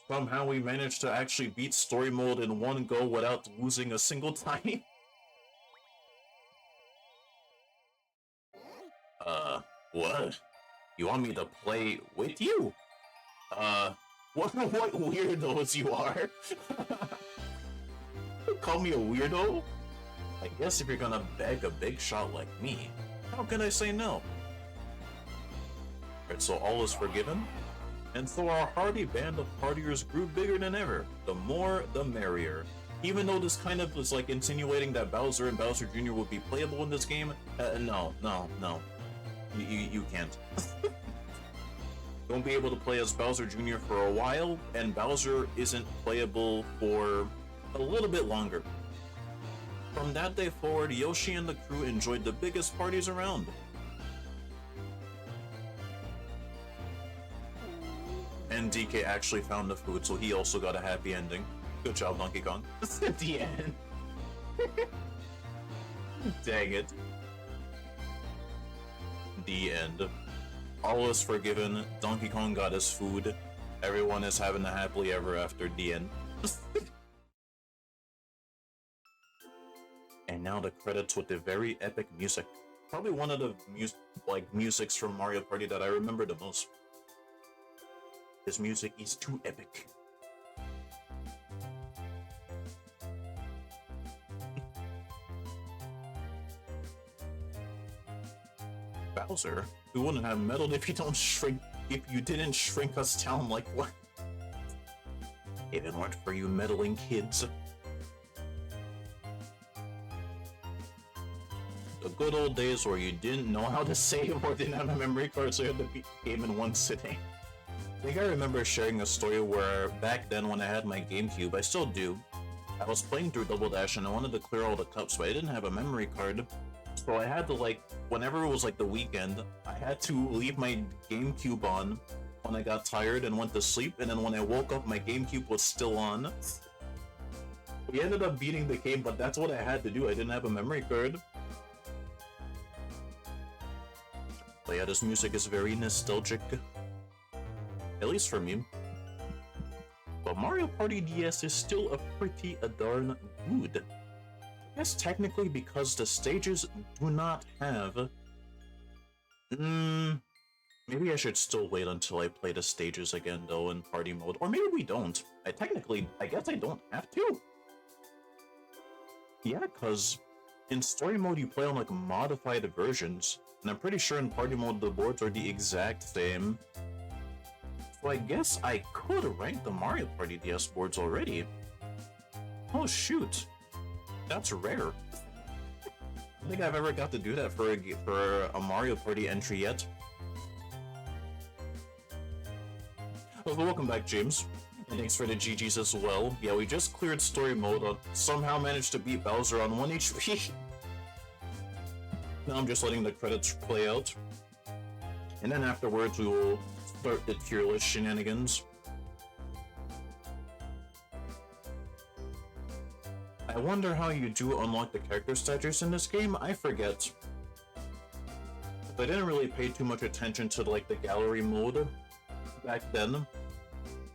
Somehow we managed to actually beat story mode in one go without losing a single time. What? You want me to play with you? What weirdos you are? Call me a weirdo? I guess if you're gonna beg a big shot like me, how can I say no? Alright, so all is forgiven? And so our hardy band of partiers grew bigger than ever. The more, the merrier. Even though this kind of was like insinuating that Bowser and Bowser Jr. would be playable in this game, no. You can't. won't be able to play as Bowser Jr. for a while, and Bowser isn't playable for a little bit longer. From that day forward, Yoshi and the crew enjoyed the biggest parties around. And DK actually found the food, so he also got a happy ending. Good job, Donkey Kong. The end. Dang it. The end. All is forgiven. Donkey Kong got his food. Everyone is having a happily ever after. The end. And now the credits with the very epic music. Probably one of the musics from Mario Party that I remember the most. This music is too epic. Bowser, we wouldn't have meddled if you didn't shrink us down like what? If it weren't for you meddling kids. The good old days where you didn't know how to save or didn't have a memory card, so you had to beat the game in one sitting. I think I remember sharing a story where back then when I had my GameCube, I still do, I was playing through Double Dash and I wanted to clear all the cups, but I didn't have a memory card. So I had to, like, whenever it was like the weekend, I had to leave my GameCube on when I got tired and went to sleep, and then when I woke up, my GameCube was still on. We ended up beating the game, but that's what I had to do. I didn't have a memory card. But yeah, this music is very nostalgic. At least for me. But Mario Party DS is still a pretty darn good. I guess technically because the stages do not have... maybe I should still wait until I play the stages again though in party mode. Or maybe we don't. I guess I don't have to. Yeah, because in story mode you play on like modified versions. And I'm pretty sure in party mode the boards are the exact same. So I guess I could rank the Mario Party DS boards already. Oh shoot. That's rare. I don't think I've ever got to do that for a Mario Party entry yet. Oh, but welcome back, James. And thanks for the GGs as well. Yeah, we just cleared story mode, somehow managed to beat Bowser on 1 HP. Now I'm just letting the credits play out. And then afterwards we will start the tier list shenanigans. I wonder how you do unlock the character statues in this game. I forget. I didn't really pay too much attention to like the gallery mode back then.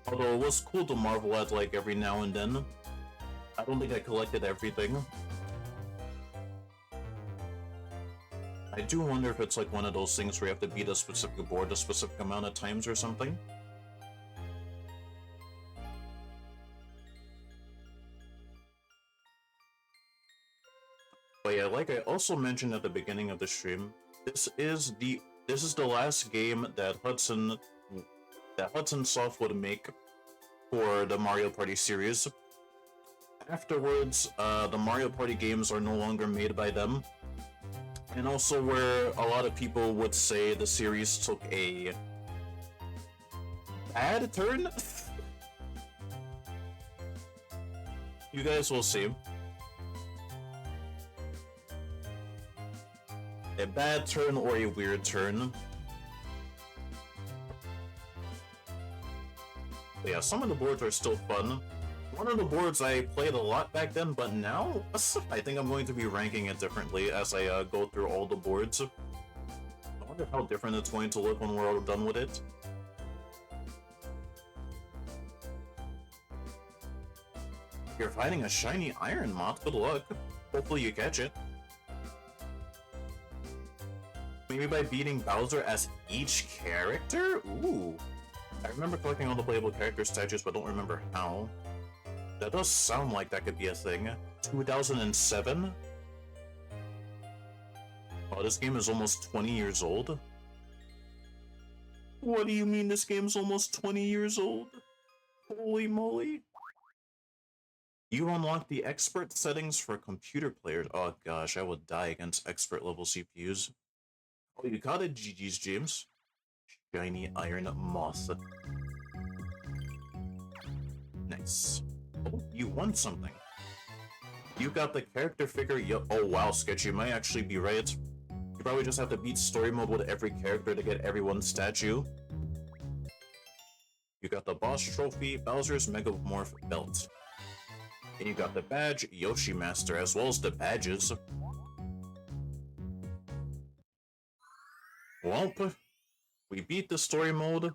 Although it was cool to marvel at like every now and then. I don't think I collected everything. I do wonder if it's like one of those things where you have to beat a specific board a specific amount of times or something. But yeah, like I also mentioned at the beginning of the stream, this is the last game that Hudson Soft would make for the Mario Party series. Afterwards, the Mario Party games are no longer made by them. And also where a lot of people would say the series took a bad turn. You guys will see. A bad turn or a weird turn. But yeah, some of the boards are still fun. One of the boards I played a lot back then, but now I think I'm going to be ranking it differently as I go through all the boards. I wonder how different it's going to look when we're all done with it. You're fighting a shiny iron moth, good luck. Hopefully you catch it. Maybe by beating Bowser as each character? Ooh. I remember collecting all the playable character statues, but don't remember how. That does sound like that could be a thing. 2007? Oh, this game is almost 20 years old? What do you mean this game's almost 20 years old? Holy moly. You unlock the expert settings for computer players. Oh gosh, I would die against expert level CPUs. Oh, you got it, GG's, James. Shiny iron moth. Nice. Oh, you won something. You got the character figure. Oh wow, Sketch, you might actually be right. You probably just have to beat story mode with every character to get everyone's statue. You got the boss trophy, Bowser's Megamorph belt. And you got the badge, Yoshi Master, as well as the badges. Well, we beat the story mode,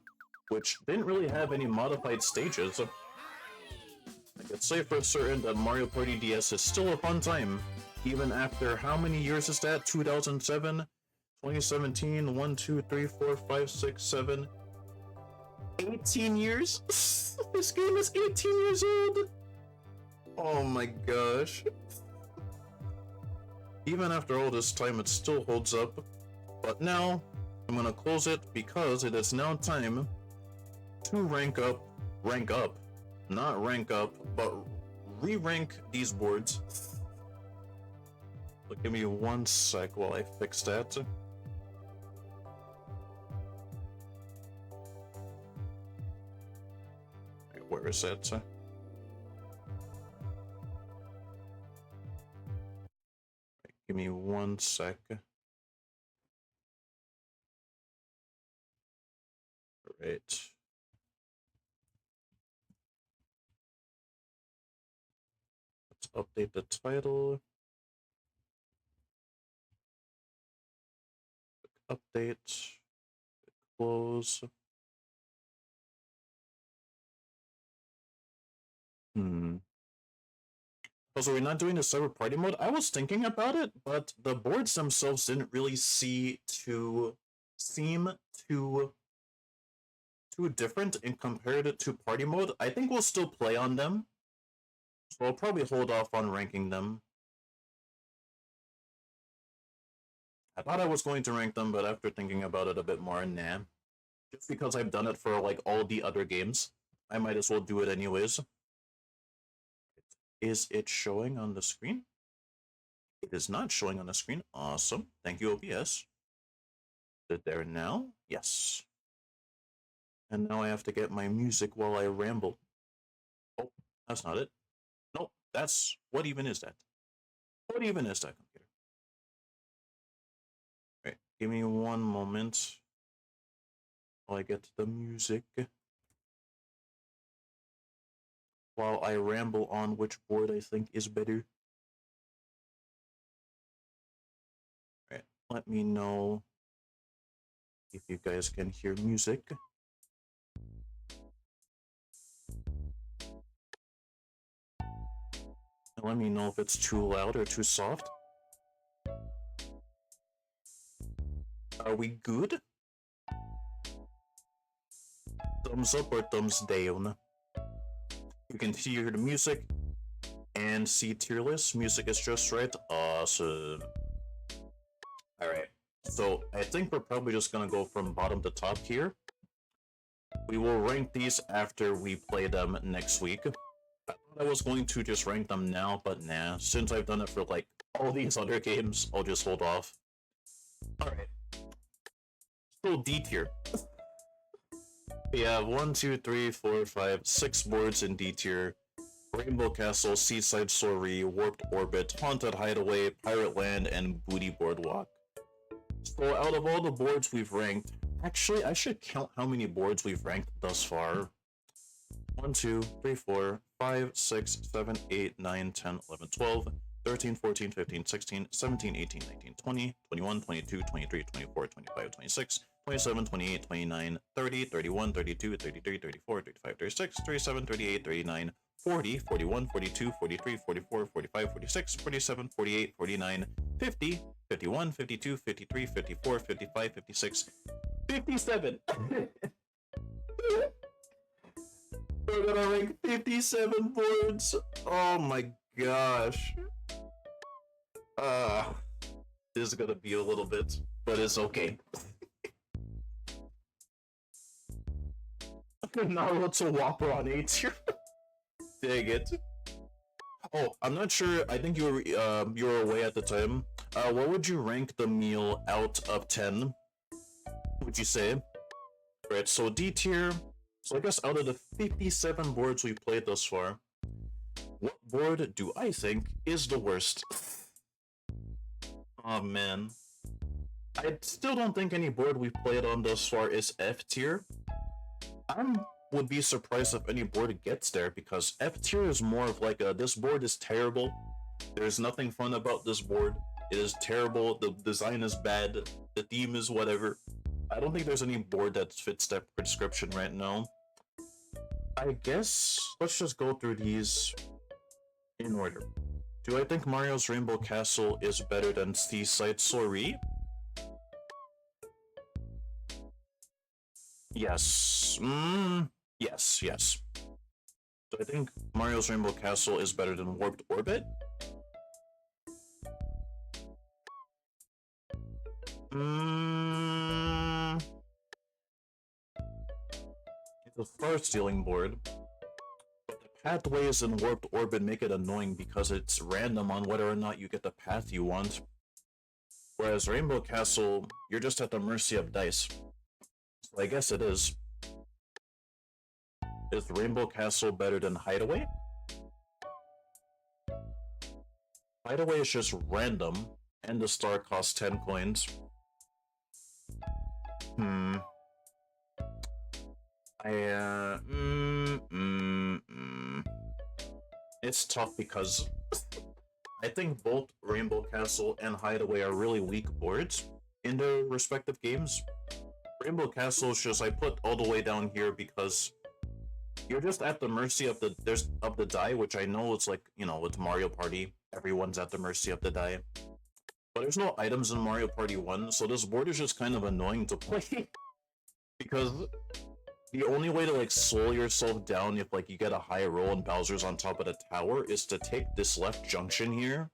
which didn't really have any modified stages. I could say for certain that Mario Party DS is still a fun time, even after how many years is that? 2007, 2017, 1, 2, 3, 4, 5, 6, 7, 18 years? This game is 18 years old! Oh my gosh. Even after all this time, it still holds up. But now, I'm gonna close it because it is now time to rank up, not rank up, but re-rank these boards. So give me 1 sec while I fix that. Wait, where is it? Give me 1 sec. Right. Let's update the title. Update. Close. So we're not doing the server party mode. I was thinking about it, but the boards themselves didn't really seem too different in compared to party mode. I think we'll still play on them, so I'll probably hold off on ranking them. I thought I was going to rank them, but after thinking about it a bit more, nah. Just because I've done it for like all the other games, I might as well do it anyways. Is it showing on the screen? It is not showing on the screen. Awesome. Thank you, OBS. Is it there now? Yes. And now I have to get my music while I ramble. Oh, that's not it. Nope, that's... What even is that? What even is that, computer? Alright, give me 1 moment while I get the music. While I ramble on which board I think is better. Alright, let me know if you guys can hear music. And let me know if it's too loud or too soft. Are we good? Thumbs up or thumbs down? You can hear the music and see tier list. Music is just right. Awesome. Alright, so I think we're probably just gonna go from bottom to top here. We will rank these after we play them next week. I thought I was going to just rank them now, but nah. Since I've done it for like all these other games, I'll just hold off. Alright. Still D tier. We have 1, 2, 3, 4, 5, 6 boards in D tier. Rainbow Castle, Seaside Story, Warped Orbit, Haunted Hideaway, Pirate Land, and Booty Boardwalk. So out of all the boards we've ranked, actually I should count how many boards we've ranked thus far. 1, 2, 3, 4, 5, 6, 7, 8, 9, 10, 11, 12, 13, 14, 15, 16, 17, 18, 19, 20, 21, 22, 23, 24, 25, 26, 27, 28, 29, 30, 31, 32, 33, 34, 35, 36, 37, 38, 39, 40, 41, 42, 43, 44, 45, 46, 47, 48, 49, 50, 51, 52, 53, 54, 55, 56, 57. We're gonna rank 57 boards. Oh my gosh. This is gonna be a little bit, but it's okay. Naruto Whopper on A tier. Dang it. Oh, I'm not sure. I think you were away at the time. What would you rank the meal out of 10? Would you say? Right, so D tier. So I guess out of the 57 boards we've played thus far, what board do I think is the worst? Oh man. I still don't think any board we've played on thus far is F tier. I would be surprised if any board gets there, because F tier is more of like a, this board is terrible. There's nothing fun about this board. It is terrible, the design is bad, the theme is whatever. I don't think there's any board that fits that prescription right now. I guess let's just go through these in order. Do I think Mario's Rainbow Castle is better than Seaside Story? Yes. Yes. Do I think Mario's Rainbow Castle is better than Warped Orbit? It's a star-stealing board, but the pathways in Warped Orbit make it annoying because it's random on whether or not you get the path you want. Whereas Rainbow Castle, you're just at the mercy of dice. So I guess it is. Is Rainbow Castle better than Hideaway? Hideaway is just random, and the star costs 10 coins. It's tough because I think both Rainbow Castle and Hideaway are really weak boards in their respective games. Rainbow Castle is just, I put all the way down here because you're just at the mercy of the die, which I know it's like, you know, with Mario Party, everyone's at the mercy of the die. But there's no items in Mario Party 1, so this board is just kind of annoying to play. Because the only way to like slow yourself down if like you get a high roll and Bowser's on top of the tower is to take this left junction here.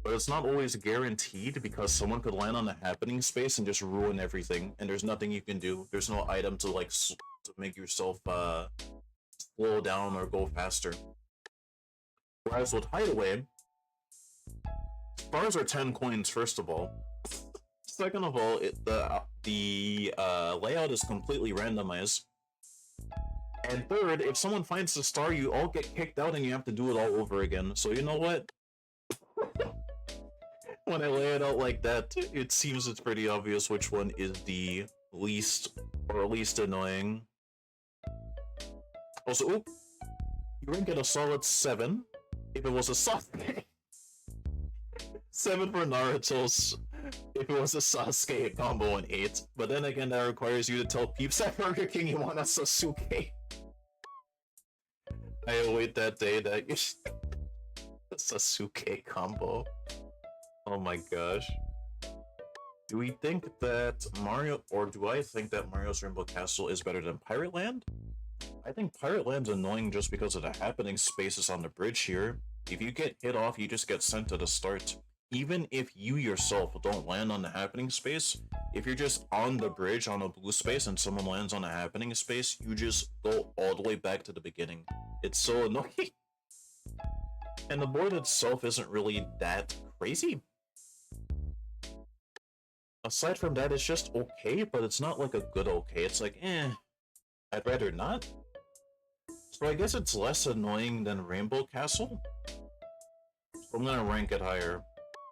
But it's not always guaranteed because someone could land on the happening space and just ruin everything, and there's nothing you can do. There's no item to like to make yourself slow down or go faster. Whereas with Hideaway, stars are 10 coins, first of all. Second of all, the layout is completely randomized. And third, if someone finds the star, you all get kicked out and you have to do it all over again. So you know what? When I lay it out like that, it seems it's pretty obvious which one is the least annoying. Also, oop, you wouldn't get a solid 7 if it was a Sasuke. 7 for Naruto's if it was a Sasuke combo in 8, but then again that requires you to tell peeps at Burger King you want a Sasuke. I await that day that you the Sasuke combo. Oh my gosh. Do we think that do I think that Mario's Rainbow Castle is better than Pirate Land? I think Pirate Land's annoying just because of the happening spaces on the bridge here. If you get hit off, you just get sent to the start. Even if you yourself don't land on the happening space, if you're just on the bridge on a blue space and someone lands on a happening space, you just go all the way back to the beginning. It's so annoying. And the board itself isn't really that crazy. Aside from that, it's just okay, but it's not like a good okay. It's like, I'd rather not. So I guess it's less annoying than Rainbow Castle. So I'm gonna rank it higher.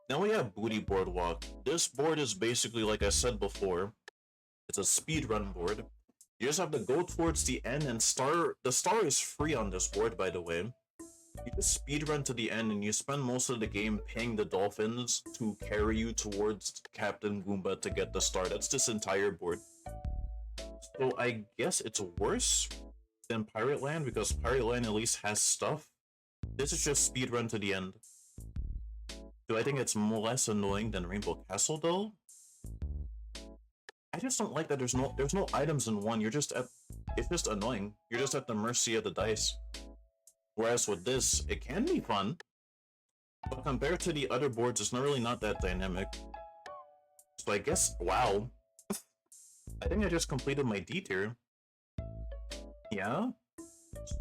Now we have Booty Boardwalk. This board is basically, like I said before, it's a speedrun board. You just have to go towards the end, and the star is free on this board, by the way. You just speedrun to the end, and you spend most of the game paying the dolphins to carry you towards Captain Goomba to get the star. That's this entire board. So I guess it's worse than Pirate Land, because Pirate Land at least has stuff. This is just speedrun to the end. Do I think it's less annoying than Rainbow Castle though? I just don't like that there's no items in one. It's just annoying. You're just at the mercy of the dice. Whereas with this, it can be fun, but compared to the other boards, it's not that dynamic. So I guess, wow. I think I just completed my D tier. Yeah?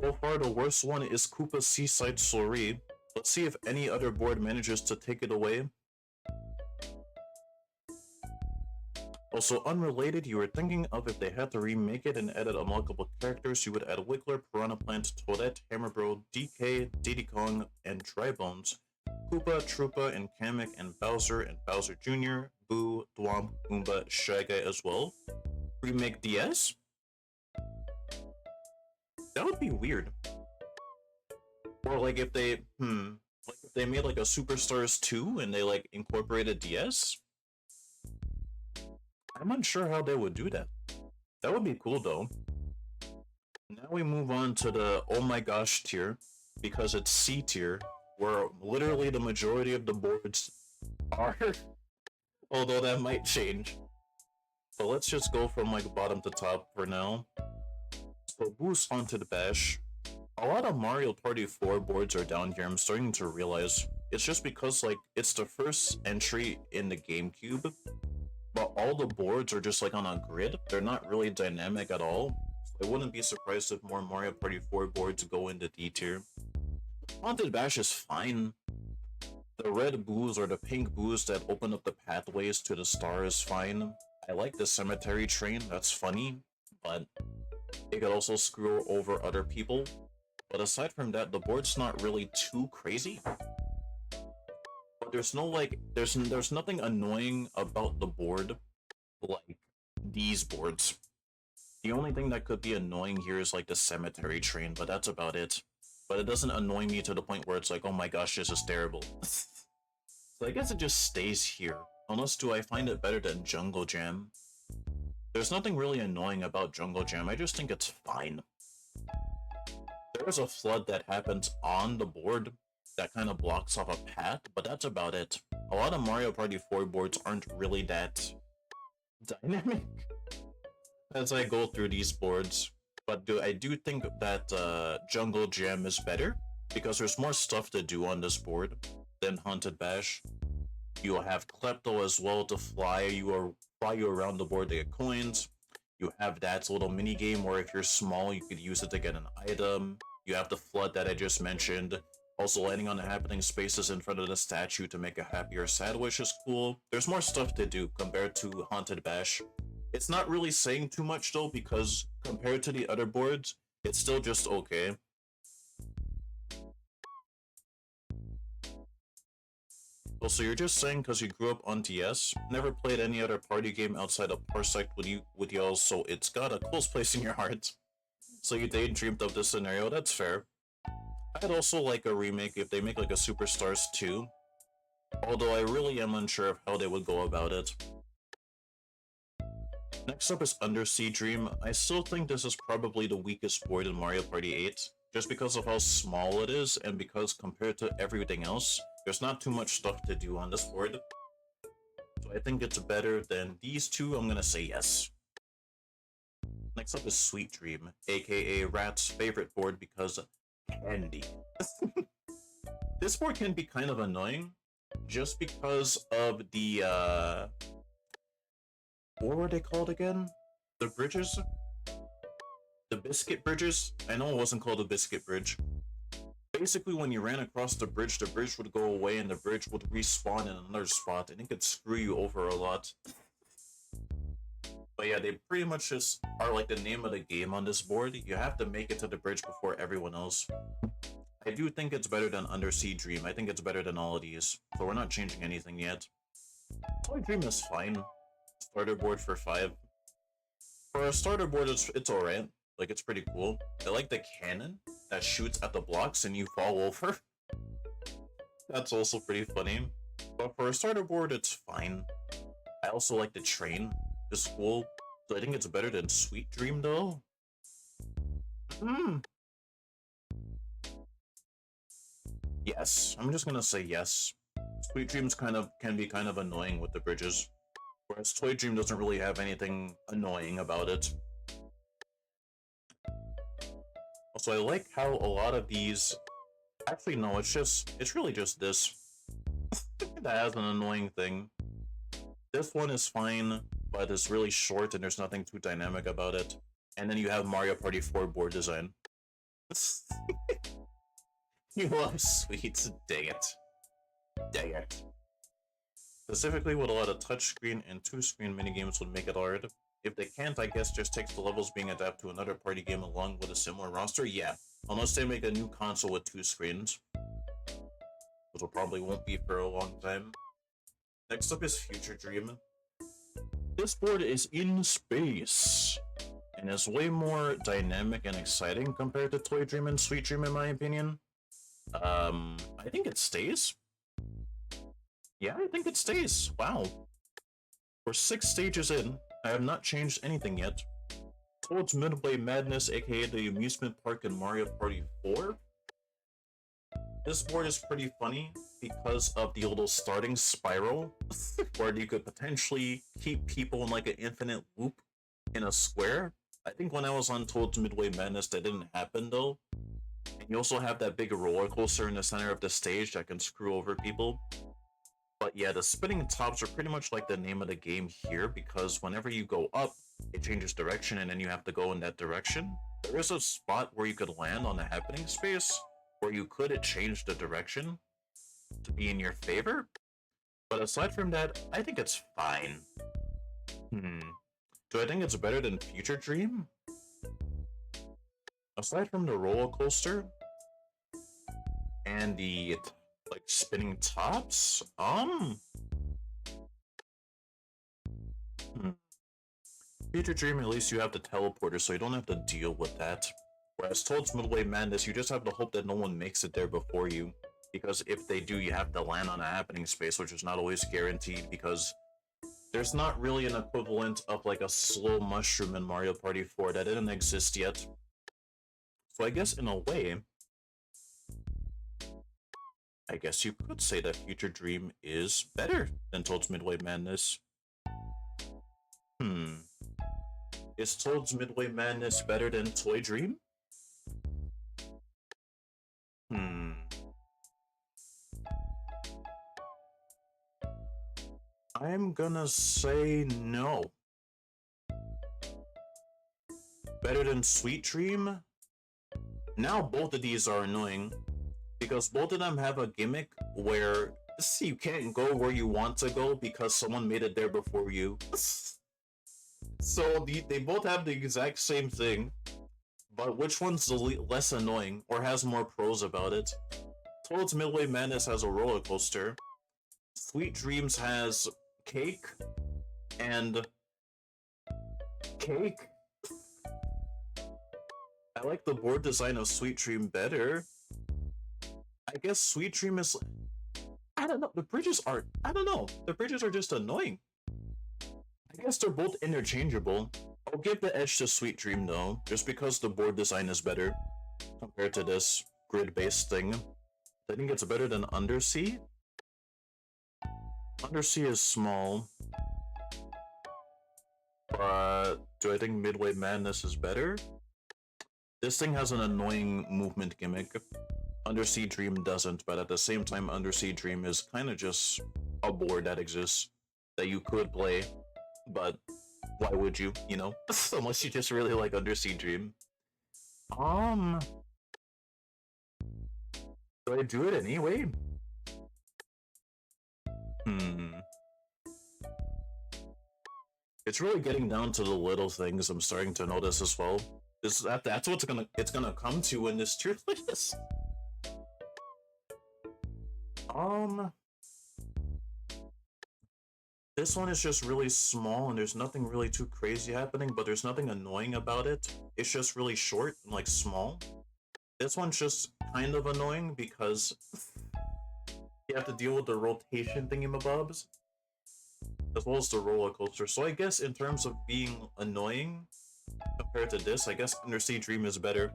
So far, the worst one is Koopa Seaside Story. Let's see if any other board manages to take it away. Also, unrelated, you were thinking of if they had to remake it and edit unlockable characters, you would add Wiggler, Piranha Plant, Toadette, Hammerbro, DK, Diddy Kong, and Drybones, Koopa, Troopa, and Kamek, and Bowser Jr., Boo, Thwomp, Goomba, Shy Guy as well. Remake DS? That would be weird. Or like if they, like if they made like a Superstars 2 and they like incorporated DS? I'm unsure how they would do that. That would be cool though. Now we move on to the oh my gosh tier, because it's C tier, where literally the majority of the boards are. Although that might change. But let's just go from like bottom to top for now. So Boo's Haunted Bash. A lot of Mario Party 4 boards are down here, I'm starting to realize. It's just because like it's the first entry in the GameCube, but all the boards are just like on a grid. They're not really dynamic at all. So I wouldn't be surprised if more Mario Party 4 boards go into D tier. Haunted Bash is fine. The red boos or the pink boos that open up the pathways to the star is fine. I like the cemetery train, that's funny, but it could also screw over other people. But aside from that, the board's not really too crazy. But there's no like, there's nothing annoying about the board like these boards. The only thing that could be annoying here is like the cemetery train, but that's about it. But it doesn't annoy me to the point where it's like, oh my gosh, this is terrible. So I guess it just stays here. Unless do I find it better than Jungle Jam? There's nothing really annoying about Jungle Jam, I just think it's fine. There's a flood that happens on the board that kind of blocks off a path, but that's about it. A lot of Mario Party 4 boards aren't really that dynamic as I go through these boards. But I do think that Jungle Jam is better, because there's more stuff to do on this board than Haunted Bash. You'll have Klepto as well to fly you around the board to get coins. You have that little mini game where if you're small, you could use it to get an item. You have the flood that I just mentioned. Also, landing on the happening spaces in front of the statue to make a happy or sad wish is cool. There's more stuff to do compared to Haunted Bash. It's not really saying too much though, because compared to the other boards, it's still just okay. Also, you're just saying because you grew up on DS, never played any other party game outside of Parsec with y'all, so it's got a close place in your heart. So you daydreamed of this scenario, that's fair. I'd also like a remake if they make like a Superstars 2, although I really am unsure of how they would go about it. Next up is Undersea Dream. I still think this is probably the weakest board in Mario Party 8, just because of how small it is, and because compared to everything else, there's not too much stuff to do on this board. So I think it's better than these two, I'm gonna say yes. Next up is Sweet Dream, aka Rat's favorite board because candy. This board can be kind of annoying, just because of the, what were they called again? The bridges? The biscuit bridges? I know it wasn't called a biscuit bridge. Basically, when you ran across the bridge would go away and the bridge would respawn in another spot, and it could screw you over a lot. But yeah, they pretty much just are like the name of the game on this board. You have to make it to the bridge before everyone else. I do think it's better than Undersea Dream. I think it's better than all of these, so we're not changing anything yet. Toy Dream is fine. Starter board for 5. For a starter board, it's alright. Like, it's pretty cool. I like the cannon that shoots at the blocks and you fall over. That's also pretty funny. But for a starter board, it's fine. I also like the train. It's cool. So I think it's better than Sweet Dream, though. Yes. I'm just gonna say yes. Sweet Dreams can be kind of annoying with the bridges. Whereas Toy Dream doesn't really have anything annoying about it. Also, I like how a lot of these... Actually, no, it's really just this. That has an annoying thing. This one is fine, but it's really short and there's nothing too dynamic about it. And then you have Mario Party 4 board design. You love sweets, dang it. Dang it. Specifically, with a lot of touchscreen and two-screen minigames would make it hard. If they can't, I guess just takes the levels being adapted to another party game along with a similar roster. Yeah, unless they make a new console with two screens, which will probably won't be for a long time. Next up is Future Dream. This board is in space and is way more dynamic and exciting compared to Toy Dream and Sweet Dream, in my opinion. I think it stays. Yeah, I think it stays. Wow. We're 6 stages in. I have not changed anything yet. Toad's Midway Madness, aka the amusement park in Mario Party 4. This board is pretty funny because of the little starting spiral, where you could potentially keep people in like an infinite loop in a square. I think when I was on Toad's Midway Madness that didn't happen though. And you also have that big roller coaster in the center of the stage that can screw over people. But yeah, the spinning tops are pretty much like the name of the game here, because whenever you go up, it changes direction and then you have to go in that direction. There is a spot where you could land on the happening space, where you could change the direction to be in your favor. But aside from that, I think it's fine. Do I think it's better than Future Dream? Aside from the roller coaster and the like spinning tops, Future Dream, at least you have the teleporter, so you don't have to deal with that. Whereas Toad's Midway Madness, you just have to hope that no one makes it there before you, because if they do, you have to land on a happening space, which is not always guaranteed, because there's not really an equivalent of like a slow mushroom in Mario Party 4 that didn't exist yet. So I guess in a way, I guess you could say that Future Dream is better than Toad's Midway Madness. Is Toad's Midway Madness better than Toy Dream? I'm gonna say no. Better than Sweet Dream? Now both of these are annoying, because both of them have a gimmick where you can't go where you want to go because someone made it there before you. So they both have the exact same thing, but which one's the less annoying or has more pros about it? Toad's Midway Madness has a roller coaster. Sweet Dreams has cake and cake. I like the board design of Sweet Dream better. I guess Sweet Dream is... I don't know, the bridges are... I don't know, the bridges are just annoying. I guess they're both interchangeable. I'll give the edge to Sweet Dream though, just because the board design is better compared to this grid-based thing. I think it's better than Undersea. Undersea is small. But do I think Midway Madness is better? This thing has an annoying movement gimmick. Undersea Dream doesn't, but at the same time, Undersea Dream is kind of just a board that exists that you could play, but why would you, you know? Unless you just really like Undersea Dream. Do I do it anyway? It's really getting down to the little things I'm starting to notice as well. That's what's gonna come to in this tier list. This one is just really small and there's nothing really too crazy happening, but there's nothing annoying about it. It's just really short and like small. This one's just kind of annoying because you have to deal with the rotation thingamabobs as well as the roller coaster. So I guess in terms of being annoying compared to this, I guess Undersea Dream is better.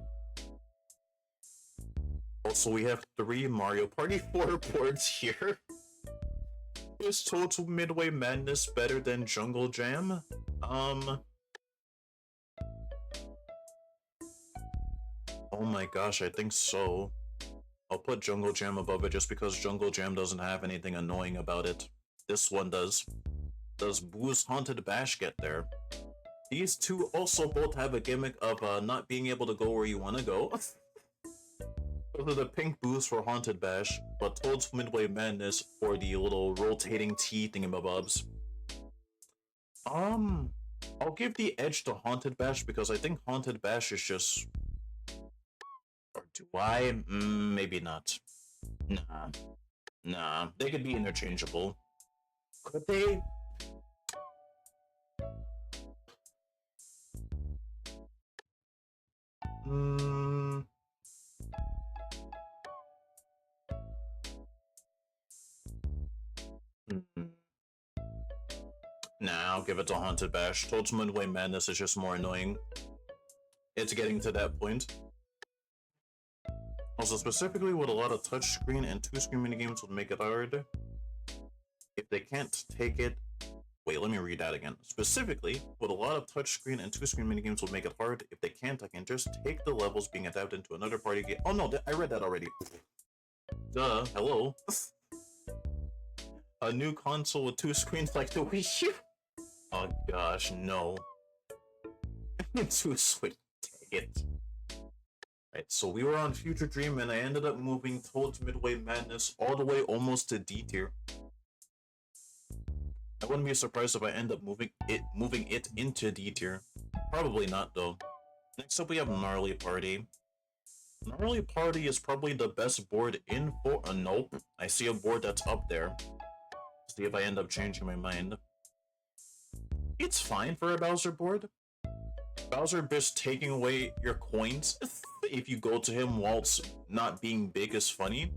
Also, we have 3 Mario Party 4 boards here. Is Toad's Midway Madness better than Jungle Jam? Oh my gosh, I think so. I'll put Jungle Jam above it just because Jungle Jam doesn't have anything annoying about it. This one does. Does Boo's Haunted Bash get there? These two also both have a gimmick of not being able to go where you want to go. So the pink boost for Haunted Bash, but Toad's Midway Madness for the little rotating T thingamabobs. I'll give the edge to Haunted Bash because I think Haunted Bash is just... Or do I? Maybe not. Nah. Nah, they could be interchangeable. Could they? Nah, I'll give it to Haunted Bash. Toad's Midway Madness is just more annoying. It's getting to that point. Also, specifically with a lot of touchscreen and two-screen minigames would make it hard. If they can't take it... Wait, let me read that again. Specifically, with a lot of touchscreen and two-screen minigames will make it hard. If they can't, I can just take the levels being adapted into another party game. Oh no, I read that already. Duh, hello. A new console with two screens like the Wii U. Oh gosh, no. Too sweet. Take it. Right, so we were on Future Dream and I ended up moving Toad's Midway Madness all the way almost to D tier. I wouldn't be surprised if I end up moving it into D tier. Probably not though. Next up we have Gnarly Party. Gnarly Party is probably the best board in for nope. I see a board that's up there. See if I end up changing my mind. It's fine for a Bowser board. Bowser just taking away your coins if you go to him whilst not being big is funny.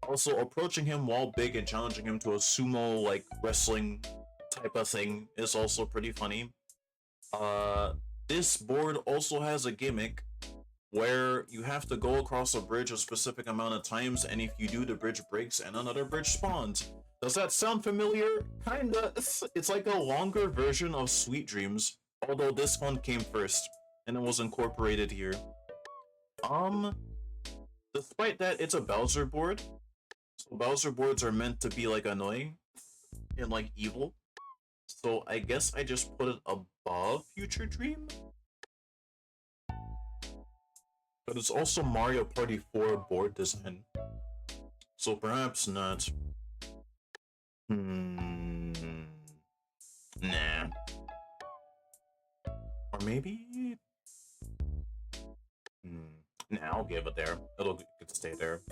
Also, approaching him while big and challenging him to a sumo, like, wrestling type of thing is also pretty funny. This board also has a gimmick where you have to go across a bridge a specific amount of times, and if you do, the bridge breaks and another bridge spawns. Does that sound familiar? Kinda. It's like a longer version of Sweet Dreams, although this one came first, and it was incorporated here. Despite that, it's a Bowser board. So Bowser boards are meant to be like annoying and like evil. So I guess I just put it above Future Dream? But it's also Mario Party 4 board design. So perhaps not. Nah. Or maybe... Nah, I'll give it there. It'll get to stay there.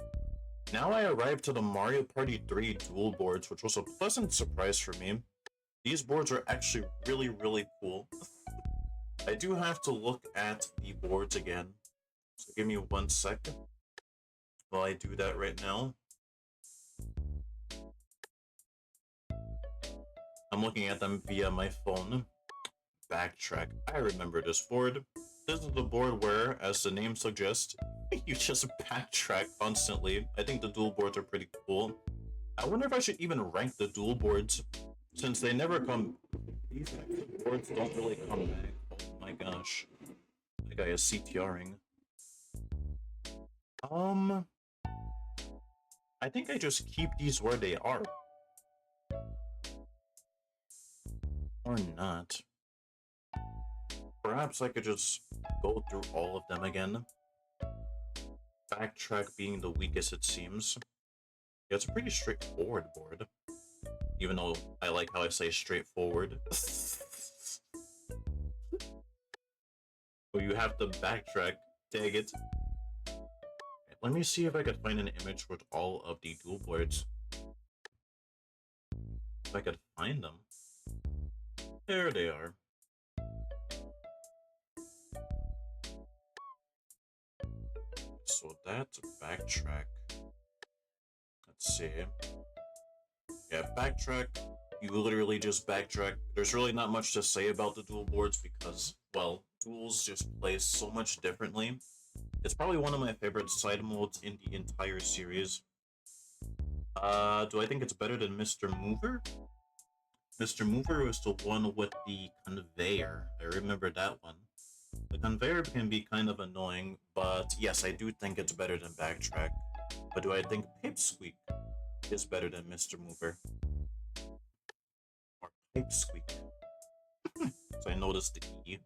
Now I arrived to the Mario Party 3 dual boards, which was a pleasant surprise for me. These boards are actually really, really cool. I do have to look at the boards again. So give me 1 second while I do that right now. I'm looking at them via my phone. Backtrack. I remember this board. This is the board where, as the name suggests, you just backtrack constantly. I think the dual boards are pretty cool. I wonder if I should even rank the dual boards, since they never come... These boards don't really come back. Oh my gosh. That guy is CTRing. I think I just keep these where they are. Or not. Perhaps I could just go through all of them again. Backtrack being the weakest, it seems. Yeah, it's a pretty straightforward board. Even though I like how I say straightforward. But you have to backtrack. Dang it. Right, let me see if I could find an image with all of the dual boards. If I could find them. There they are. So that's backtrack. Let's see. Yeah, backtrack. You literally just backtrack. There's really not much to say about the dual boards because, well, duels just play so much differently. It's probably one of my favorite side modes in the entire series. Do I think it's better than Mr. Mover? Mr. Mover was the one with the conveyor. I remember that one. The conveyor can be kind of annoying, but yes, I do think it's better than Backtrack. But do I think Pipsqueak is better than Mr. Mover? Or Pipsqueak? So I noticed the E.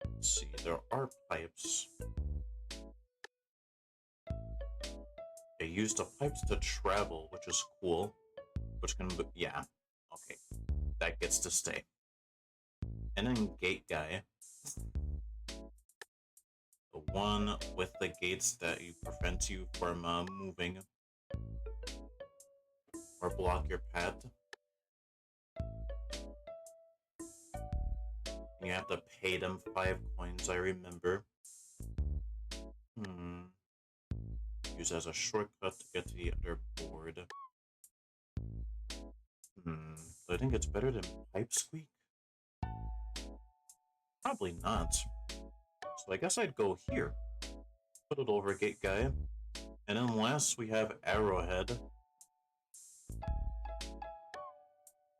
Let's see, there are pipes. They use the pipes to travel, which is cool. Which can be, yeah. Okay. That gets to stay. And then gate guy. The one with the gates that prevent you from moving or block your path. And you have to pay them 5 coins, I remember. Use as a shortcut to get to the other board. Do I think it's better than Pipe Squeak? Probably not. So I guess I'd go here. Put it over Gate Guy. And then last we have Arrowhead.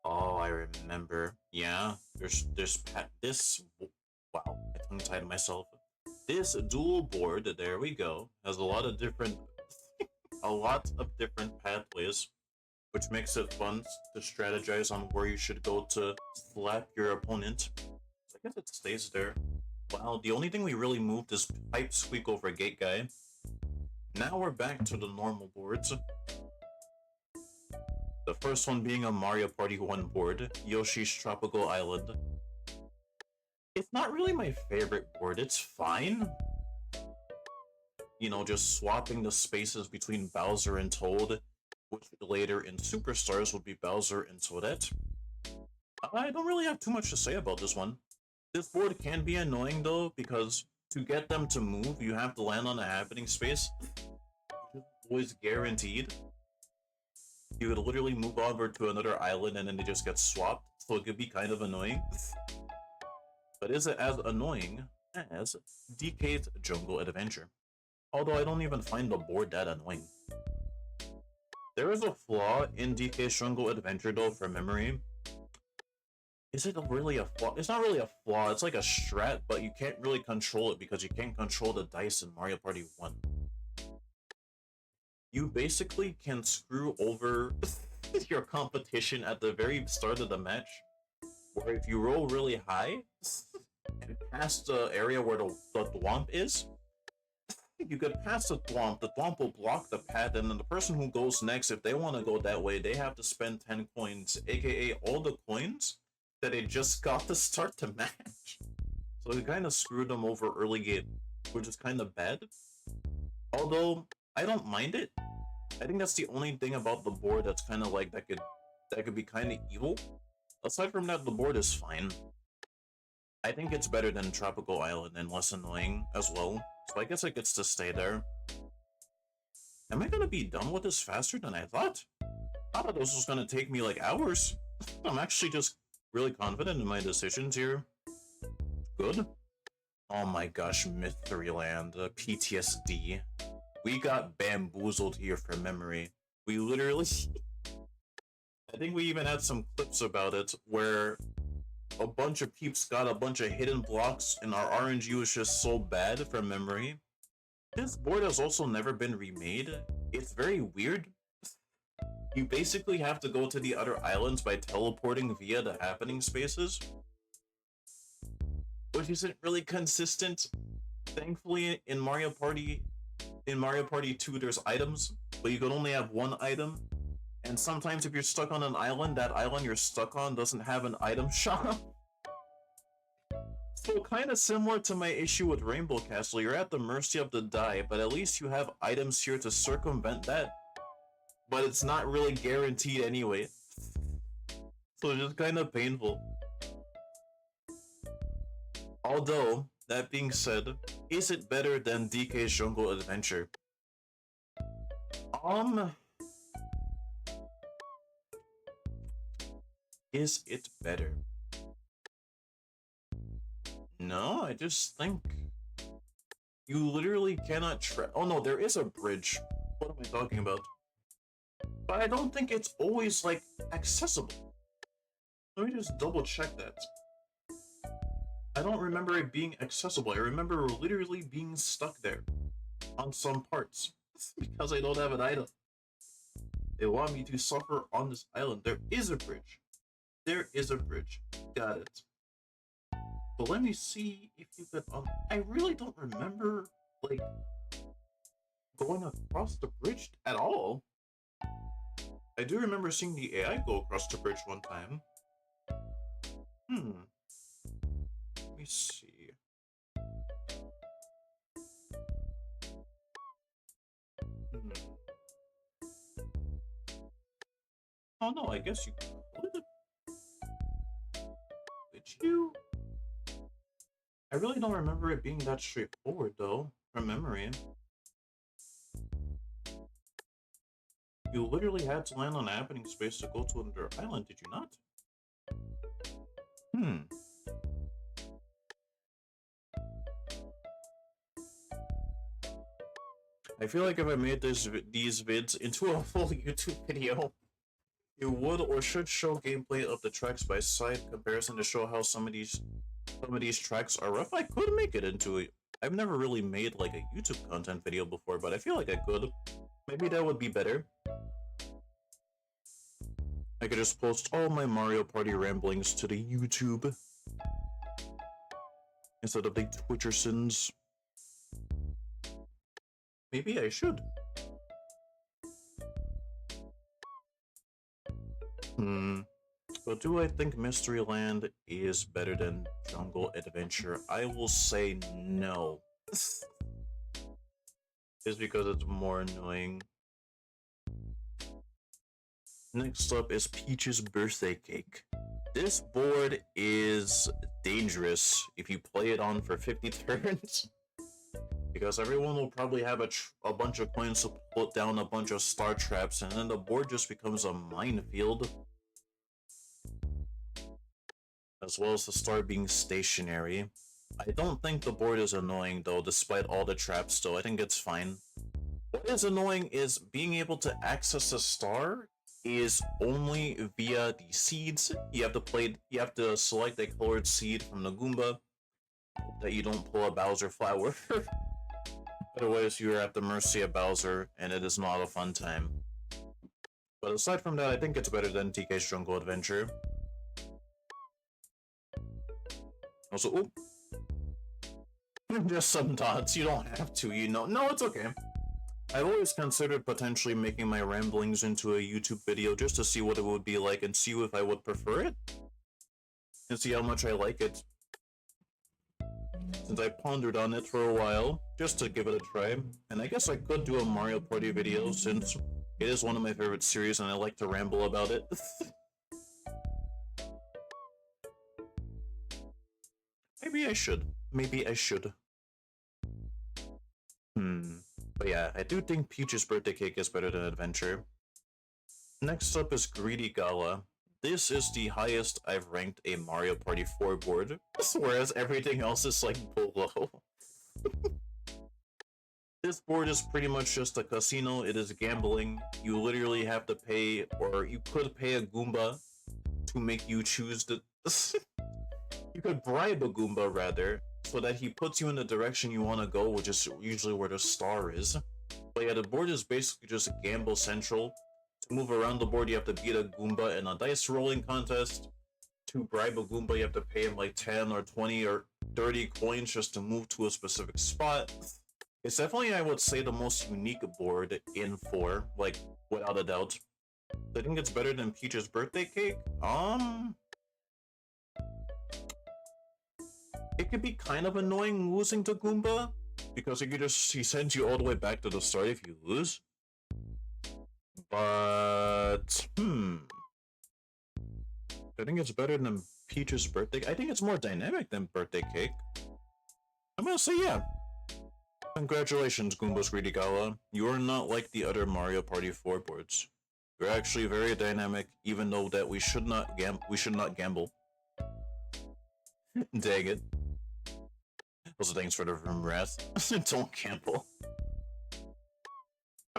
Oh, I remember. Yeah, there's this. Wow, I tongue-tied myself. This dual board, there we go, has a lot of different pathways, which makes it fun to strategize on where you should go to slap your opponent. So I guess it stays there. Wow, the only thing we really moved is Pipe Squeak over Gate Guy. Now we're back to the normal boards. The first one being a Mario Party 1 board, Yoshi's Tropical Island. It's not really my favorite board, it's fine. You know, just swapping the spaces between Bowser and Toad, which later in Superstars would be Bowser and Toadette. I don't really have too much to say about this one. This board can be annoying though, because to get them to move, you have to land on a happening space. Which is always guaranteed. You would literally move over to another island and then they just get swapped, so it could be kind of annoying. But is it as annoying as DK's Jungle Adventure? Although I don't even find the board that annoying. There is a flaw in DK's Jungle Adventure though, from memory. Is it really a flaw? It's not really a flaw, it's like a strat, but you can't really control it because you can't control the dice in Mario Party 1. You basically can screw over your competition at the very start of the match, where if you roll really high and pass the area where the thwomp is, you could pass the thwomp will block the path, and then the person who goes next, if they want to go that way, they have to spend 10 coins, aka all the coins that they just got to start the match. So it kind of screwed them over early game, which is kind of bad. Although, I don't mind it. I think that's the only thing about the board that's kind of like, that could be kind of evil. Aside from that, the board is fine. I think it's better than Tropical Island and less annoying as well. So I guess it gets to stay there. Am I gonna be done with this faster than I thought? I thought this was gonna take me like hours. I'm actually just really confident in my decisions here. Good. Oh my gosh, Mysteryland, PTSD. We got bamboozled here from memory. We literally... I think we even had some clips about it where a bunch of peeps got a bunch of hidden blocks and our RNG was just so bad from memory. This board has also never been remade. It's very weird. You basically have to go to the other islands by teleporting via the happening spaces, which isn't really consistent. Thankfully, in Mario Party 2, there's items, but you can only have one item. And sometimes if you're stuck on an island, that island you're stuck on doesn't have an item shop. So kind of similar to my issue with Rainbow Castle, you're at the mercy of the die, but at least you have items here to circumvent that. But it's not really guaranteed anyway. So it's just kind of painful. Although, that being said, is it better than DK's Jungle Adventure? Is it better? No, I just think you literally cannot oh no, there is a bridge. What am I talking about? But I don't think it's always, like, accessible. Let me just double check that. I don't remember it being accessible. I remember literally being stuck there on some parts because I don't have an item. They want me to suffer on this island. There is a bridge. There is a bridge. Got it. But let me see if you could... I really don't remember, like, going across the bridge at all. I do remember seeing the AI go across the bridge one time. Let me see. Oh no, I guess you could. Did you? I really don't remember it being that straightforward though, from memory. You literally had to land on a happening space to go to another island, did you not? I feel like if I made these vids into a full YouTube video, it would or should show gameplay of the tracks by side comparison to show how some of these tracks are rough. I could make it into it. I've never really made like a YouTube content video before, but I feel like I could. Maybe that would be better. I could just post all my Mario Party ramblings to the YouTube instead of the Twitchersons. Maybe I should. But do I think Mystery Land is better than Jungle Adventure? I will say no. Just because it's more annoying. Next up is Peach's Birthday Cake. This board is dangerous if you play it on for 50 turns. Because everyone will probably have a bunch of coins to put down a bunch of star traps, and then the board just becomes a minefield. As well as the star being stationary. I don't think the board is annoying though, despite all the traps though. I think it's fine. What is annoying is being able to access a star is only via the seeds. You have to select a colored seed from the Goomba. That you don't pull a Bowser flower. Otherwise you're at the mercy of Bowser, and it is not a fun time. But aside from that, I think it's better than TK's Jungle Adventure. Also, oop. Just some dots, you don't have to, you know. No, it's okay. I've always considered potentially making my ramblings into a YouTube video just to see what it would be like and see if I would prefer it. And see how much I like it. Since I pondered on it for a while, just to give it a try. And I guess I could do a Mario Party video since it is one of my favorite series and I like to ramble about it. Maybe I should. Maybe I should. But yeah, I do think Peach's Birthday Cake is better than Adventure. Next up is Greedy Gala. This is the highest I've ranked a Mario Party 4 board, whereas everything else is like below. This board is pretty much just a casino. It is gambling. You literally have to pay, or you could pay a Goomba to make you choose the... You could bribe a Goomba, rather, so that he puts you in the direction you want to go, which is usually where the star is. But yeah, the board is basically just gamble central. To move around the board, you have to beat a Goomba in a dice rolling contest. To bribe a Goomba, you have to pay him like 10 or 20 or 30 coins just to move to a specific spot. It's definitely, I would say, the most unique board in 4, like, without a doubt. I think it's better than Peach's Birthday Cake. It could be kind of annoying losing to Goomba, because he sends you all the way back to the start if you lose. But, I think it's better than Peach's Birthday. I think it's more dynamic than Birthday Cake. I'm gonna say yeah. Congratulations, Goomba's Greedy Gala. You are not like the other Mario Party 4 boards. You're actually very dynamic, even though that we should not gamble. Dang it. Also, thanks for the room wrath. Don't gamble.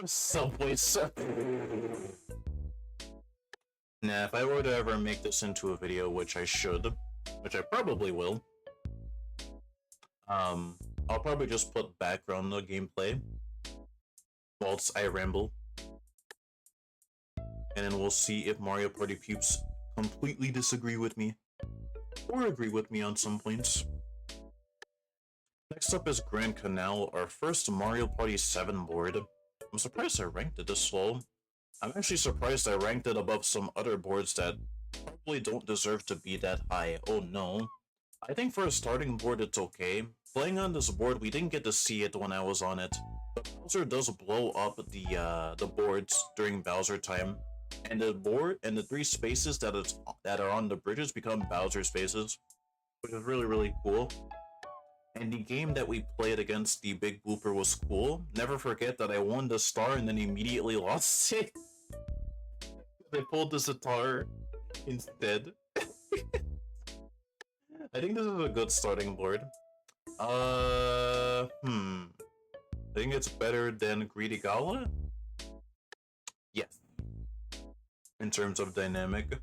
Subway sub. Nah, if I were to ever make this into a video, which I should, which I probably will, I'll probably just put background the gameplay whilst I ramble. And then we'll see if Mario Party peeps completely disagree with me, or agree with me on some points. Next up is Grand Canal, our first Mario Party 7 board. I'm surprised I ranked it this low. I'm actually surprised I ranked it above some other boards that probably don't deserve to be that high. Oh no. I think for a starting board it's okay. Playing on this board, we didn't get to see it when I was on it. But Bowser does blow up the boards during Bowser time. And the board and the 3 spaces that are on the bridges become Bowser spaces. Which is really, really cool. And the game that we played against the Big Blooper was cool. Never forget that I won the star and then immediately lost it. I pulled the Zatar instead. I think this is a good starting board. I think it's better than Greedy Gala? Yes. In terms of dynamic.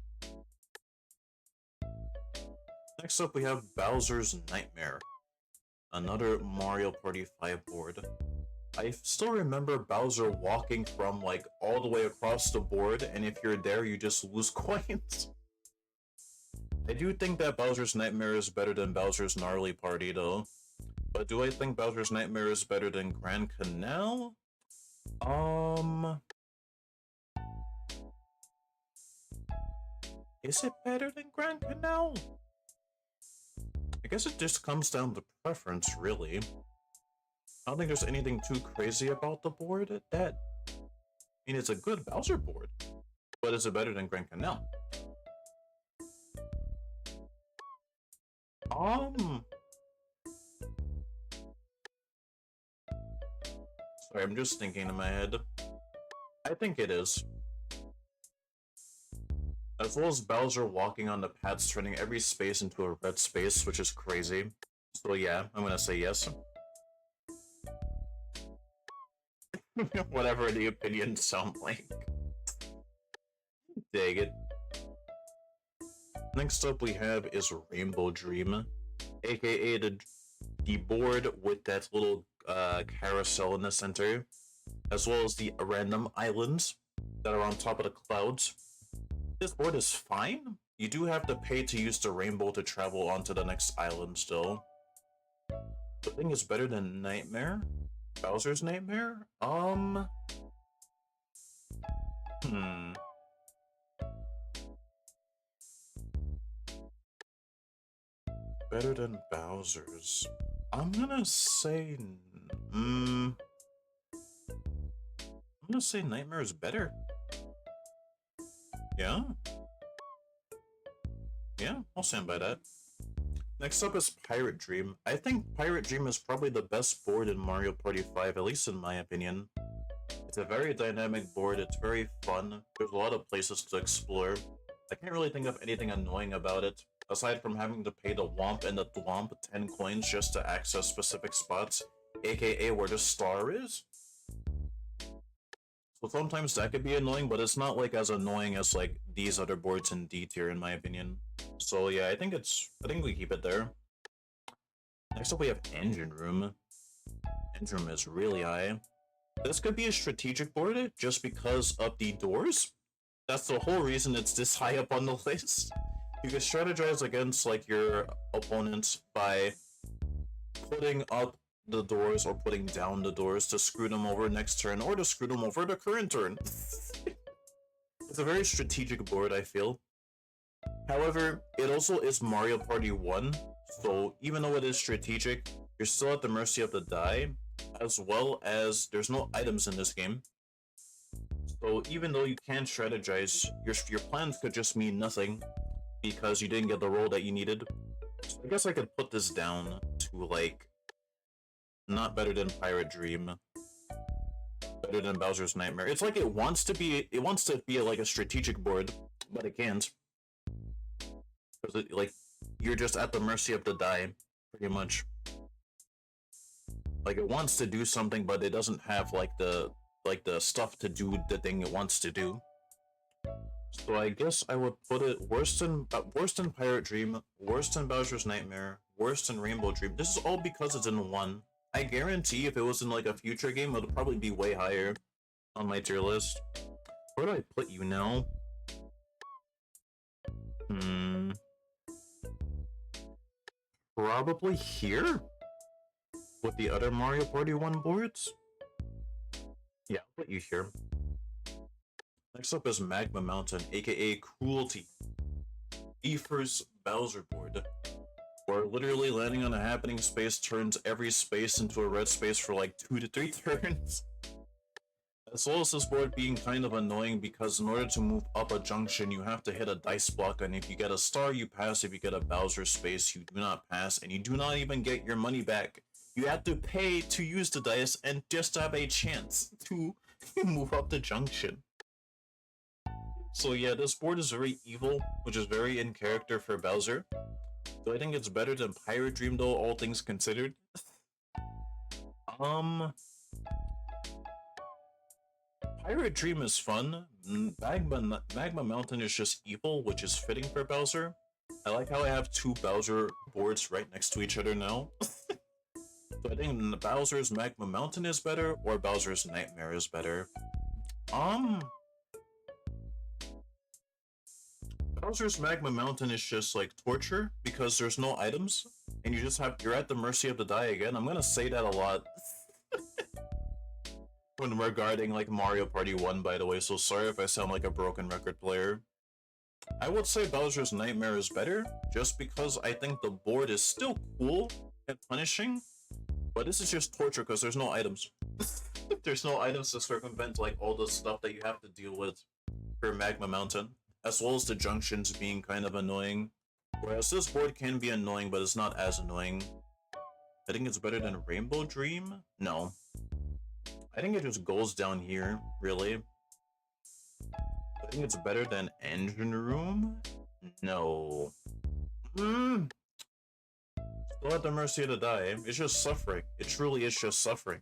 Next up we have Bowser's Nightmare. Another Mario Party 5 board. I still remember Bowser walking from like all the way across the board, and if you're there you just lose coins. I do think that Bowser's Nightmare is better than Bowser's Gnarly Party though. But do I think Bowser's Nightmare is better than Grand Canal? Is it better than Grand Canal? I guess it just comes down to preference, really. I don't think there's anything too crazy about the board that... I mean, it's a good Bowser board, but is it better than Grand Canal? Sorry, I'm just thinking in my head. I think it is. As well as Bowser walking on the pads, turning every space into a red space, which is crazy. So yeah, I'm gonna say yes. Whatever the opinions sound like. Dang it. Next up we have is Rainbow Dream, aka the board with that little carousel in the center, as well as the random islands that are on top of the clouds. This board is fine. You do have to pay to use the rainbow to travel onto the next island still. The thing is better than Nightmare? Bowser's Nightmare? Better than Bowser's. I'm gonna say... I'm gonna say Nightmare is better. Yeah? Yeah, I'll stand by that. Next up is Pirate Dream. I think Pirate Dream is probably the best board in Mario Party 5, at least in my opinion. It's a very dynamic board, it's very fun, there's a lot of places to explore. I can't really think of anything annoying about it, aside from having to pay the Womp and the Thwomp 10 coins just to access specific spots, aka where the star is. So sometimes that could be annoying, but it's not like as annoying as like these other boards in D tier in my opinion. So yeah, I think we keep it there. Next up we have Engine Room. Engine Room is really high. This could be a strategic board just because of the doors. That's the whole reason it's this high up on the list. You can strategize against like your opponents by putting up the doors or putting down the doors to screw them over next turn or to screw them over the current turn. It's a very strategic board, I feel. However, it also is Mario Party 1, so even though it is strategic, you're still at the mercy of the die, as well as there's no items in this game. So even though you can strategize, your plans could just mean nothing because you didn't get the roll that you needed. So I guess I could put this down to like not better than Pirate Dream, better than Bowser's Nightmare. It's like it wants to be like a strategic board, but it can't. Because like you're just at the mercy of the die, pretty much. Like it wants to do something, but it doesn't have like the stuff to do the thing it wants to do. So I guess I would put it worse than Pirate Dream, worse than Bowser's Nightmare, worse than Rainbow Dream. This is all because it's in 1. I guarantee if it was in like a future game, it would probably be way higher on my tier list. Where do I put you now? Probably here? With the other Mario Party 1 boards? Yeah, I'll put you here. Next up is Magma Mountain, aka Cruelty. The first Bowser board, where literally landing on a happening space turns every space into a red space for like 2 to 3 turns. As well as this board being kind of annoying because in order to move up a junction, you have to hit a dice block, and if you get a star, you pass. If you get a Bowser space, you do not pass, and you do not even get your money back. You have to pay to use the dice and just have a chance to move up the junction. So yeah, this board is very evil, which is very in character for Bowser. Do I think it's better than Pirate Dream though, all things considered? Pirate Dream is fun. Magma Mountain is just evil, which is fitting for Bowser. I like how I have 2 Bowser boards right next to each other now. So I think Bowser's Magma Mountain is better, or Bowser's Nightmare is better. Bowser's Magma Mountain is just like torture because there's no items, and you're at the mercy of the die again. I'm gonna say that a lot. When regarding like Mario Party 1, by the way, so sorry if I sound like a broken record player. I would say Bowser's Nightmare is better, just because I think the board is still cool and punishing, but this is just torture because there's no items. There's no items to circumvent like all the stuff that you have to deal with for Magma Mountain, as well as the junctions being kind of annoying. Whereas this board can be annoying, but it's not as annoying. I think it's better than Rainbow Dream? No. I think it just goes down here, really. I think it's better than Engine Room? No. Still at the mercy of the die. It's just suffering. It truly is just suffering.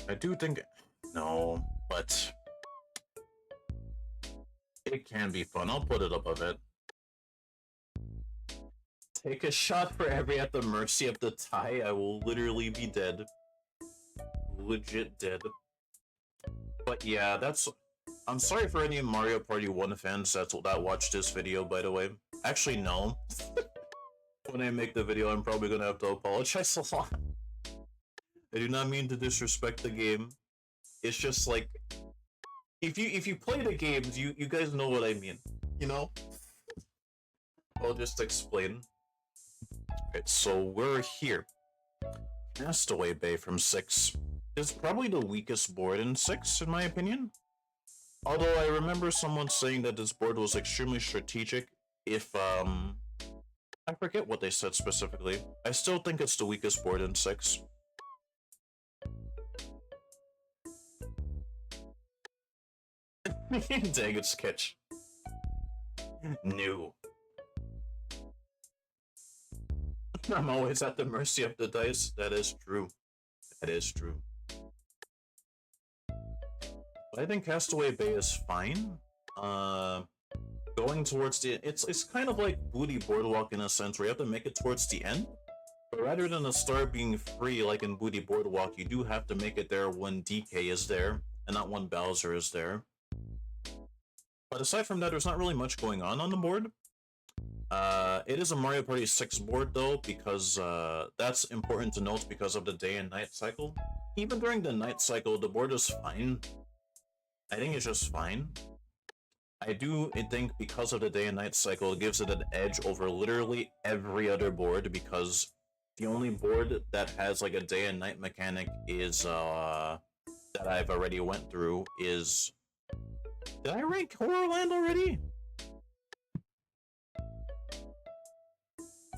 I do think... No, but... it can be fun. I'll put it up a bit. Take a shot for every at the mercy of the tie. I will literally be dead. Legit dead. But yeah, that's... I'm sorry for any Mario Party 1 fans that watched this video, by the way. Actually, no. When I make the video, I'm probably gonna have to apologize a lot. I do not mean to disrespect the game. It's just like... If you play the games, you guys know what I mean. You know? I'll just explain. Alright, so we're here. Castaway Bay from 6 is probably the weakest board in 6, in my opinion. Although I remember someone saying that this board was extremely strategic if, I forget what they said specifically. I still think it's the weakest board in 6. Dang it, Sketch. No. I'm always at the mercy of the dice. That is true. That is true. But I think Castaway Bay is fine. Going towards the... It's kind of like Booty Boardwalk in a sense, where you have to make it towards the end. But rather than the star being free like in Booty Boardwalk, you do have to make it there when DK is there, and not when Bowser is there. But aside from that, there's not really much going on the board. It is a Mario Party 6 board though, because that's important to note because of the day and night cycle. Even during the night cycle, the board is fine. I think it's just fine. I think because of the day and night cycle, it gives it an edge over literally every other board, because the only board that has like a day and night mechanic is, that I've already went through is... Did I rank Horrorland already?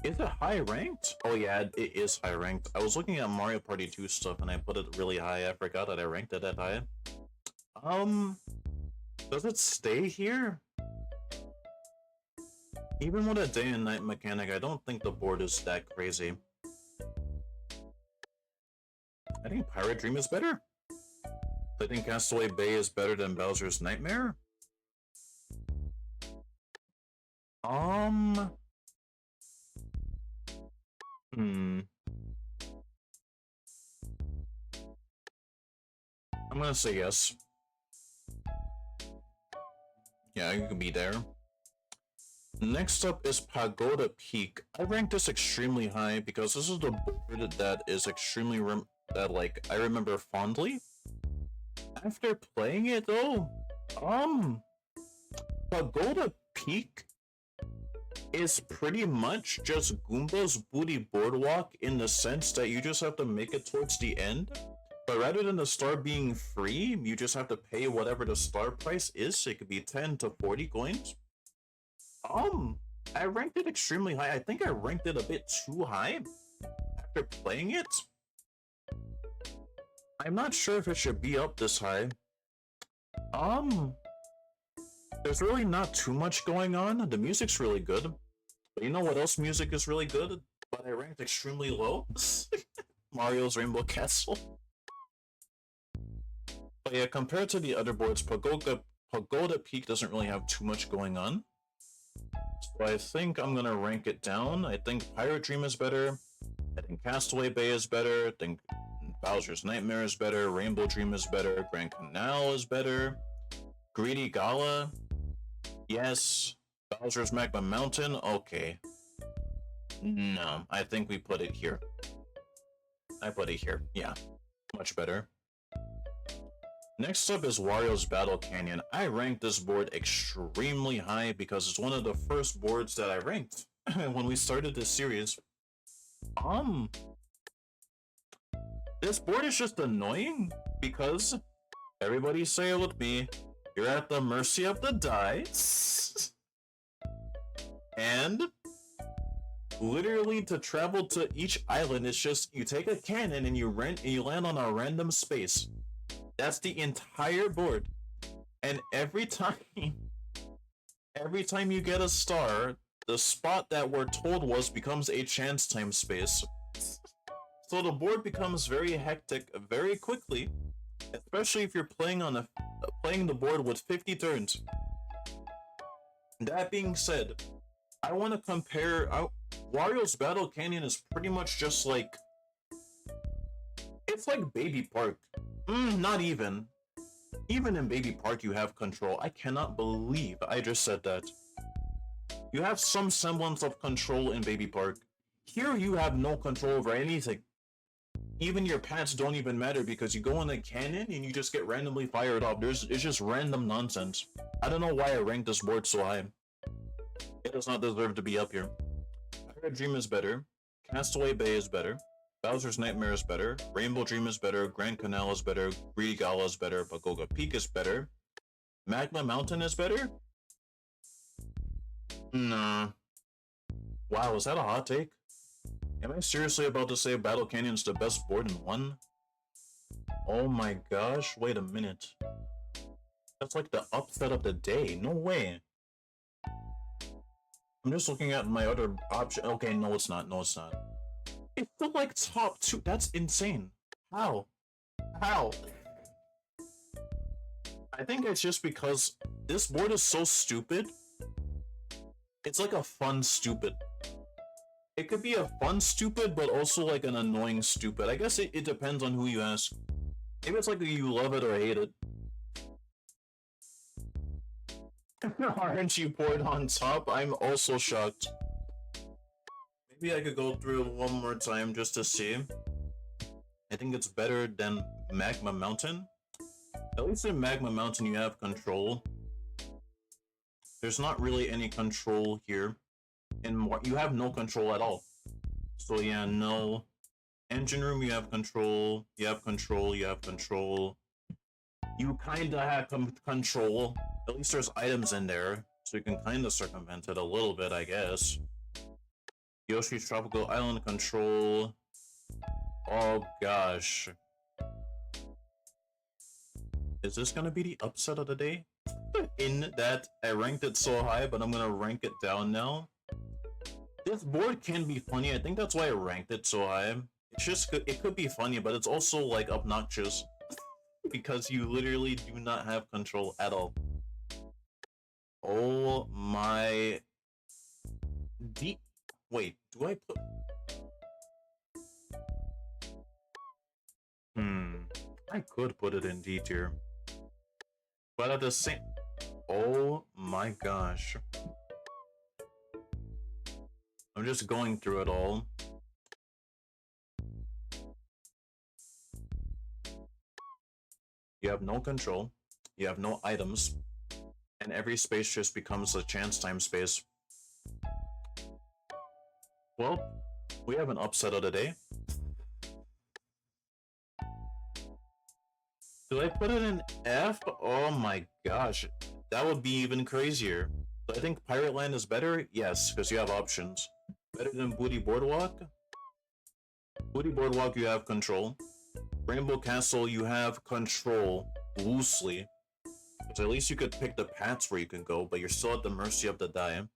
Is it high ranked? Oh yeah, it is high ranked. I was looking at Mario Party 2 stuff and I put it really high. I forgot that I ranked it that high. Does it stay here? Even with a day and night mechanic, I don't think the board is that crazy. I think Pirate Dream is better. I think Castaway Bay is better than Bowser's Nightmare. I'm gonna say yes. Yeah, you can be there. Next up is Pagoda Peak. I rank this extremely high because this is the board that is extremely that like I remember fondly. After playing it though, Pagoda Peak is pretty much just Goomba's Booty Boardwalk in the sense that you just have to make it towards the end. But rather than the star being free, you just have to pay whatever the star price is. It could be 10 to 40 coins. I ranked it extremely high. I think I ranked it a bit too high after playing it. I'm not sure if it should be up this high. There's really not too much going on. The music's really good. But you know what else music is really good? But I ranked extremely low? Mario's Rainbow Castle. But yeah, compared to the other boards, Pagoda Peak doesn't really have too much going on. So I think I'm gonna rank it down. I think Pirate Dream is better. I think Castaway Bay is better. I think Bowser's Nightmare is better. Rainbow Dream is better. Grand Canal is better. Greedy Gala. Yes. Bowser's Magma Mountain. Okay. No, I think we put it here. I put it here. Yeah. Much better. Next up is Wario's Battle Canyon. I ranked this board extremely high because it's one of the first boards that I ranked when we started this series. This board is just annoying because everybody say it with me, you're at the mercy of the dice. And literally to travel to each island, it's just you take a cannon and you land on a random space. That's the entire board. And every time you get a star, the spot that we're told becomes a chance time space. So the board becomes very hectic very quickly, especially if you're playing the board with 50 turns. That being said, I want to compare Wario's Battle Canyon is pretty much just like it's like Baby Park. Not even. Even in Baby Park you have control. I cannot believe I just said that. You have some semblance of control in Baby Park. Here you have no control over anything. Even your paths don't even matter because you go in a cannon and you just get randomly fired off. It's just random nonsense. I don't know why I ranked this board so high. It does not deserve to be up here. Pirate Dream is better. Castaway Bay is better. Bowser's Nightmare is better. Rainbow Dream is better. Grand Canal is better. Greedy Gala is better. Pagoda Peak is better. Magma Mountain is better? Nah. Wow, is that a hot take? Am I seriously about to say Battle Canyon's the best board in one? Oh my gosh, wait a minute. That's like the upset of the day. No way. I'm just looking at my other option. Okay, no it's not. No it's not. It's still like top 2. That's insane. How? How? I think it's just because this board is so stupid. It's like a fun stupid. It could be a fun stupid, but also like an annoying stupid. I guess it depends on who you ask. Maybe it's like you love it or hate it. Aren't you poured on top? I'm also shocked. Maybe I could go through it one more time just to see. I think it's better than Magma Mountain. At least in Magma Mountain you have control. There's not really any control here. And you have no control at all. So yeah, no. Engine Room you have control. You have control. You have control. You kinda have control. At least there's items in there. So you can kinda circumvent it a little bit, I guess. Yoshi's Tropical Island control. Oh gosh. Is this gonna be the upset of the day? In that I ranked it so high, but I'm gonna rank it down now. This board can be funny. I think that's why I ranked it so high. It's just it could be funny, but it's also like obnoxious because you literally do not have control at all. Oh my. Wait, do I put? I could put it in D tier, but at the same. Oh my gosh. I'm just going through it all. You have no control, you have no items, and every space just becomes a chance time space. Well, we have an upset of the day. Do I put it in F? Oh my gosh, that would be even crazier. So I think Pirate Land is better? Yes, because you have options. Better than Booty Boardwalk? Booty Boardwalk, you have control. Rainbow Castle, you have control loosely. But at least you could pick the paths where you can go, but you're still at the mercy of the die.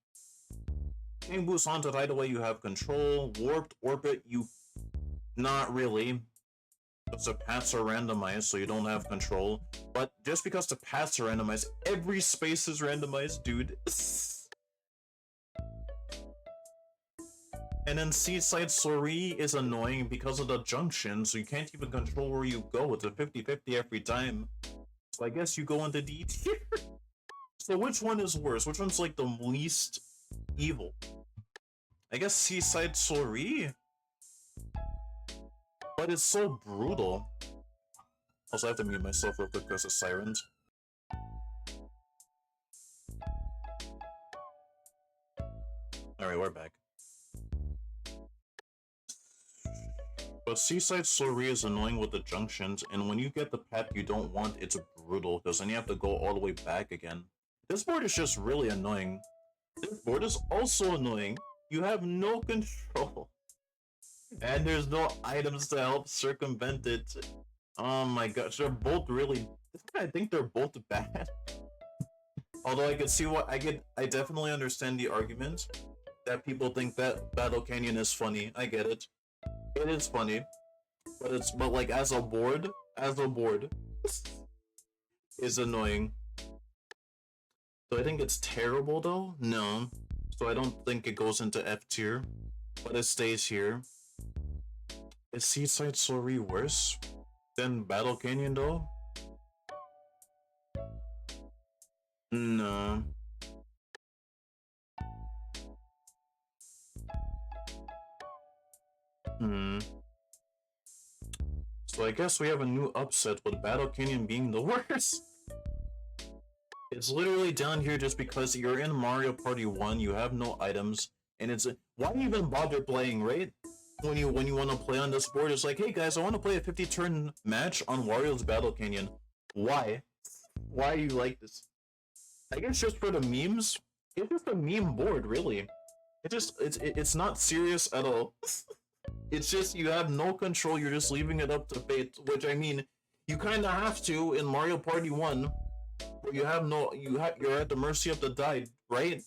King Boo's Haunted Hideaway, you have control. Warped Orbit, you... not really. Because the paths are randomized, so you don't have control. But just because the paths are randomized, every space is randomized, dude. And then Seaside Soiree is annoying because of the junction, so you can't even control where you go. It's a 50-50 every time. So I guess you go into D tier. So which one is worse? Which one's like the least evil? I guess Seaside Soiree? But it's so brutal. Also, I have to mute myself real quick because of sirens. Alright, we're back. But Seaside Soiree is annoying with the junctions, and when you get the path you don't want, it's brutal, because then you have to go all the way back again. This board is just really annoying. This board is also annoying. You have no control. And there's no items to help circumvent it. Oh my gosh, they're both really... I think they're both bad. Although I could see what... I definitely understand the argument that people think that Battle Canyon is funny. I get it. It is funny, but like as a board is annoying. So I think it's terrible though? No. So I don't think it goes into F tier, but it stays here. Is Seaside Soiree worse than Battle Canyon though? No. So I guess we have a new upset with Battle Canyon being the worst. It's literally down here just because you're in Mario Party 1, you have no items, and it's why even bother playing, right? When you want to play on this board, it's like, hey guys, I want to play a 50-turn match on Wario's Battle Canyon. Why? Why you like this? I guess just for the memes. It's just a meme board, really. It's not serious at all. It's just you have no control, you're just leaving it up to fate, which I mean, you kind of have to in Mario Party 1, where you're at the mercy of the die, right?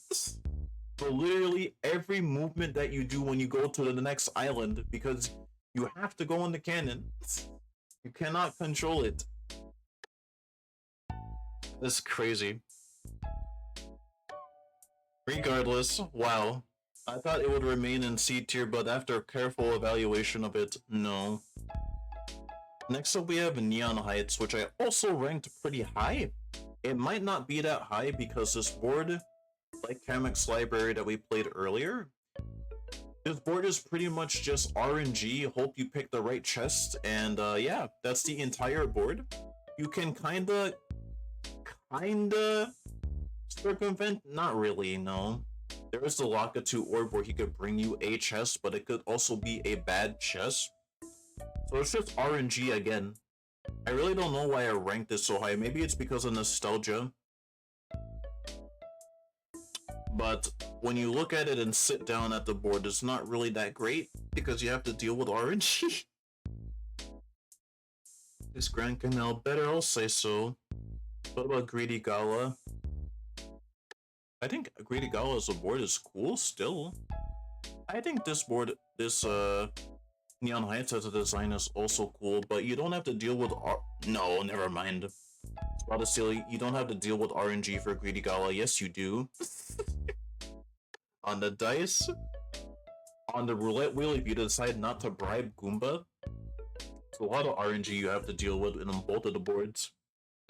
But literally every movement that you do when you go to the next island, because you have to go in the cannon, you cannot control it. That's crazy. Regardless, wow. I thought it would remain in C tier, but after a careful evaluation of it, no. Next up we have Neon Heights, which I also ranked pretty high. It might not be that high because this board, like Kamek's Library that we played earlier, this board is pretty much just RNG, hope you pick the right chest, and yeah, that's the entire board. You can kinda circumvent? Not really, no. There is the Lakitu Orb where he could bring you a chest, but it could also be a bad chest. So it's just RNG again. I really don't know why I ranked this so high. Maybe it's because of nostalgia. But when you look at it and sit down at the board, it's not really that great because you have to deal with RNG. Is Grand Canal better? I'll say so. What about Greedy Gala? I think Greedy Gala as a board is cool still. I think this board, this Neon Heights as a design is also cool, but you don't have to deal with no, never mind. It's about to silly. You don't have to deal with RNG for Greedy Gala. Yes, you do. On the dice, on the roulette wheel, if you decide not to bribe Goomba, it's a lot of RNG you have to deal with in both of the boards.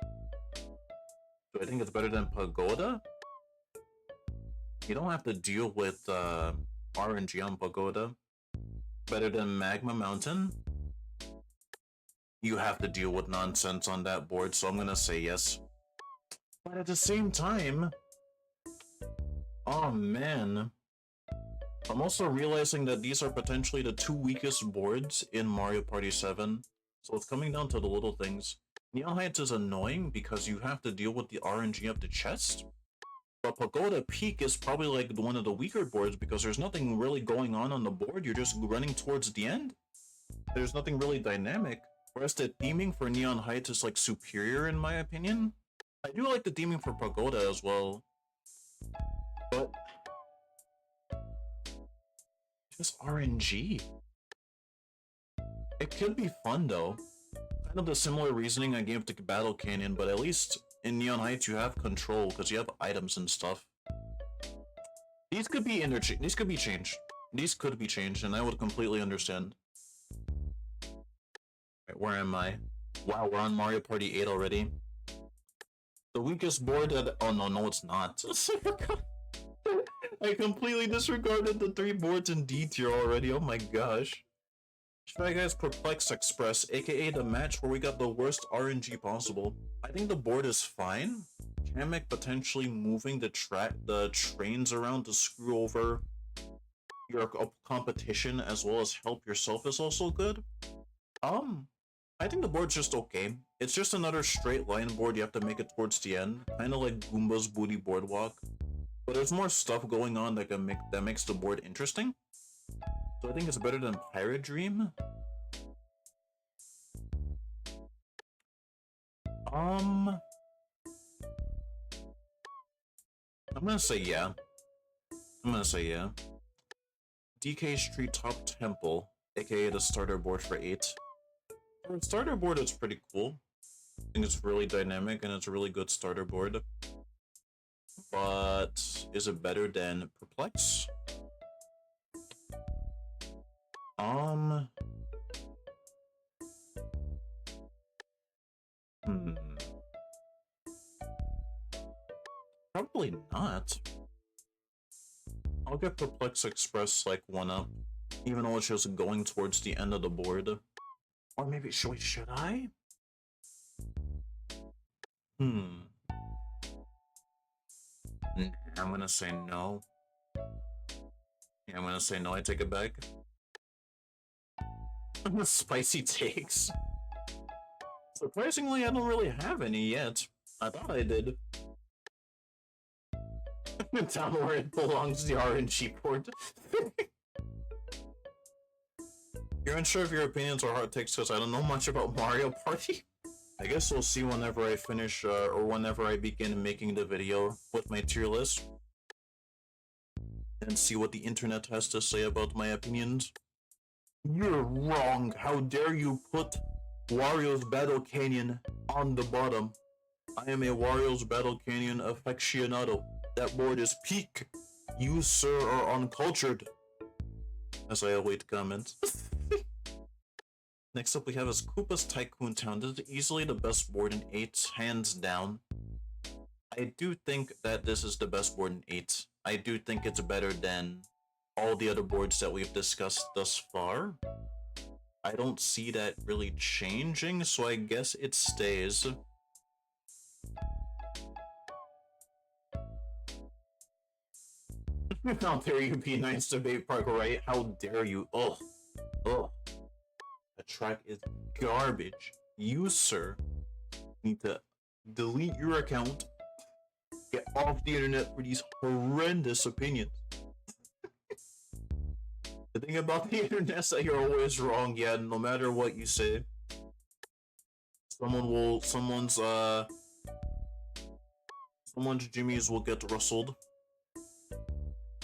So I think it's better than Pagoda. You don't have to deal with RNG on Pagoda. Better than Magma Mountain. You have to deal with nonsense on that board, so I'm gonna say yes. But at the same time, oh man. I'm also realizing that these are potentially the two weakest boards in Mario Party 7. So it's coming down to the little things. Neon Heights is annoying because you have to deal with the RNG up the chest. But Pagoda Peak is probably like one of the weaker boards because there's nothing really going on the board. You're just running towards the end. There's nothing really dynamic. Whereas the theming for Neon Heights is like superior in my opinion. I do like the theming for Pagoda as well. But just RNG. It could be fun though. Kind of the similar reasoning I gave to Battle Canyon, but at least in Neon Heights you have control because you have items and stuff. These could be These could be changed. These could be changed, and I would completely understand. Right, where am I? Wow, we're on Mario Party 8 already. The weakest board that— oh no, it's not. I completely disregarded the 3 boards in D tier already. Oh my gosh. Try Guys Perplex Express, aka the match where we got the worst RNG possible. I think the board is fine. Kamek potentially moving the trains around to screw over your competition as well as help yourself is also good. I think the board's just okay. It's just another straight line board. You have to make it towards the end, kind of like Goomba's Booty Boardwalk. But there's more stuff going on that makes the board interesting. So I think it's better than Pirate Dream. I'm gonna say yeah. DK Street Top Temple, aka the starter board for 8. For a starter board, it's pretty cool. I think it's really dynamic and it's a really good starter board. But is it better than Perplex? Probably not. I'll get Perplex Express like 1 up, even though it's just going towards the end of the board. Or maybe should I? I'm gonna say no. Yeah, I'm gonna say no, I take it back. Spicy takes. Surprisingly, I don't really have any yet. I thought I did. Down where it belongs, the RNG board. You're unsure if your opinions are hard takes because I don't know much about Mario Party? I guess we'll see whenever I finish, or whenever I begin making the video with my tier list. And see what the internet has to say about my opinions. You're wrong! How dare you put Wario's Battle Canyon on the bottom? I am a Wario's Battle Canyon aficionado. That board is peak. You, sir, are uncultured. As I await comments. Next up we have is Koopa's Tycoon Town. This is easily the best board in 8, hands down. I do think that this is the best board in 8. I do think it's better than all the other boards that we've discussed thus far. I don't see that really changing, so I guess it stays. How dare you be nice to Bait Park, right? How dare you? Ugh. Ugh. The track is garbage. You, sir, need to delete your account. Get off the internet for these horrendous opinions. The thing about the internet is that you're always wrong, yeah, no matter what you say. Someone's Jimmy's will get rustled.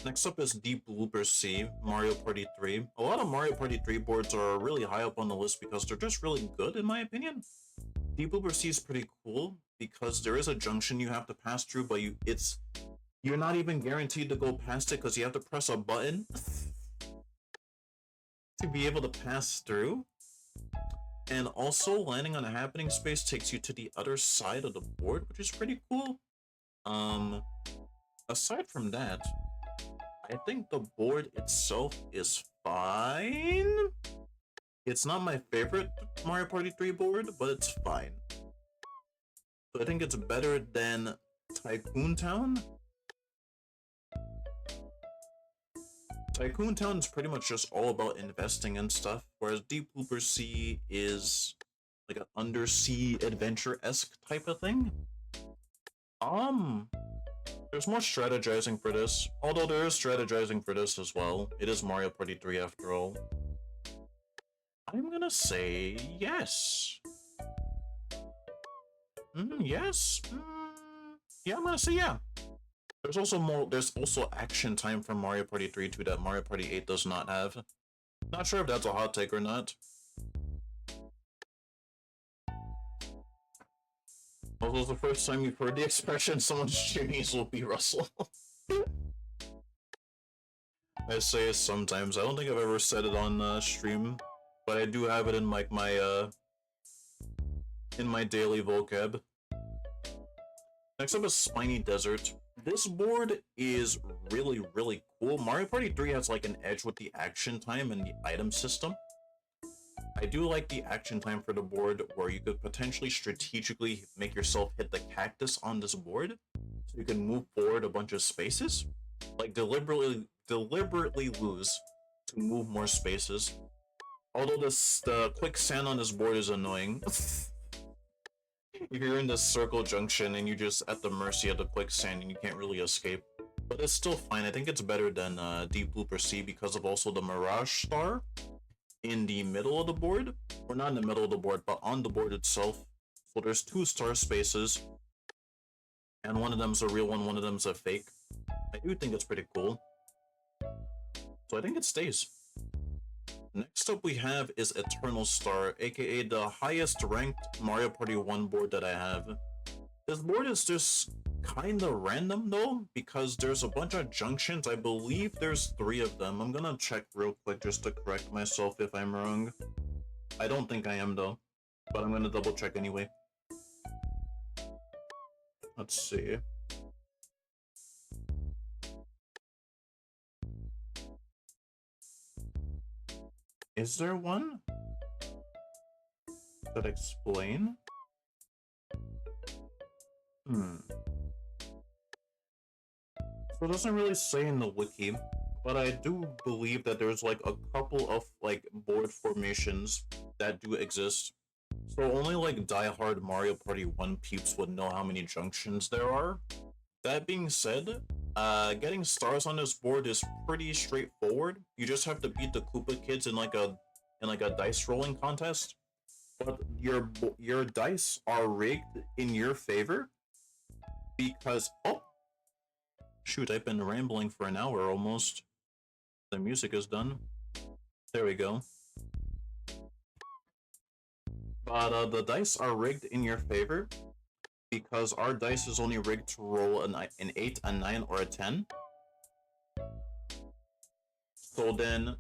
Next up is Deep Blooper Sea, Mario Party 3. A lot of Mario Party 3 boards are really high up on the list because they're just really good, in my opinion. Deep Blooper Sea is pretty cool because there is a junction you have to pass through, but you're not even guaranteed to go past it because you have to press a button to be able to pass through. And also, landing on a happening space takes you to the other side of the board, which is pretty cool. Aside from that, I think the board itself is fine. It's not my favorite Mario Party 3 board, but it's fine. So I think it's better than Tycoon Town. Tycoon Town is pretty much just all about investing and stuff, whereas Deep Blooper Sea is like an undersea adventure-esque type of thing. There's more strategizing for this, although there is strategizing for this as well. It is Mario Party 3 after all. I'm gonna say yes. Yes? Yeah, I'm gonna say yeah. There's also action time from Mario Party 3 too that Mario Party 8 does not have. Not sure if that's a hot take or not. Also, the first time you've heard the expression, someone's genius will be Russell. I say it sometimes. I don't think I've ever said it on stream, but I do have it in like my daily vocab. Next up is Spiny Desert. This board is really, really cool. Mario Party 3 has like an edge with the action time and the item system. I do like the action time for the board where you could potentially strategically make yourself hit the cactus on this board so you can move forward a bunch of spaces. Like deliberately lose to move more spaces. Although the quicksand on this board is annoying. If you're in this circle junction and you're just at the mercy of the quicksand and you can't really escape. But it's still fine. I think it's better than Deep Blooper Sea because of also the Mirage Star in the middle of the board. Or not in the middle of the board, but on the board itself. So there's 2 star spaces. And one of them's a real one of them's a fake. I do think it's pretty cool. So I think it stays. Next up we have is Eternal Star, aka the highest ranked Mario Party 1 board that I have. This board is just kinda random though, because there's a bunch of junctions. I believe there's 3 of them. I'm gonna check real quick just to correct myself if I'm wrong. I don't think I am though, but I'm gonna double check anyway. Let's see. Is there one that explain? So it doesn't really say in the wiki, but I do believe that there's like a couple of like board formations that do exist. So only like diehard Mario Party 1 peeps would know how many junctions there are. That being said, getting stars on this board is pretty straightforward. You just have to beat the Koopa kids in like a dice rolling contest. But your dice are rigged in your favor because shoot, I've been rambling for an hour almost. The music is done. There we go. But the dice are rigged in your favor because our dice is only rigged to roll an 8, a 9, or a 10. So then,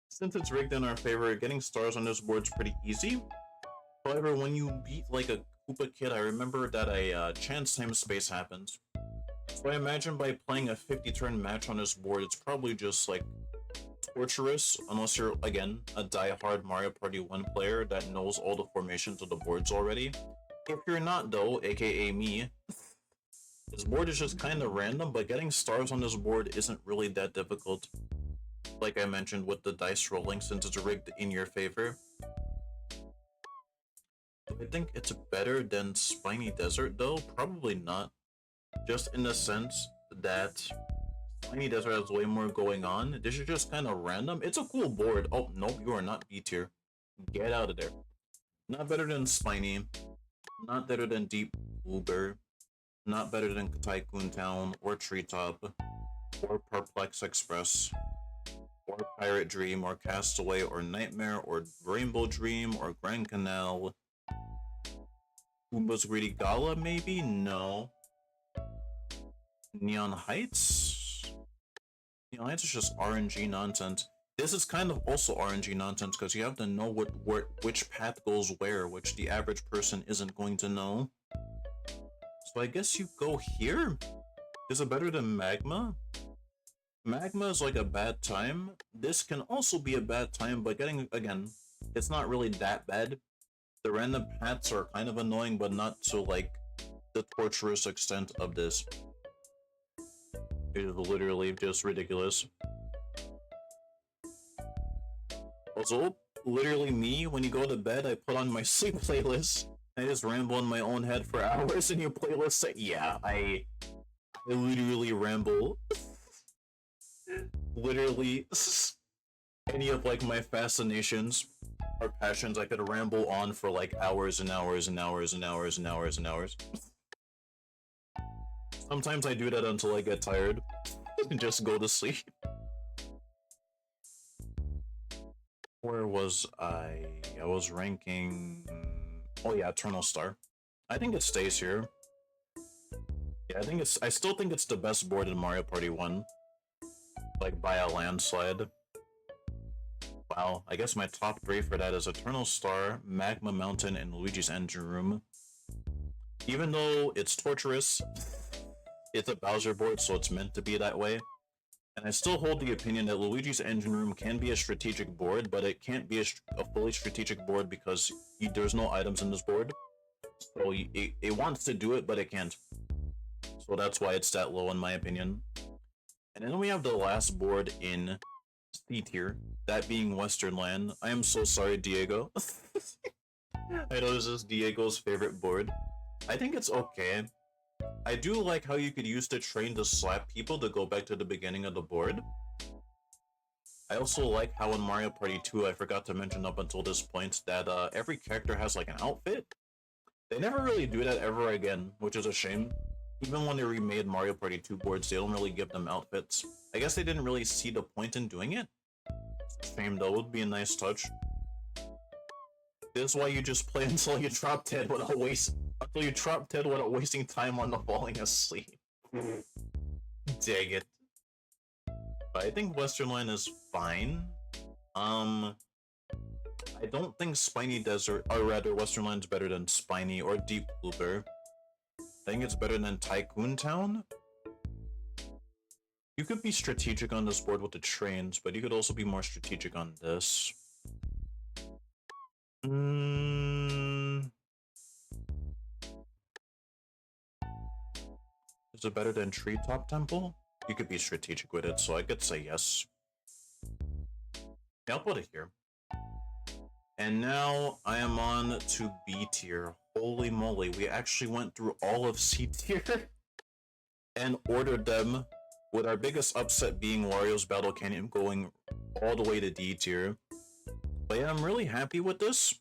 since it's rigged in our favor, getting stars on this board's pretty easy. However, when you beat like a Koopa kid, I remember that a chance time space happens. So I imagine by playing a 50-turn match on this board, it's probably just like torturous, unless you're, again, a die-hard Mario Party 1 player that knows all the formations of the boards already. If you're not though, aka me, this board is just kind of random, but getting stars on this board isn't really that difficult. Like I mentioned with the dice rolling, since it's rigged in your favor. Do I think it's better than Spiny Desert though? Probably not. Just in the sense that Spiny Desert has way more going on. This is just kind of random. It's a cool board. Oh, nope, you are not B tier. Get out of there. Not better than Spiny. Not better than Deep Blooper. Not better than Tycoon Town, or Treetop, or Perplex Express, or Pirate Dream, or Castaway, or Nightmare, or Rainbow Dream, or Grand Canal. Goomba's Greedy Gala, maybe? No. Neon Heights? Neon Heights is just RNG nonsense. This is kind of also RNG nonsense because you have to know which path goes where, which the average person isn't going to know. So I guess you go here? Is it better than Magma? Magma is like a bad time. This can also be a bad time, but again, it's not really that bad. The random paths are kind of annoying, but not to like the torturous extent of this. It is literally just ridiculous. Also, literally me, when you go to bed, I put on my sleep playlist. I just ramble in my own head for hours in your playlist. Yeah, I literally ramble. Literally, any of like my fascinations or passions, I could ramble on for like hours and hours and hours and hours and hours and hours. Sometimes I do that until I get tired and just go to sleep. Where was I? I was ranking... Oh yeah, Eternal Star. I think it stays here. Yeah, I still think it's the best board in Mario Party 1. Like, by a landslide. Wow, I guess my top 3 for that is Eternal Star, Magma Mountain, and Luigi's Engine Room. Even though it's torturous, it's a Bowser board, so it's meant to be that way. And I still hold the opinion that Luigi's Engine Room can be a strategic board, but it can't be a fully strategic board because there's no items in this board. So it wants to do it, but it can't. So that's why it's that low in my opinion. And then we have the last board in C tier, that being Western Land. I am so sorry, Diego. I know this is Diego's favorite board. I think it's okay. I do like how you could use the train to slap people to go back to the beginning of the board. I also like how in Mario Party 2, I forgot to mention up until this point, that every character has like an outfit. They never really do that ever again, which is a shame. Even when they remade Mario Party 2 boards, they don't really give them outfits. I guess they didn't really see the point in doing it. It's a shame though, it would be a nice touch. This is why you just play until you drop dead without wasting time on the falling asleep. Dang it. But I think Western Land is fine. I don't think Spiny Desert, or rather Western Land's better than Spiny or Deep Blooper. I think it's better than Tycoon Town. You could be strategic on this board with the trains, but you could also be more strategic on this. Is it better than Treetop Temple? You could be strategic with it, so I could say yes. Yeah, I'll put it here. And now I am on to B tier. Holy moly, we actually went through all of C tier and ordered them, with our biggest upset being Wario's Battle Canyon going all the way to D tier. But yeah, I'm really happy with this.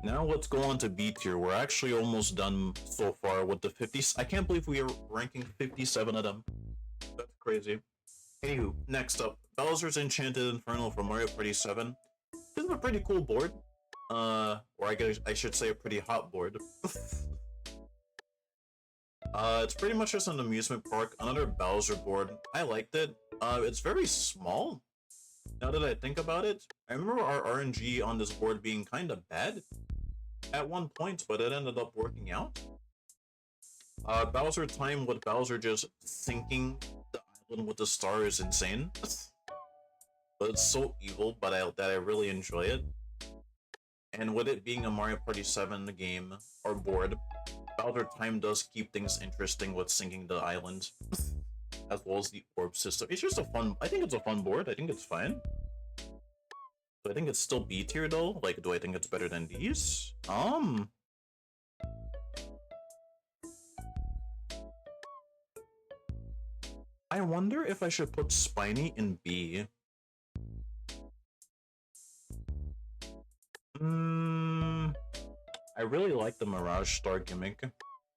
Now let's go on to B tier. We're actually almost done so far with the 50s. I can't believe we are ranking 57 of them. That's crazy. Anywho, next up, Bowser's Enchanted Inferno from Mario Party 7. This is a pretty cool board. Or I should say a pretty hot board. It's pretty much just an amusement park, another Bowser board. I liked it. It's very small. Now that I think about it, I remember our RNG on this board being kind of bad at one point, but it ended up working out. Bowser time with Bowser just sinking the island with the star is insane. But it's so evil, but that I really enjoy it. And with it being a Mario Party 7 game, or board, Bowser time does keep things interesting with sinking the island. As well as the orb system. It's just a fun, I think it's a fun board, I think it's fine. But I think it's still B tier though, like do I think it's better than these? I wonder if I should put Spiny in B. I really like the Mirage Star gimmick.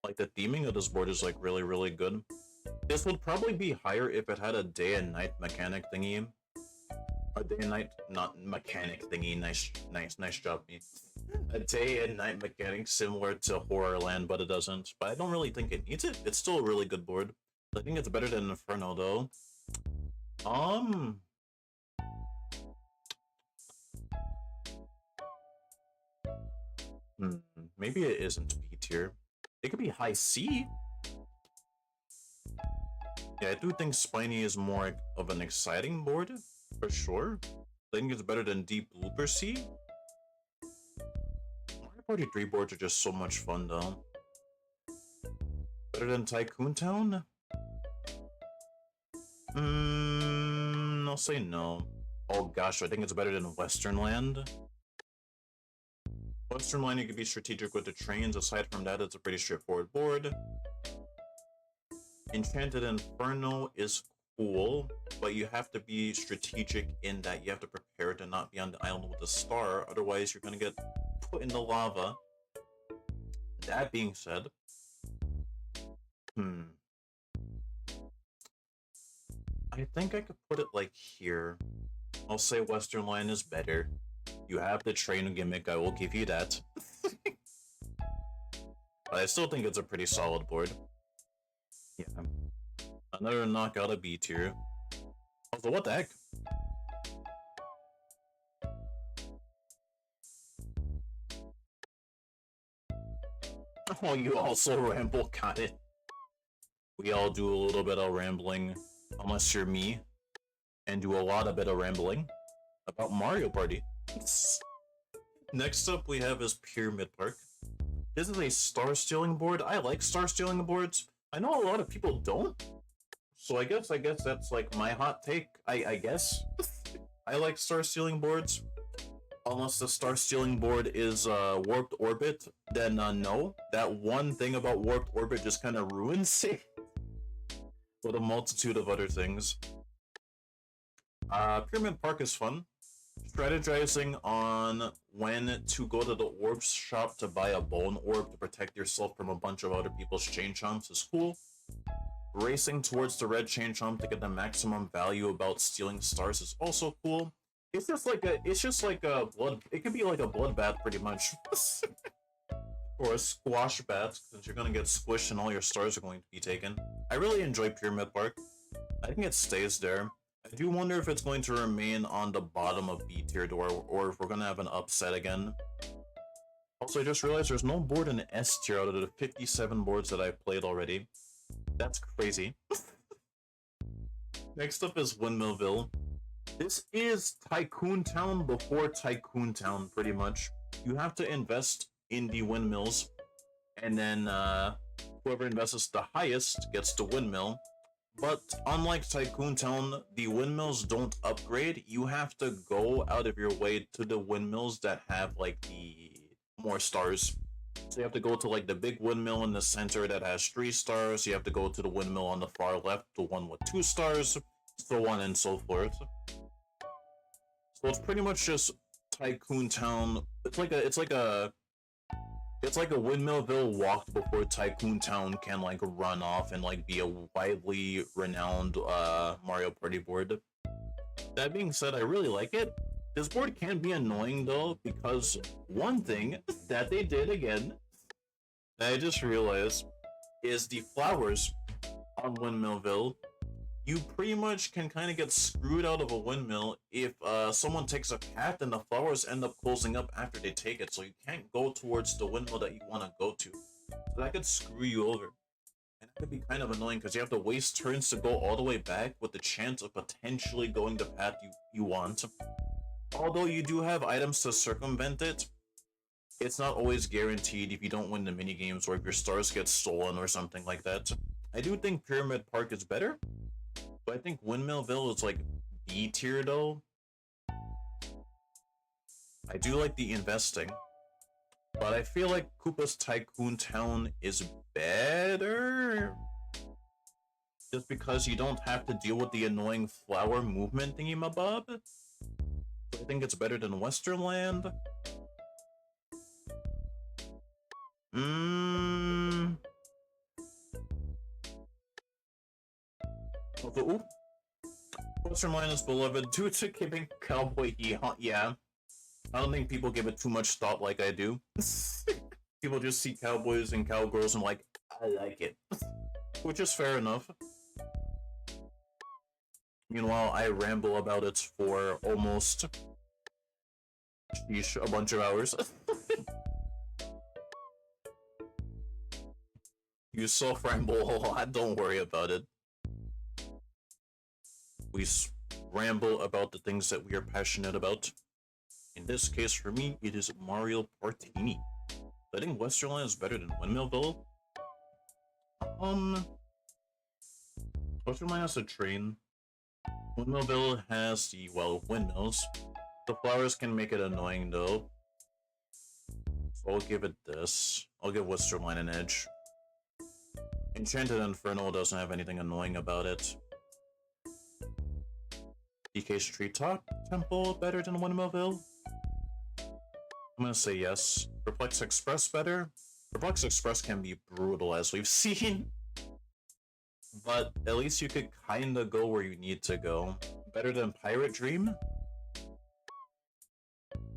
Like the theming of this board is like really, really good. This would probably be higher if it had a day and night mechanic thingy. A day and night, not mechanic thingy, nice job, me. A day and night mechanic similar to Horrorland, but it doesn't. But I don't really think it needs it. It's still a really good board. I think it's better than Inferno though. Maybe it isn't B tier. It could be high C. Yeah, I do think Spiny is more of an exciting board, for sure. I think it's better than Deep Blooper Sea. Mario Party 3 boards are just so much fun, though. Better than Tycoon Town? I'll say no. Oh gosh, I think it's better than Western Land. Western Land, you can be strategic with the trains. Aside from that, it's a pretty straightforward board. Enchanted Inferno is cool, but you have to be strategic in that you have to prepare to not be on the island with a star, otherwise you're gonna get put in the lava. That being said, I think I could put it like here. I'll say Western Line is better. You have the train gimmick, I will give you that. But I still think it's a pretty solid board. Yeah. Another knockout of B tier. Also, what the heck? Oh, you also ramble, got it. We all do a little bit of rambling, unless you're me, and do a lot of bit of rambling about Mario Party. Next up we have is Pyramid Park. This is a star stealing board. I like star stealing boards. I know a lot of people don't, so I guess that's like my hot take. I guess I like star stealing boards. Unless the star stealing board is Warped Orbit, then no. That one thing about Warped Orbit just kind of ruins it. With a multitude of other things. Pyramid Park is fun. Strategizing on when to go to the orb shop to buy a bone orb to protect yourself from a bunch of other people's chain chomps is cool. Racing towards the red chain chomp to get the maximum value about stealing stars is also cool. It's just like a blood. It could be like a bloodbath, pretty much, or a squash bath, since you're gonna get squished and all your stars are going to be taken. I really enjoy Pyramid Park. I think it stays there. I do wonder if it's going to remain on the bottom of B tier or if we're gonna have an upset again. Also, I just realized there's no board in S tier out of the 57 boards that I've played already. That's crazy. Next up is Windmillville. This is Tycoon Town before Tycoon Town, pretty much. You have to invest in the windmills, and then whoever invests the highest gets the windmill. But unlike Tycoon Town, the windmills don't upgrade. You have to go out of your way to the windmills that have like the more stars. So you have to go to like the big windmill in the center that has 3 stars. You have to go to the windmill on the far left, the one with 2 stars, so on and so forth. So it's pretty much just Tycoon Town. It's like a Windmillville walked before Tycoon Town can like run off and like be a widely renowned Mario Party board. That being said, I really like it. This board can be annoying though, because one thing that they did again that I just realized is the flowers on Windmillville. You pretty much can kind of get screwed out of a windmill if someone takes a path and the flowers end up closing up after they take it, so you can't go towards the windmill that you want to go to. So that could screw you over. And that could be kind of annoying because you have to waste turns to go all the way back with the chance of potentially going the path you want. Although you do have items to circumvent it, it's not always guaranteed if you don't win the minigames or if your stars get stolen or something like that. I do think Pyramid Park is better. But I think Windmillville is like B tier though. I do like the investing, but I feel like Koopa's Tycoon Town is better. Just because you don't have to deal with the annoying flower movement thingy-mabob. I think it's better than Western Land. Ooh. Western Line is beloved due to giving Cowboy yeah. I don't think people give it too much thought like I do. People just see cowboys and cowgirls and like, I like it. Which is fair enough. Meanwhile, I ramble about it for almost a bunch of hours. You self-ramble a lot, don't worry about it. we ramble about the things that we are passionate about. In this case, for me, it is Mario Partini. I think Westerland is better than Windmillville. Westerland has a train. Windmillville has the, well, windmills. The flowers can make it annoying though. So I'll give it this. I'll give Westerline an edge. Enchanted Inferno doesn't have anything annoying about it. DK's Treetop Temple better than Windmillville? I'm gonna say yes. Perplex Express better? Perplex Express can be brutal as we've seen. But at least you could kinda go where you need to go. Better than Pirate Dream?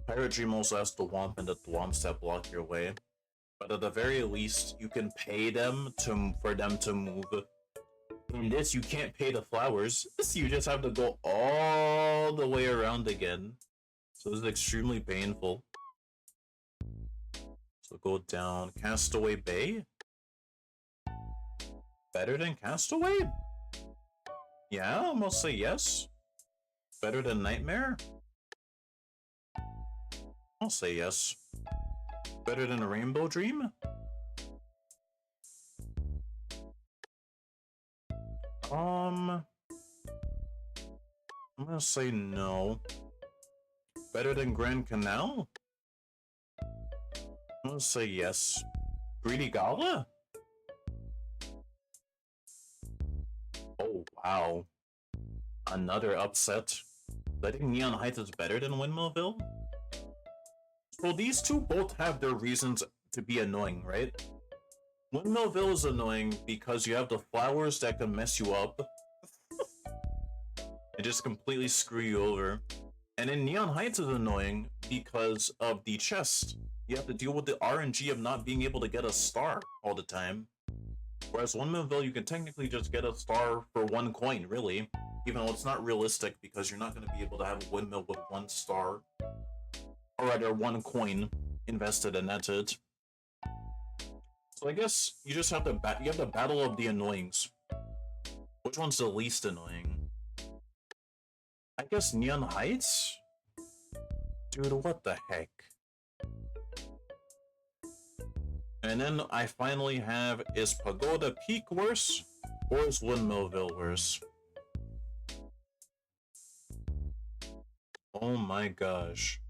Pirate Dream also has the Thwomp and the Thwomps that block your way. But at the very least, you can pay them for them to move. In this, you can't pay the flowers, so you just have to go all the way around again. So this is extremely painful. So go down. Castaway Bay? Better than Castaway? Yeah, I'm gonna say yes. Better than Nightmare? I'll say yes. Better than a Rainbow Dream? I'm gonna say no. Better than Grand Canal? I'm gonna say yes. Greedy Gala? Oh, wow. Another upset. I think Neon Heights is better than Windmillville? So these two both have their reasons to be annoying, right? Windmillville is annoying because you have the flowers that can mess you up and just completely screw you over. And then Neon Heights is annoying because of the chest. You have to deal with the RNG of not being able to get a star all the time. Whereas Windmillville, you can technically just get a star for 1 coin, really. Even though it's not realistic because you're not going to be able to have a windmill with 1 star. Or rather, 1 coin invested, and that's it. So I guess you just have to you have the battle of the annoyings. Which one's the least annoying? I guess Neon Heights? Dude, what the heck? And then I finally have, is Pagoda Peak worse? Or is Windmillville worse? Oh my gosh.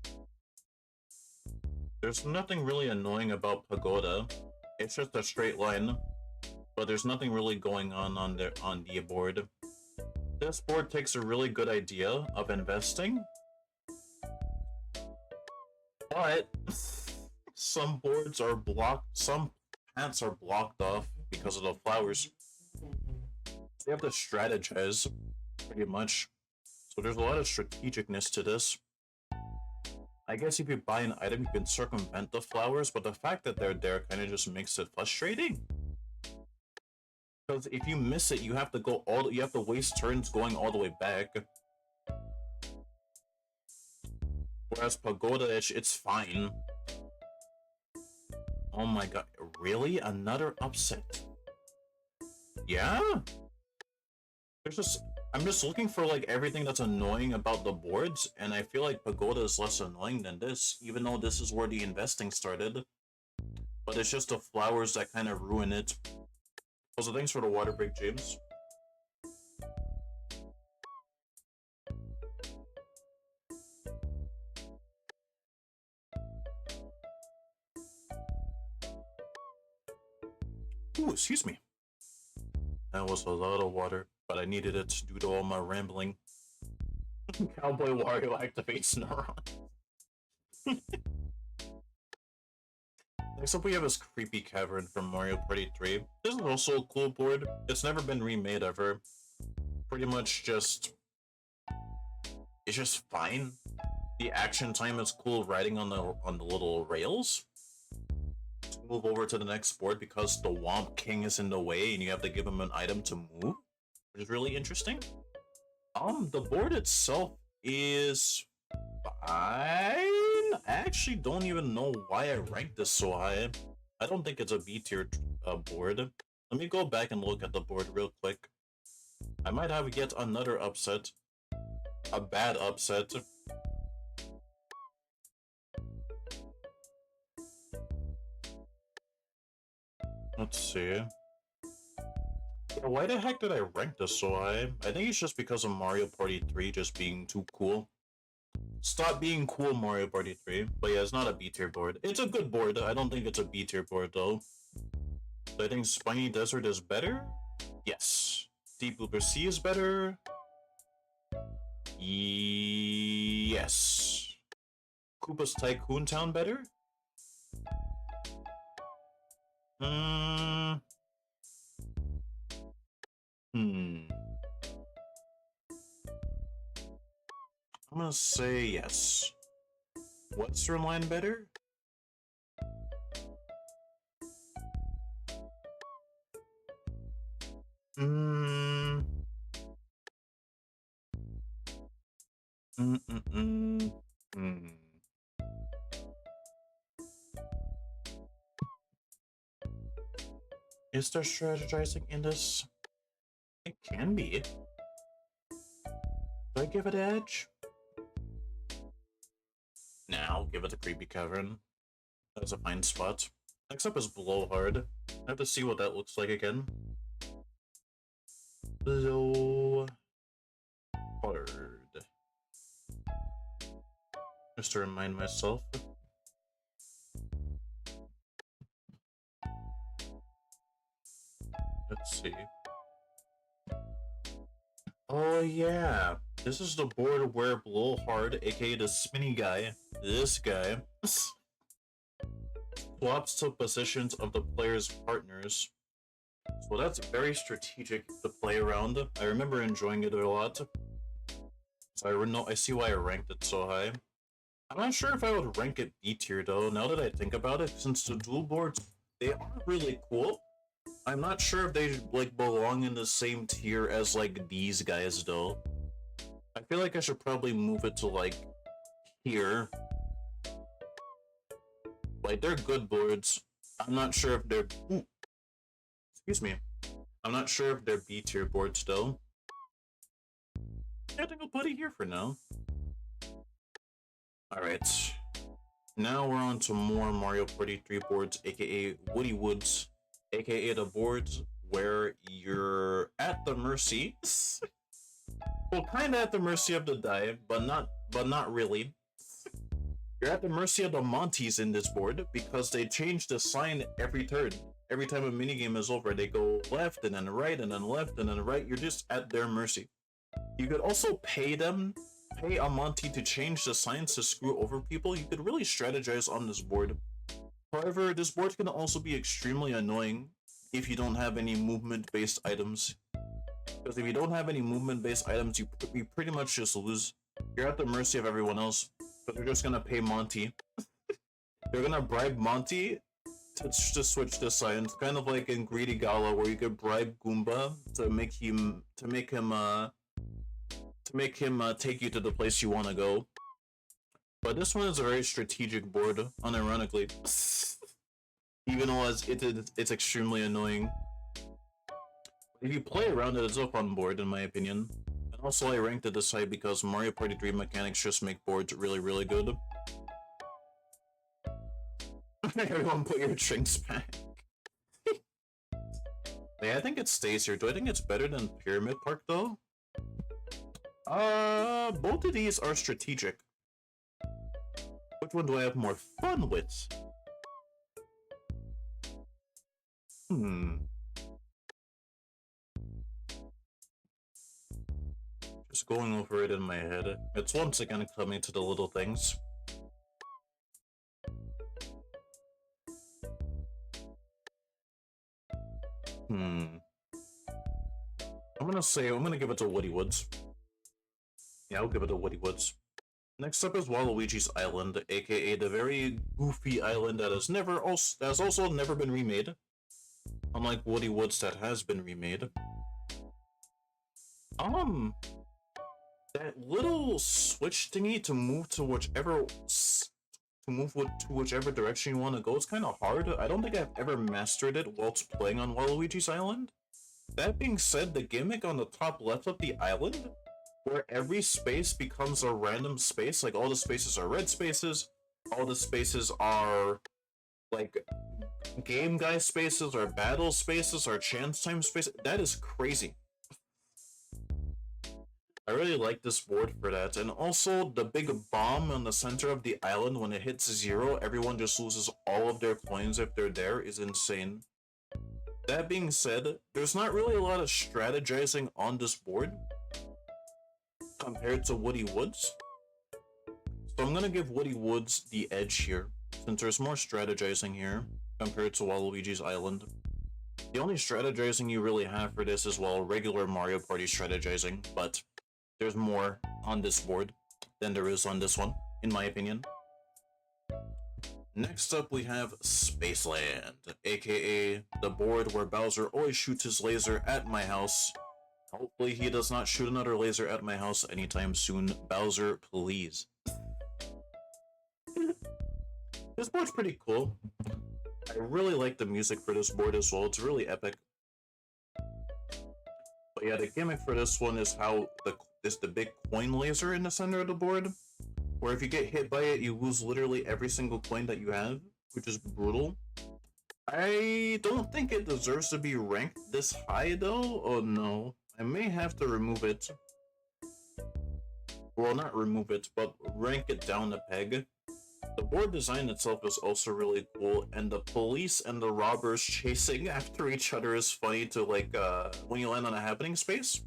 There's nothing really annoying about Pagoda. It's just a straight line. But there's nothing really going on the board. This board takes a really good idea of investing. But some boards are blocked, some paths are blocked off because of the flowers. So you have to strategize, pretty much. So there's a lot of strategicness to this. I guess if you buy an item, you can circumvent the flowers, but the fact that they're there kind of just makes it frustrating. Because if you miss it, you have to go you have to waste turns going all the way back. Whereas Pagoda, it's fine. Oh my god, really? Another upset? Yeah? I'm just looking for like everything that's annoying about the boards, and I feel like Pagoda is less annoying than this, even though this is where the investing started. But it's just the flowers that kind of ruin it. Also, thanks for the water break, James. Ooh, excuse me. That was a lot of water, but I needed it due to all my rambling. Cowboy Wario activates Neuron. Next up we have this Creepy Cavern from Mario Party 3. This is also a cool board. It's never been remade ever. Pretty much just... it's just fine. The action time is cool riding on the little rails. Let's move over to the next board because the Womp King is in the way and you have to give him an item to move, which is really interesting. The board itself is fine. I actually don't even know why I ranked this so high. I don't think it's a B tier board. Let me go back and look at the board real quick. I might have yet another upset. A bad upset. Let's see. Yeah, why the heck did I rank this so high? I think it's just because of Mario Party 3 just being too cool. Stop being cool, Mario Party 3. But yeah, it's not a B tier board. It's a good board. I don't think it's a B tier board though. So I think Spiny Desert is better? Yes. Deep Blue Sea is better? Yes. Koopa's Tycoon Town better? I'm gonna say yes. Western Line better? Is there strategizing in this? It can be. Do I give it edge? Nah, I'll give it a Creepy Cavern. That's a fine spot. Next up is Blowhard. I have to see what that looks like again. Blowhard. Just to remind myself. Let's see. Oh yeah, this is the board where Blowhard, aka the Spinny guy, this guy, swaps to positions of the player's partners. So that's very strategic to play around. I remember enjoying it a lot. So I see why I ranked it so high. I'm not sure if I would rank it B tier though, now that I think about it, since the dual boards, they are really cool. I'm not sure if they like belong in the same tier as like these guys though. I feel like I should probably move it to like here. Like they're good boards. I'm not sure if they're excuse me. I'm not sure if they're B tier boards though. I think I'll put it here for now. Alright. Now we're on to more Mario Party 3 boards, aka Woody Woods. AKA the boards where you're at the mercy. Well, kinda at the mercy of the die, but not really. You're at the mercy of the Monties in this board because they change the sign every turn. Every time a minigame is over, they go left and then right and then left and then right. You're just at their mercy. You could also pay a Monty to change the signs to screw over people. You could really strategize on this board. However, this board can also be extremely annoying if you don't have any movement-based items. Because if you don't have any movement-based items, you pretty much just lose. You're at the mercy of everyone else, but they're just gonna pay Monty. They're gonna bribe Monty to switch the signs, kind of like in Greedy Gala, where you could bribe Goomba to make him take you to the place you want to go. But this one is a very strategic board, unironically. Even though it's extremely annoying. If you play around it, it's a fun board, in my opinion. And also, I ranked it this high because Mario Party 3 mechanics just make boards really, really good. Everyone put your drinks back. Yeah, I think it stays here. Do I think it's better than Pyramid Park, though? Both of these are strategic. Which one do I have more fun with? Just going over it in my head. It's once again coming to the little things. I'm gonna give it to Woody Woods. Yeah, I'll give it to Woody Woods. Next up is Waluigi's Island, aka the very goofy island that has also never been remade. Unlike Woody Woods that has been remade. That little switch thingy to move to whichever direction you want to go is kind of hard. I don't think I've ever mastered it whilst playing on Waluigi's Island. That being said, the gimmick on the top left of the island, where every space becomes a random space, like all the spaces are red spaces, all the spaces are like game guy spaces or battle spaces or chance time spaces. That is crazy. I really like this board for that. And also the big bomb on the center of the island, when it hits 0, everyone just loses all of their coins if they're there, is insane. That being said, there's not really a lot of strategizing on this board compared to Woody Woods. So I'm gonna give Woody Woods the edge here, since there's more strategizing here compared to Waluigi's Island. The only strategizing you really have for this is, well, regular Mario Party strategizing, but there's more on this board than there is on this one, in my opinion. Next up, we have Spaceland, aka the board where Bowser always shoots his laser at my house. Hopefully he does not shoot another laser at my house anytime soon. Bowser, please. This board's pretty cool. I really like the music for this board as well. It's really epic. But yeah, the gimmick for this one is how the big coin laser in the center of the board, where if you get hit by it, you lose literally every single coin that you have, which is brutal. I don't think it deserves to be ranked this high though. Oh no, I may have to remove it. Well, not remove it, but rank it down a peg. The board design itself is also really cool, and the police and the robbers chasing after each other is funny to, like, when you land on a happening space.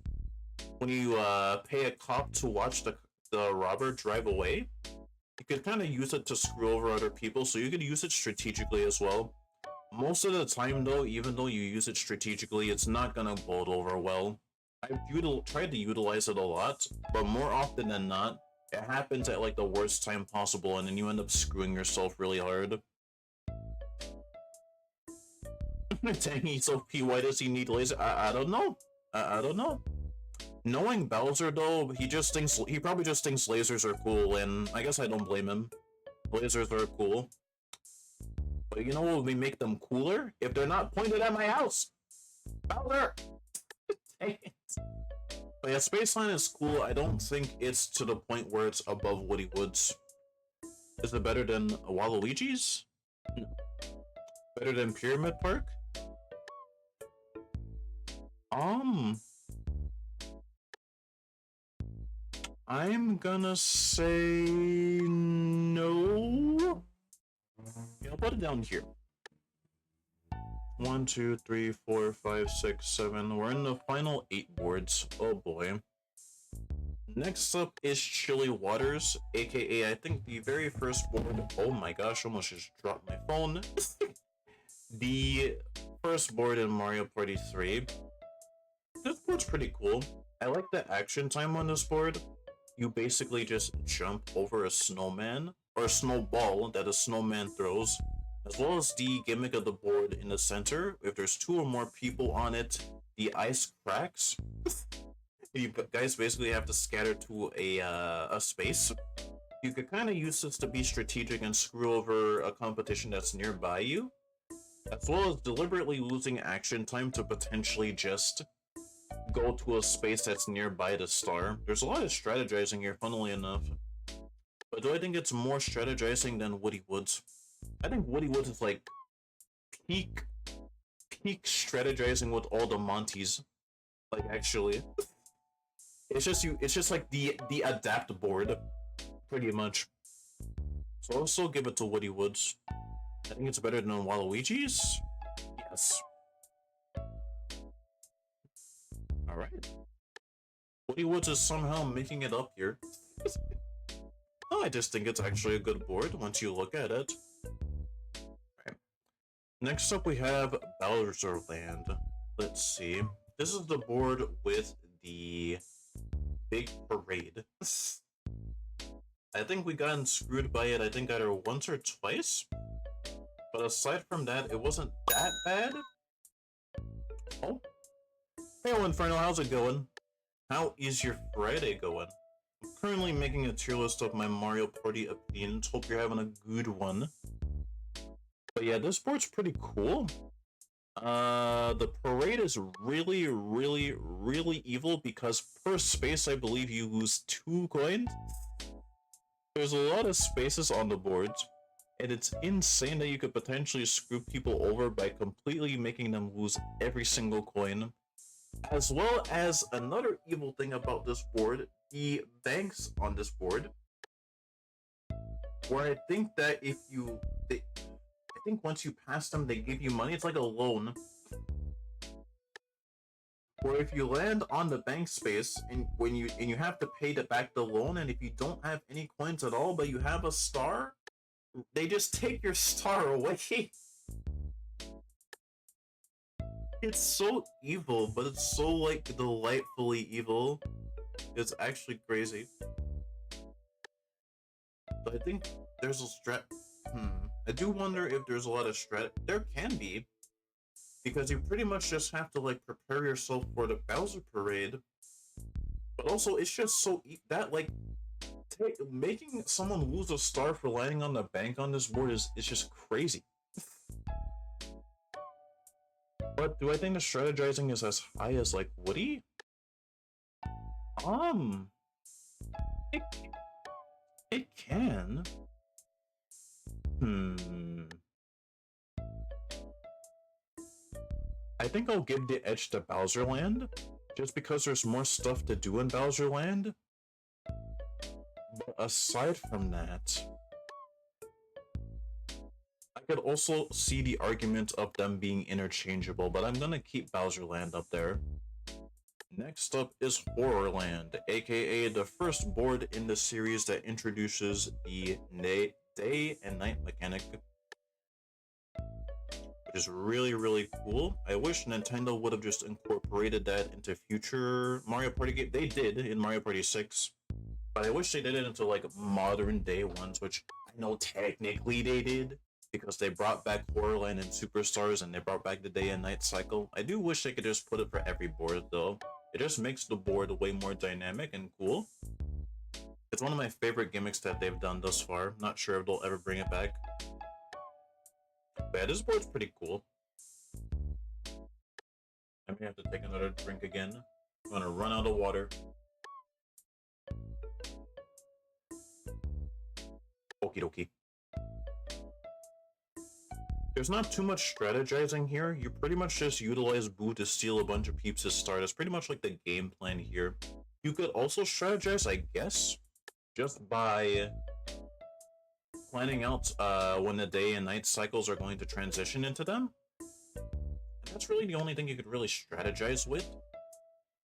When you pay a cop to watch the robber drive away, you could kind of use it to screw over other people, so you could use it strategically as well. Most of the time though, even though you use it strategically, it's not gonna bolt over well. I've tried to utilize it a lot, but more often than not, it happens at like the worst time possible, and then you end up screwing yourself really hard. Dang, he's OP, why does he need laser? I don't know. I don't know. Knowing Bowser though, he probably just thinks lasers are cool, and I guess I don't blame him. Lasers are cool. But you know what would make them cooler? If they're not pointed at my house! Bowser! Dang it. But yeah, Spaceland is cool. I don't think it's to the point where it's above Woody Woods. Is it better than Waluigi's? No. Better than Pyramid Park? I'm gonna say no. Yeah, I'll put it down here. 1, 2, 3, 4, 5, 6, 7. We're in the final 8 boards. Oh boy. Next up is Chilly Waters, aka I think the very first board. Oh my gosh, almost just dropped my phone. The first board in Mario Party 3. This board's pretty cool. I like the action time on this board. You basically just jump over a snowman, or a snowball that a snowman throws, as well as the gimmick of the board in the center. If there's 2 or more people on it, the ice cracks. You guys basically have to scatter to a space. You could kind of use this to be strategic and screw over a competition that's nearby you, as well as deliberately losing action time to potentially just go to a space that's nearby the star. There's a lot of strategizing here, funnily enough. But do I think it's more strategizing than Woody Woods? I think Woody Woods is like peak strategizing with all the Monties. Like, actually. It's just like the adapt board, pretty much. So I'll still give it to Woody Woods. I think it's better than Waluigi's. Yes. Alright. Woody Woods is somehow making it up here. Oh, I just think it's actually a good board once you look at it. Right. Next up we have Bowser Land. Let's see. This is the board with the big parade. I think we got screwed by it, I think either once or twice. But aside from that, it wasn't that bad. Oh. Hey Inferno, how's it going? How is your Friday going? I'm currently making a tier list of my Mario Party opinions. Hope you're having a good one. But yeah, this board's pretty cool. The parade is really, really, really evil because per space, I believe you lose 2 coins. There's a lot of spaces on the board, and it's insane that you could potentially screw people over by completely making them lose every single coin. As well as another evil thing about this board, the banks on this board, where I think that if you, I think once you pass them, they give you money. It's like a loan. Where if you land on the bank space and you have to pay back the loan, and if you don't have any coins at all, but you have a star, they just take your star away. It's so evil, but it's so like delightfully evil. It's actually crazy. But I think there's a strat. I do wonder if there's a lot of strat. There can be, because you pretty much just have to like prepare yourself for the Bowser Parade. But also, it's just so that like making someone lose a star for landing on the bank on this board is just crazy. But do I think the strategizing is as high as like Woody? It can. I think I'll give the edge to Bowser Land, just because there's more stuff to do in Bowser Land. But aside from that, I could also see the argument of them being interchangeable, but I'm gonna keep Bowser Land up there. Next up is Horrorland, aka the first board in the series that introduces the day and night mechanic, which is really, really cool. I wish Nintendo would have just incorporated that into future Mario Party games. They did in Mario Party 6, but I wish they did it into like modern day ones, which I know technically they did, because they brought back Horrorland and Superstars and they brought back the day and night cycle. I do wish they could just put it for every board though. It just makes the board way more dynamic and cool. It's one of my favorite gimmicks that they've done thus far. Not sure if they'll ever bring it back. But yeah, this board's pretty cool. I may have to take another drink again. I'm gonna run out of water. Okie dokie. There's not too much strategizing here. You pretty much just utilize Boo to steal a bunch of Peeps' star. That's pretty much like the game plan here. You could also strategize, I guess, just by planning out when the day and night cycles are going to transition into them. And that's really the only thing you could really strategize with.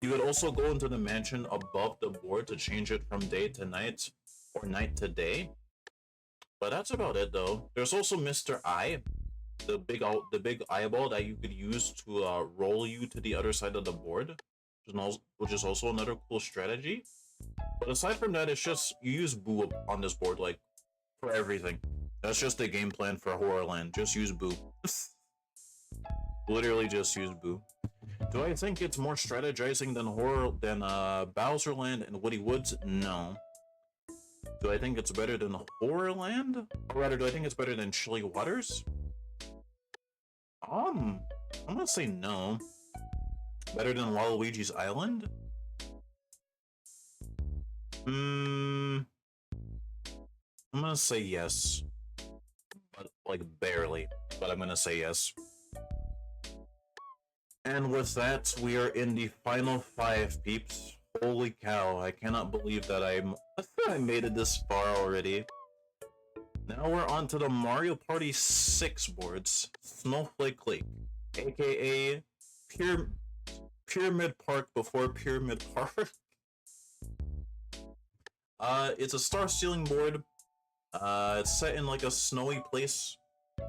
You could also go into the mansion above the board to change it from day to night or night to day. But that's about it though. There's also Mr. Eye, the big eyeball that you could use to roll you to the other side of the board, which is also another cool strategy. But aside from that, it's just you use Boo on this board like for everything. That's just the game plan for Horrorland. Just use Boo. Literally just use Boo. Do I think it's more strategizing than Bowser Land and Woody Woods? No. Do I think it's better than Horrorland? Or rather, do I think it's better than Chilly Waters? I'm gonna say no. Better than Waluigi's Island? I'm gonna say yes. But, like, barely. But I'm gonna say yes. And with that, we are in the final 5, peeps. Holy cow, I cannot believe that I made it this far already. Now we're on to the Mario Party 6 boards. Snowflake Lake, aka Pyramid Park before Pyramid Park. It's a star stealing board. It's set in like a snowy place.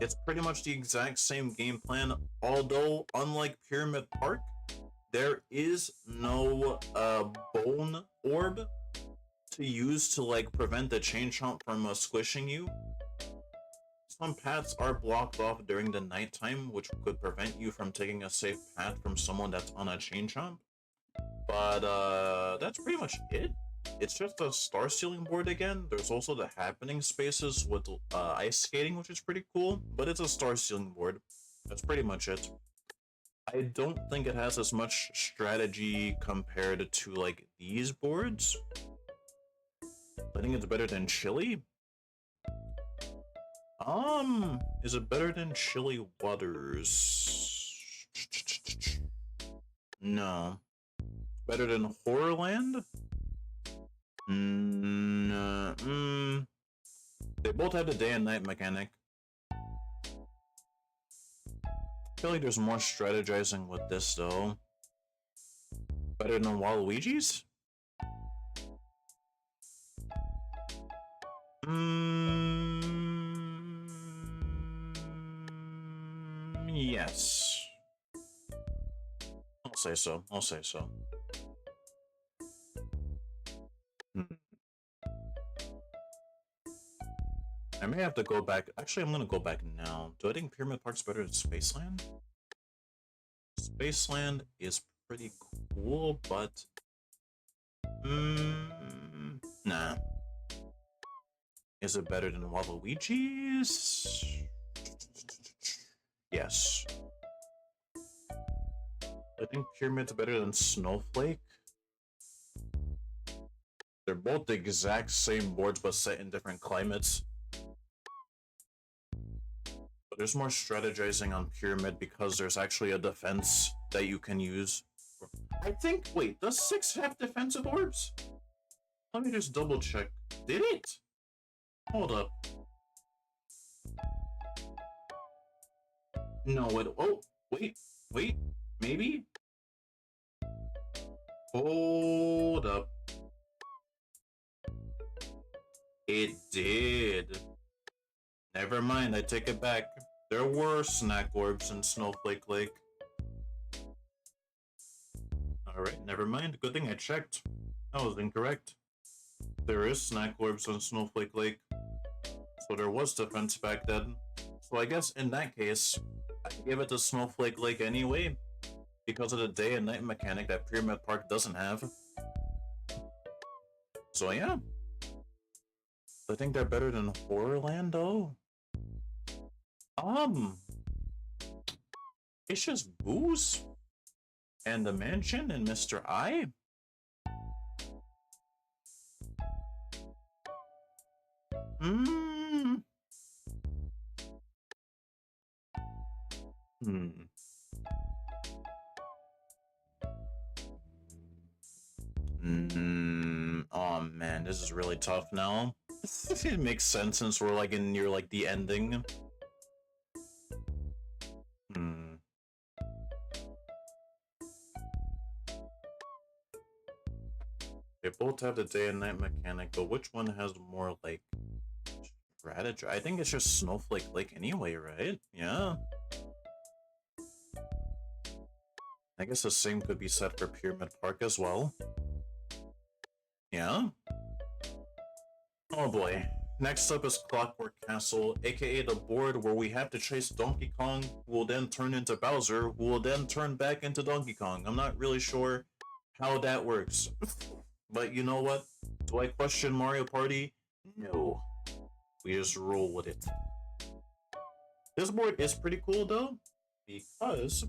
It's pretty much the exact same game plan, although unlike Pyramid Park, there is no bone orb to use to like prevent the chain chomp from squishing you. Some paths are blocked off during the nighttime, which could prevent you from taking a safe path from someone that's on a chain chomp. But that's pretty much it. It's just a star stealing board again. There's also the happening spaces with ice skating, which is pretty cool, but it's a star stealing board. That's pretty much it. I don't think it has as much strategy compared to like these boards. I think it's better than Chili. Is it better than Chili Waters? No. Better than Horrorland? They both have the day and night mechanic. I feel like there's more strategizing with this though. Better than Waluigi's? Yes. I'll say so. I'll say so. I may have to go back. Actually, I'm gonna go back now. Do I think Pyramid Park's better than Spaceland? Spaceland is pretty cool, but nah. Is it better than Waluigi's? Yes. I think Pyramid's better than Snowflake. They're both the exact same boards, but set in different climates. But there's more strategizing on Pyramid because there's actually a defense that you can use. I think, wait, does 6 have defensive orbs? Let me just double check. Did it? Hold up. No, it, oh, wait, maybe? Hold up. It did. Never mind, I take it back. There were snack orbs in Snowflake Lake. Alright, never mind. Good thing I checked. I was incorrect. There is snack orbs on Snowflake Lake. So there was defense back then. So I guess in that case, I give it to Snowflake Lake anyway, because of the day and night mechanic that Pyramid Park doesn't have. So yeah. I think they're better than Horrorland though. It's just Booze and the Mansion and Mr. I. Oh man, this is really tough now. It makes sense since we're like near like the ending. They both have the day and night mechanic, but which one has more like strategy? I think it's just Snowflake Lake anyway, right? Yeah. I guess the same could be said for Pyramid Park as well. Yeah. Oh boy. Next up is Clockwork Castle, aka the board where we have to chase Donkey Kong, who will then turn into Bowser, who will then turn back into Donkey Kong. I'm not really sure how that works. But you know what? Do I question Mario Party? No. We just roll with it. This board is pretty cool though, because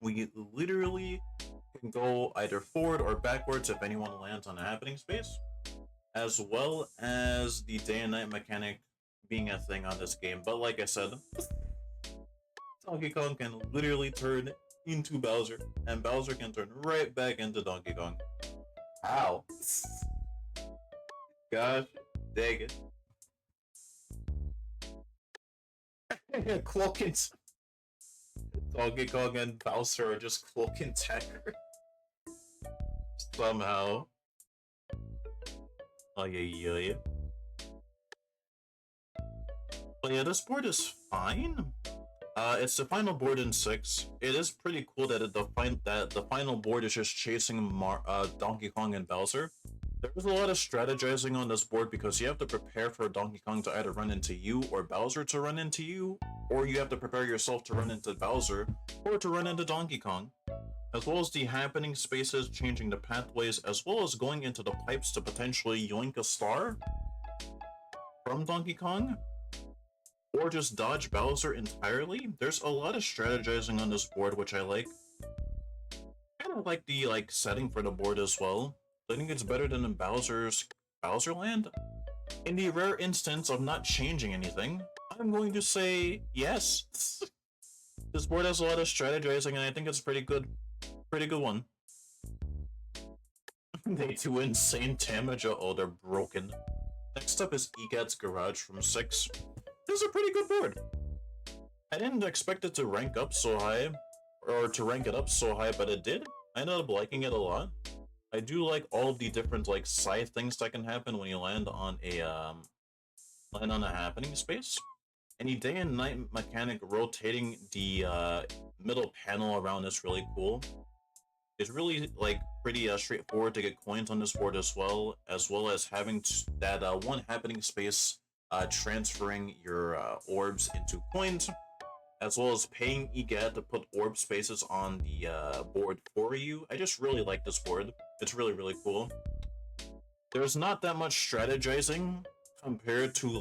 we literally can go either forward or backwards if anyone lands on a happening space, as well as the day and night mechanic being a thing on this game. But like I said, Donkey Kong can literally turn into Bowser, and Bowser can turn right back into Donkey Kong. Ow. Gosh dang it. Cloak Donkey Kong and Bowser are just Cloak and Dagger. Somehow. Oh yeah. But yeah, this board is fine. It's the final board in 6. It is pretty cool that the final board is just chasing Donkey Kong and Bowser. There's a lot of strategizing on this board because you have to prepare for Donkey Kong to either run into you or Bowser to run into you, or you have to prepare yourself to run into Bowser or to run into Donkey Kong, as well as the happening spaces, changing the pathways, as well as going into the pipes to potentially yoink a star from Donkey Kong, or just dodge Bowser entirely. There's a lot of strategizing on this board, which I like. I kind of like the setting for the board as well. I think it's better than in Bowser Land. In the rare instance of not changing anything, I'm going to say yes. This board has a lot of strategizing, and I think it's pretty good. Pretty good one. They do insane damage. Oh, they're broken. Next up is Egad's Garage from 6. This is a pretty good board. I didn't expect it to rank up so high, or to rank it up so high, but it did. I ended up liking it a lot. I do like all of the different side things that can happen when you land on a happening space. And the day and night mechanic rotating the middle panel around is really cool. It's really pretty straightforward to get coins on this board as well as having that one happening space transferring your orbs into coins, as well as paying Egad to put orb spaces on the board for you. I just really like this board. It's really, really cool. There's not that much strategizing compared to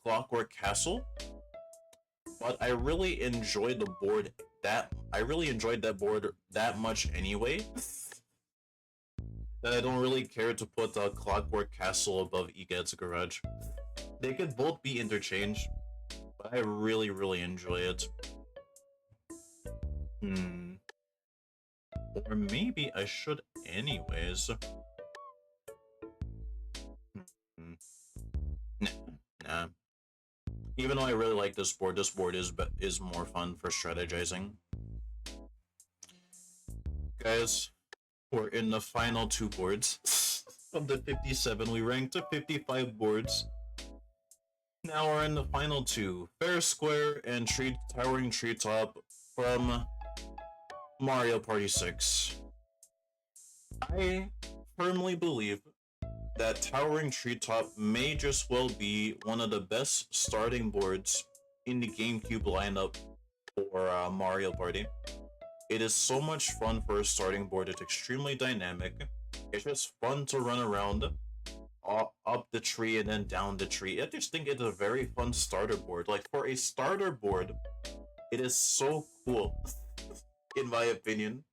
Clockwork Castle, but I really enjoyed the board that board that much anyway, that I don't really care to put Clockwork Castle above Egad's Garage. They could both be interchanged, but I really, really enjoy it. Or maybe I should anyways. Nah. Even though I really like this board is more fun for strategizing. Guys, we're in the final 2 boards of the 57. We ranked to 55 boards. Now we're in the final 2, Fair Square and Towering Treetop from Mario Party 6. I firmly believe that Towering Treetop may just well be one of the best starting boards in the GameCube lineup for Mario Party. It is so much fun for a starting board. It's extremely dynamic. It's just fun to run around up the tree and then down the tree. I just think it's a very fun starter board. For a starter board, it is so cool, in my opinion.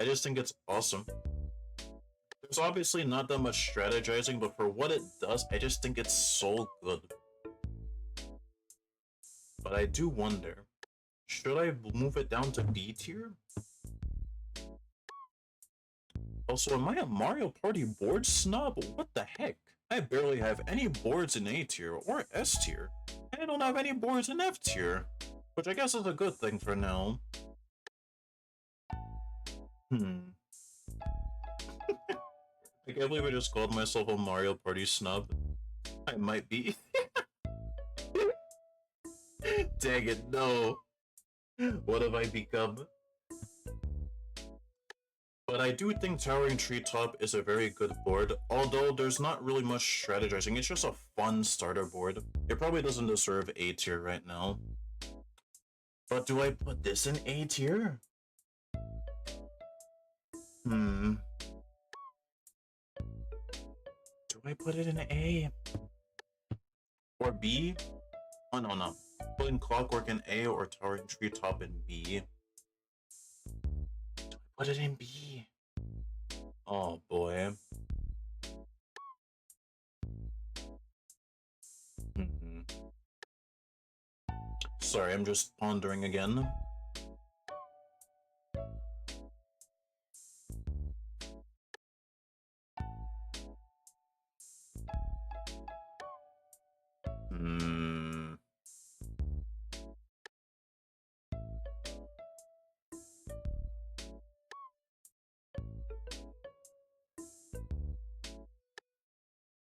I just think it's awesome. There's obviously not that much strategizing, but for what it does, I just think it's so good. But I do wonder, should I move it down to B tier? Also, am I a Mario Party board snob? What the heck? I barely have any boards in A tier or S tier. And I don't have any boards in F tier, which I guess is a good thing for now. I can't believe I just called myself a Mario Party snob. I might be. Dang it, no. What have I become? But I do think Towering Treetop is a very good board, although there's not really much strategizing. It's just a fun starter board. It probably doesn't deserve A tier right now. But do I put this in A tier? Do I put it in A? Or B? Oh, no. Putting Clockwork in A or Towering Treetop in B. Do I put it in B? Oh boy. Sorry, I'm just pondering again.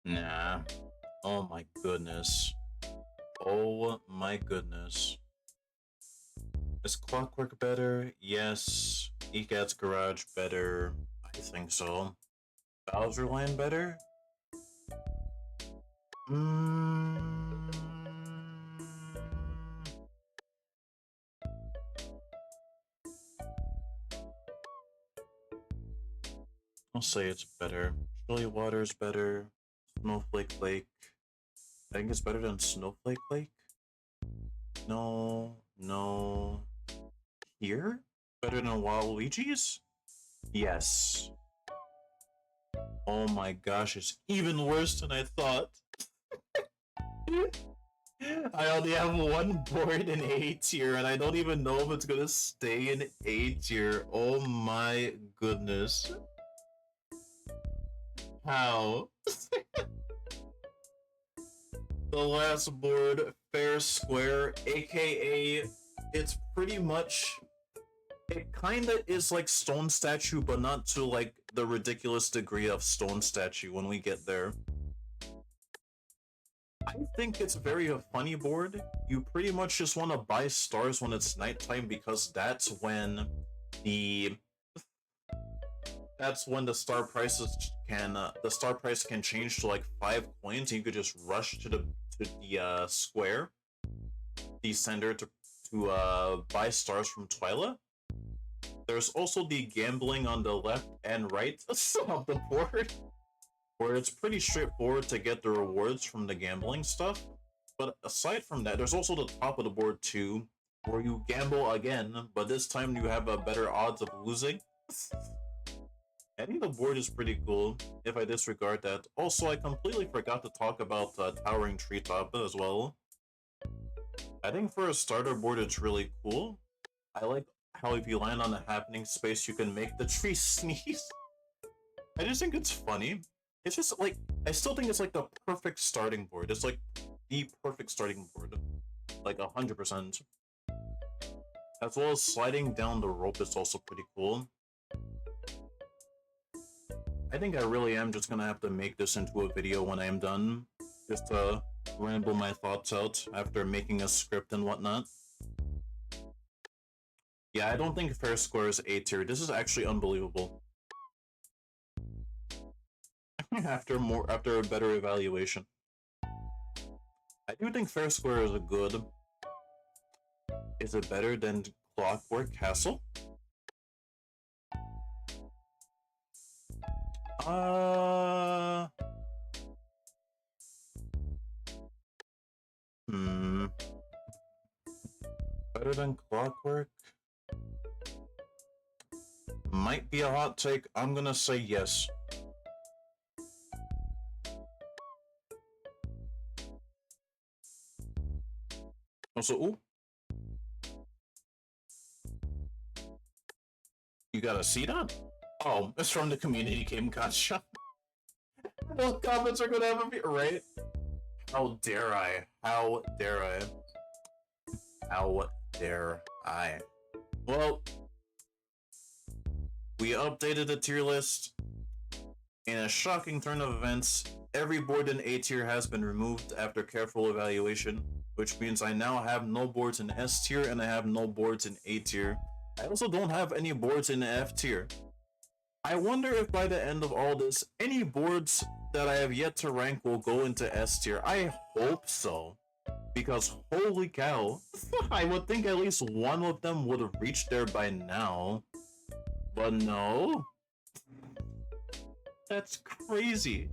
Nah. Oh my goodness. Oh my goodness. Is Clockwork better? Yes. Egad's Garage better? I think so. Bowser Land better? I'll say it's better. Chilly Water's better. Snowflake Lake I think it's better than Snowflake Lake. No, no. Here? Better than Waluigi's? Yes. Oh my gosh, it's even worse than I thought. I only have one board in A tier, and I don't even know if it's gonna stay in A tier. Oh my goodness. How? The last board, Fair Square, aka it's pretty much, it kinda is like Stone Statue, but not to like the ridiculous degree of Stone Statue when we get there. I think it's very a funny board. You pretty much just want to buy stars when it's nighttime because that's when the star prices can the star price can change to like 5 coins, and you could just rush to the square, the center to buy stars from Twyla. There's also the gambling on the left and right of the board, where it's pretty straightforward to get the rewards from the gambling stuff. But aside from that, there's also the top of the board too, where you gamble again, but this time you have a better odds of losing. I think the board is pretty cool, if I disregard that. Also, I completely forgot to talk about Towering Treetop as well. I think for a starter board, it's really cool. I like how if you land on a happening space, you can make the tree sneeze. I just think it's funny. It's just like, I still think it's like the perfect starting board. It's like the perfect starting board. Like 100%. As well as sliding down the rope is also pretty cool. I think I really am just gonna have to make this into a video when I am done. Just to ramble my thoughts out after making a script and whatnot. Yeah, I don't think Fair Square is A tier. This is actually unbelievable. after a better evaluation. I do think Fair Square is a good. Is it better than Clockwork Castle? Better than Clockwork? Might be a hot take. I'm gonna say yes. Also, ooh. You got a seat on? Oh, it's from the community game gotcha. Those comments are gonna have a bit, right? How dare I? How dare I? How dare I? Well, we updated the tier list. In a shocking turn of events, every board in A tier has been removed after careful evaluation, which means I now have no boards in S tier and I have no boards in A tier. I also don't have any boards in F tier. I wonder if by the end of all this, any boards that I have yet to rank will go into S tier. I hope so. Because holy cow, I would think at least one of them would have reached there by now. But no. That's crazy.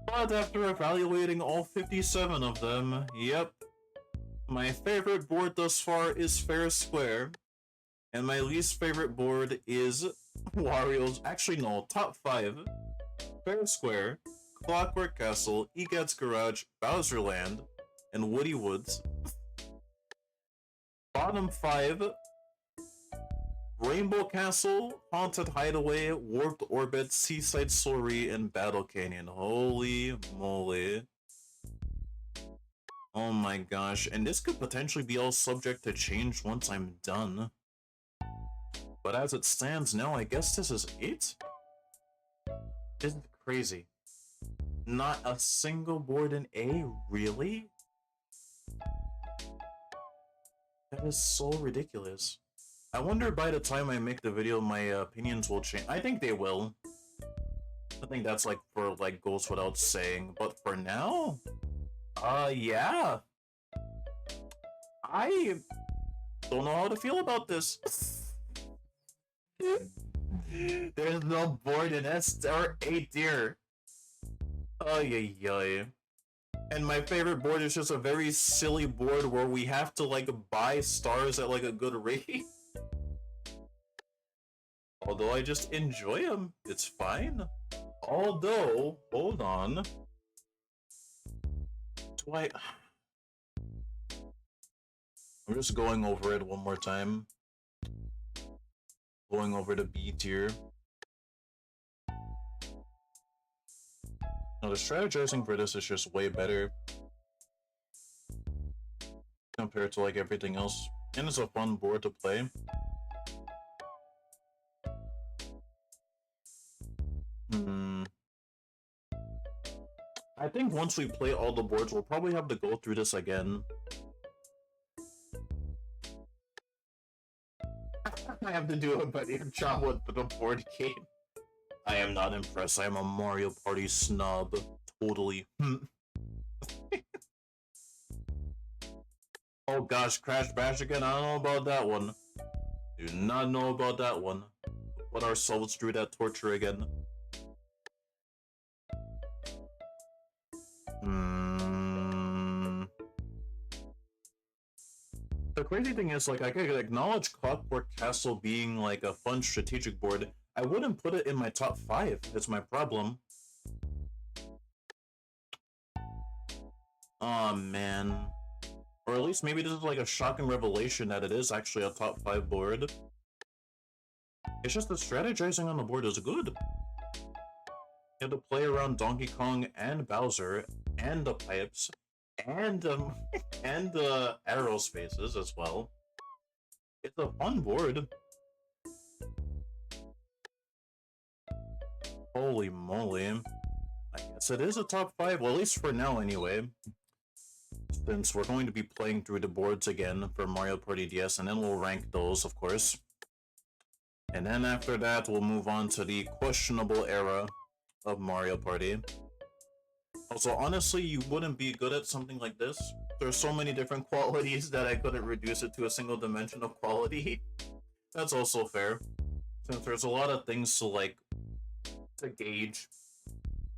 But after evaluating all 57 of them, yep. My favorite board thus far is Fair Square. And my least favorite board is Wario's. Actually, no, top 5. Fair Square, Clockwork Castle, Egad's Garage, Bowser Land, and Woody Woods. Bottom 5, Rainbow Castle, Haunted Hideaway, Warped Orbit, Seaside Story, and Battle Canyon. Holy moly. Oh my gosh, and this could potentially be all subject to change once I'm done. But as it stands now, I guess this is it? This is crazy. Not a single board in A, really? That is so ridiculous. I wonder by the time I make the video, my opinions will change. I think they will. I think that's like for like goes without saying. But for now, yeah. I don't know how to feel about this. There's no board in S or A tier. Ay ay ay. And my favorite board is just a very silly board where we have to like buy stars at like a good rate. Although I just enjoy them, it's fine. Although, hold on. Do I... I'm just going over it one more time. Going over the B tier. Now the strategizing for this is just way better compared to like everything else. And it's a fun board to play. I think once we play all the boards, we'll probably have to go through this again. I have to do a better job with the board game. I am not impressed. I am a Mario Party snob. Totally. Oh gosh, Crash Bash again? I don't know about that one. Do not know about that one. Put ourselves through that torture again. The crazy thing is, like, I could acknowledge Clockwork Castle being, like, a fun strategic board. I wouldn't put it in my top 5. That's my problem. Aw, man. Or at least maybe this is, like, a shocking revelation that it is actually a top 5 board. It's just the strategizing on the board is good. You have to play around Donkey Kong and Bowser and the pipes and aerospaces as well. It's a fun board. Holy moly. I guess it is a top 5, well at least for now anyway. Since we're going to be playing through the boards again for Mario Party DS, and then we'll rank those, of course. And then after that, we'll move on to the questionable era of Mario Party. Also, honestly, you wouldn't be good at something like this. There's so many different qualities that I couldn't reduce it to a single dimension of quality. That's also fair, since there's a lot of things to gauge.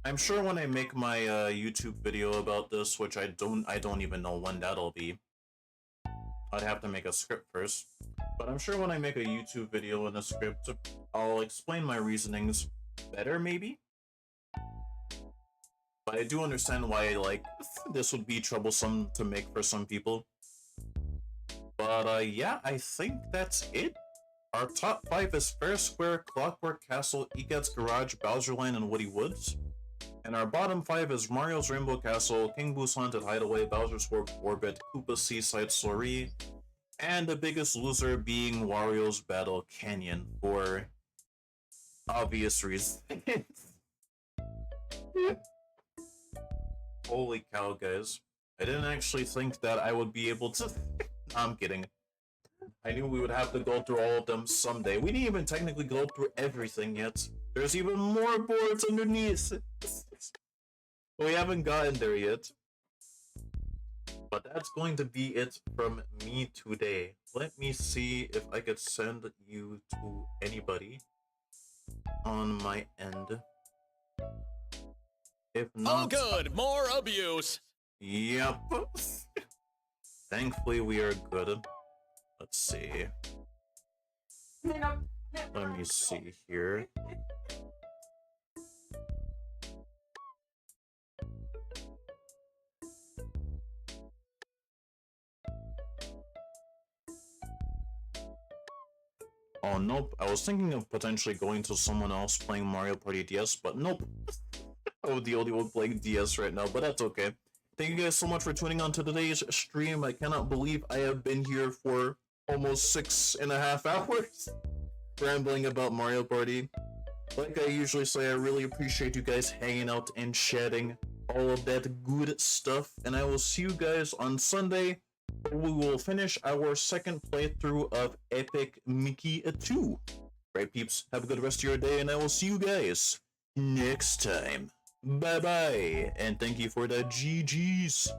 I'm sure when I make my YouTube video about this, which I don't even know when that'll be. I'd have to make a script first. But I'm sure when I make a YouTube video and a script, I'll explain my reasonings better, maybe? But I do understand why, like, this would be troublesome to make for some people. But, yeah, I think that's it. Our top 5 is Fair Square, Clockwork Castle, Egad's Garage, Bowser Land, and Woody Woods. And our bottom 5 is Mario's Rainbow Castle, King Boo's Haunted Hideaway, Bowser's Warped Orbit, Koopa's Seaside Story, and the biggest loser being Wario's Battle Canyon, for obvious reasons. Holy cow, guys. I didn't actually think that I would be able to... No, I'm kidding. I knew we would have to go through all of them someday. We didn't even technically go through everything yet. There's even more boards underneath. We haven't gotten there yet. But that's going to be it from me today. Let me see if I could send you to anybody on my end. If not... Oh good, more abuse! Yep. Thankfully we are good. Let's see. Let me see here. Oh, nope. I was thinking of potentially going to someone else playing Mario Party DS, but nope. I'm the only one playing DS right now, but that's okay. Thank you guys so much for tuning on to today's stream. I cannot believe I have been here for almost 6.5 hours rambling about Mario Party. Like I usually say, I really appreciate you guys hanging out and chatting all of that good stuff, and I will see you guys on Sunday. We will finish our second playthrough of Epic Mickey 2. Right, peeps? Have a good rest of your day, and I will see you guys next time. Bye-bye, and thank you for the GGs.